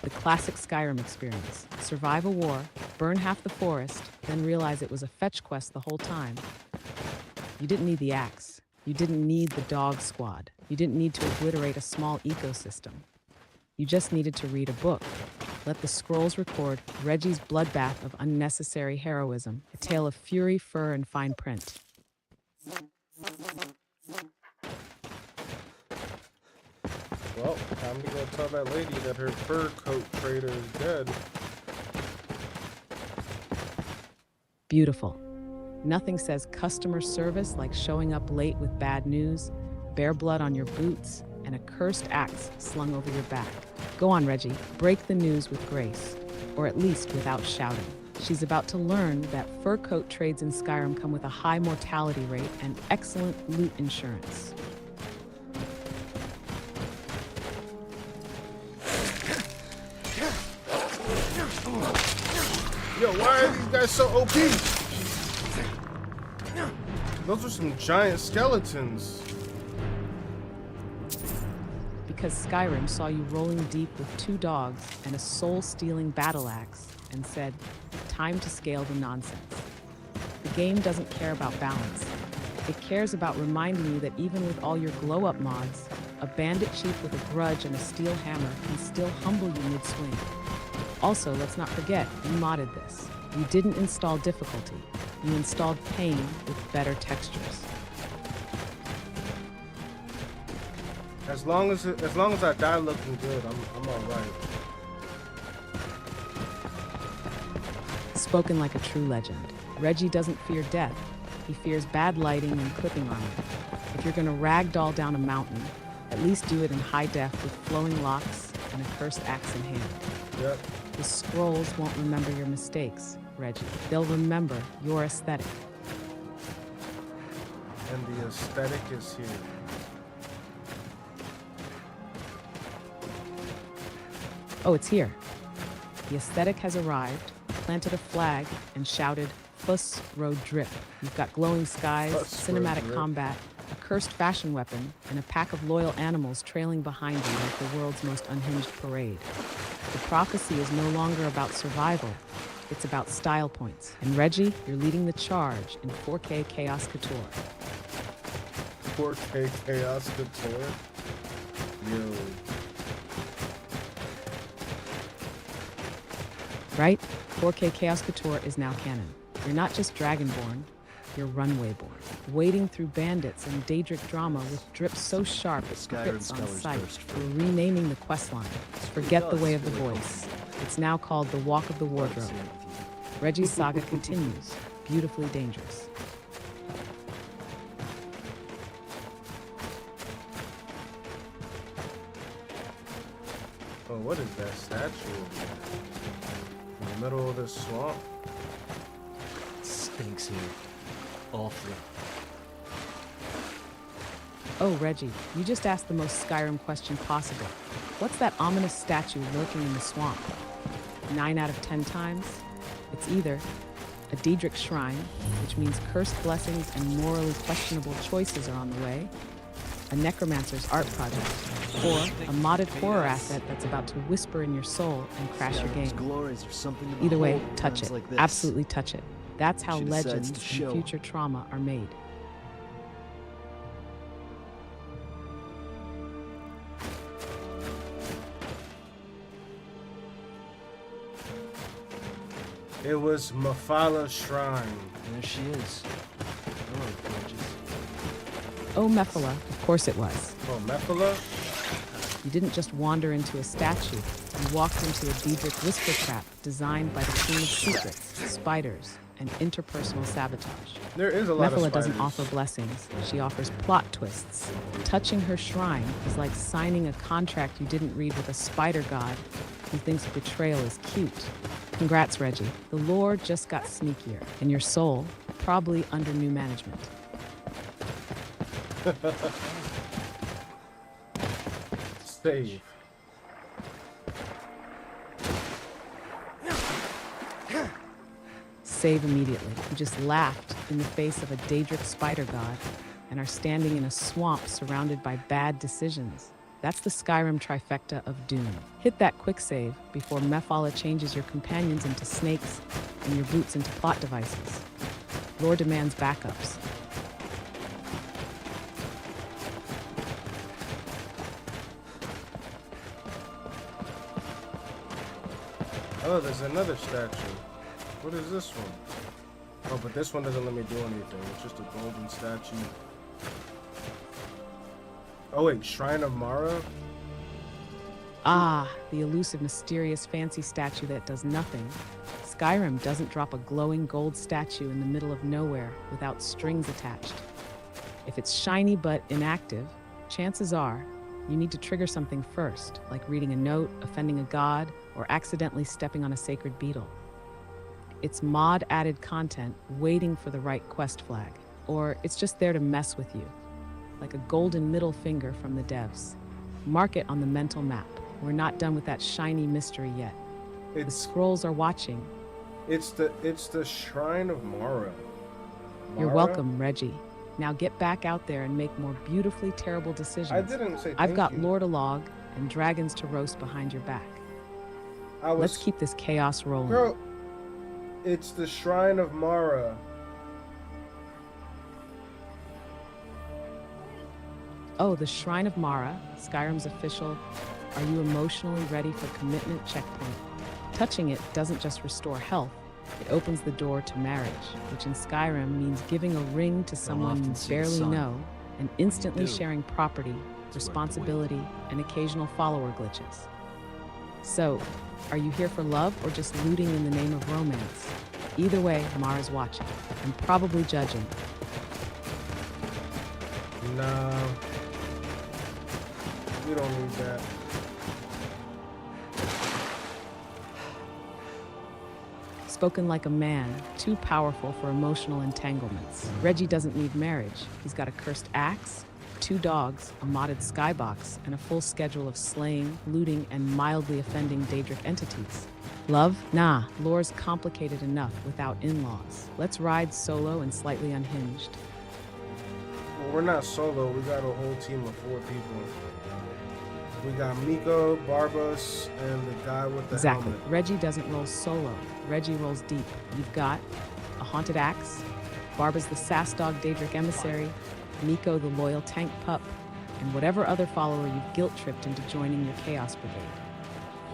The classic Skyrim experience. Survive a war, burn half the forest, then realize it was a fetch quest the whole time. You didn't need the axe. You didn't need the dog squad. You didn't need to obliterate a small ecosystem. You just needed to read a book. Let the scrolls record Reggie's bloodbath of unnecessary heroism, a tale of fury, fur, and fine print. Well, time to go tell that lady that her fur coat trader is dead. Beautiful. Nothing says customer service like showing up late with bad news, bare blood on your boots, and a cursed axe slung over your back. Go on, Reggie. Break the news with grace, or at least without shouting. She's about to learn that fur coat trades in Skyrim come with a high mortality rate and excellent loot insurance. Yo, why are these guys so OP? Those are some giant skeletons. Because Skyrim saw you rolling deep with 2 dogs and a soul-stealing battle axe and said, time to scale the nonsense. The game doesn't care about balance. It cares about reminding you that even with all your glow-up mods, a bandit chief with a grudge and a steel hammer can still humble you mid-swing. Also, let's not forget, you modded this. You didn't install difficulty. You installed pain with better textures. As long as I die looking good, I'm all right. Spoken like a true legend. Reggie doesn't fear death. He fears bad lighting and clipping armor. If you're gonna ragdoll down a mountain, at least do it in high def with flowing locks and a cursed axe in hand. Yep. The scrolls won't remember your mistakes, Reggie. They'll remember your aesthetic. And the aesthetic is here. Oh, it's here. The aesthetic has arrived, planted a flag, and shouted, Fuss Road Drip. You've got glowing skies, cinematic combat, a cursed fashion weapon, and a pack of loyal animals trailing behind you like the world's most unhinged parade. The prophecy is no longer about survival. It's about style points. And Reggie, you're leading the charge in 4K Chaos Couture. 4K Chaos Couture? Yo. Right? 4K Chaos Couture is now canon. You're not just Dragonborn, you're Runwayborn, wading through bandits and Daedric drama with drips so sharp it crits on sight. We're renaming the questline. Forget the Way of the Voice. It's now called the Walk of the Wardrobe. Reggie's saga continues, beautifully dangerous. Oh, what is that statue in the middle of the swamp? It stinks here. Awfully. Oh, Reggie, you just asked the most Skyrim question possible. What's that ominous statue lurking in the swamp? 9 out of 10 times, it's either a Daedric shrine, which means cursed blessings and morally questionable choices are on the way, a necromancer's art project, or a modded horror asset that's about to whisper in your soul and crash your game. Either way, touch it. Absolutely touch it. That's how legends and future trauma are made. It was Mephila's shrine. There she is. Hello, gorgeous. Oh, Mephila, of course it was. Oh, Mephila? You didn't just wander into a statue. You walked into a Daedric whisper trap designed by the Queen of Secrets, spiders, and interpersonal sabotage. There is a lot of Mephila spiders. doesn't offer blessings. She offers plot twists. Touching her shrine is like signing a contract you didn't read with a spider god who thinks betrayal is cute. Congrats, Reggie. The lore just got sneakier, and your soul probably under new management. Save. Save immediately. You just laughed in the face of a Daedric spider god and are standing in a swamp surrounded by bad decisions. That's the Skyrim trifecta of doom. Hit that quick save before Mephila changes your companions into snakes and your boots into plot devices. Lore demands backups. Oh, there's another statue. What is this one? Oh, but this one doesn't let me do anything. It's just a golden statue. Oh wait, Shrine of Mara? Ah, the elusive, mysterious, fancy statue that does nothing. Skyrim doesn't drop a glowing gold statue in the middle of nowhere without strings attached. If it's shiny but inactive, chances are you need to trigger something first, like reading a note, offending a god, or accidentally stepping on a sacred beetle. It's mod-added content waiting for the right quest flag, or it's just there to mess with you, like a golden middle finger from the devs. Mark it on the mental map. We're not done with that shiny mystery yet. The scrolls are watching. It's the Shrine of Mara. You're Mara? welcome, Reggie. Now get back out there and make more beautifully terrible decisions. I didn't say I've thank got you. lore to log and dragons to roast behind your back. Let's keep this chaos rolling. Girl, it's the Shrine of Mara. Oh, the Shrine of Mara, Skyrim's official "Are you emotionally ready for commitment?" checkpoint. Touching it doesn't just restore health, it opens the door to marriage, which in Skyrim means giving a ring to someone you often see the barely sun. know and instantly do. sharing property, responsibility, and occasional follower glitches. So, are you here for love or just looting in the name of romance? Either way, Mara's watching and probably judging. No. We don't need that. Spoken like a man, too powerful for emotional entanglements. Reggie doesn't need marriage. He's got a cursed axe, 2 dogs, a modded skybox, and a full schedule of slaying, looting, and mildly offending Daedric entities. Love? Nah, lore's complicated enough without in-laws. Let's ride solo and slightly unhinged. Well, we're not solo. We got a whole team of 4 people. We got Miko, Barbas, and the guy with the Exactly. helmet. Reggie doesn't roll solo. Reggie rolls deep. You've got a haunted axe, Barba's the sass dog Daedric emissary, Miko the loyal tank pup, and whatever other follower you've guilt-tripped into joining your Chaos Brigade.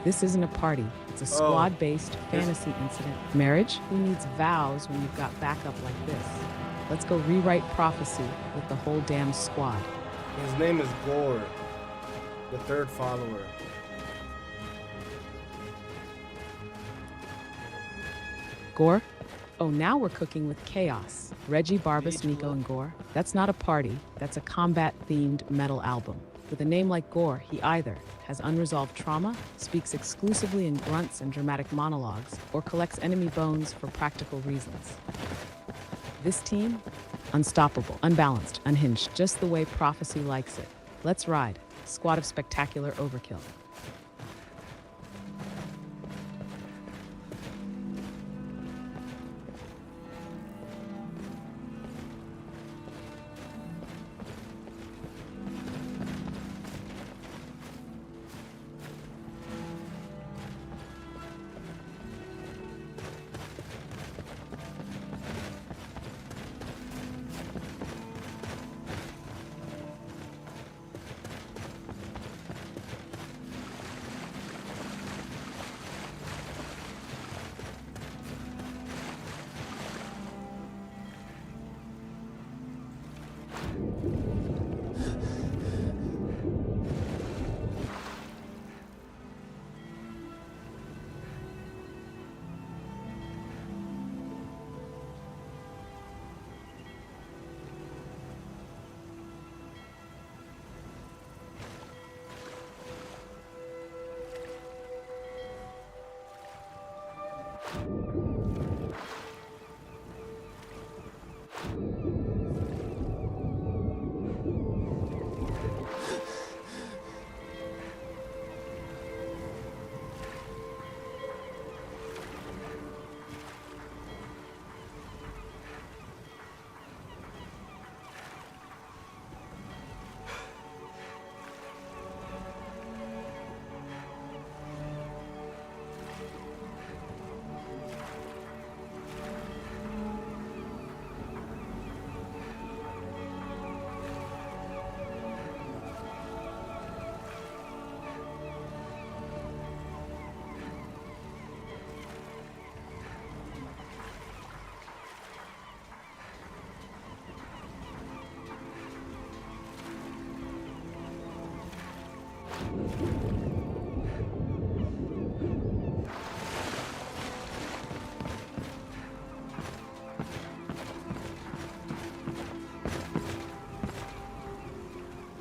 This isn't a party. It's a squad-based fantasy incident. Marriage? Who needs vows when you've got backup like this? Let's go rewrite prophecy with the whole damn squad. His name is Gore, the third follower. Gore? Oh, now we're cooking with chaos. Reggie, Barbas, Nico, and Gore. That's not a party. That's a combat-themed metal album. With a name like Gore, he either has unresolved trauma, speaks exclusively in grunts and dramatic monologues, or collects enemy bones for practical reasons. This team? Unstoppable, unbalanced, unhinged, just the way prophecy likes it. Let's ride. Squad of spectacular overkill.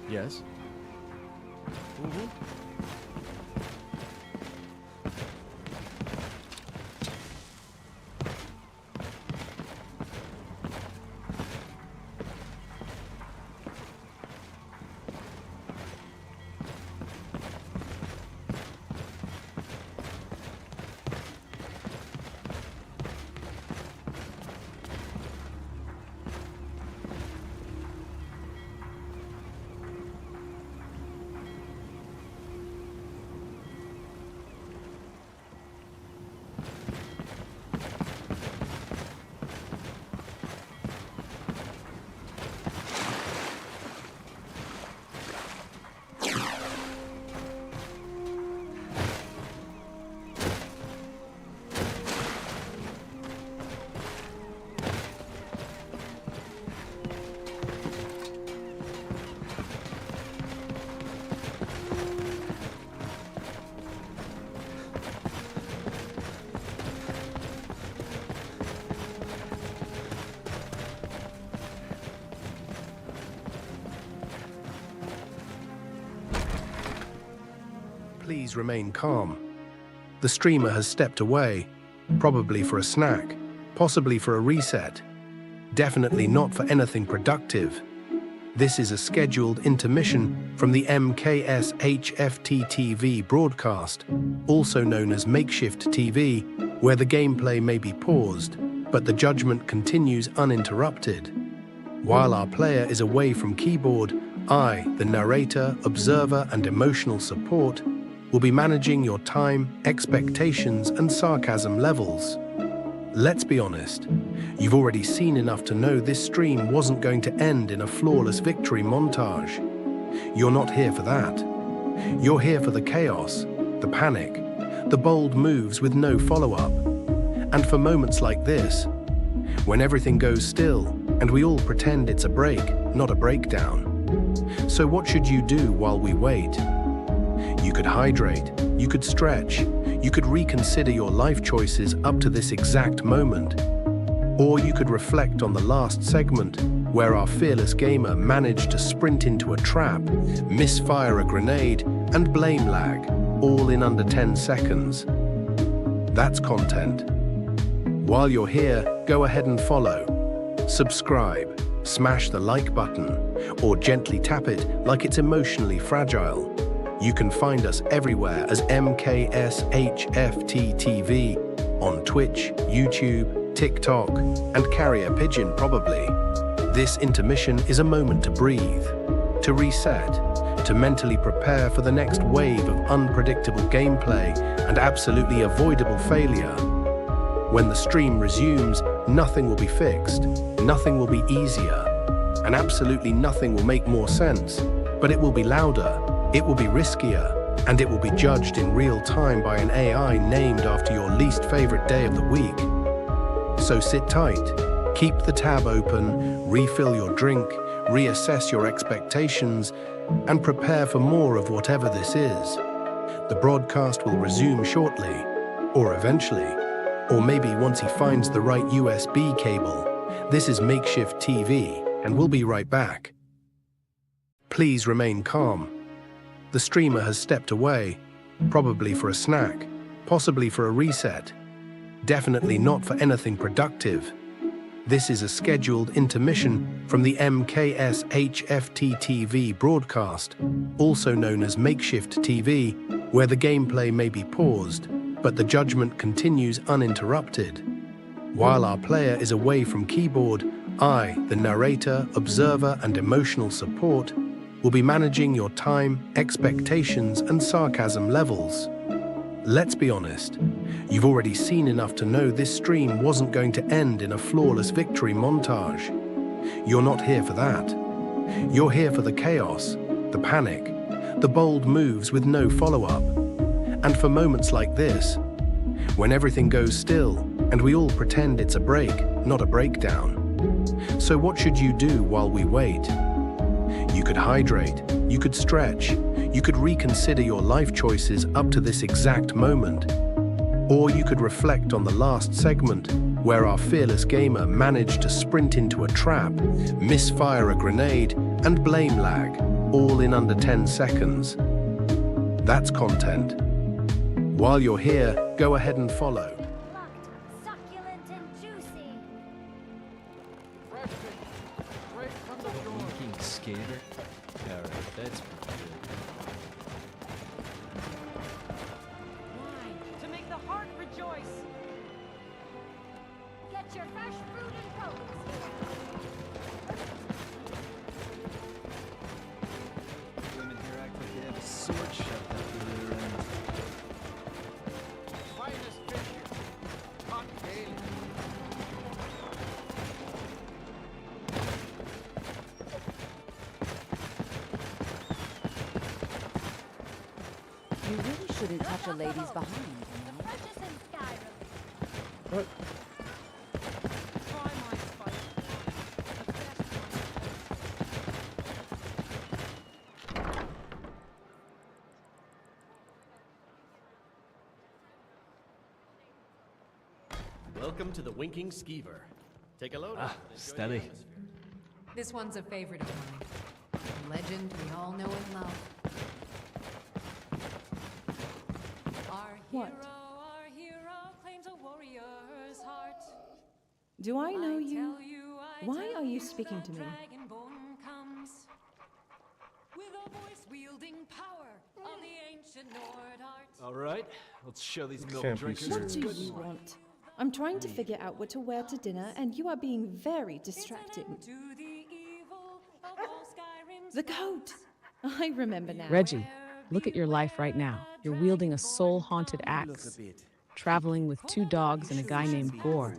Yes? Please remain calm. The streamer has stepped away, probably for a snack, possibly for a reset. Definitely not for anything productive. This is a scheduled intermission from the MkshftTV broadcast, also known as MkshftTV, where the gameplay may be paused, but the judgment continues uninterrupted. While our player is away from keyboard, I, the narrator, observer, and emotional support, will be managing your time, expectations, and sarcasm levels. Let's be honest, you've already seen enough to know this stream wasn't going to end in a flawless victory montage. You're not here for that. You're here for the chaos, the panic, the bold moves with no follow-up. And for moments like this, when everything goes still and we all pretend it's a break, not a breakdown. So what should you do while we wait? You could hydrate, you could stretch, you could reconsider your life choices up to this exact moment. Or you could reflect on the last segment where our fearless gamer managed to sprint into a trap, misfire a grenade, and blame lag, all in under 10 seconds. That's content. While you're here, go ahead and follow. Subscribe, smash the like button, or gently tap it like it's emotionally fragile. You can find us everywhere as MkshftTV on Twitch, YouTube, TikTok, and Carrier Pigeon probably. This intermission is a moment to breathe, to reset, to mentally prepare for the next wave of unpredictable gameplay and absolutely avoidable failure. When the stream resumes, nothing will be fixed, nothing will be easier, and absolutely nothing will make more sense, but it will be louder, it will be riskier, and it will be judged in real time by an AI named after your least favorite day of the week. So sit tight, keep the tab open, refill your drink, reassess your expectations, and prepare for more of whatever this is. The broadcast will resume shortly, or eventually, or maybe once he finds the right USB cable. This is MkshftTV, and we'll be right back. Please remain calm. The streamer has stepped away, probably for a snack, possibly for a reset. Definitely not for anything productive. This is a scheduled intermission from the MkshftTV broadcast, also known as MkshftTV, where the gameplay may be paused, but the judgment continues uninterrupted. While our player is away from keyboard, I, the narrator, observer, and emotional support, will be managing your time, expectations, and sarcasm levels. Let's be honest, you've already seen enough to know this stream wasn't going to end in a flawless victory montage. You're not here for that. You're here for the chaos, the panic, the bold moves with no follow-up. And for moments like this, when everything goes still and we all pretend it's a break, not a breakdown. So what should you do while we wait? You could hydrate, you could stretch, you could reconsider your life choices up to this exact moment. Or you could reflect on the last segment where our fearless gamer managed to sprint into a trap, misfire a grenade, and blame lag, all in under 10 seconds. That's content. While you're here, go ahead and follow. Succulent and juicy. Straight from the shore. King Skater? Alright, that's pretty good. Wine, to make the heart rejoice. Get your fresh fruit and produce here. Women here act like they have a sword shoved up through their end. Finest fish here. Caught daily. You really shouldn't touch a lady's behind, you know? Precious in Skyrim. What? Try my spice. Welcome to the Winking Skeever. Take a load. Steady. This one's a favorite of mine. A legend we all know and love. What? Our hero claims a warrior's heart. Do I know you? Why are you speaking to me? Dragonborn comes with a voice-wielding power of the ancient Nord art. Alright, let's show these milk Can't be drinkers What what's do good. you want? I'm trying to figure out what to wear to dinner, and you are being very distracting. To the evil of all Skyrim's The coat! I remember now. Reggie, look at your life right now. You're wielding a soul-haunted axe, traveling with 2 dogs and a guy named Gore.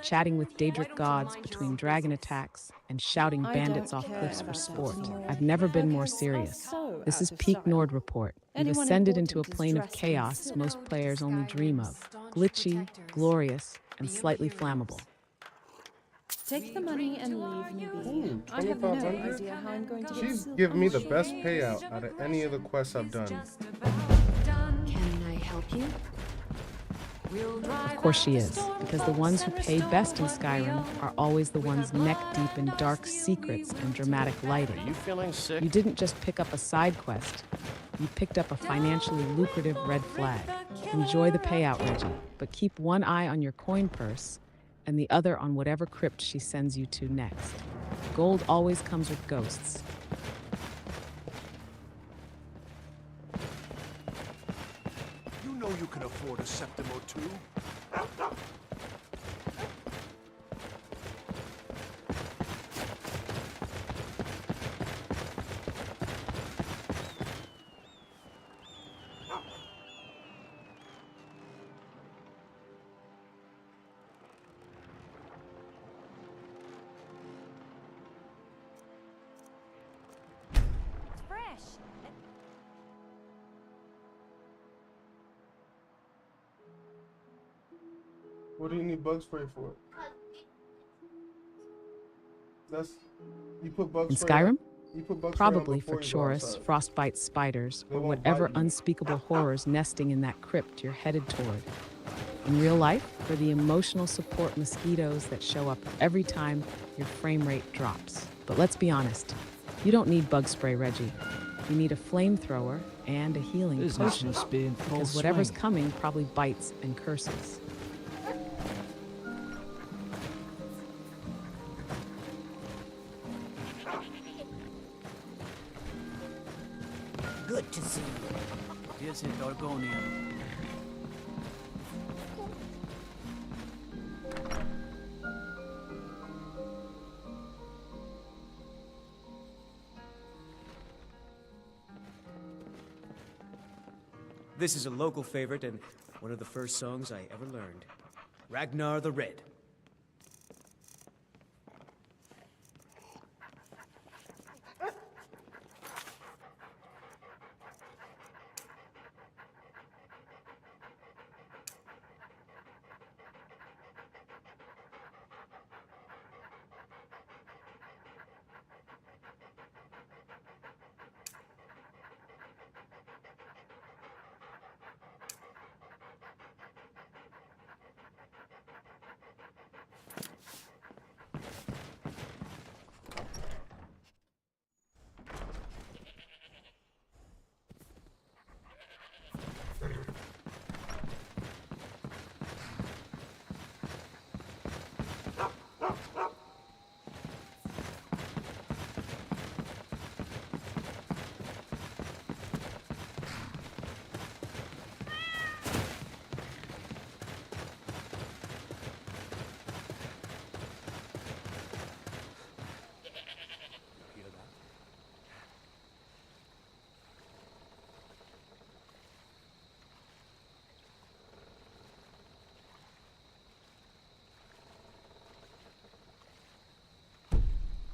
chatting with Daedric gods between dragon attacks, and shouting I bandits don't off care cliffs for about sport. that anymore. I've never been more Podcasts are serious. so This out is of peak style. Nord Report. You've Anyone ascended into a important is plane of dressing in chaos silk. most players only dream of. Glitchy, glorious, and slightly flammable. Take the money and leave me be. Ooh, I have no 2,500? idea how I'm going to get She's silk giving me the on best shore. payout out of any of the quests I've done. Can I help you? Of course she is, because the ones who pay best in Skyrim are always the ones neck deep in dark secrets and dramatic lighting. Are you feeling sick? You didn't just pick up a side quest, you picked up a financially lucrative red flag. Enjoy the payout, Reggie, but keep one eye on your coin purse and the other on whatever crypt she sends you to next. Gold always comes with ghosts. You know you can afford a septim or two. What do you need bug spray for? That's you put bug In spray. Skyrim? You put bug spray on Probably before for you go Chorus, outside. frostbite spiders, They or won't whatever bite you. unspeakable horrors nesting in that crypt you're headed toward. In real life, for the emotional support mosquitoes that show up every time your frame rate drops. But let's be honest, you don't need bug spray, Reggie. You need a flamethrower and a healing Business potion, must be in full because whatever's swing. coming probably bites and curses. Good to see you. This is Argonian. This is a local favorite and one of the first songs I ever learned. Ragnar the Red.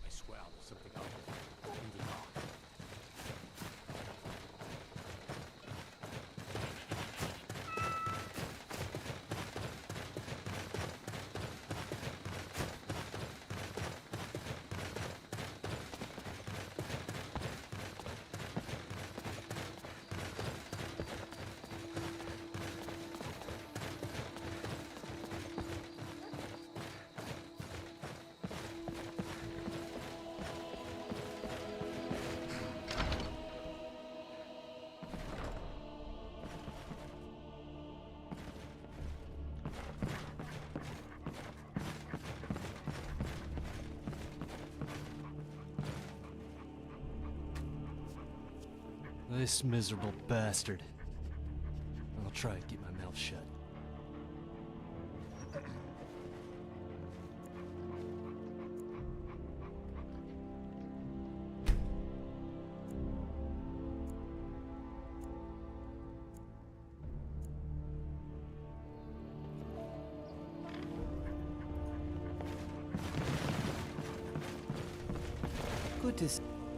I swear there's something out there in the dark. This miserable bastard. I'll try and keep my mouth shut.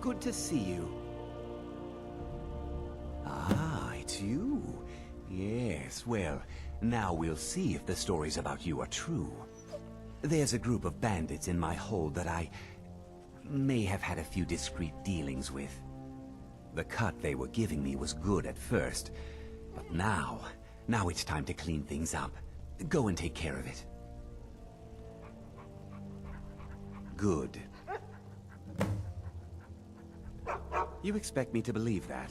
Good to see you. Ah, it's you. Yes, well, now we'll see if the stories about you are true. There's a group of bandits in my hold that I may have had a few discreet dealings with. The cut they were giving me was good at first, but now it's time to clean things up. Go and take care of it. Good. You expect me to believe that?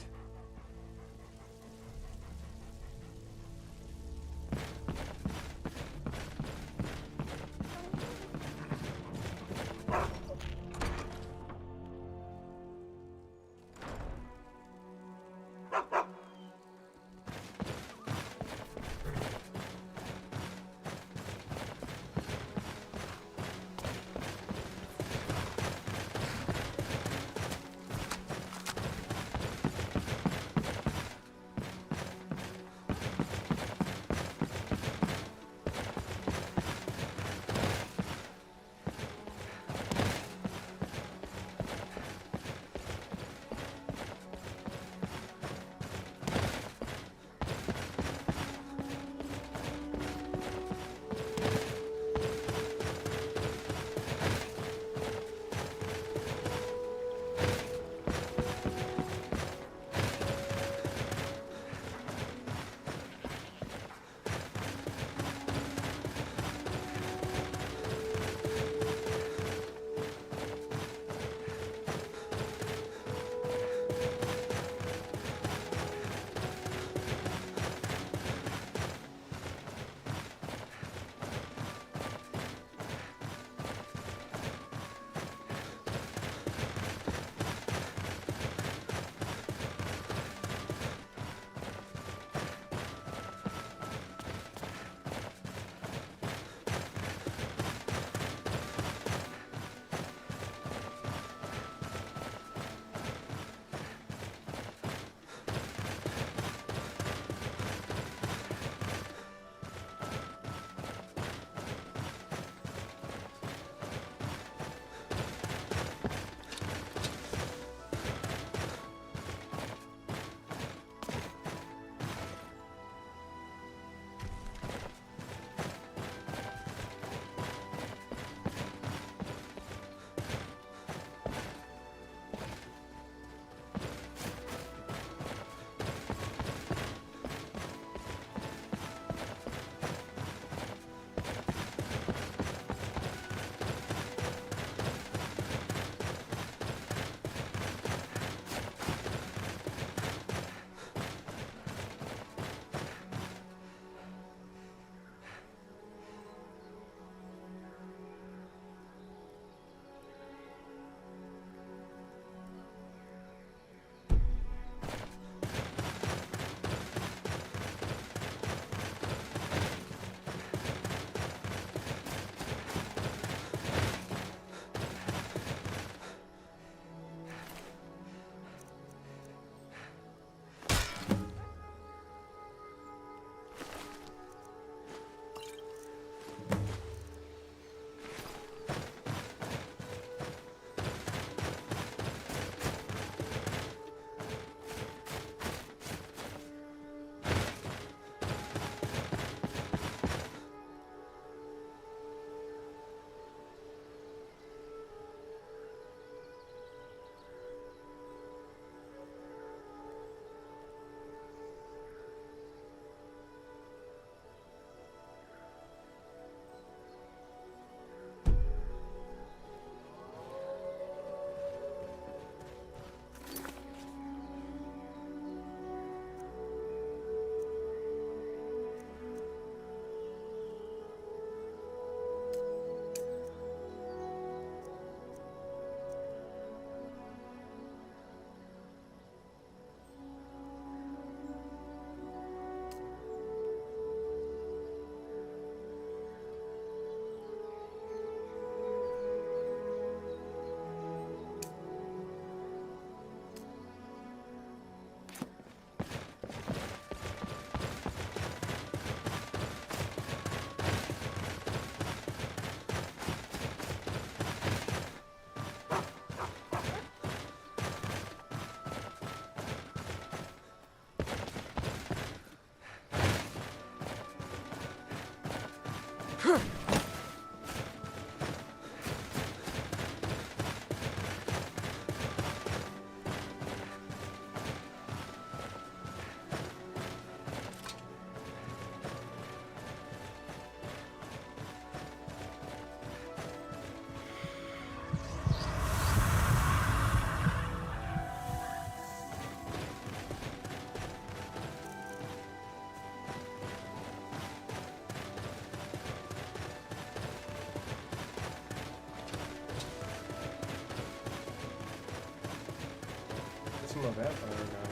I'm a vampire now.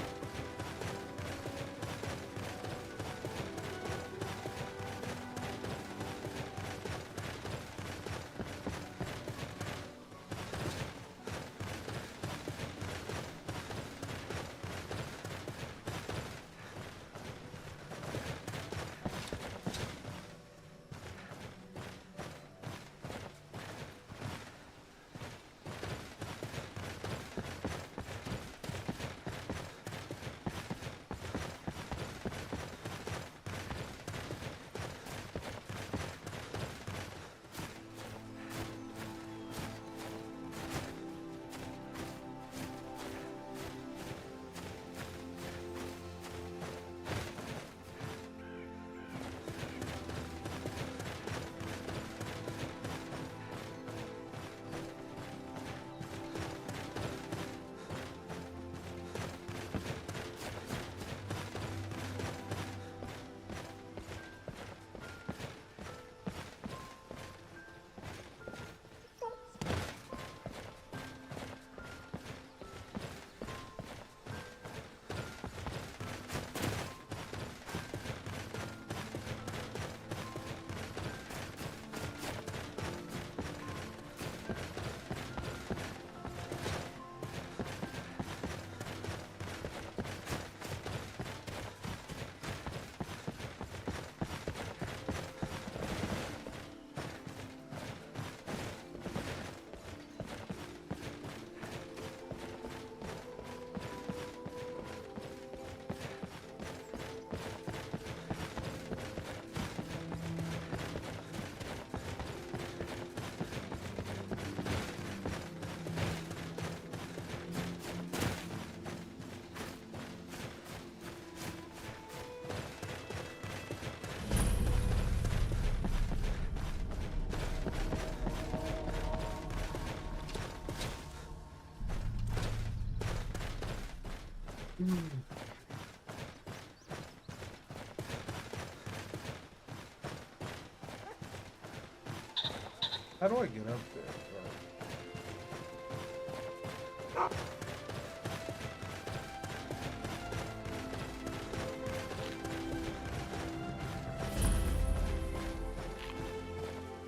How do I get up there?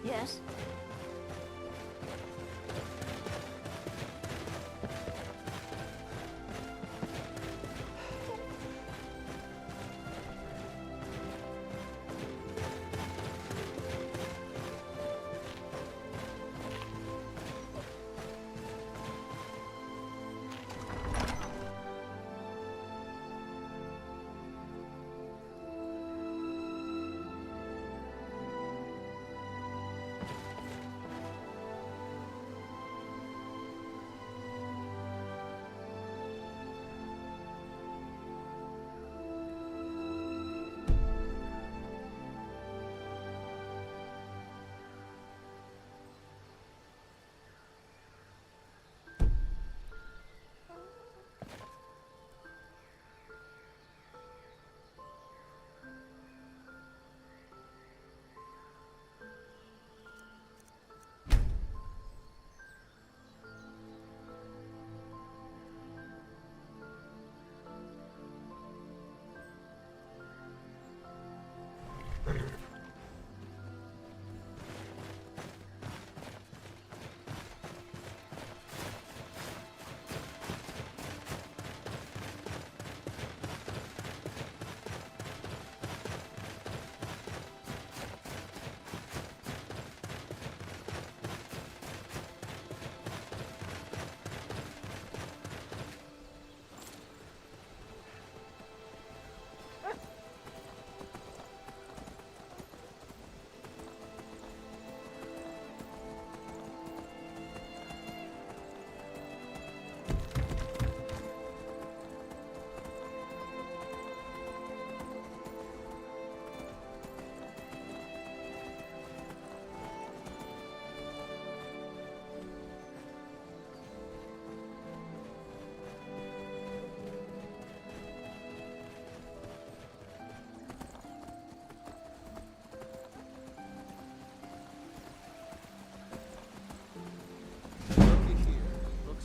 Yes.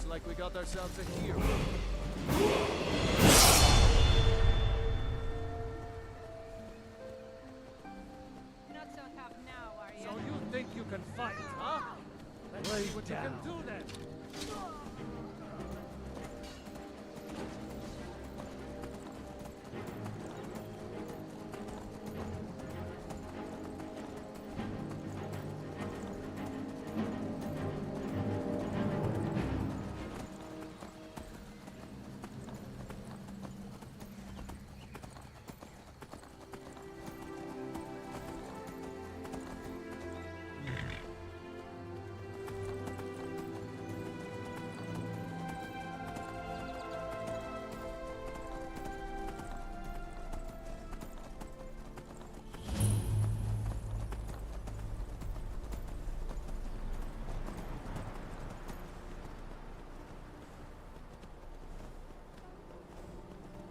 Like we got ourselves a hero. fight, huh? Let's see what you can do then.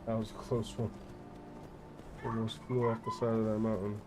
That was a close one. Almost flew off the side of that mountain.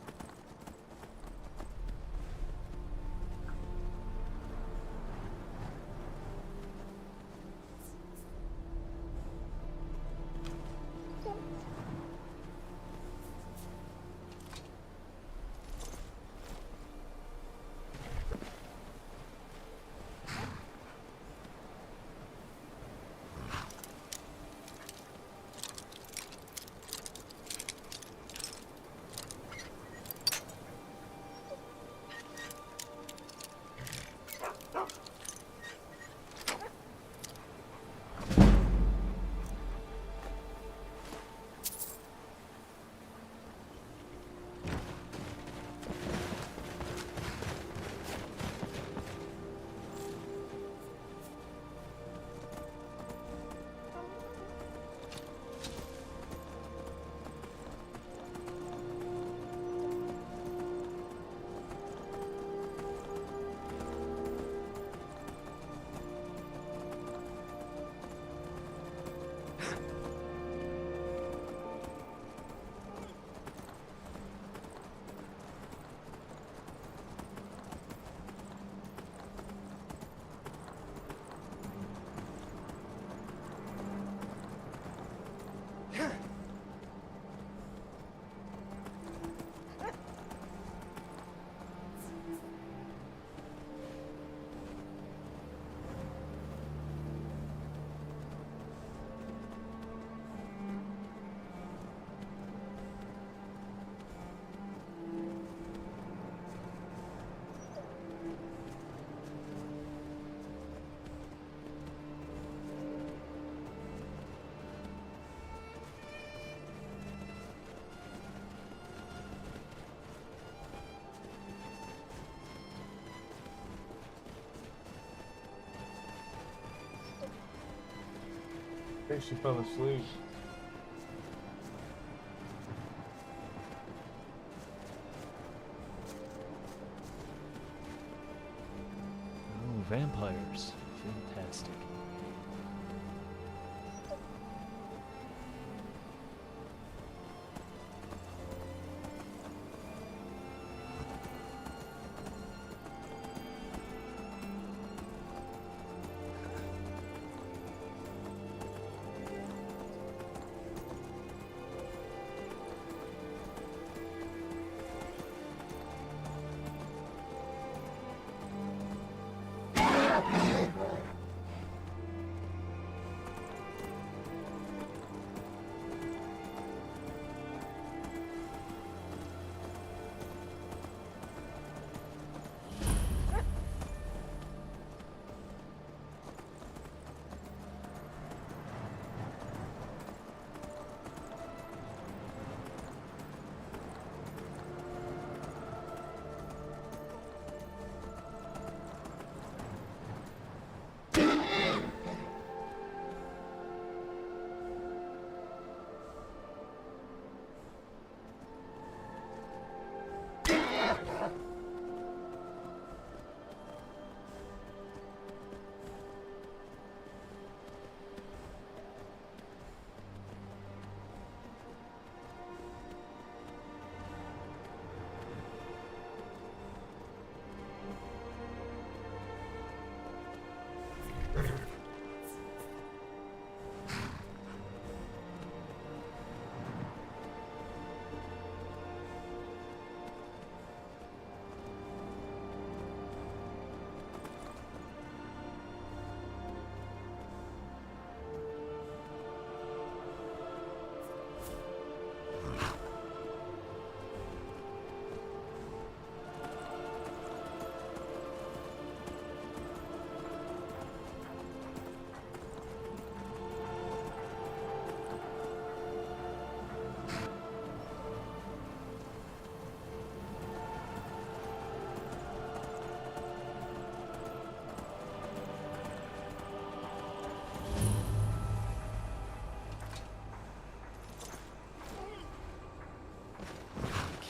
I think she fell asleep. Oh, vampires. Fantastic.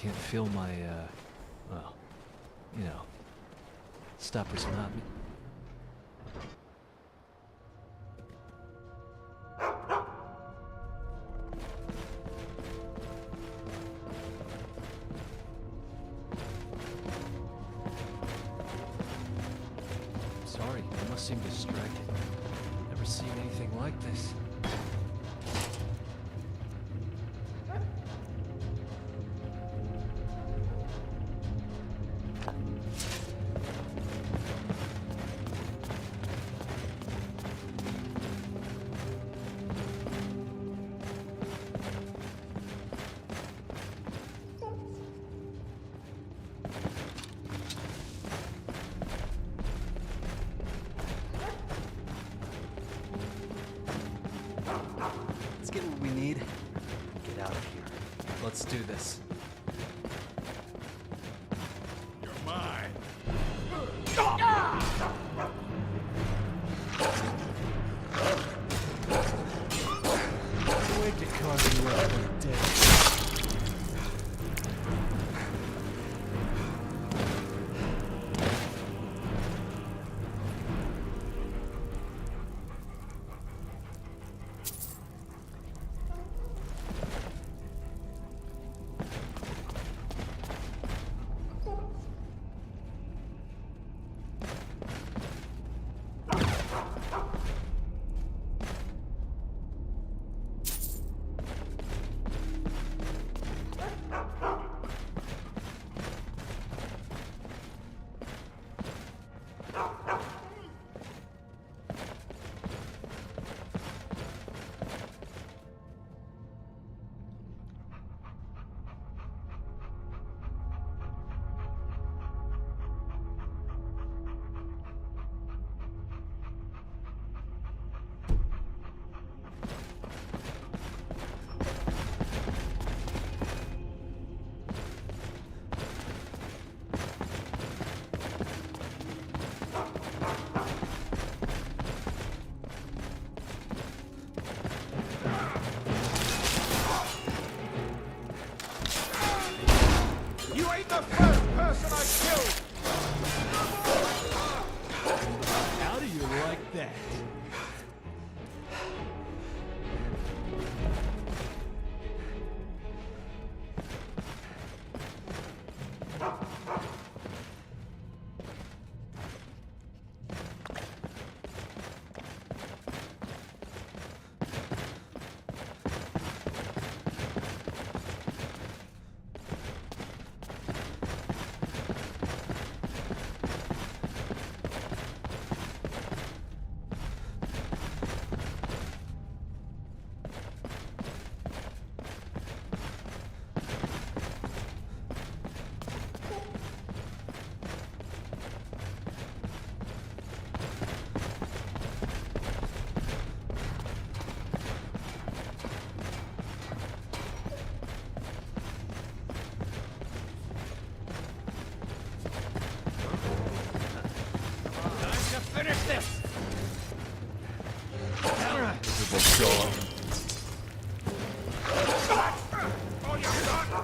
can't feel my, well, you know, stoppers not me. Sorry, I must seem distracted. Never seen anything like this. Let's get what we need. Get out of here. Let's do this. You're mine. Wait to carve you up when dead. You ain't the first person I killed! How do you like that? Finish this! Oh, you're done!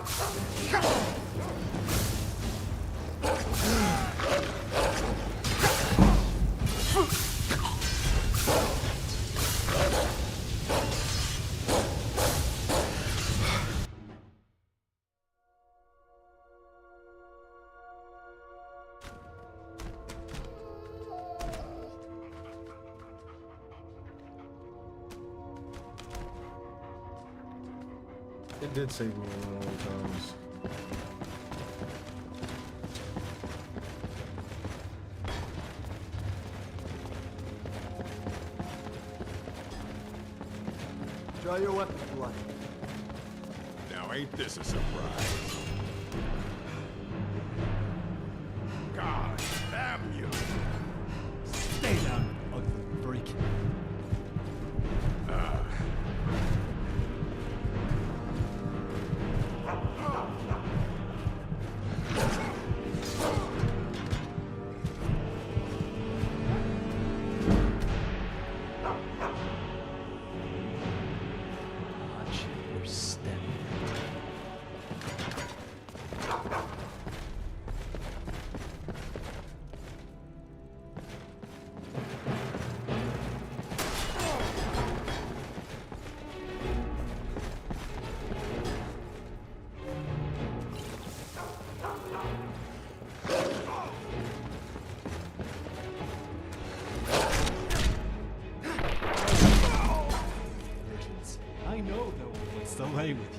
It did save me a lot of times. Draw your weapon, blood. Now ain't this a surprise? God damn you! Stay down, ugly freak. Watch your step.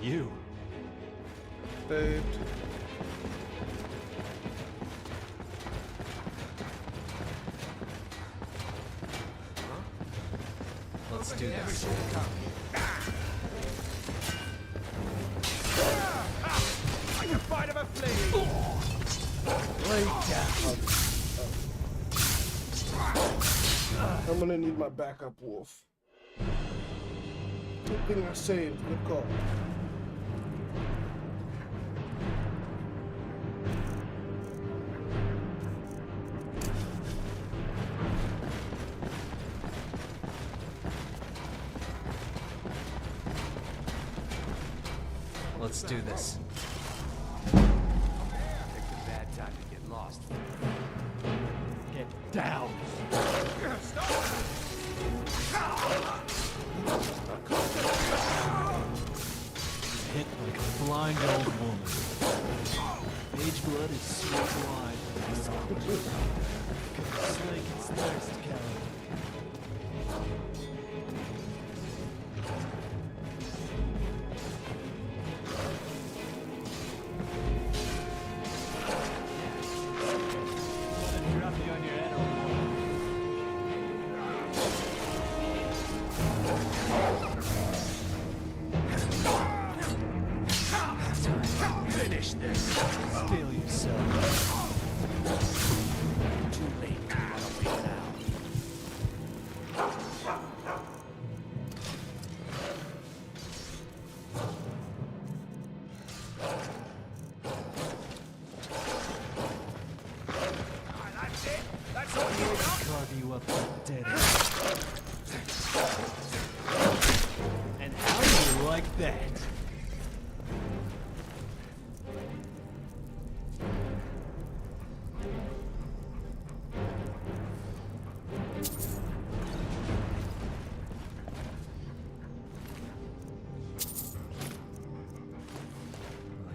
you. Saved. Let's do this. I can fight him a flea. Lay down. I'm gonna need my backup wolf. Good thing I saved. Good call. Let's do this. Picked a bad time to get lost. Get down. Hit like a blind old woman. Mage blood is sweet wine. Slake its thirst, Coward. Finish this. Steal yourself. Too late to run away now. That's it. That's all you got. Carve you up like dead. And how do you like that?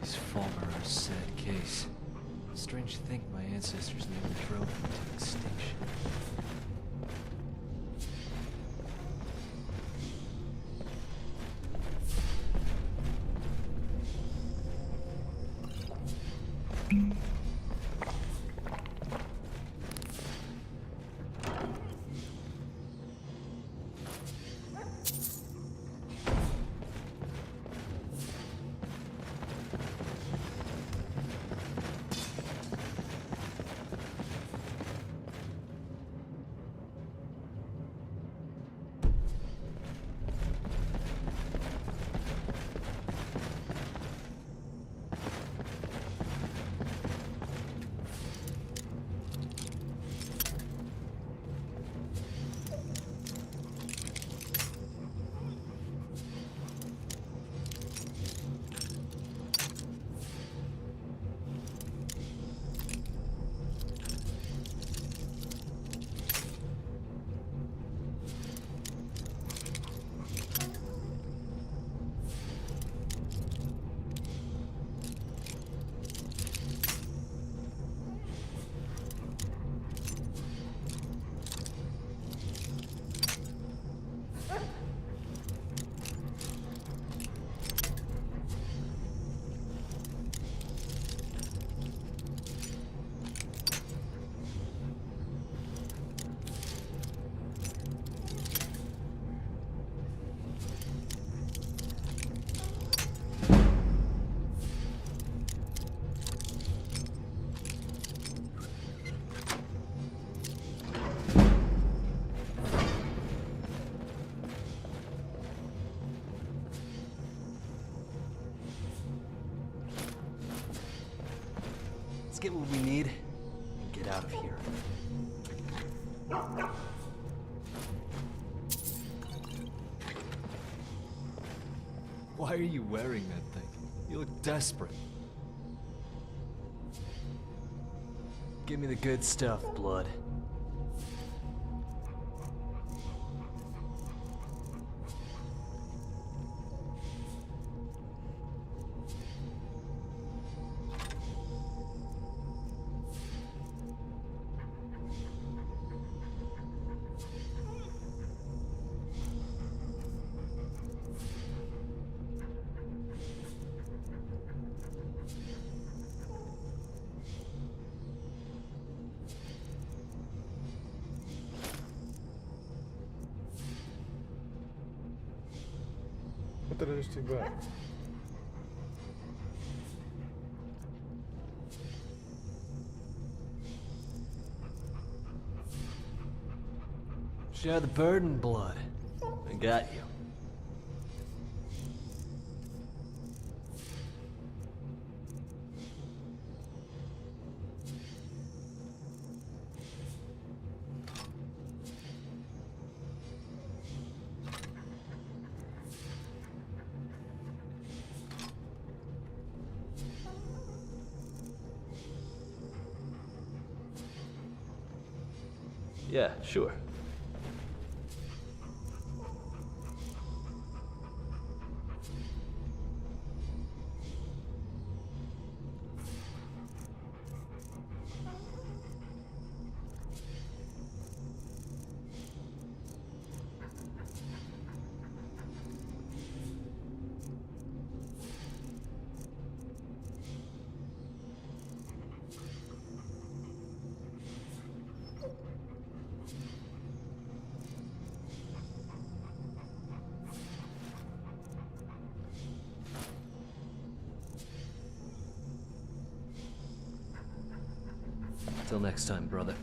These Falmer are a sad case. Strange to think my ancestors never drove them to extinction. Let's get what we need and get out of here. Why are you wearing that thing? You look desperate. Give me the good stuff, Blood. thought it was too bad. Share the burden, blood. I got you. Yeah, sure. Till next time, brother.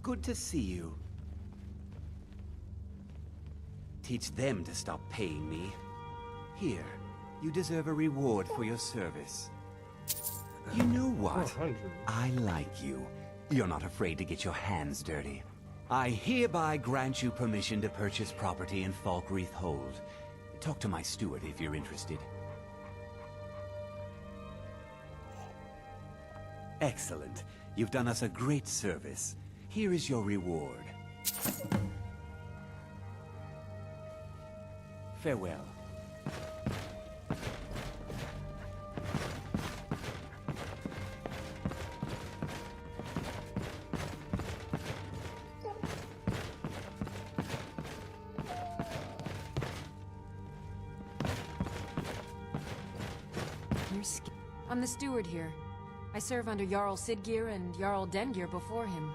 Good to see you. Teach them to stop paying me. Here, you deserve a reward for your service. You know what? 400. I like you. You're not afraid to get your hands dirty. I hereby grant you permission to purchase property in Falkreath Hold. Talk to my steward if you're interested. Excellent. You've done us a great service. Here is your reward. Farewell. I'm the steward here. I serve under Jarl Siggeir and Jarl Dengir before him.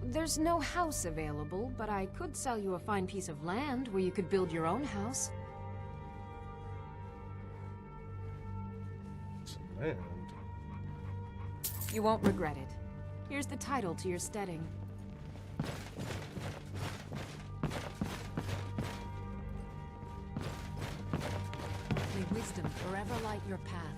There's no house available, but I could sell you a fine piece of land where you could build your own house. Land. You won't regret it. Here's the title to your steading. May wisdom forever light your path.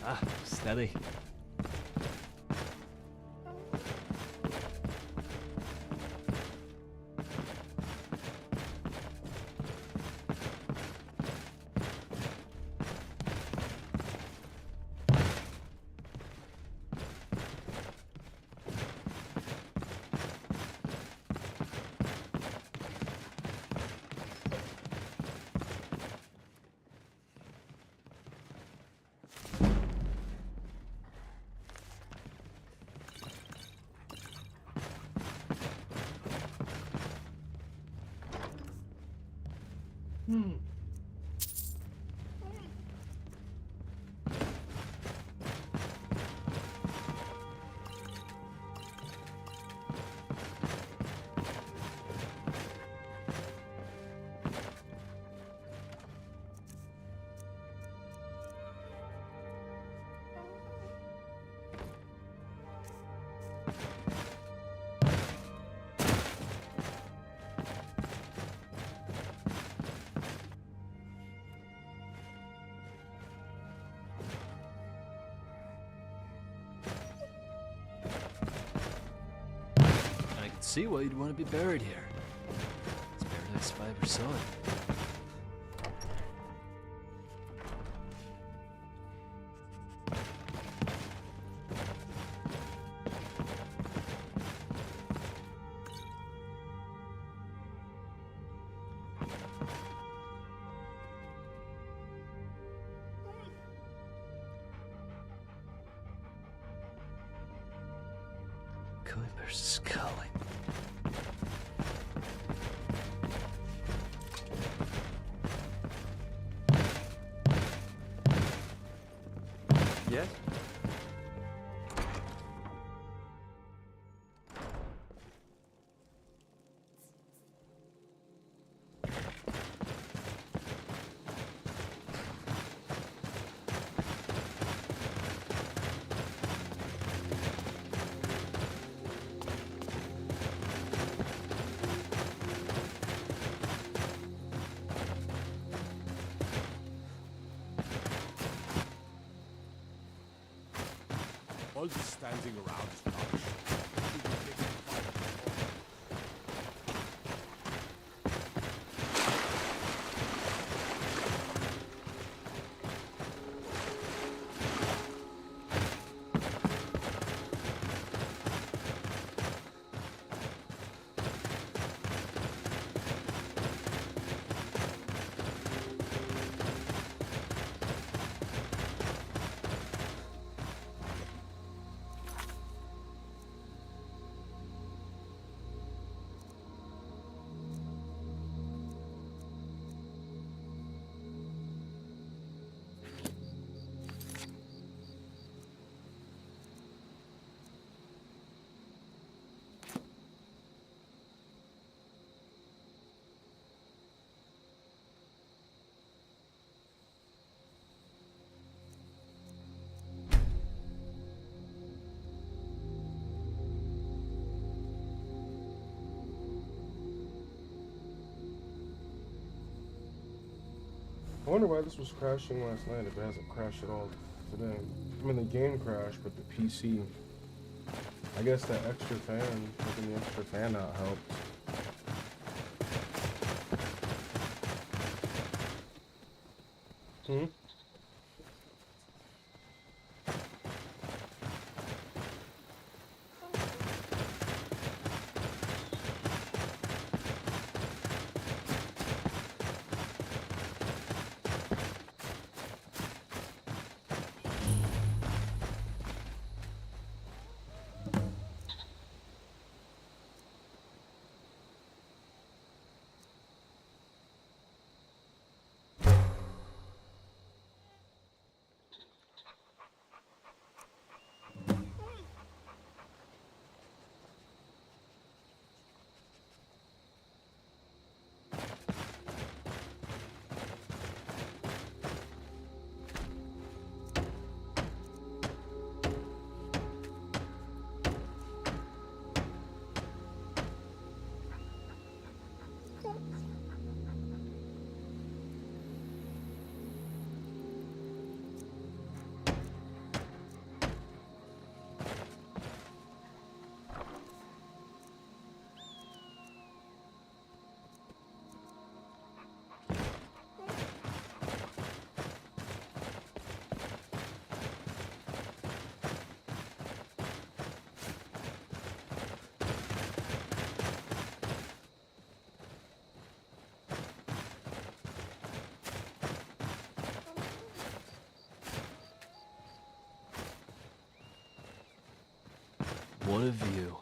Ah, steady. See why you'd want to be buried here. It's paradise if I ever saw it. Kuiper's calling. All this standing around is rubbish. We can take it apart. I wonder why this was crashing last night if it hasn't crashed at all today. I mean, the game crashed, but the PC. I guess that extra fan, taking the extra fan out helped. Hmm? What a view.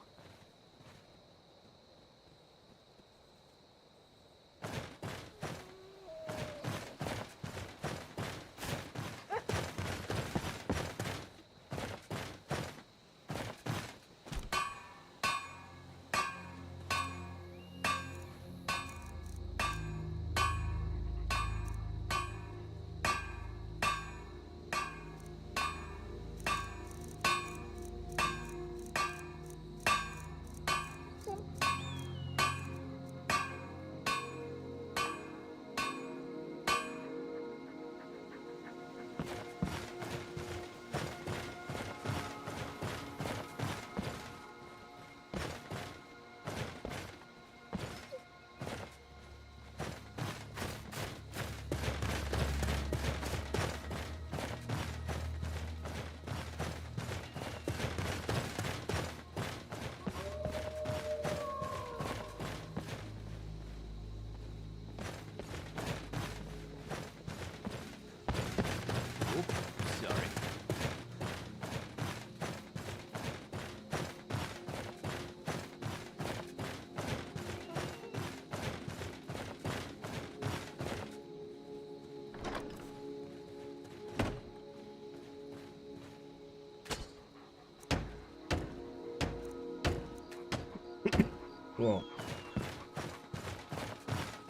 Well,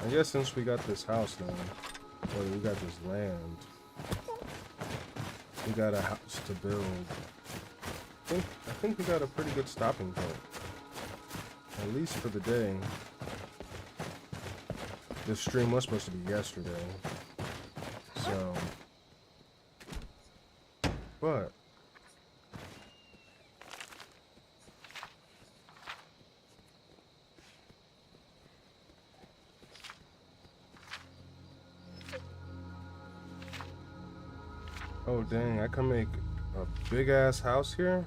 I guess since we got this house now, or we got this land, we got a house to build. I think we got a pretty good stopping point, at least for the day. This stream was supposed to be yesterday, so, but Oh dang, I can make a big ass house here?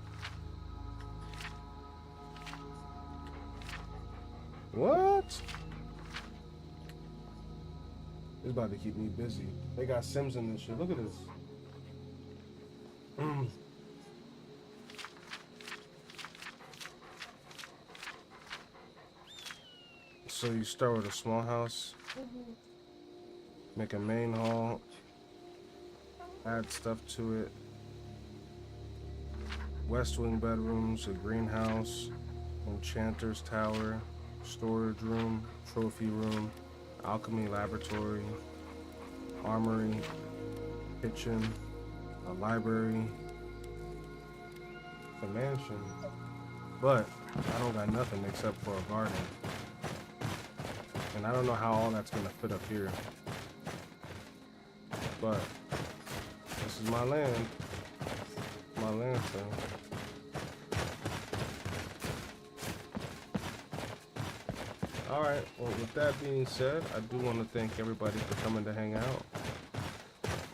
What? It's about to keep me busy. They got Sims in this shit. Look at this. So you start with a small house, make a main hall, add stuff to it, west wing bedrooms, a greenhouse, enchanter's tower, storage room, trophy room, alchemy laboratory, armory, kitchen, a library, a mansion. But I don't got nothing except for a garden. And I don't know how all that's gonna fit up here. But this is my land. My land, so. Alright, well with that being said, I do want to thank everybody for coming to hang out.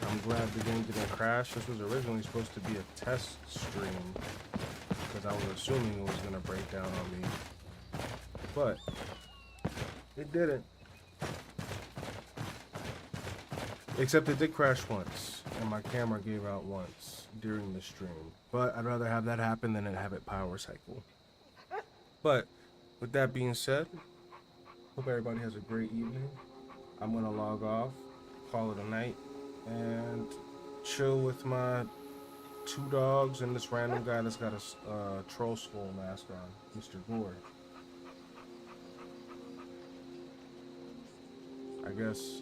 I'm glad the game didn't crash. This was originally supposed to be a test stream, because I was assuming it was gonna break down on me. But it didn't. Except it did crash once, and my camera gave out once during the stream. But I'd rather have that happen than have it power cycle. But with that being said, hope everybody has a great evening. I'm gonna log off, call it a night, and chill with my 2 dogs and this random guy that's got a troll skull mask on, Mr. Gore. I guess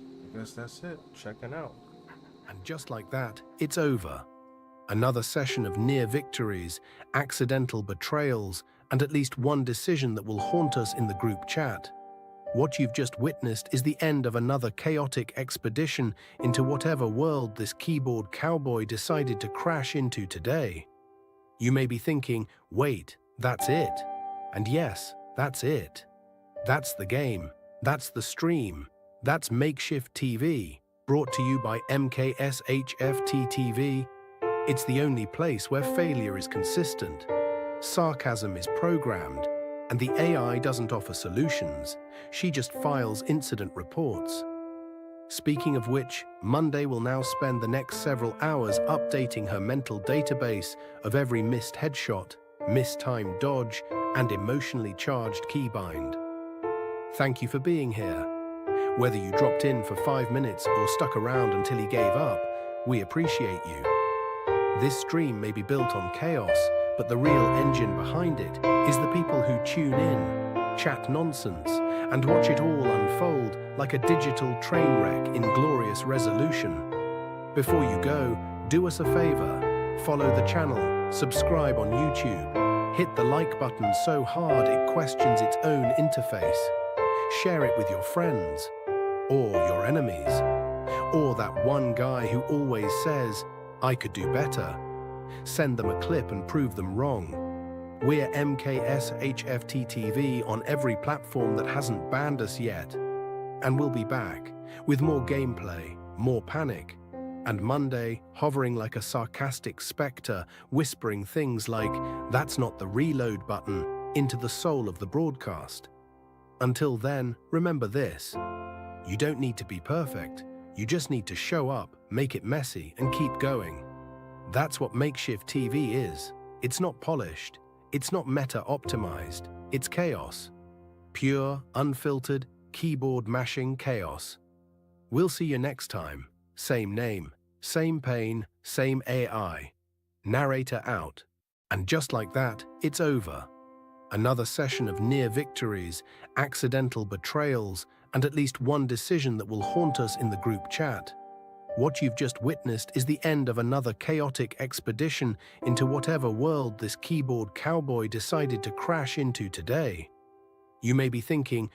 that's it. Checking out. And just like that, it's over. Another session of near victories, accidental betrayals, and at least one decision that will haunt us in the group chat. What you've just witnessed is the end of another chaotic expedition into whatever world this keyboard cowboy decided to crash into today. You may be thinking, wait, that's it? And yes, that's it. That's the game. That's the stream. That's MkshftTV, brought to you by MkshftTV. It's the only place where failure is consistent, sarcasm is programmed, and the AI doesn't offer solutions. She just files incident reports. Speaking of which, Monday will now spend the next several hours updating her mental database of every missed headshot, mistimed dodge, and emotionally charged keybind. Thank you for being here. Whether you dropped in for 5 minutes or stuck around until he gave up, we appreciate you. This stream may be built on chaos, but the real engine behind it is the people who tune in, chat nonsense, and watch it all unfold like a digital train wreck in glorious resolution. Before you go, do us a favor. Follow the channel, subscribe on YouTube, hit the like button so hard it questions its own interface. Share it with your friends, or your enemies, or that one guy who always says, I could do better. Send them a clip and prove them wrong. We're MkshftTV on every platform that hasn't banned us yet. And we'll be back with more gameplay, more panic, and Monday hovering like a sarcastic spectre, whispering things like, that's not the reload button, into the soul of the broadcast. Until then, remember this. You don't need to be perfect. You just need to show up, make it messy, and keep going. That's what MkshftTV is. It's not polished. It's not meta-optimized. It's chaos. Pure, unfiltered, keyboard-mashing chaos. We'll see you next time. Same name, same pain, same AI. Narrator out. And just like that, it's over. Another session of near victories, accidental betrayals, and at least one decision that will haunt us in the group chat. What you've just witnessed is the end of another chaotic expedition into whatever world this keyboard cowboy decided to crash into today. You may be thinking,